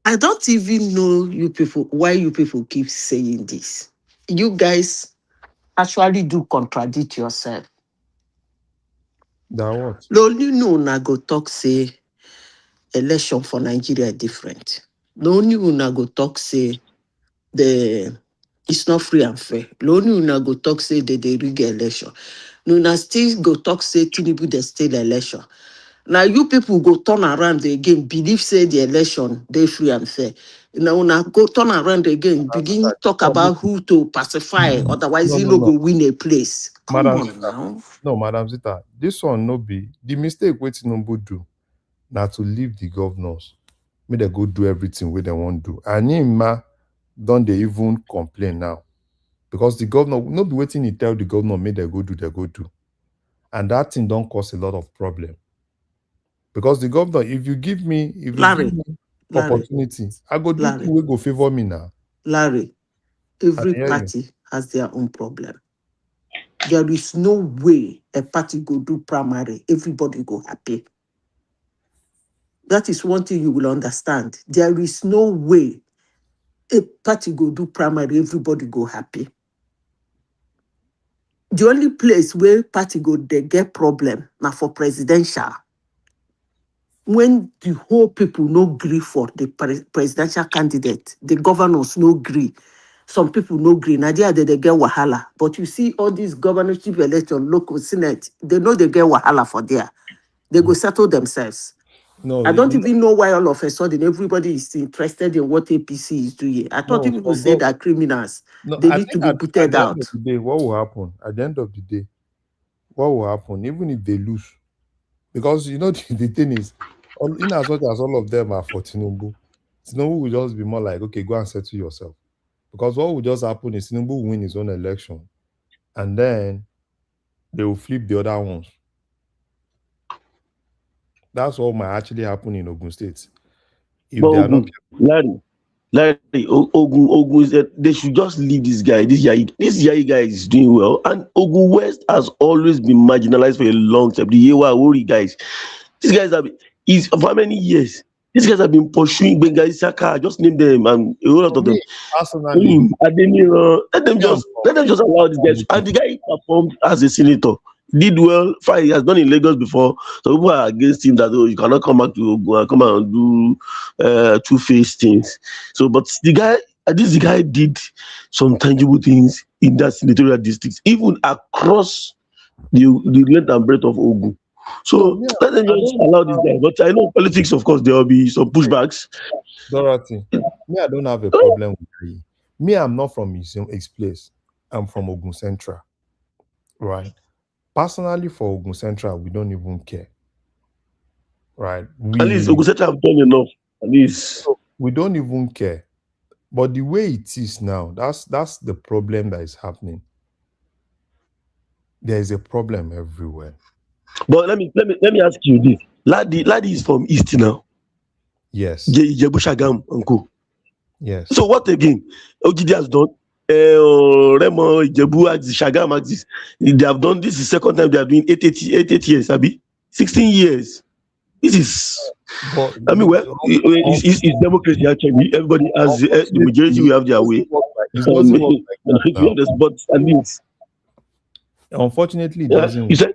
I don't even know you people why you people keep saying this. You guys actually do contradict yourself. That what? The only no na go talk say election for Nigeria different. The only una go talk say it's not free and fair. The only una go talk say they rig election. Una still go talk say Tinubu they still election. Now you people go turn around again, believe say the election they free and fair. Now una go turn around again, begin talk about who to pacify, otherwise you no go win a place. Come Madam on Zita, now. no, Madam Zita, this one no be the mistake wey Tinubu do. Now to leave the governors, may they go do everything where they want to do. And him don't they even complain now? Because the governor, not be waiting he tell the governor, may they go do. And that thing don't cause a lot of problem. Because the governor, if you give me opportunity, I go do thing wey go favor me now. Larry, every party has their own problem. There is no way a party go do primary, everybody go happy. That is one thing you will understand. There is no way a party go do primary, everybody go happy. The only place where party go they get problem now for presidential. When the whole people no agree for the presidential candidate, the governors no agree. Some people no agree. Nigeria they get wahala. But you see all these governorship election, local senate, they know they get wahala for there. They go settle themselves. No, I don't even know why all of a sudden everybody is interested in what APC is doing. I thought people say that criminals, they need to be booted out. At the end of the day, what will happen? At the end of the day, what will happen? Even if they lose, because you know the thing is, in as much as all of them are for Tinubu, Tinubu will just be more like, okay, go and settle yourself. Because what will just happen is Tinubu will win his own election, and then they will flip the other ones. That's what might actually happen in Ogun State. If but they are not Larry, Ogun is that they should just leave this guy. This Yayi guy is doing well, and Ogun West has always been marginalized for a long time. The Yewa Wori guys, these guys have been, for how many years? These guys have been pursuing Bengali Saka. Just name them, and a whole lot of them. Personally, let them just allow these guys. And the guy performed as a senator. Did well, fine. He has done in Lagos before. So people are against him that you cannot come back to Ogun and come and do two-faced things. So, but the guy did some tangible things in that senatorial districts, even across the length and breadth of Ogun. So let them just allow this guy. But I know politics, of course, there will be some pushbacks. Dorothy, me, I don't have a problem with you. Me, I'm not from his place. I'm from Ogun Central, right? Personally, for Ogun Central, we don't even care. Right? At least Ogun Central have done enough. At least we don't even care. But the way it is now, that's the problem that is happening. There is a problem everywhere. But let me ask you this. Ladi is from East now. Yes. Ijebu Shagam uncle. Yes. So what again? OGD has done. Remo Ijebu axis, Shagam axis. They have done this. Is the second time they are doing 8 years, Abi? 16 years. This is. But, I mean, well, it's democracy actually. Everybody has the majority. We have their way. It doesn't work like that now. But at least. Unfortunately, it doesn't work.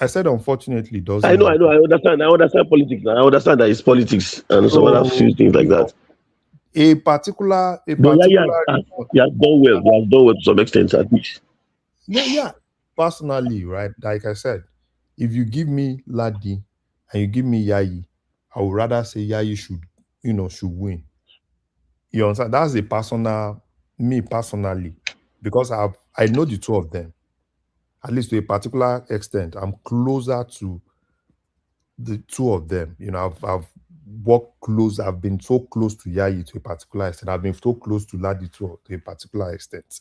I said, unfortunately, it doesn't. I know. I understand politics. I understand that it's politics and some other few things like that. A particular. He has done well. He has done well to some extent, at least. Yeah. Personally, right? Like I said, if you give me Ladi and you give me Yayi, I would rather say Yayi should win. You understand? That's a personal, me personally, because I know the two of them. At least to a particular extent, I'm closer to the two of them. I've worked close. I've been so close to Yayi to a particular extent. I've been so close to Ladi to a particular extent.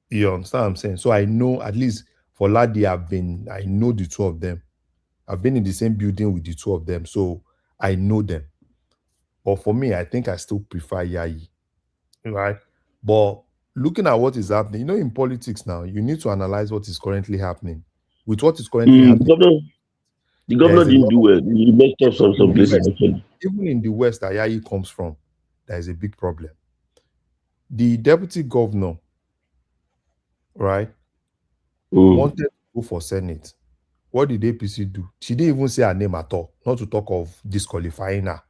You understand what I'm saying? So I know, at least for Ladi, I know the two of them. I've been in the same building with the two of them, so I know them. But for me, I think I still prefer Yayi, right? But looking at what is happening, in politics now, you need to analyze what is currently happening. With what is currently happening, the governor didn't do well. He messed up some places. Even in the West that Yayi comes from, there is a big problem. The deputy governor, right, wanted to go for Senate. What did APC do? She didn't even say her name at all, not to talk of disqualifying her.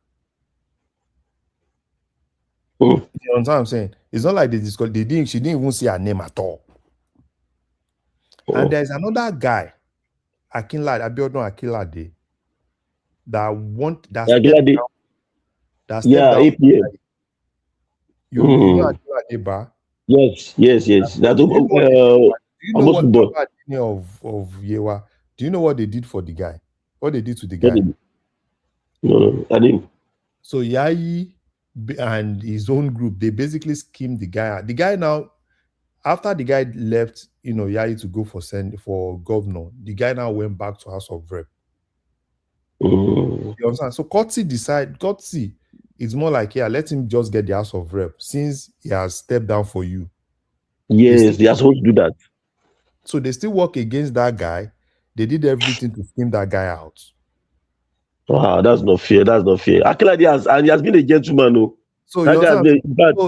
You understand what I'm saying? It's not like she didn't even say her name at all. And there's another guy, Abiodun Akinlade, that stepped down. APM. You know Akinlade, ba? Yes. That do you know what of Yewa? Do you know what they did for the guy? What they did to the guy? No, I didn't. So Yayi and his own group, they basically schemed the guy out. The guy now, after the guy left, Yayi to go for governor, the guy now went back to House of Rep. You understand? So Kotsi is more like, let him just get the House of Rep since he has stepped down for you. Yes, they are supposed to do that. So they still work against that guy. They did everything to scheme that guy out. Wow, that's not fair. Akinlade has been a gentleman. No. So that guy,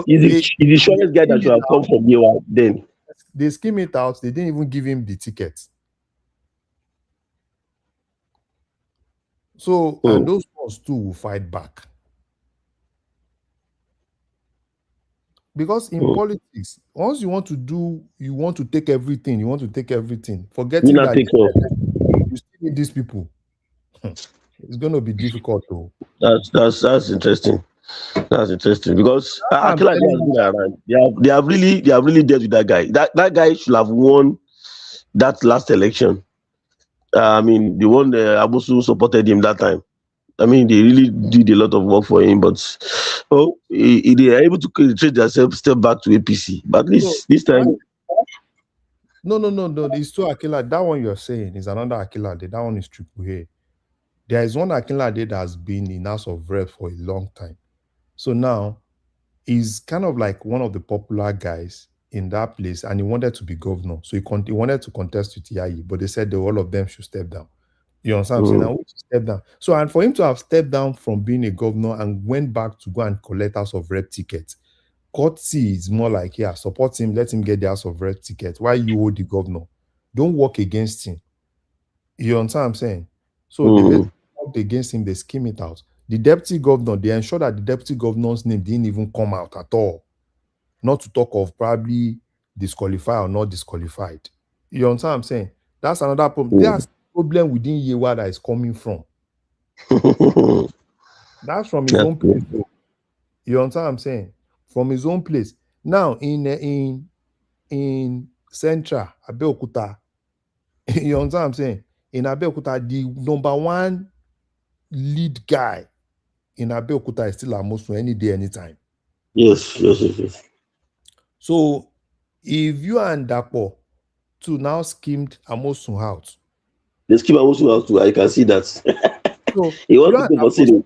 he's the shortest guy that should have come from here. Then they scheme it out. They didn't even give him the ticket. So and those ones too will fight back. Because in politics, once you want to take everything. Forgetting that you still need these people. It's going to be difficult though. That's interesting. That's interesting because Akinlade has been around. They have really dealt with that guy. That guy should have won that last election. I mean, the one Abusu supported him that time. I mean, they really did a lot of work for him, but they are able to retrace themselves, step back to APC. But at least this time. No. It's two Akinlade. That one you're saying is another Akinlade. That one is Triple A. There is one Akinlade that has been in House of Rep for a long time. So now he's kind of like one of the popular guys in that place, and he wanted to be governor. So he wanted to contest with Yayi, but they said that all of them should step down. You understand what I'm saying? Now, which step down. So, and for him to have stepped down from being a governor and went back to go and collect House of Rep tickets, Kotsi is more like, support him, let him get the House of Rep ticket. Why you hold the governor? Don't work against him. You understand what I'm saying? So they worked against him, they scheme it out. The deputy governor, they ensure that the deputy governor's name didn't even come out at all. Not to talk of probably disqualified or not disqualified. You understand what I'm saying? That's another problem. There's a problem within Yewa that is coming from. That's from his own place. You understand what I'm saying? From his own place. Now, in Central, Abeokuta, You understand what I'm saying? In Abeokuta, the number one lead guy in Abeokuta is still Amosun any day, anytime. Yes. So if you and Dapo to now schemed Amosun out. They scheme Amosun out too. I can see that. So he you wants and to go for Senate.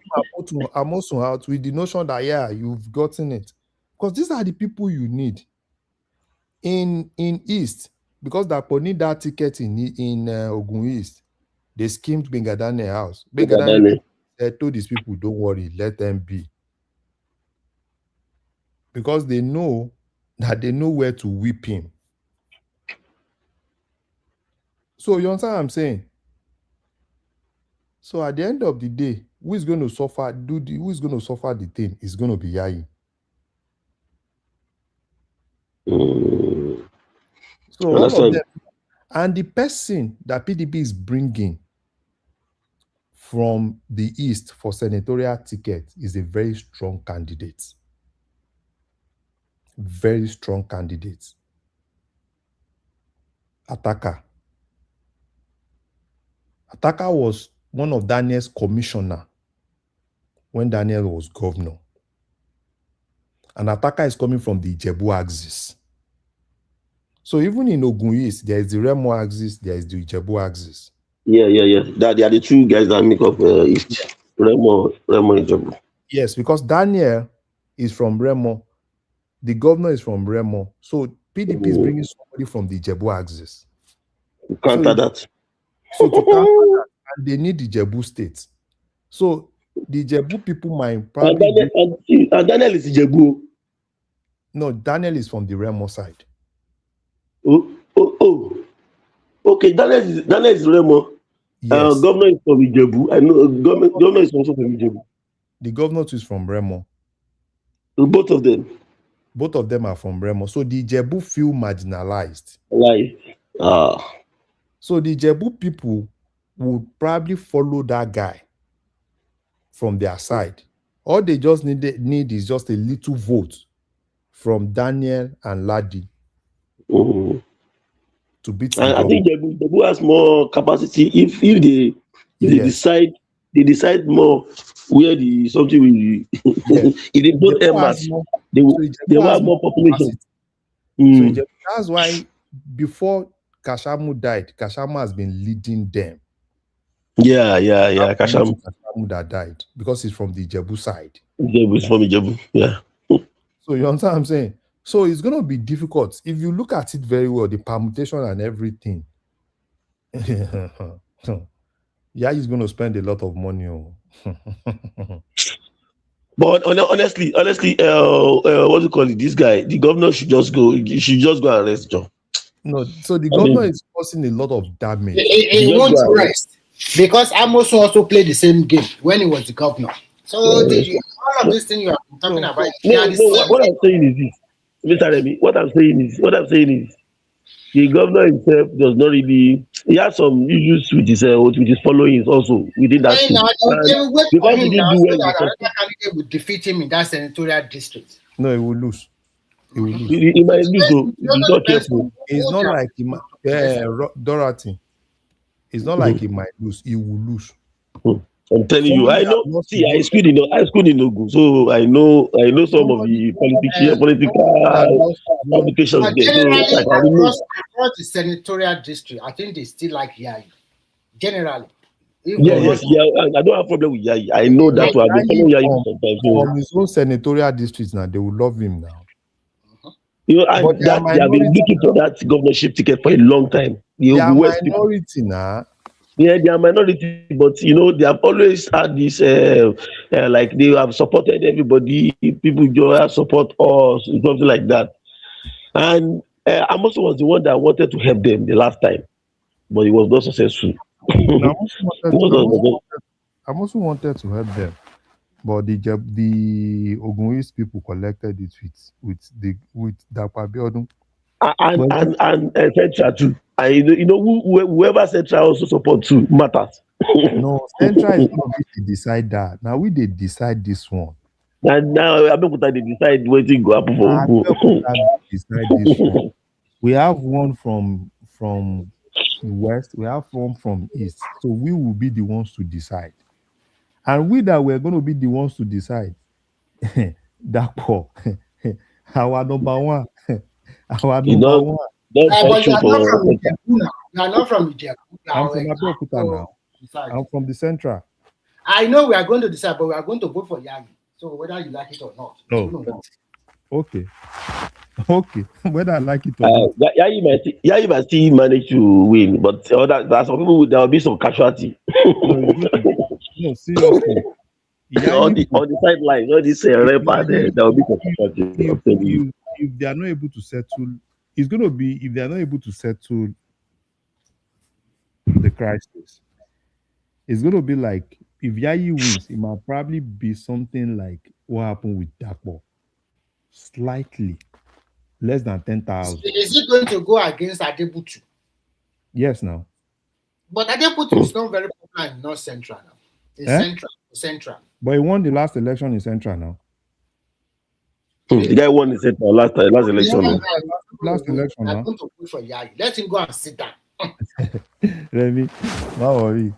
Amosun out with the notion that you've gotten it. Because these are the people you need. In East, because Dapo need that ticket in Ogun East, they schemed Bengadane house. Bengadane told these people, don't worry, let them be. Because they know where to whip him. So you understand what I'm saying? So at the end of the day, who is going to suffer the thing is going to be Yayi. So all of them, and the person that PDP is bringing from the East for senatorial ticket is a very strong candidate. Very strong candidate. Ataka was one of Daniel's commissioner when Daniel was governor. And Ataka is coming from the Ijebu axis. So even in Ogun East, there is the Remo axis, there is the Ijebu axis. Yeah. They are the two guys that make up East. Remo Ijebu. Yes, because Daniel is from Remo. The governor is from Remo. So PDP is bringing somebody from the Ijebu axis. Counter that. So to counter that, and they need the Ijebu state. So the Ijebu people might probably... And Daniel is Ijebu. No, Daniel is from the Remo side. Oh. Okay, Daniel is Remo. Yes. Governor is from Ijebu. I know governor is also from Ijebu. The governor is from Remo. Both of them. Both of them are from Remo. So the Ijebu feel marginalized. So the Ijebu people would probably follow that guy from their side. All they just need is just a little vote from Daniel and Ladi to beat the I think Ijebu has more capacity if they decide more where the something will be. If they both emas, they will have more population. So that's why before Kashamu died, Kashamu has been leading them. Yeah. Kashamu that died because he's from the Ijebu side. Ijebu is from Ijebu, yeah. So you understand what I'm saying? So it's going to be difficult. If you look at it very well, the permutation and everything, he's going to spend a lot of money. But honestly, what do you call it? This guy, the governor should just go and rest John. No, so the governor is causing a lot of damage. He won't rest because Amos also played the same game when he was the governor. So all of this thing you are talking about. What I'm saying is this, Mr. Remy. What I'm saying is, the governor himself does not really. He has some issues with his followings also within that state. Because he didn't do well, another candidate would defeat him in that senatorial district. No, he will lose. He might lose. So he's not careful. It's not like Dorothy. It's not like he might lose. He will lose. I'm telling you, I know. See, I schooled in Ogun, so I know some of the political applications there. Generally, across the senatorial district, I think they still like Yayi. Generally. Yes. I don't have problem with Yayi. I know that to have been following Yayi sometimes. From his own senatorial districts now, they will love him now. You know, and they have been looking for that governorship ticket for a long time. They are minority now. Yeah, they are minority, but you know, they have always had this like they have supported everybody, people just support us, something like that. And Amos was the one that wanted to help them the last time, but he was not successful. Amos wanted to help them, but the Ogun East people collected it with Dapa Biodun. And Central too. Whoever Central also support too matters. No, Central is not going to decide that. Now they decide this one. And now they decide where to go up for. Decide this one. We have one from west, we have one from east. So we will be the ones to decide. And we that we're going to be the ones to decide. Dapo, our number one. Our You number don't one. But you fight are for not from Ijebu now. You are not from Ijebu. I'm from Abeokuta So, now. I'm from the central. I know we are going to decide, but we are going to vote for Yagi. So whether you like it or not. Oh, okay. Okay. Whether I like it or not. you might still manage to win, but there are some people there will be some casualty. No, seriously. on the sideline, all this rep and there will be some casualty. I'm telling you. If they are not able to settle, it's going to be, if they are not able to settle the crisis, it's going to be like, if Yayi wins, it might probably be something like what happened with Dakpo. Slightly less than 10,000. Is it going to go against Adebutu? Yes, now. But Adebutu is not very popular in North Central now. It's central. But he won the last election in Central now. The guy won the Central last election. Last election I'm now. going to put for Yagi. Let him go and sit down. Remy, don't worry.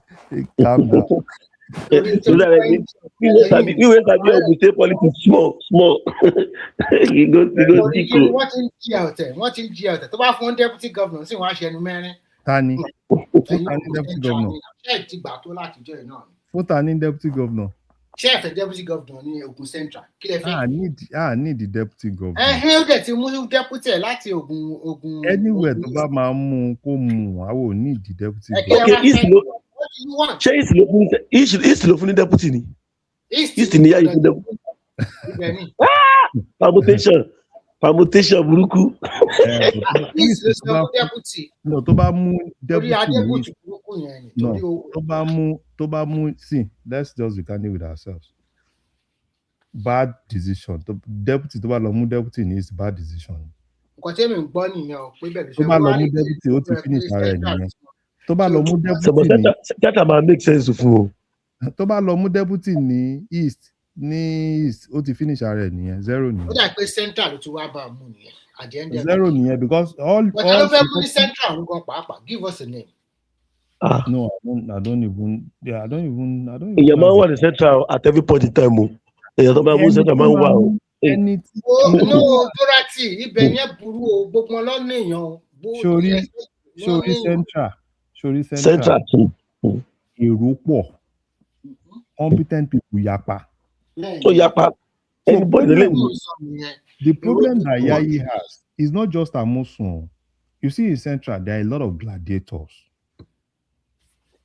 Calm down. We went to say politics small. You go deep. Watching GLT. To buy one deputy governor, see what she man. Tani. Deputy governor. Tani deputy governor. Chef the deputy governor in Ogun Central. I need the deputy governor. He'll get to deputy like Ogun. Anywhere to buy my I will need the deputy governor. Okay, what do you want? East Lofuni deputy. East in the permutation buruku. No, Toba deputy. No, Toba mu. See, let's just be candid with ourselves. Bad decision. Deputy Toba Lomu deputy is bad decision. Toba Lomu deputy ó ti finish ara ẹ̀. Toba Lomu deputy ni. That might make sense to you. Toba Lomu deputy ni East. Ó ti finish ara ẹ̀ nìyẹn. Zero nìyẹn. Ó dà pé Central ló ti wá bá mú nìyẹn. At the end of Zero nìyẹn because all. But I don't Central ń gan pàápàá. Give us a name. No, I don't even. Yeah, I don't even. Your man want the Central at every point in time. Central man wow. No, Dorati, ibẹ̀ yẹn burú o. Gbogbo wọn lọ níyàn. Sori Central. Èrò pọ̀. Competent people yapa. So yapa. The problem that Yayi has is not just Amosun. You see in Central, there are a lot of gladiators.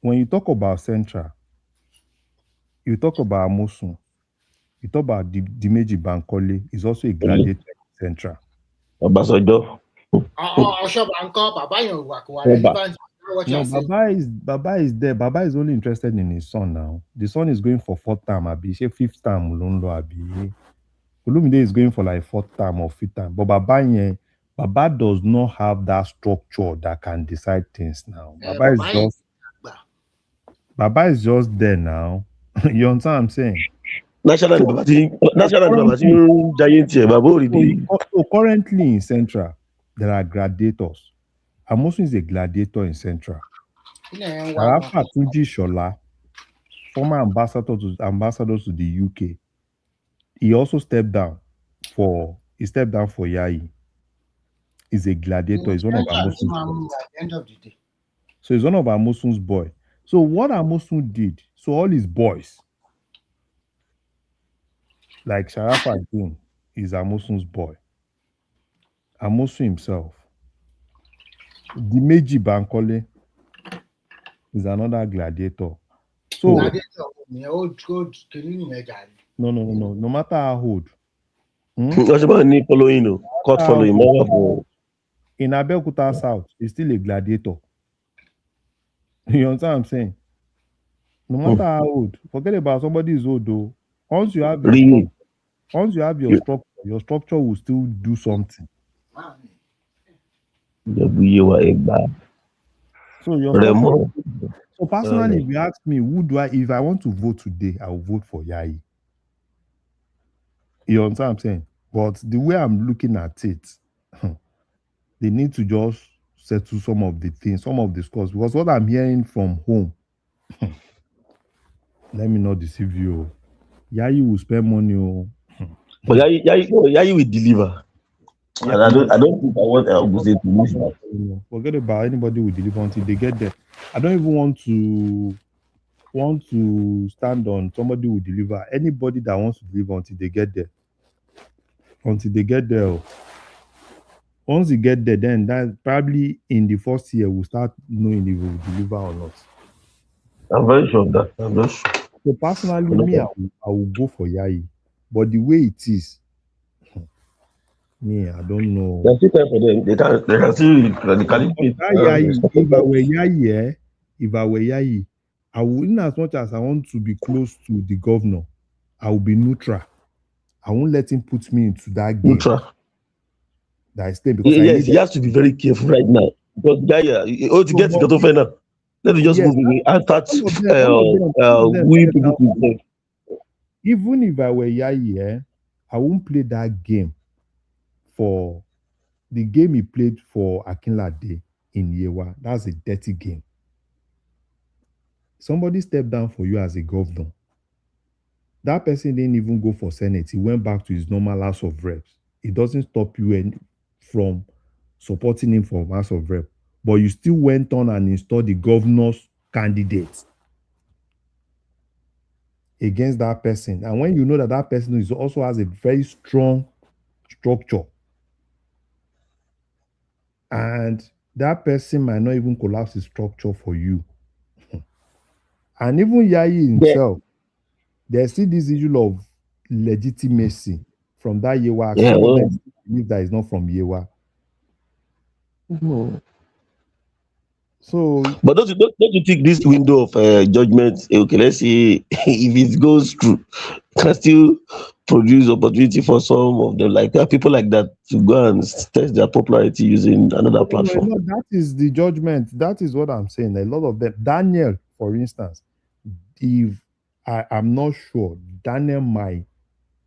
When you talk about Central, you talk about Amosun, you talk about Dimeji Bankole, is also a gladiator in Central. No, Baba is there. Baba is only interested in his son now. The son is going for 4th term, Abi. 5th term, Abi. Olumide is going for like 4th term or 5th term. But Baba does not have that structure that can decide things now. Baba is just there now. You understand what I'm saying? National giant. So currently in Central, there are gladiators. Amosun is a gladiator in Central. Rafa Tuji Shola, former ambassador to the UK, he also stepped down for Yayi. He's a gladiator. He's one of Amosun's boys. At the end of the day. So he's one of Amosun's boys. So what Amosun did, so all his boys, like Sharafa June, is Amosun's boy. Amosun himself. Dimeji Bankole is another gladiator. So no matter how old. In Abeokuta South, he's still a gladiator. You understand what I'm saying? No matter how old, forget about somebody is old though. Once you have your structure will still do something. So personally, if you ask me, if I want to vote today, I will vote for Yayi. You understand what I'm saying? But the way I'm looking at it, they need to just settle some of the things, some of the scores. Because what I'm hearing from home, let me not deceive you. Yayi will spend money. But Yayi will deliver. Yeah, And I don't think I want Ogunze to lose that. Forget about anybody will deliver until they get there. I don't even want to stand on somebody who deliver. Anybody that wants to deliver until they get there. Until they get there. Once you get there, then that probably in the first year we'll start knowing if we will deliver or not. I'm very sure of that. I'm not sure. So personally, me, I will go for Yayi. But the way it is, me, I don't know. There's still time for them. They can still radically If I were Yayi, I would, in as much as I want to be close to the governor, I will be neutral. I won't let him put me into that game. Neutral. That is there because yes, he has to be very careful right now. Because to get to final, let me just move away and start we people to. Even if I were Yayi, I won't play that game for the game he played for Akinlade in Yewa. That's a dirty game. Somebody stepped down for you as a governor. That person didn't even go for Senate. He went back to his normal House of Reps. It doesn't stop you from supporting him for House of Reps. But you still went on and installed the governor's candidate against that person. And when you know that that person also has a very strong structure, and that person might not even collapse his structure for you. And even Yayi himself, there's still this issue of legitimacy from that Yewa. Some of them believe that it's not from Yewa. So, but don't you think this window of judgment? Okay, let's see if it goes through, can still produce opportunity for some of them, like people like that, to go and test their popularity using another platform. No, that is the judgment. That is what I'm saying. A lot of them. Daniel, for instance, if I'm not sure, Daniel might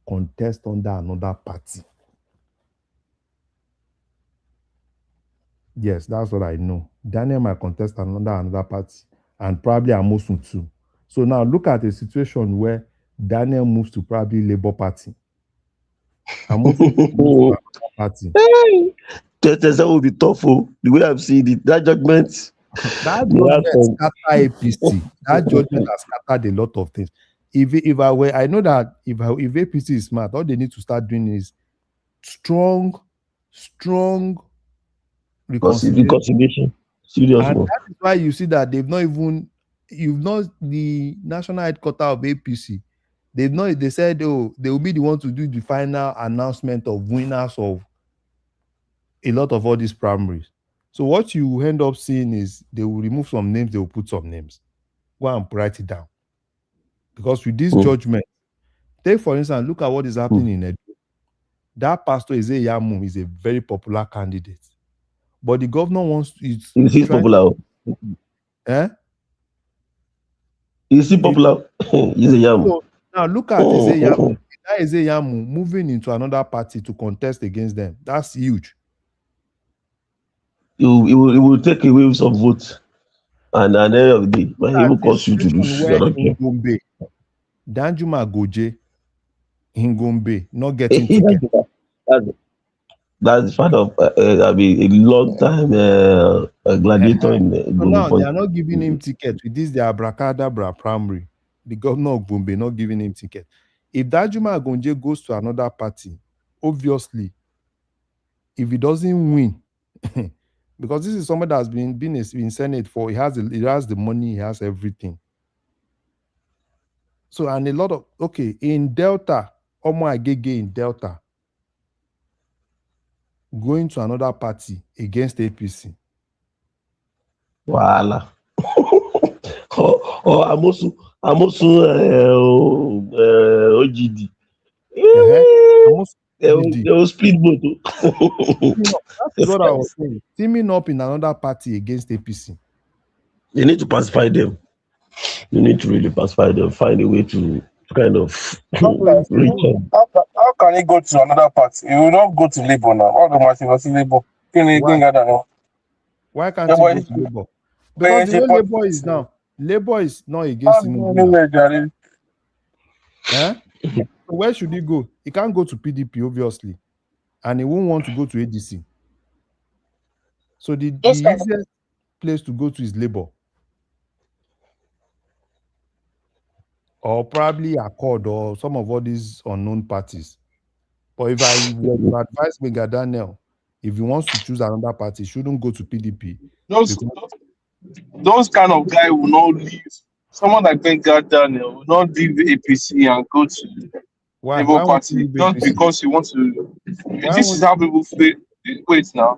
contest under another party. Yes, that's what I know. Daniel might contest under another party, and probably Amosun too. So now look at a situation where Daniel moves to probably Labour Party. Amosun moves to another party. That will be tough. The way I'm seeing it, that judgment. That judgment scattered APC. That judgment has scattered a lot of things. If I were, I know that if APC is smart, all they need to start doing is strong reconciliation. Serious and one. that is why you see that the national headquarters of APC. They said, oh, they will be the one to do the final announcement of winners of a lot of all these primaries. So what you end up seeing is they will remove some names, they will put some names. Go and write it down. Because with this judgment, take for instance, look at what is happening in Edo. That Pastor Yamu is a very popular candidate. But the governor wants to... He's popular. Is he popular? He's a Yamu. So, now look at Yamu. That is Yamu moving into another party to contest against them. That's huge. It will take away some votes. And at the end of the day, he will cause you to lose. Ngombe, Danjuma Goje, Ngombe, not getting ticket. That's part of a long time gladiator in the so now they are not giving him ticket with this their Abracadabra primary. The governor of Gombe not giving him ticket. If Danjuma Goje goes to another party, obviously, if he doesn't win, because this is somebody that has been in Senate for, he has the money, he has everything. So, and a lot of, in Delta, Omo Agege in Delta, going to another party against APC. Voila. Amosun OGD. They will split both. That's what I was saying. Teaming up in another party against APC. They need to pacify them. You need to really pacify them. Find a way to kind of reach them. How can he go to another party? He will not go to Labour now. All the much he was in Labour. Why can't he go to Labour? Because the way Labour is now, Labour is not against Tinubu. Eh? So where should he go? He can't go to PDP, obviously. And he won't want to go to ADC. So the easiest place to go to is Labour. Or probably Accord or some of all these unknown parties. But if I were to advise Mega Daniel, if he wants to choose another party, he shouldn't go to PDP. Those kind of guy will not leave. Someone like Mega Daniel will not leave the APC and go to Labour Party just because you want to. This is how people fail. Wait now.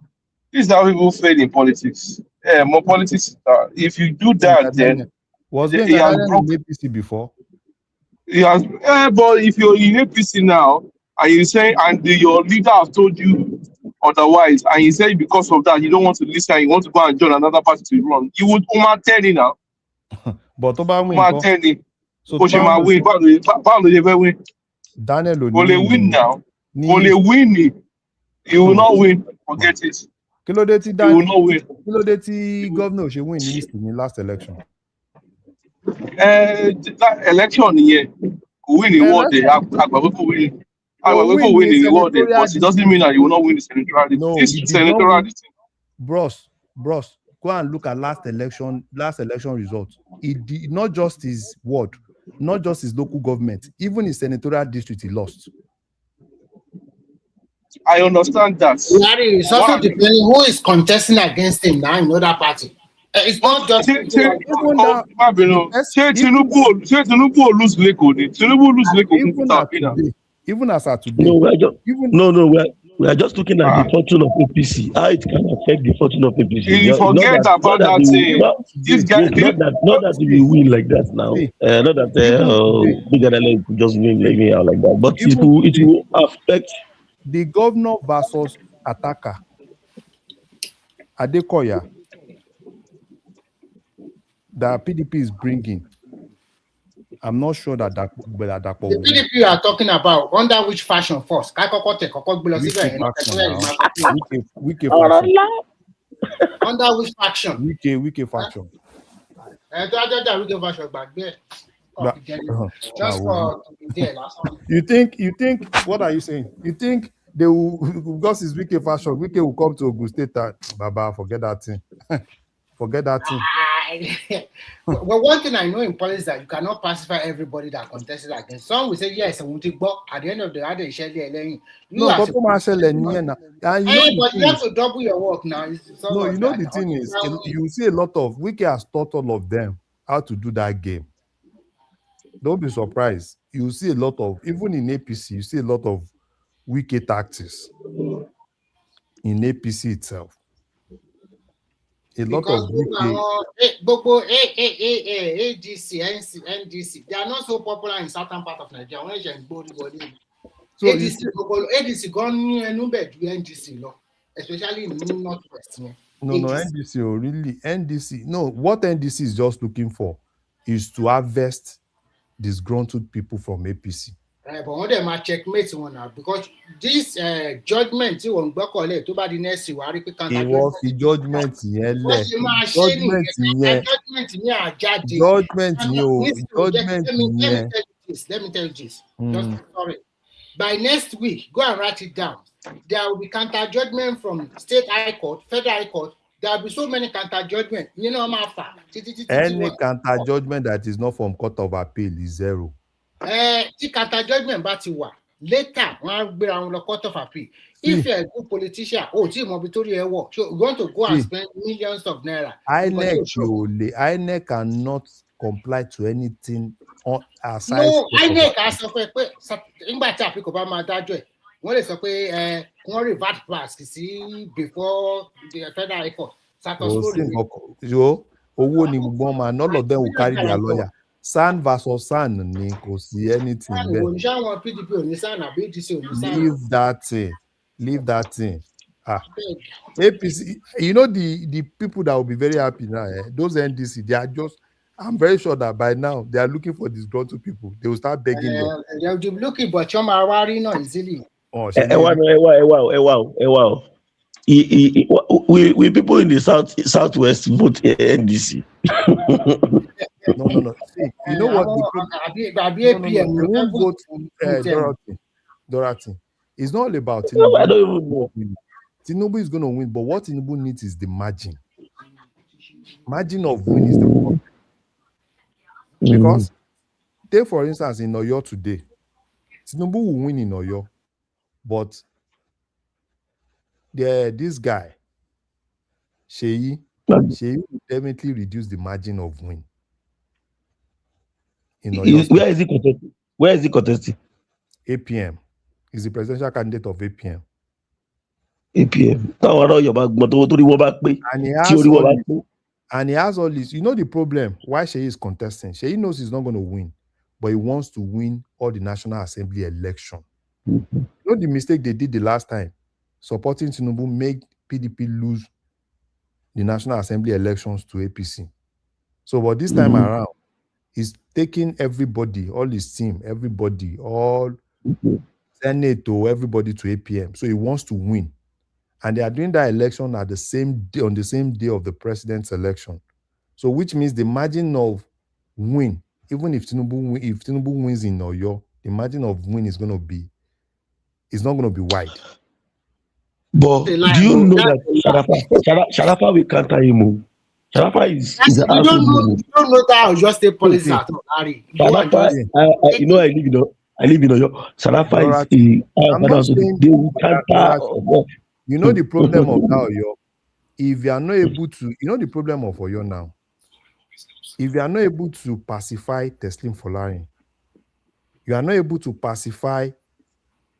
This is how people fail in politics. More politics. If you do that, then was Mega Daniel in APC before? Yes, but if you're in APC now and you say your leader has told you otherwise, and you say because of that you don't want to listen, you want to go and join another party to run, you would tell you now. But tell you. So she might win. Win. Daniel will win now. Will win. You will not win. Forget it. You will not win. Kilodeti governor she win in the last election. That election here, win the world. Win the world, but it doesn't mean that you will not win the senatorial. No, senatorial. Bros, go and look at last election results. It did not just his ward, not just his local government, even his senatorial district he lost. I understand that. It's also depending who is contesting against him now in other party. It's not just Tinubu lose Leko. Even as at today. We are just looking at the fortune of APC. How it can affect the fortune of APC. You forget about that thing. Not that we win like that now. Not that bigger than just win like me out like that. But it will affect the governor versus attacker. Adekoya. That PDP is bringing. I'm not sure that the PDP you are talking about under which fashion first? Wike faction. Under which faction? Wike faction. Just for there last one. You think what are you saying? You think they will, because it's Wike fashion, Wike will come to Ogun State and Baba, forget that thing. Forget that thing. Well, one thing I know in politics is that you cannot pacify everybody that contested against. Some will say yes, and at the end of the day, they share their lane. No, but you have to double your work now. No, you know the thing is, you see a lot of Wike has taught all of them how to do that game. Don't be surprised. You see a lot of, even in APC, you see a lot of Wike tactics in APC itself. A lot of ADC, NDC, they are not so popular in certain part of Nigeria. So ADC gone NDC, especially in the Northwest. No, NDC, really, NDC. No, what NDC is just looking for is to harvest disgruntled people from APC. But one them are checkmate one now because this judgment you won't back on it to the next year. It was the judgment Let me tell you this. Just sorry. By next week, go and write it down. There will be counter judgment from state high court, federal high court. There will be so many counter judgment. You know, any counter judgment that is not from court of appeal is zero. The counter judgment later when we are on the court of appeal. If you're a good politician, you want to go and spend millions of naira. INEC cannot comply to anything on aside. No, INEC has when they say revert back before the federal high court. All of them will carry their lawyer. San versus San, anything. Leave that thing. APC, you know the people that will be very happy now. Those NDC, they are just. I'm very sure that by now they are looking for disgruntled people. They will start begging them. They'll be looking, but you're not easily. Wow. we people in the southwest vote NDC. No. See, you know what? They won't vote Dorothy. It's not all about Tinubu. I don't even know. Tinubu is going to win, but what Tinubu needs is the margin. Margin of win is the problem. Because, take for instance, in Oyo today, Tinubu will win in Oyo, but this guy, Sheyi will definitely reduce the margin of win. In Oyo Where is he contesting? Where is he contesting? APM. He's the presidential candidate of APM. APM. And he has all this. You know the problem why Sheyi is contesting. Sheyi knows he's not going to win, but he wants to win all the National Assembly election. You know the mistake they did the last time? Supporting Tinubu made PDP lose the National Assembly elections to APC. So, but this time around, he's taking everybody, all his team, everybody, all Senate to everybody to APM. So he wants to win. And they are doing that election at the same day, on the same day of the president's election. So which means the margin of win, even if Tinubu wins in Oyo, the margin of win is not going to be wide. But do you know that Sharafa will counter him? Sharafa is you don't know that Oyo State policy at all, Harry. Sharafa, I live in Oyo. Sharafa they will counter. You know the problem of now, Oyo. If you are not able to, you know the problem of Oyo now. If you are not able to pacify Teslim Folarin, you are not able to pacify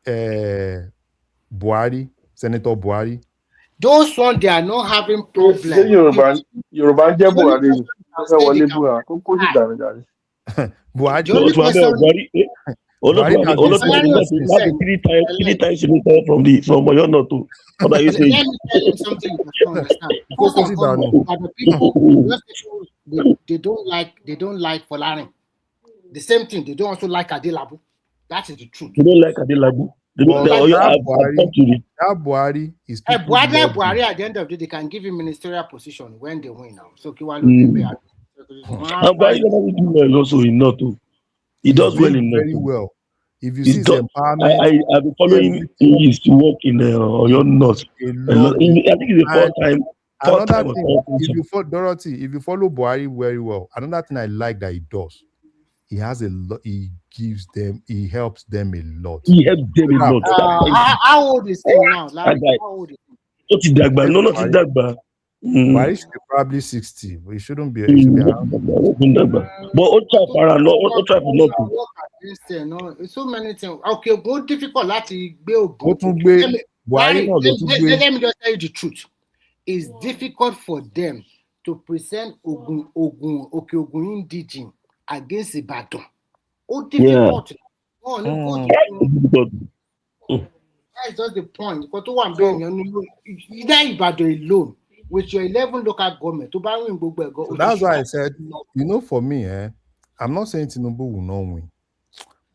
Buhari, Senator Buhari. Those ones, they are not having problems. Yoruba Buhari. Three times from Oyo to. What are you saying? Let me tell you something you can understand. First of all, the people they don't like Folarin. The same thing, they don't also like Adelabu. That is the truth. They don't like Adelabu. That Buhari is Buhari at the end of the day, they can give him ministerial position when they win now. So Buhari also in North too. He does well in North. Very well. If you see his empowerment, I've been following his work in Oyo North. I think it's the fourth time. If you follow Dorothy, if you follow Buhari very well, another thing I like that he does, he has a lot. He gives them. He helps them a lot. He helps them a lot. How old is he now? How old is he? Buhari should be probably 60, but he shouldn't be. He should be around. But so many things. Okay, go difficult. Let me just tell you the truth. It's difficult for them to present Ogun Indigene against Ibadan. Difficult. That's just the point. Because to one either Ibadan alone with your 11 local government to buy win. So that's why I said, you know, for me, I'm not saying Tinubu will not win,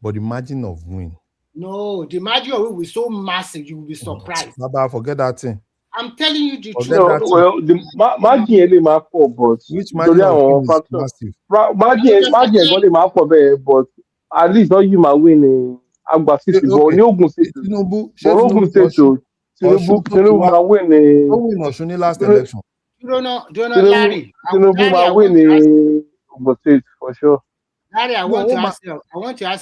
but the margin of win. No, the margin of win will be so massive, you will be surprised. Baba, forget that thing. I'm telling you the truth. Well, the margin is but which margin of win is massive? Margin is massive, but at least not you might win Agba City, but Ogun State. Ogun State. Tinubu might win Oshuni last election. Do you know Larry? Tinubu might win Ogun State for sure. Larry, I want to ask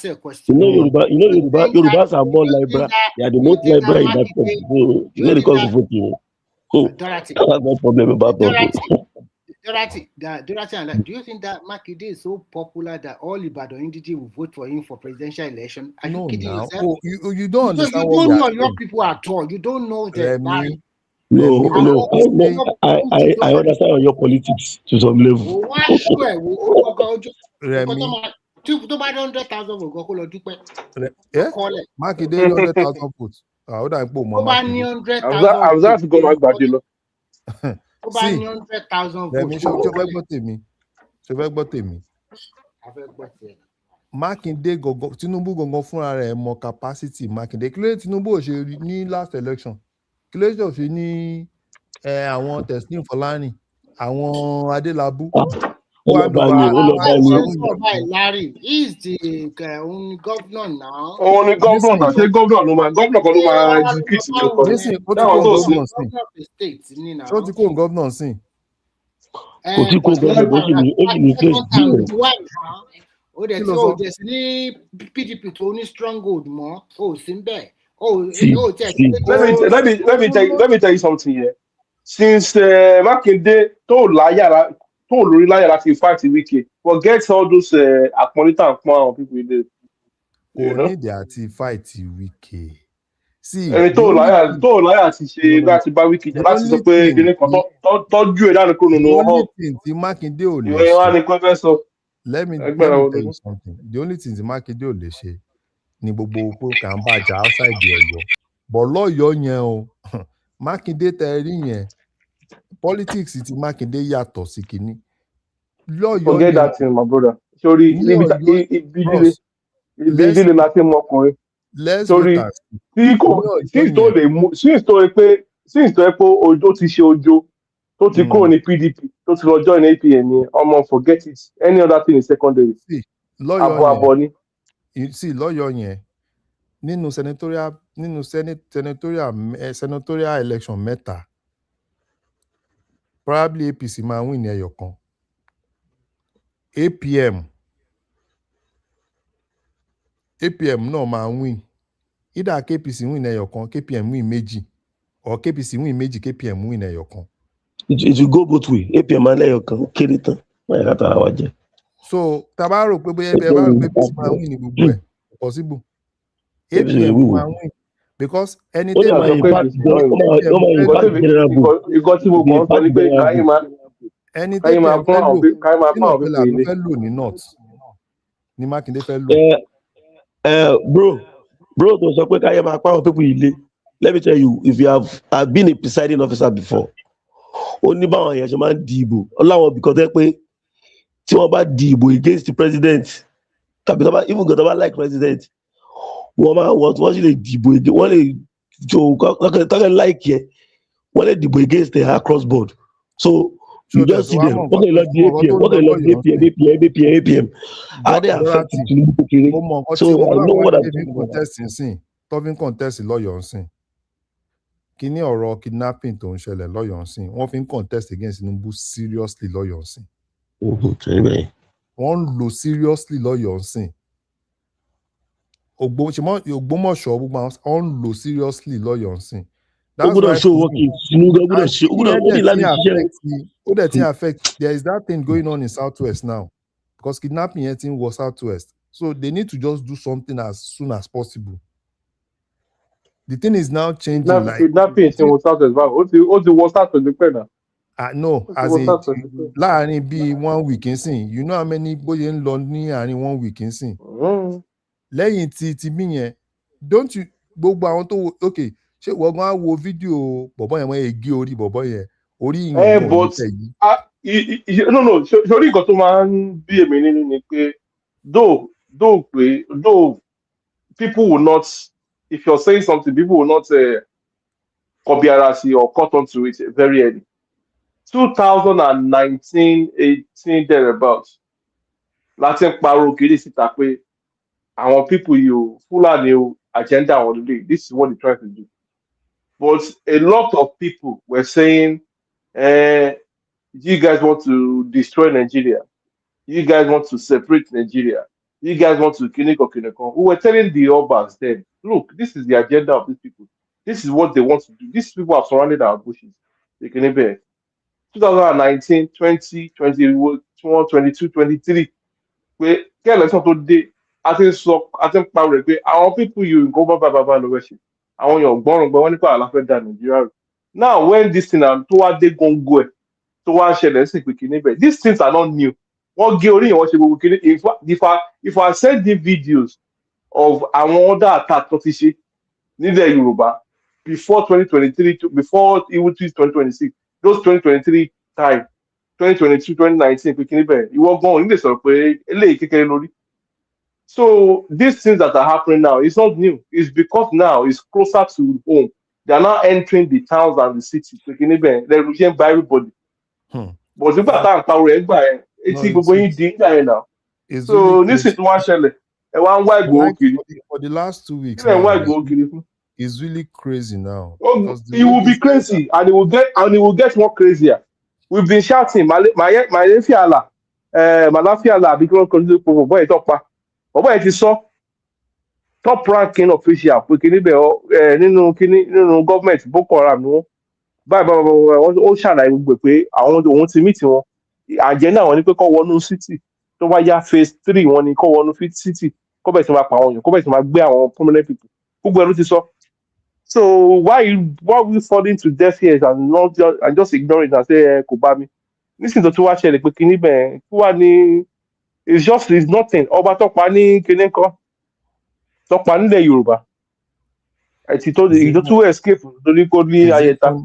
you a question. Yorubas are more liberal. They are the most liberal in that country. So because of voting. Dorothy, no problem about Dorothy, do you think that Makinde is so popular that all Ibadan Indiji will vote for him for presidential election? Are you kidding yourself? You don't understand. You don't know your people at all. You don't know that. No. I understand your politics to some level. Makinde 100,000 votes. I was asked to go back Badilo. See, Makinde Tinubu gangan fúnra rẹ̀ mọ capacity Makinde. Clearly Tinubu ò ṣe ní last election. kí ló ṣe òfin ní àwọn Teslim Fọlárìn àwọn Adélabú Larry, he is the only governor now. Only governor now. Say governor no man. Governor can no man execute the listen, ó ti kó governor sí. Ṣó ti kó governor sí. Kò tí kó governor ó sì ní place díẹ̀. Ó dẹ̀ tí ó jẹ́ sí ní PDP tó ní stronghold mọ́, ó sì ń bẹ̀. Let me tell you something here. Since Makinde tó lórí láyà láti fight Wike, forget all those àpọ́nlítà and pọ́n people in there. Kò ní ìdí àti fight Wike. Ẹni tó láyà ti ṣe láti bá Wike jẹ láti sọ pé kíní kan tọ́jú ẹ̀ dánù kúrò nínú hall. Tí Makinde ò lè ṣe. Ìwé wa ni kò fẹ́ sọ. Let me tell you something. The only thing tí Makinde ò lè ṣe ni gbogbo pé kà ń bàjẹ́ outside the Ọ̀yọ́. But lọ́yọ̀ọ́ yẹn o, Makinde tẹ rí yẹn, politics ti Makinde yàtọ̀ sí kínní. Forget that thing, my brother. Sorry, ibi líle láti mọ ọkùnrin. Sorry, since tó pé ojo ti ṣe ojo, tó ti kúrò ní PDP, tó ti lọ join APM ni, ọmọ forget it. Any other thing is secondary. Àbọ̀ ni. See, lọ́yọ̀ọ́ yẹn, nínú senatorial election mẹ́ta, probably APC máa win ní ẹyọ kan. APM náà máa win. Either KPC win ẹyọ kan, KPM win méjì, or KPC win méjì, KPM win ẹyọ kan. It will go both way. APM máa lẹ́yọ kan, kéré tán. Wọ́n yà kátà wá jẹ. So, tàbá rò pé bóyá APC máa win ní gbogbo ẹ̀, possible. APM máa win. Because ẹni tẹ́ máa yẹ pàtì ìgọ́ tí mo kàn sọ ní pé ẹni tẹ́ máa fẹ́ lò ní north ní Mákindé fẹ́ lò. Bro tó sọ pé káyé máa pa àwọn pípọ̀ ilé. Let me tell you, if you have been a presiding officer before, ó ní báwọn èèyàn ṣe máa ń di ìbò ọláwọn bìkan tẹ́ pé tí wọ́n bá di ìbò against the president tàbí even tó bá like president, wọ́n sì lè dìbò wọ́n lè jò tọ́kẹ́ like yẹ wọ́n lè dìbò against the across board. So you just see them wọ́n kàn lọ di APM adé affect Tinubu kékeré. So I know what I'm doing. Tọ́fín contest lọ́yọ̀ọ́ nsìn kí ní ọ̀rọ̀ kidnapping tó ń ṣẹlẹ̀ lọ́yọ̀ọ́ nsìn wọ́n fi ń contest against Tinubu seriously lọ́yọ̀ọ́ nsìn. Wọ́n ń lò seriously lọ́yọ̀ọ́ nsìn. Ògbómọ̀ṣọ́ gbogbo àwọn ń lò seriously lọ́yọ̀ọ́ nsìn. That's why affect. There is that thing going on in Southwest now because kidnapping yẹn ti ń wọ Southwest. So they need to just do something as soon as possible. The thing is now changing. Kidnapping is in Southwest. Ó ti wọ Southwest pẹ́ náà. No, as in láàárín bíi 1 week nsìn, you know how many bóyá ń lọ ní àárín 1 week nsìn. Lẹ́yìn tí bí yẹn, don't you gbogbo àwọn tó okay ṣé wọ́n gan á wo fídíò bọ̀bọ̀ yẹn wọ́n gé orí bọ̀bọ̀ yẹn orí ìyẹn kò ní tẹ̀ yìí. No, sórí nǹkan tó máa ń bí èmi nínú ni pé though people will not, if you're saying something, people will not copy arasi or cut onto it very early. 2019-18 thereabouts láti ń pariwo kiri síta pé àwọn people yìí Fúlàní agenda on the day. This is what they're trying to do. But a lot of people were saying, you guys want to destroy Nigeria. You guys want to separate Nigeria. You guys want to kiniko. We were telling the Obas then, look, this is the agenda of these people. This is what they want to do. These people have surrounded our bushes. 2019, 20, 21, 22, 23. Where election today, I think power pé àwọn people you go baba lo worship. Àwọn èèyàn gbọ́ràn gbọ́ wọ́n nípa àlàáfẹ́ dà Nàìjíríà. Now when this thing tó wá dé góńgó ẹ̀ tó wá ṣẹlẹ̀ sí pé kíní bẹ́ẹ̀, these things are not new. Wọ́n gé orí yẹn wọ́n ṣe gbogbo kíní. If I send the videos of àwọn other attack tó ti ṣe nílẹ̀ Yorùbá before 2023 before even 2026 those 2023 time 2022 2019 pé kíní bẹ́ẹ̀ ìwọ gan onílé sọ̀rọ̀ pé eléyìí kékeré lórí. So these things that are happening now, it's not new. It's because now it's closer to home. They are now entering the towns and the cities. They're reaching by everybody. But if that power, now. It's So really this crazy. is one shell. One white go For the last 2 weeks now, it's really crazy now. It will be crazy, and it will get more crazier. We've been shouting, Malafiala, because boy, it is so top ranking official. Government, Boko Haram, no. Ó ṣàlàyé gbogbo pé àwọn ohun ti meet wọn àjẹ́ náà wọ́n ní pé kó wọnú city tó wá yá phase 3 wọ́n ní kó wọnú city kó bẹ̀rẹ̀ sí máa pa àwọn èèyàn kó bẹ̀rẹ̀ sí máa gbé àwọn prominent people gbogbo ẹ̀rú ti sọ. So why we falling to deaf ears and just ignore it and say kò bá mi nísìnyí tó tún wá ṣẹlẹ̀ pé kinní bẹ́ẹ̀ kí wá ní it's nothing ọba tó pa ní kinní kan tó pa nílẹ̀ Yorùbá àti tó tún escape lórí kó ní Ayẹta.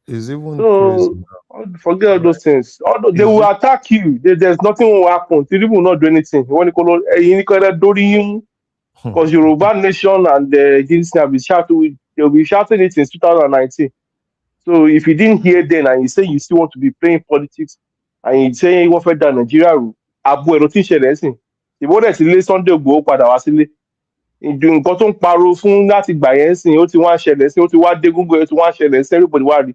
It's even crazy now. Forget all those things. They will attack you. There's nothing will happen. Tinubu will not do anything. Because Yoruba nation and this they'll be shouting it since 2019. So if you didn't hear then and you say you still want to be playing politics and you say you want to do Nigeria rule, Abu Erotin Shelesin. If what is the Sunday go padà wá sílé. Nǹkan tó ń pariwo fún láti gbà yẹn sìn ó ti wá ṣẹlẹ̀ sí ó ti wá dé Google ó ti wá ṣẹlẹ̀ sí everybody wá rí.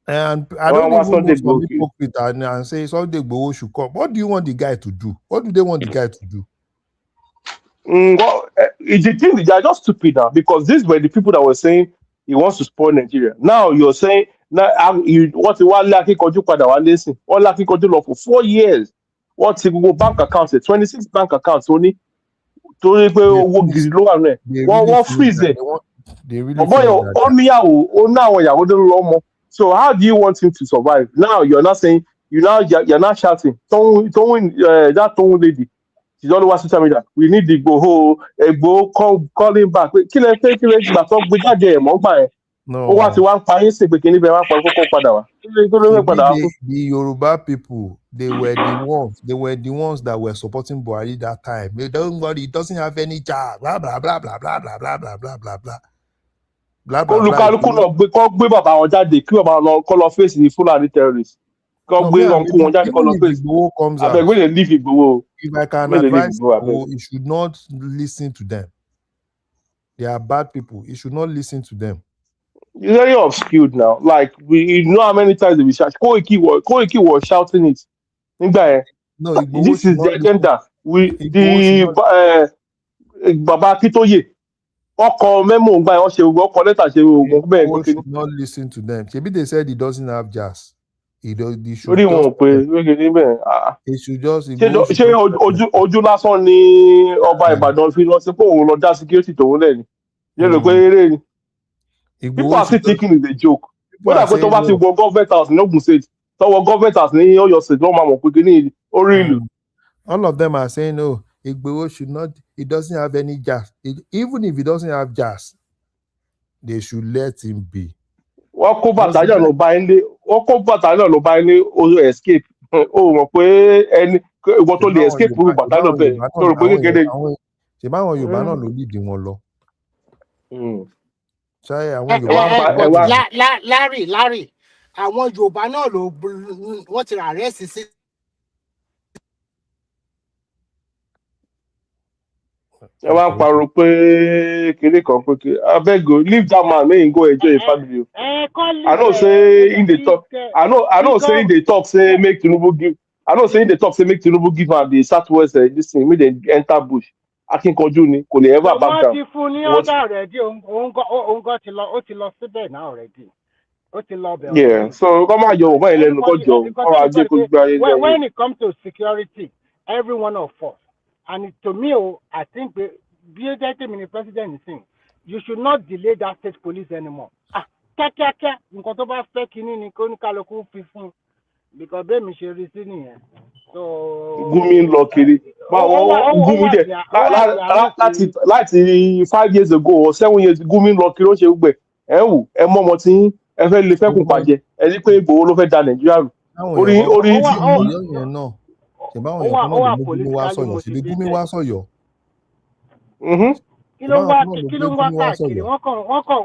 And I don't even want some hypocrite and say Sunday Igboho should come. What do you want the guy to do? What do they want the guy to do? Well, the thing is, they are just stupid now because these were the people that were saying he wants to spoil Nigeria. Now you're saying what he want lucky control padà wá listen. What lucky control for 4 years. What he go bank accounts, 26 bank accounts only. Torí pé owó gidi ló wà náà. Wọ́n freeze it. So how do you want him to survive? Now you're not saying you're not shouting. That Tongue lady, she's all over social media. We need the Igboho calling back. Kill it, but talk with that game. No. The Yoruba people, they were the ones that were supporting Buhari that time. They don't worry, it doesn't have any job. Blah blah blah blah blah blah blah blah blah blah blah. Gbé bàbá wọn jáde kí bàbá wọn kọ́ lọ face the Fulani terrorists. Kọ́ gbé ọ̀nkú wọn jáde kọ́ lọ face. Abeg wey dey leave Igboho. If I can advise Igboho, you should not listen to them. They are bad people. You should not listen to them. It's very obscure now. Like you know how many times they be shouting. Koiki was shouting it. No, this is the agenda. Baba Kitoye. Should not listen to them. Maybe they said he doesn't have jazz. He should just. He should just. Ojú lásán ni ọba Ìbàdàn fi lọ sí pé òun lọ dá security tòun lẹ́ni. People are still thinking it's a joke. When I go to back to government house in Ogun State, so government house in Oyo State, no man quickly really. All of them are saying, no, Igboho should not, he doesn't have any jazz. Even if he doesn't have jazz, they should let him be. What ko battalion no buy any escape. Oh, mo pe any what to the escape from battalion be. So ro pe kede. Ṣé bá wọn Yorùbá náà ló lead wọn lọ. Larry àwọn Yorùbá náà ló wọ́n ti arrest sí. Ẹ wá parọ́ pé kéré kan pé abeg go leave that man make him go enjoy his family. I know say in the talk say in the talk say make Tinubu give am the southwest this thing make dem enter bush. Akínkanjú ni kò lè ever back down. Wọ́n ti fún ní order already òun gan ti lọ síbẹ̀ náà already. Ó ti lọ bẹ̀. Yeah, so come on your way lẹ́nu kọjọ ọ̀rọ̀ ajé kò gbé ayé lẹ́yìn. When it comes to security, every one of us, and to me, I think the president is saying, you should not delay that state police anymore. Kíákíá nǹkan tó bá fẹ́ kíní ni kó ní kálukú fi fún because bẹ́ẹ̀ mi ṣe rí sí nìyẹn. Gumi lọ kiri. Gumi dẹ̀ láti 5 years ago or 7 years Gumi lọ kiri ó ṣe gbẹ. Ẹ wù ẹ mọ ọmọ tí ẹ fẹ́ lè fẹ́kùn pàjẹ́ ẹ ní pé Ìgbòho ló fẹ́ da Nàìjíríà rù. Orí yẹn náà. Ṣé báwọn èèyàn kan náà ló Gumi wá sọ̀yọ̀? Ṣé bí Gumi wá sọ̀yọ̀? kí ló ń wá káàkiri wọ́n kàn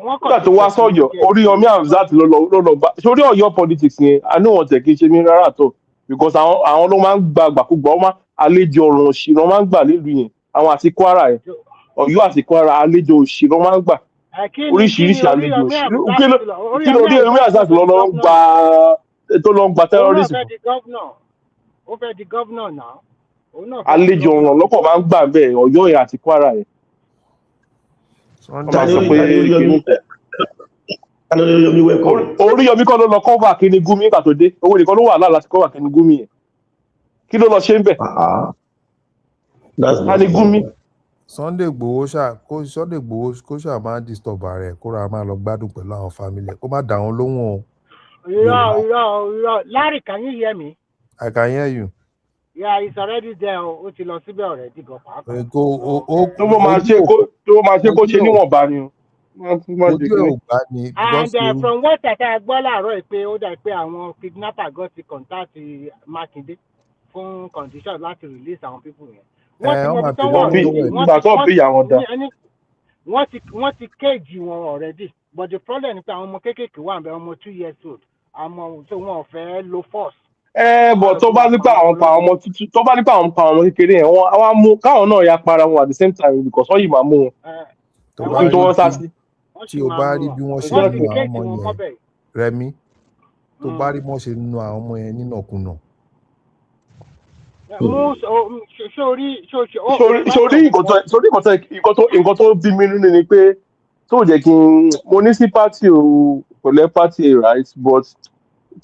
nígbà tó wá sọ̀yọ̀ Oríyọmí Hamzat ló lọ bá sórí Ọ̀yọ́ politics yẹn àánú wọn tẹ̀ kí n ṣe mí rárá tó because àwọn ló máa ń gba àgbàkúgbà wọn máa àlejò ọ̀ràn òṣì wọn máa ń gbà nílùú yẹn àwọn àti Kwara yẹn Ọ̀yọ́ àti Kwara àlejò òṣì wọn máa ń gbà oríṣiríṣi àlejò òṣì kí ló Oríyọmí Hamzat ló lọ ń gba tó lọ ń gba terrorism. ó fẹ́ di gọ́vnọ̀ náà. àlejò ọ̀ràn lọ́kọ̀ máa ń gbà bẹ́ẹ̀ Ọ̀yọ́ yẹn àti Kwara yẹn. Oríyọmí kọ́ ló lọ kọ́fà kíní gúnmi nígbà tó dé owó nìkan ló wà láà láti kọ́fà kíní gúnmi yẹn kí ló lọ ṣe ń bẹ̀. kíní gúnmi. Sunday Igboho kó ṣáà máa disturb rẹ̀ kó ra máa lọ gbádùn pẹ̀lú àwọn family kó má dà wọn lóhùn o. irọ́ Larry, can you hear me? I can hear you. Yeah, it's already there. Ó ti lọ síbẹ̀ already gan pàápàá. tó bó máa ṣe kó ṣe níwọ̀nba ni o. And from what I gbọ́ láàárọ̀ pé ó dà pé àwọn kidnapper gan ti contact Makinde fún condition láti release àwọn people yẹn. Wọ́n ti cage wọn already but the problem ni pé àwọn ọmọ kéékèèké wà níbẹ̀ ọmọ 2 years old àmọ́ tó wọn ò fẹ́ lo force. Bọ̀ tó bá nípa àwọn pa ọmọ tuntun tó bá nípa àwọn pa ọmọ kékeré yẹn wọ́n á mú káwọn náà ya para wọn at the same time because wọ́n yìí máa mú wọn. Wọ́n tó wọ́n sá sí. Tí o bá rí bí wọ́n ṣe nu àwọn ọmọ yẹn Rẹ̀mí tó bá rí bí wọ́n ṣe nu àwọn ọmọ yẹn nínàkúnà. Sórí nǹkan tó bí mi nínú ni pé tó jẹ́ kí n mo ní sí pátì o kò lẹ́ pátì right but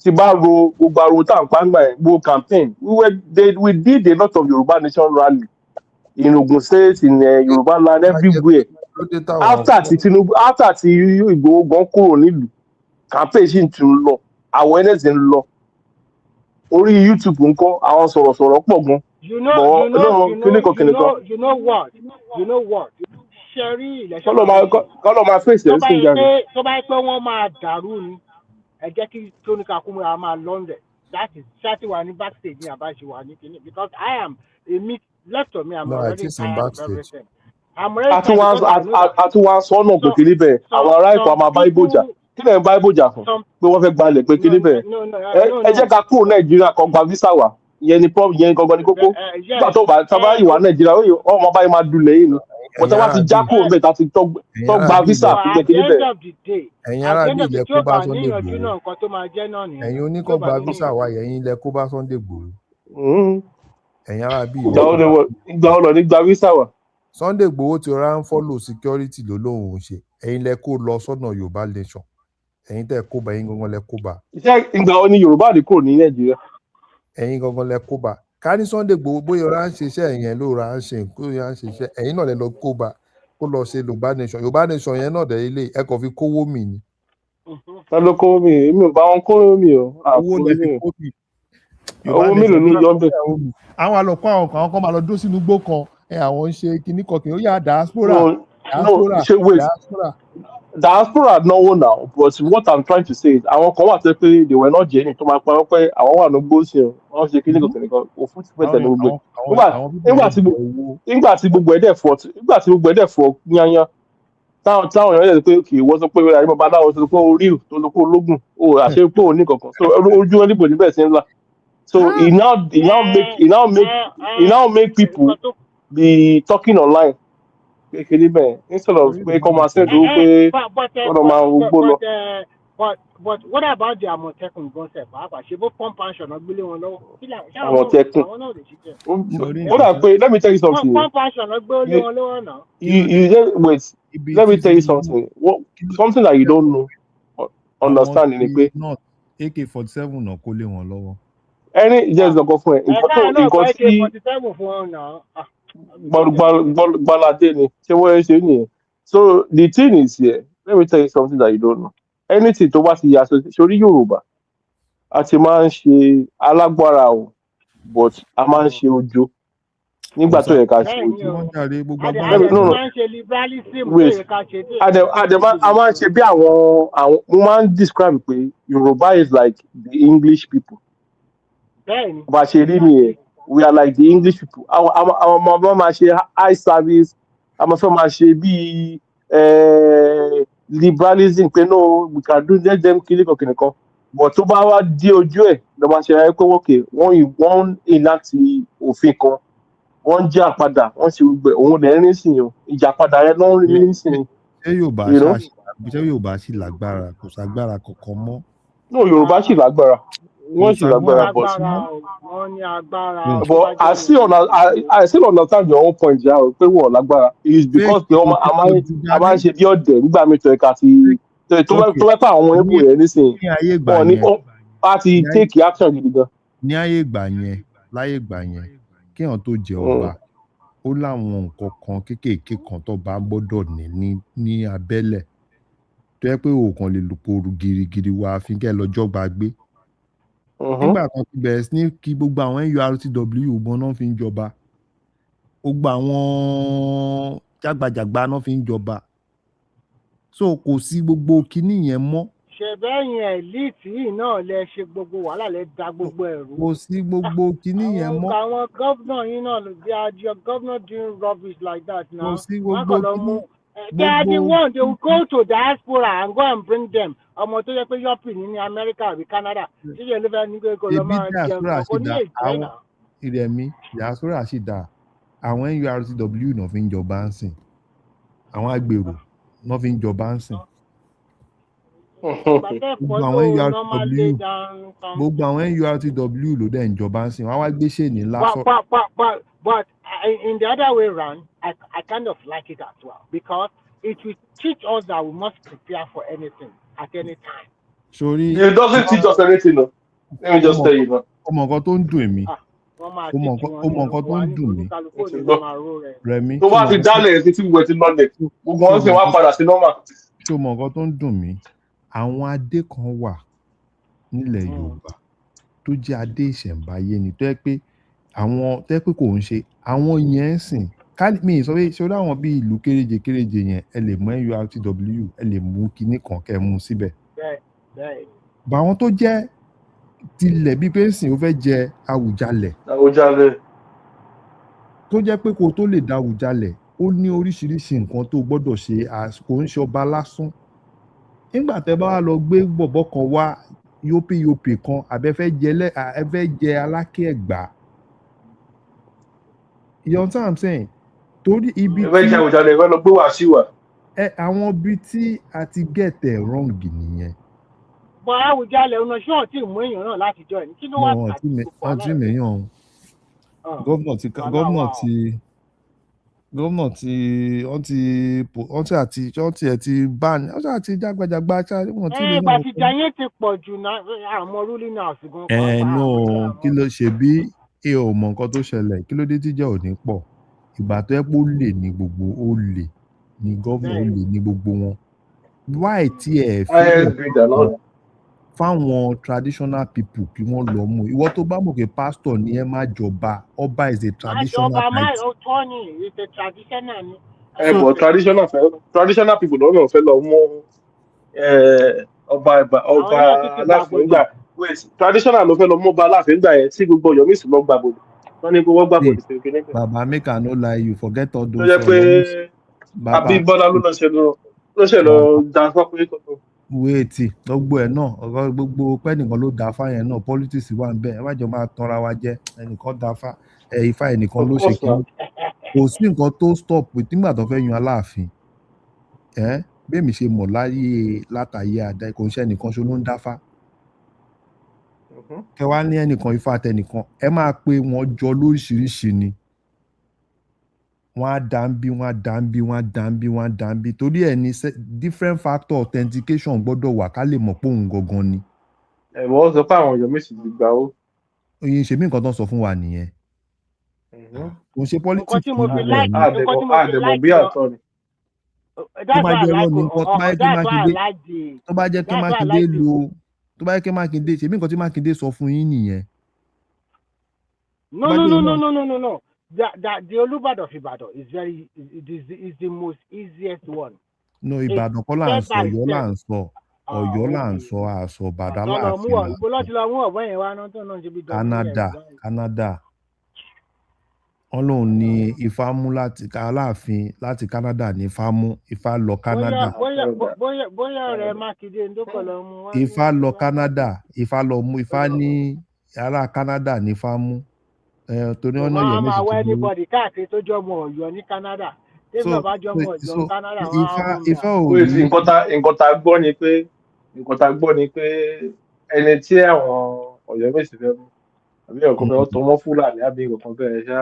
ti bá ro gbogbo ariwo tá à ń pa ńgbà yẹn gbogbo campaign we did a lot of Yoruba Nation rally in Ogun State in Yoruba land everywhere after ti Igboho gan kúrò nílùú campaign sì tún lọ awareness ń lọ orí YouTube ńkọ́ àwọn sọ̀rọ̀sọ̀rọ̀ pọ̀ gan. You know what? Sherry election. Kọ́lọ́ máa fèsì ẹ̀ sí ìjà rẹ̀. Tó bá yẹ pé wọ́n máa dàrú ni ẹ jẹ́ kí tóníkà kúmọ̀ àwọn máa lọ́ndẹ̀ ṣáàtì wà ní backstage ní àbáṣe wà ní kìíní because I am left of me I'm already tired of everything. Àtúwà sọ́nà pé kí níbẹ̀ àwọn ará ìkọ̀ àmà bá ibò jà kí lẹ́yìn bá ibò jà fún pé wọ́n fẹ́ gbalẹ̀ pé kí níbẹ̀ ẹ jẹ́ ká kúrò Nàìjíríà kan gba visa wà ìyẹn ni gangan ni kókó nígbà tó bá tábà ìwà Nàìjíríà ọmọ báyìí máa dulẹ̀ yìí ni wọ́n tẹ́ wá ti já kúrò níbẹ̀ tá ti tọ́ gba visa fún pé kí níbẹ̀. Ẹ̀yin ará bí ilẹ̀ kó bá Sunday Igboho ẹ̀yin oníkọ́ gba visa wà ẹ̀yin ilẹ̀ kó bá Sunday Igboho ẹ̀yin ará bí ìgbà ọ̀nà ní gba visa wà. Sunday Igboho ti rọra ń follow security ló lóun ṣe ẹ̀yin lẹ kó lọ sọ́nà Yorùbá nation ẹ̀yin tẹ́ kó bá ẹ̀yin gangan lẹ kó bá. Iṣẹ́ ìgbà ọ ní Yorùbá àdínkù ní Nàìjíríà. Ẹ̀yin gangan lẹ kó bá ká ní Sunday Igboho bóyá ọ̀rá ń ṣiṣẹ́ ẹ̀yẹn ló ra ń ṣe kó yà ń ṣiṣẹ́ ẹ̀yin náà lẹ lọ kó bá kó lọ ṣe Yorùbá nation yẹn náà dẹ̀ ilé ẹ kàn fi kówó mi ni. Ta ló kówó mi èmi ò bá wọn kówó mi o. Owó lẹ fi kó mi. Owó mélòó ló yọ bẹ́ẹ̀. Àwọn àlọ́kọ́ àwọn kan máa lọ dó sínú igbó kan àwọn ń ṣe kinní kan kìí ó yà diaspora náwó now but what I'm trying to say is àwọn kan wà tẹ́ pé they were not genuine tó máa pa wọ́n pé àwọn wà ní gbóòsì wọ́n ṣe kinní kan òfin ti pẹ́ tẹ̀lé gbogbo nígbà tí gbogbo ẹ̀dẹ̀ fọ́ yányán táwọn èèyàn yẹ pé kì í wọ́n sọ pé àyè bàbá aláwọ̀ tó kó orí tó lóko ológun ó àṣẹ pé òní kankan so ojú wọn níbo níbẹ̀ sí ńlá so it now make people be talking online kékeré bẹ́ẹ̀ instead of pé kọ́ máa ṣẹ́dọ̀ pé wọ́n máa gbó lọ. But what about the Àmọ̀tẹ́kùn gan-an pàápàá ṣe bó pump pension náà gbélé wọn lọ́wọ́. Àmọ̀tẹ́kùn ó dà pé let me tell you something. Pump pension náà gbélé wọn lọ́wọ́ náà. You just wait let me tell you something something that you don't know understand ni pé. AK-47 náà kó lé wọn lọ́wọ́. Ẹni jẹ́ ìzọ̀kọ fún ẹ nǹkan tí gbalade ni ṣé wọ́n ṣe nìyẹn so the thing is here let me tell you something that you don't know anything tó bá ti yà sórí Yorùbá a ti máa ń ṣe alágbára o but a máa ń ṣe ojo nígbà tó yẹ ká ṣe ojo a máa ń ṣe bí àwọn mo máa ń describe pé Yorùbá is like the English people bá ṣe rí nìyẹn we are like the English people our mama máa ṣe high service a máa fẹ́ máa ṣe bíi liberalism pé no we can do let them kill kìnìkan but tó bá wá dé ojú ẹ̀ lọ́ máa ṣe ayé pé wọ́kè wọ́n láti òfin kan wọ́n jà padà wọ́n ṣe gbẹ òun lẹ́ rìn sí o ìjà padà rẹ ló ń rìn sí i. ṣé Yorùbá sì lágbára kò ságbára kankan mọ́. no Yorùbá sì lágbára wọ́n sì lágbára but wọ́n ní agbára. but I still understand your own point ja pé wọ́n lágbára it is because pé a máa ń ṣe bí ọ̀dẹ̀ nígbà mi tó ẹ̀ka ti tó fẹ́ pa àwọn ẹ̀bùn yẹn nísìnyí wọ́n ní a ti take action gidi gan. ní láyé ìgbà yẹn kéèyàn tó jẹ ọba ó láwọn nǹkan kan kéékèèké kan tó bá gbọ́dọ̀ ní abẹ́lẹ̀ tó yẹ pé òòkàn lè lùpòrù girigiri wá fi kẹ́ lọ́jọ́ gbàgbé. nígbà kan ti bẹ̀rẹ̀ sí ní kí gbogbo àwọn NURTW gbọ́n náà fi ń jọba gbogbo àwọn jágbajàgba náà fi ń jọba so kò sí gbogbo kinní yẹn mọ́. ṣẹ̀bẹ́yìn elite yìí náà lẹ ṣe gbogbo wàhálà lẹ da gbogbo ẹ̀rú. kò sí gbogbo kinní yẹn mọ́. àwọn gómìnà yìí náà they are your governor doing rubbish like that now. kò sí gbogbo kinní. They are the ones they will go to diaspora and go and bring them. Ọmọ tó yẹ pé yọpì ní America àbí Canada tí yẹn ló fẹ́ ní pé kò lọ máa jẹun kò ní èjì náà. Ìrẹ̀mí diaspora sì dá àwọn NURTW náà fi ń jọba ń sìn àwọn agbèrò náà fi ń jọba ń sìn. gbogbo àwọn NURTW ló dẹ̀ ń jọba ń sìn wọ́n á wá gbéṣẹ́ ní lásán. But in the other way around, I kind of like it as well because it will teach us that we must prepare for anything at any time. Sorry. It doesn't teach us anything, no. Let me just tell you. Ọmọ nǹkan tó ń dùn mí. Ọmọ nǹkan tó ń dùn mí. Rẹ̀mí. Tó bá ti dálẹ̀ sí tí wọ́n ti lọ́lẹ̀, gbogbo wọn sì wá padà sí normal. Ṣé ọmọ nǹkan tó ń dùn mí? Àwọn adé kan wà nílẹ̀ Yorùbá tó jẹ́ adé ìṣẹ̀ǹbáyé ni tó yẹ pé àwọn tẹ́ pé kò ń ṣe àwọn yẹn ń sìn mi sọ pé ṣé ó dáwọn bí ìlú kéréje yẹn ẹ lè mú NURTW ẹ lè mú kinní kan kẹ́ mú síbẹ̀. bá àwọn tó jẹ́ tilẹ̀ bíi pé ń sìn ó fẹ́ jẹ Àwùjalẹ̀ tó jẹ́ pé kó tó lè da Àwùjalẹ̀ ó ní oríṣiríṣi nǹkan tó gbọ́dọ̀ ṣe kò ń ṣe ọba lásán nígbà tẹ́ bá wá lọ gbé bọ̀bọ̀ kan wá yópè kan àbẹ́fẹ́ jẹ Aláké Ẹ̀gbá. You understand what I'm saying? Torí ibi tí ẹgbẹ́ ìjà Àwùjalẹ̀ ìwé lọ gbé wá sí wa. Àwọn ibi tí a ti get it wrong nìyẹn. Bọ̀ Àwùjalẹ̀ ọ̀nà ṣọ́ọ̀ tí mú èèyàn náà láti jọ ẹ̀ ní kí ló wà pàtó gbogbo aláìsí. Wọ́n ti mèèyàn gómìnà ti bá ní wọ́n ti jágbajàgba wọ́n ti lè náà. Ìgbà yẹn ti pọ̀ jù náà àmọ́ ruling house gan. No kí ló ṣe bí ò mọ nǹkan tó ṣẹlẹ̀ kí ló dé tíjà ò ní pọ̀ ìgbà tó yẹ pé ó lè ní gbogbo ó lè ní gómìnà ó lè ní gbogbo wọn why tí ẹ fi fáwọn traditional people kí wọ́n lọ mú ìwọ tó bá mọ̀ pé pastor ni ẹ má jọba ọba is a traditional title. Má ọ̀tọ̀ ni it's a traditional ni. But traditional people lọ́nà fẹ́ lọ mú ọba Aláàfin gbà. Wait, traditional ló fẹ́ lọ mú ọba Aláàfin gbà yẹn tí gbogbo Ọ̀yọ́ sì lọ gbàgbọ́ wọ́n ní gbogbo gbàgbọ́ ìṣèlú. Bàbá make I no lie you forget all those. Ló jẹ́ pé Abímbọ́lá ló ṣe lọ da fọ́pẹ́ kọ́tọ́. Wéètì gbogbo ẹ̀ náà ọ̀rọ̀ gbogbo pẹ́ẹ́nìkan ló da fá yẹn náà politics wà ń bẹ̀ ẹ má jọ máa tanra wa jẹ ẹnìkan da fá Ifá ẹnìkan ló ṣe kí kò sí nǹkan tó stop nígbà tó fẹ́ yan Aláàfin bẹ́ẹ̀ mi ṣe mọ̀ látàyè àdá kò ń ṣe ẹnìkan ṣo ló ń dáfá. Kẹ wá ní ẹnìkan Ifá àtẹnìkan ẹ máa pe wọn jọ lóríṣiríṣi ni wọ́n á dá ń bí wọ́n á dá ń bí wọ́n á dá ń bí wọ́n á dá ń bí torí ẹ̀ ní different factor authentication gbọ́dọ̀ wà ká lè mọ̀ pé òun gangan ni. Wọ́n sọ pé àwọn Ọ̀yọ́ Mèsì ti gbà ó. Oyin ṣe mí nǹkan tó ń sọ fún wa nìyẹn. Kò ń ṣe politics. Àdèmọ̀ bí àtọ̀ ni. Tó bá jẹ́ ọlọ́ni nǹkan tó bá jẹ́ kí Mákindé lo tó bá yẹ kí Mákindé ṣe bí nǹkan tí Mákindé sọ fún yín nìyẹn. No. The Olúbàdàn of Ìbàdàn is the most easiest one. No, Ìbàdàn kọ́ là ń sọ Ọ̀yọ́ là ń sọ Ọ̀yọ́ là ń sọ àṣọ Ìbàdàn láàfin là. Canada Ọlọ́run ní Ifá mú láti Aláàfin láti Canada ní Ifá mú, Ifá lọ Canada. bóyá ọ̀rẹ́ Mákindé ń dókọ̀ lọ mú wá. Ifá lọ Canada, Ifá lọ mú, Ifá ní ará Canada ní Ifá mú. Torí ọ̀nà Wọ́n á Yẹmí máa sì wá ti lówó. anybody káàkiri tó jọmọ Ọ̀yọ́ ní Canada. Tèmi náà bá jọmọ Ọ̀yọ́ ní Canada, wọ́n á mú mi. Ifá ò ní. Nǹkan tá a gbọ́ ni pé ẹni tí àwọn Ọ̀yọ́ Mèsì fẹ́ mú àbí ọ̀kan bẹ́ẹ̀ tó mọ́ Fúlàní àbí nǹkan bẹ́ẹ̀ ṣá.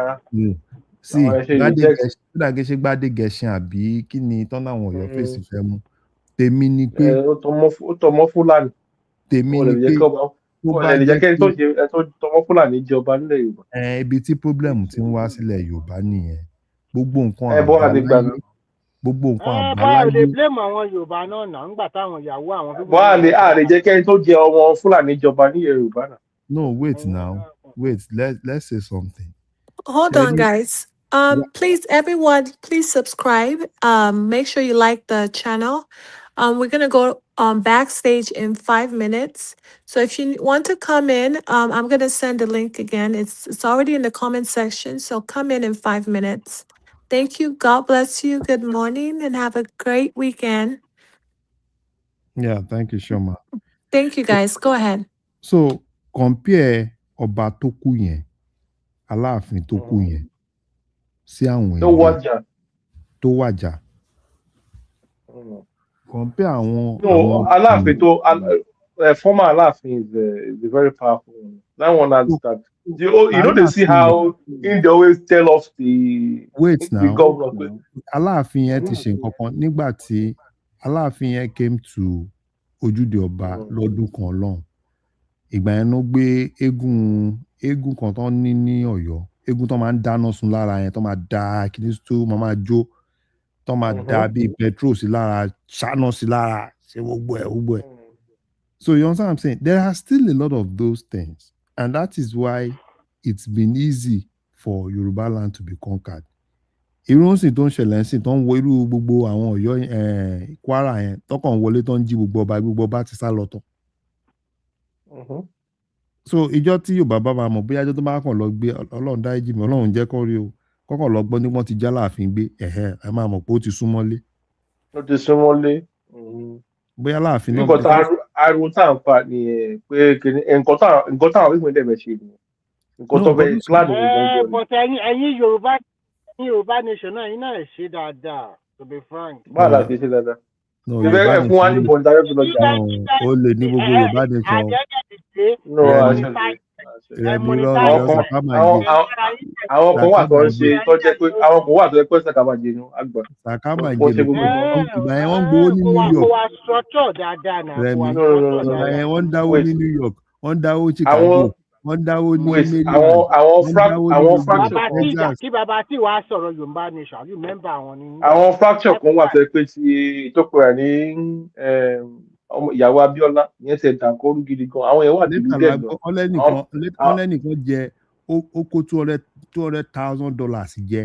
Sí, Gbádé ṣe Gbádé Gẹṣin àbí kí ni tọ́nà àwọn Ọ̀yọ́ fèsì fẹ́ mú. Tèmi ni pé. Ó tọmọ Fúlàní. Tèmi ni pé. Tó bá jẹ́ kí ẹni tó tọmọ Fúlàní jẹ ọba nílẹ̀ Yorùbá. Ibi tí pọ́blẹ́mù ti ń wá sílẹ̀ Yorùbá nìyẹn. Gbogbo nǹkan àbáláyé. Báwo lè blame àwọn Yorùbá náà náà nígbà táwọn ìyàwó àwọn fífi. Bọ́ọ̀ lè jẹ́ kí ẹni tó jẹ ọmọ Fúlàní jọba ní Yorùbá náà. No, wait now. Wait, let's say something. Hold on, guys. Please, everyone, please subscribe. Make sure you like the channel. We're gonna go backstage in 5 minutes. So if you want to come in, I'm gonna send the link again. It's already in the comment section. So come in 5 minutes. Thank you. God bless you. Good morning and have a great weekend. Yeah, thank you, Shoma. Thank you, guys. Go ahead. So compare ọba tó kú yẹn, Aláàfin tó kú yẹn, sí àwọn èèyàn tó wàjà. Compare àwọn. No, Aláàfin tó former Aláàfin is a very powerful one. That one has that. You know they see how they always tell off the governor. Aláàfin yẹn ti ṣe nǹkan kan nígbà tí Aláàfin yẹn came to Ojúde Ọba lọ́dún kan lọ́hùn. Ìgbà yẹn ló gbé eégún kan tó ní Ọ̀yọ́, eégún tó máa ń dáná sun lára yẹn, tó máa da kíní tó máa jó, tó máa da bíi petrol sí lára, ṣáná sí lára, ṣe gbogbo ẹ̀. So you understand what I'm saying? There are still a lot of those things, and that is why it's been easy for Yoruba land to be conquered. Irú sì tó ń ṣẹlẹ̀ sí tó ń wo irú gbogbo àwọn Ọ̀yọ́ Kwara yẹn tọkàn wọlé tó ń jí gbogbo ọba ti sá lọ tán. So ìjọ tí Yorùbá bá máa mọ̀ bóyá ìjọ tó bá kàn lọ gbé Ọlọ́run dá ìjì mi Ọlọ́run jẹ́ kó rí o kọ́kàn lọ gbọ́ ní wọ́n ti já Láàfin gbé ẹ máa mọ̀ pé ó ti súnmọ́lé. Ó ti súnmọ́lé. Bóyá Láàfin náà. Nǹkan tá ariwo tá à ń pa ni pé nǹkan táwọn ìpínlẹ̀ dẹ̀ bẹ̀ ṣe nìyẹn. Nǹkan tó bẹ plan gbogbo. But ẹ̀yin Yorùbá nation náà yín náà ṣe dáadáa, to be frank. Báwo la ṣe dáadáa? Ìbẹ́ fún wa ní ìbọn ìdarí fún lọ́jà. Ó lè ní gbogbo Yorùbá nation. Àwọn kan wà tó ń ṣe tó jẹ́ pé àwọn kan wà tó jẹ́ pé sàkàbàjẹ́ ni àgbà. Sàkàbàjẹ́ ìgbà yẹn wọ́n gbowó ní New York. Ìgbà yẹn wọ́n dáwó ní New York, wọ́n dáwó Chicago, wọ́n dáwó ní Maryland. Kí bàbá tí wàá sọ̀rọ̀ Yorùbá nation, you remember àwọn ni. Àwọn fracture kan wà tó jẹ́ pé ti tó pè ní ìyàwó Abíọ́lá ìyẹn ti ẹ̀dá kóru gidi gan àwọn yẹn wà nílùú dẹ́gbọ̀n. ọlẹ́nìkan jẹ ó kó $200,000 jẹ.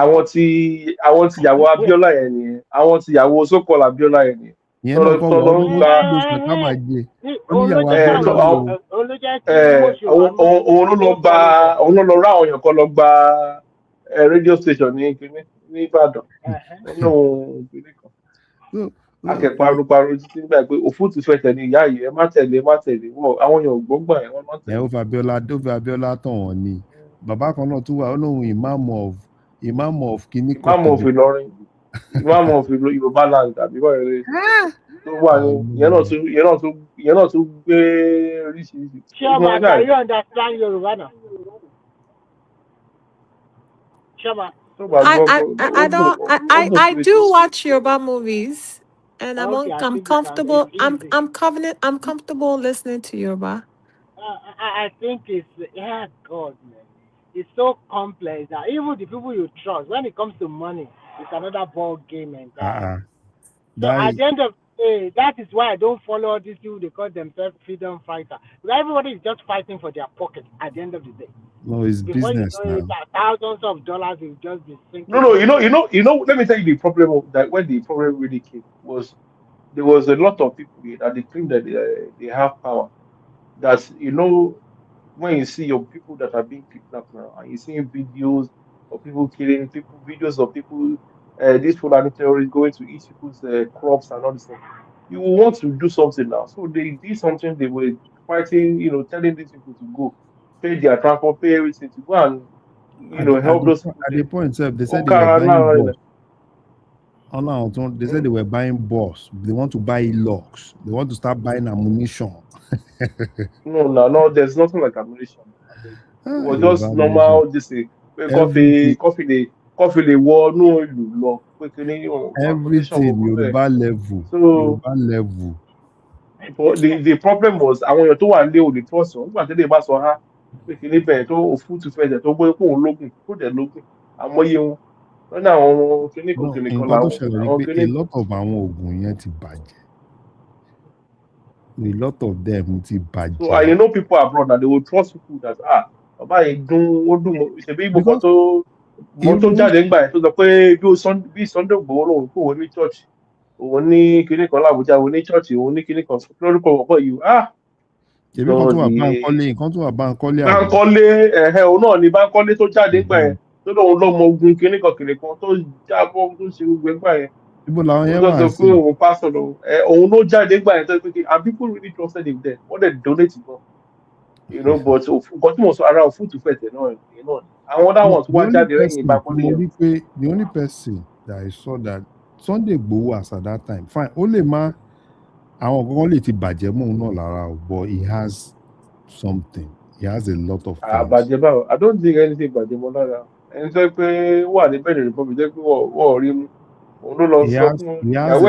àwọn ti ìyàwó Abíọ́lá yẹn nìyẹn àwọn ti ìyàwó Sókòlà Abíọ́lá yẹn nìyẹn. ìyẹn náà kọ́ wọ́n ń gba sàkámà jẹ òun ló lọ rá àwọn èèyàn kan lọ gba radio station ní Ìbàdàn nínú ìpínlẹ̀ kan. Akẹ́pàrọ̀ títí nígbà pé òfútù fẹ́ tẹ̀lé ìyá yìí ẹ má tẹ̀lé wọ́n àwọn èèyàn ògbóngbà ẹ̀ wọ́n má tẹ̀lé. Ó fi Abíọ́lá tàn wọ́n ni bàbá kan náà tún wà olóhùn imam of kìíní kan. Imam of Ìlọrin Imam of Yorùbá land àbí báyìí rẹ̀ tó wà ní ìyẹn náà tún gbé oríṣiríṣi. Ṣé ọmọ àgbà yóò understand Yorùbá náà? Ṣé ọmọ. I do watch Yoruba movies, and I'm comfortable. I'm comfortable listening to Yoruba. I think God, man, it's so complex that even the people you trust, when it comes to money, it's another ball game entirely. So at the end of the day, that is why I don't follow these people. They call themselves freedom fighter. Because everybody is just fighting for their pocket at the end of the day. No, it's business now. Thousands of dollars will just be sinking. No. You know. Let me tell you the problem of that. When the problem really came was there was a lot of people that they claim that they have power. That when you see your people that are being kidnapped now, and you see videos of people killing people, videos of people, these Fulani terrorists going to eat people's crops and all this stuff, you will want to do something now. So they did something. They were fighting, telling these people to go, pay their transport, pay everything to go and, help those people. At the point, sir, they said they were Okay, buying now, boss. They said they were buying boss. They want to buy locks. They want to start buying ammunition. No, there's nothing like ammunition. It was just normal. This coffee, the war, no law. Everything Yoruba level. So Yoruba level. but the problem was àwọn èèyàn tó wà nílé ò lè trust wọn nígbà tí èdè bá sọ ha pé kí ní bẹ́ẹ̀ tó òfútu fẹsẹ̀ tó gbé kóun lógún tó dẹ̀ lógún àmọye wọn lọ́nà àwọn kíníkan kìnìkan Nǹkan tó làwọn ṣẹlẹ̀ àwọn ni pé a lot of àwọn oògùn yẹn ti bàjẹ́. A lot of them ti bàjẹ́. So I know people abroad that they will trust people that bàbá yìí ìṣèbí ìbò kan tó jáde ńgbà yẹn tó sọ pé bí Sunday Igboho lòun kò wọ́n ní church òun ní kinní kan l'Abuja òun ní church òun ní kinní kan lórúkọ ọ̀pọ̀ yìí Èmi kan tún wà Bánkọ́lé òun náà ni Bánkọ́lé tó jáde ńgbà yẹn tó lóun lọ́mọ ogun kinní kan tó jábọ́ tó ṣe gbogbo ẹgbà yẹn. Ibo làwọn yẹn wà sí. Òun pásọ̀ lọ òun ló jáde ńgbà yẹn tó pé and people really trusted him there wọ́n dẹ̀ donate gan. But nǹkan tí mo sọ ara òfútu fẹ̀tẹ̀ náà àwọn other ones wá jáde lẹ́yìn Bánkọ́lé yẹn. The only person that I saw that Sunday Igboho as at that time fine ó lè má àwọn kankan lè ti bàjẹ́ mọ́ òun náà lára o but he has something he has a lot of things. Àbàjẹ́ báwo I don't think anything bàjẹ́ mọ́ lára ẹni tó pé wà ní Benin Republic jẹ́ pé wọ́n rí mú òun ló lọ sọ fún ìyàwó ẹ̀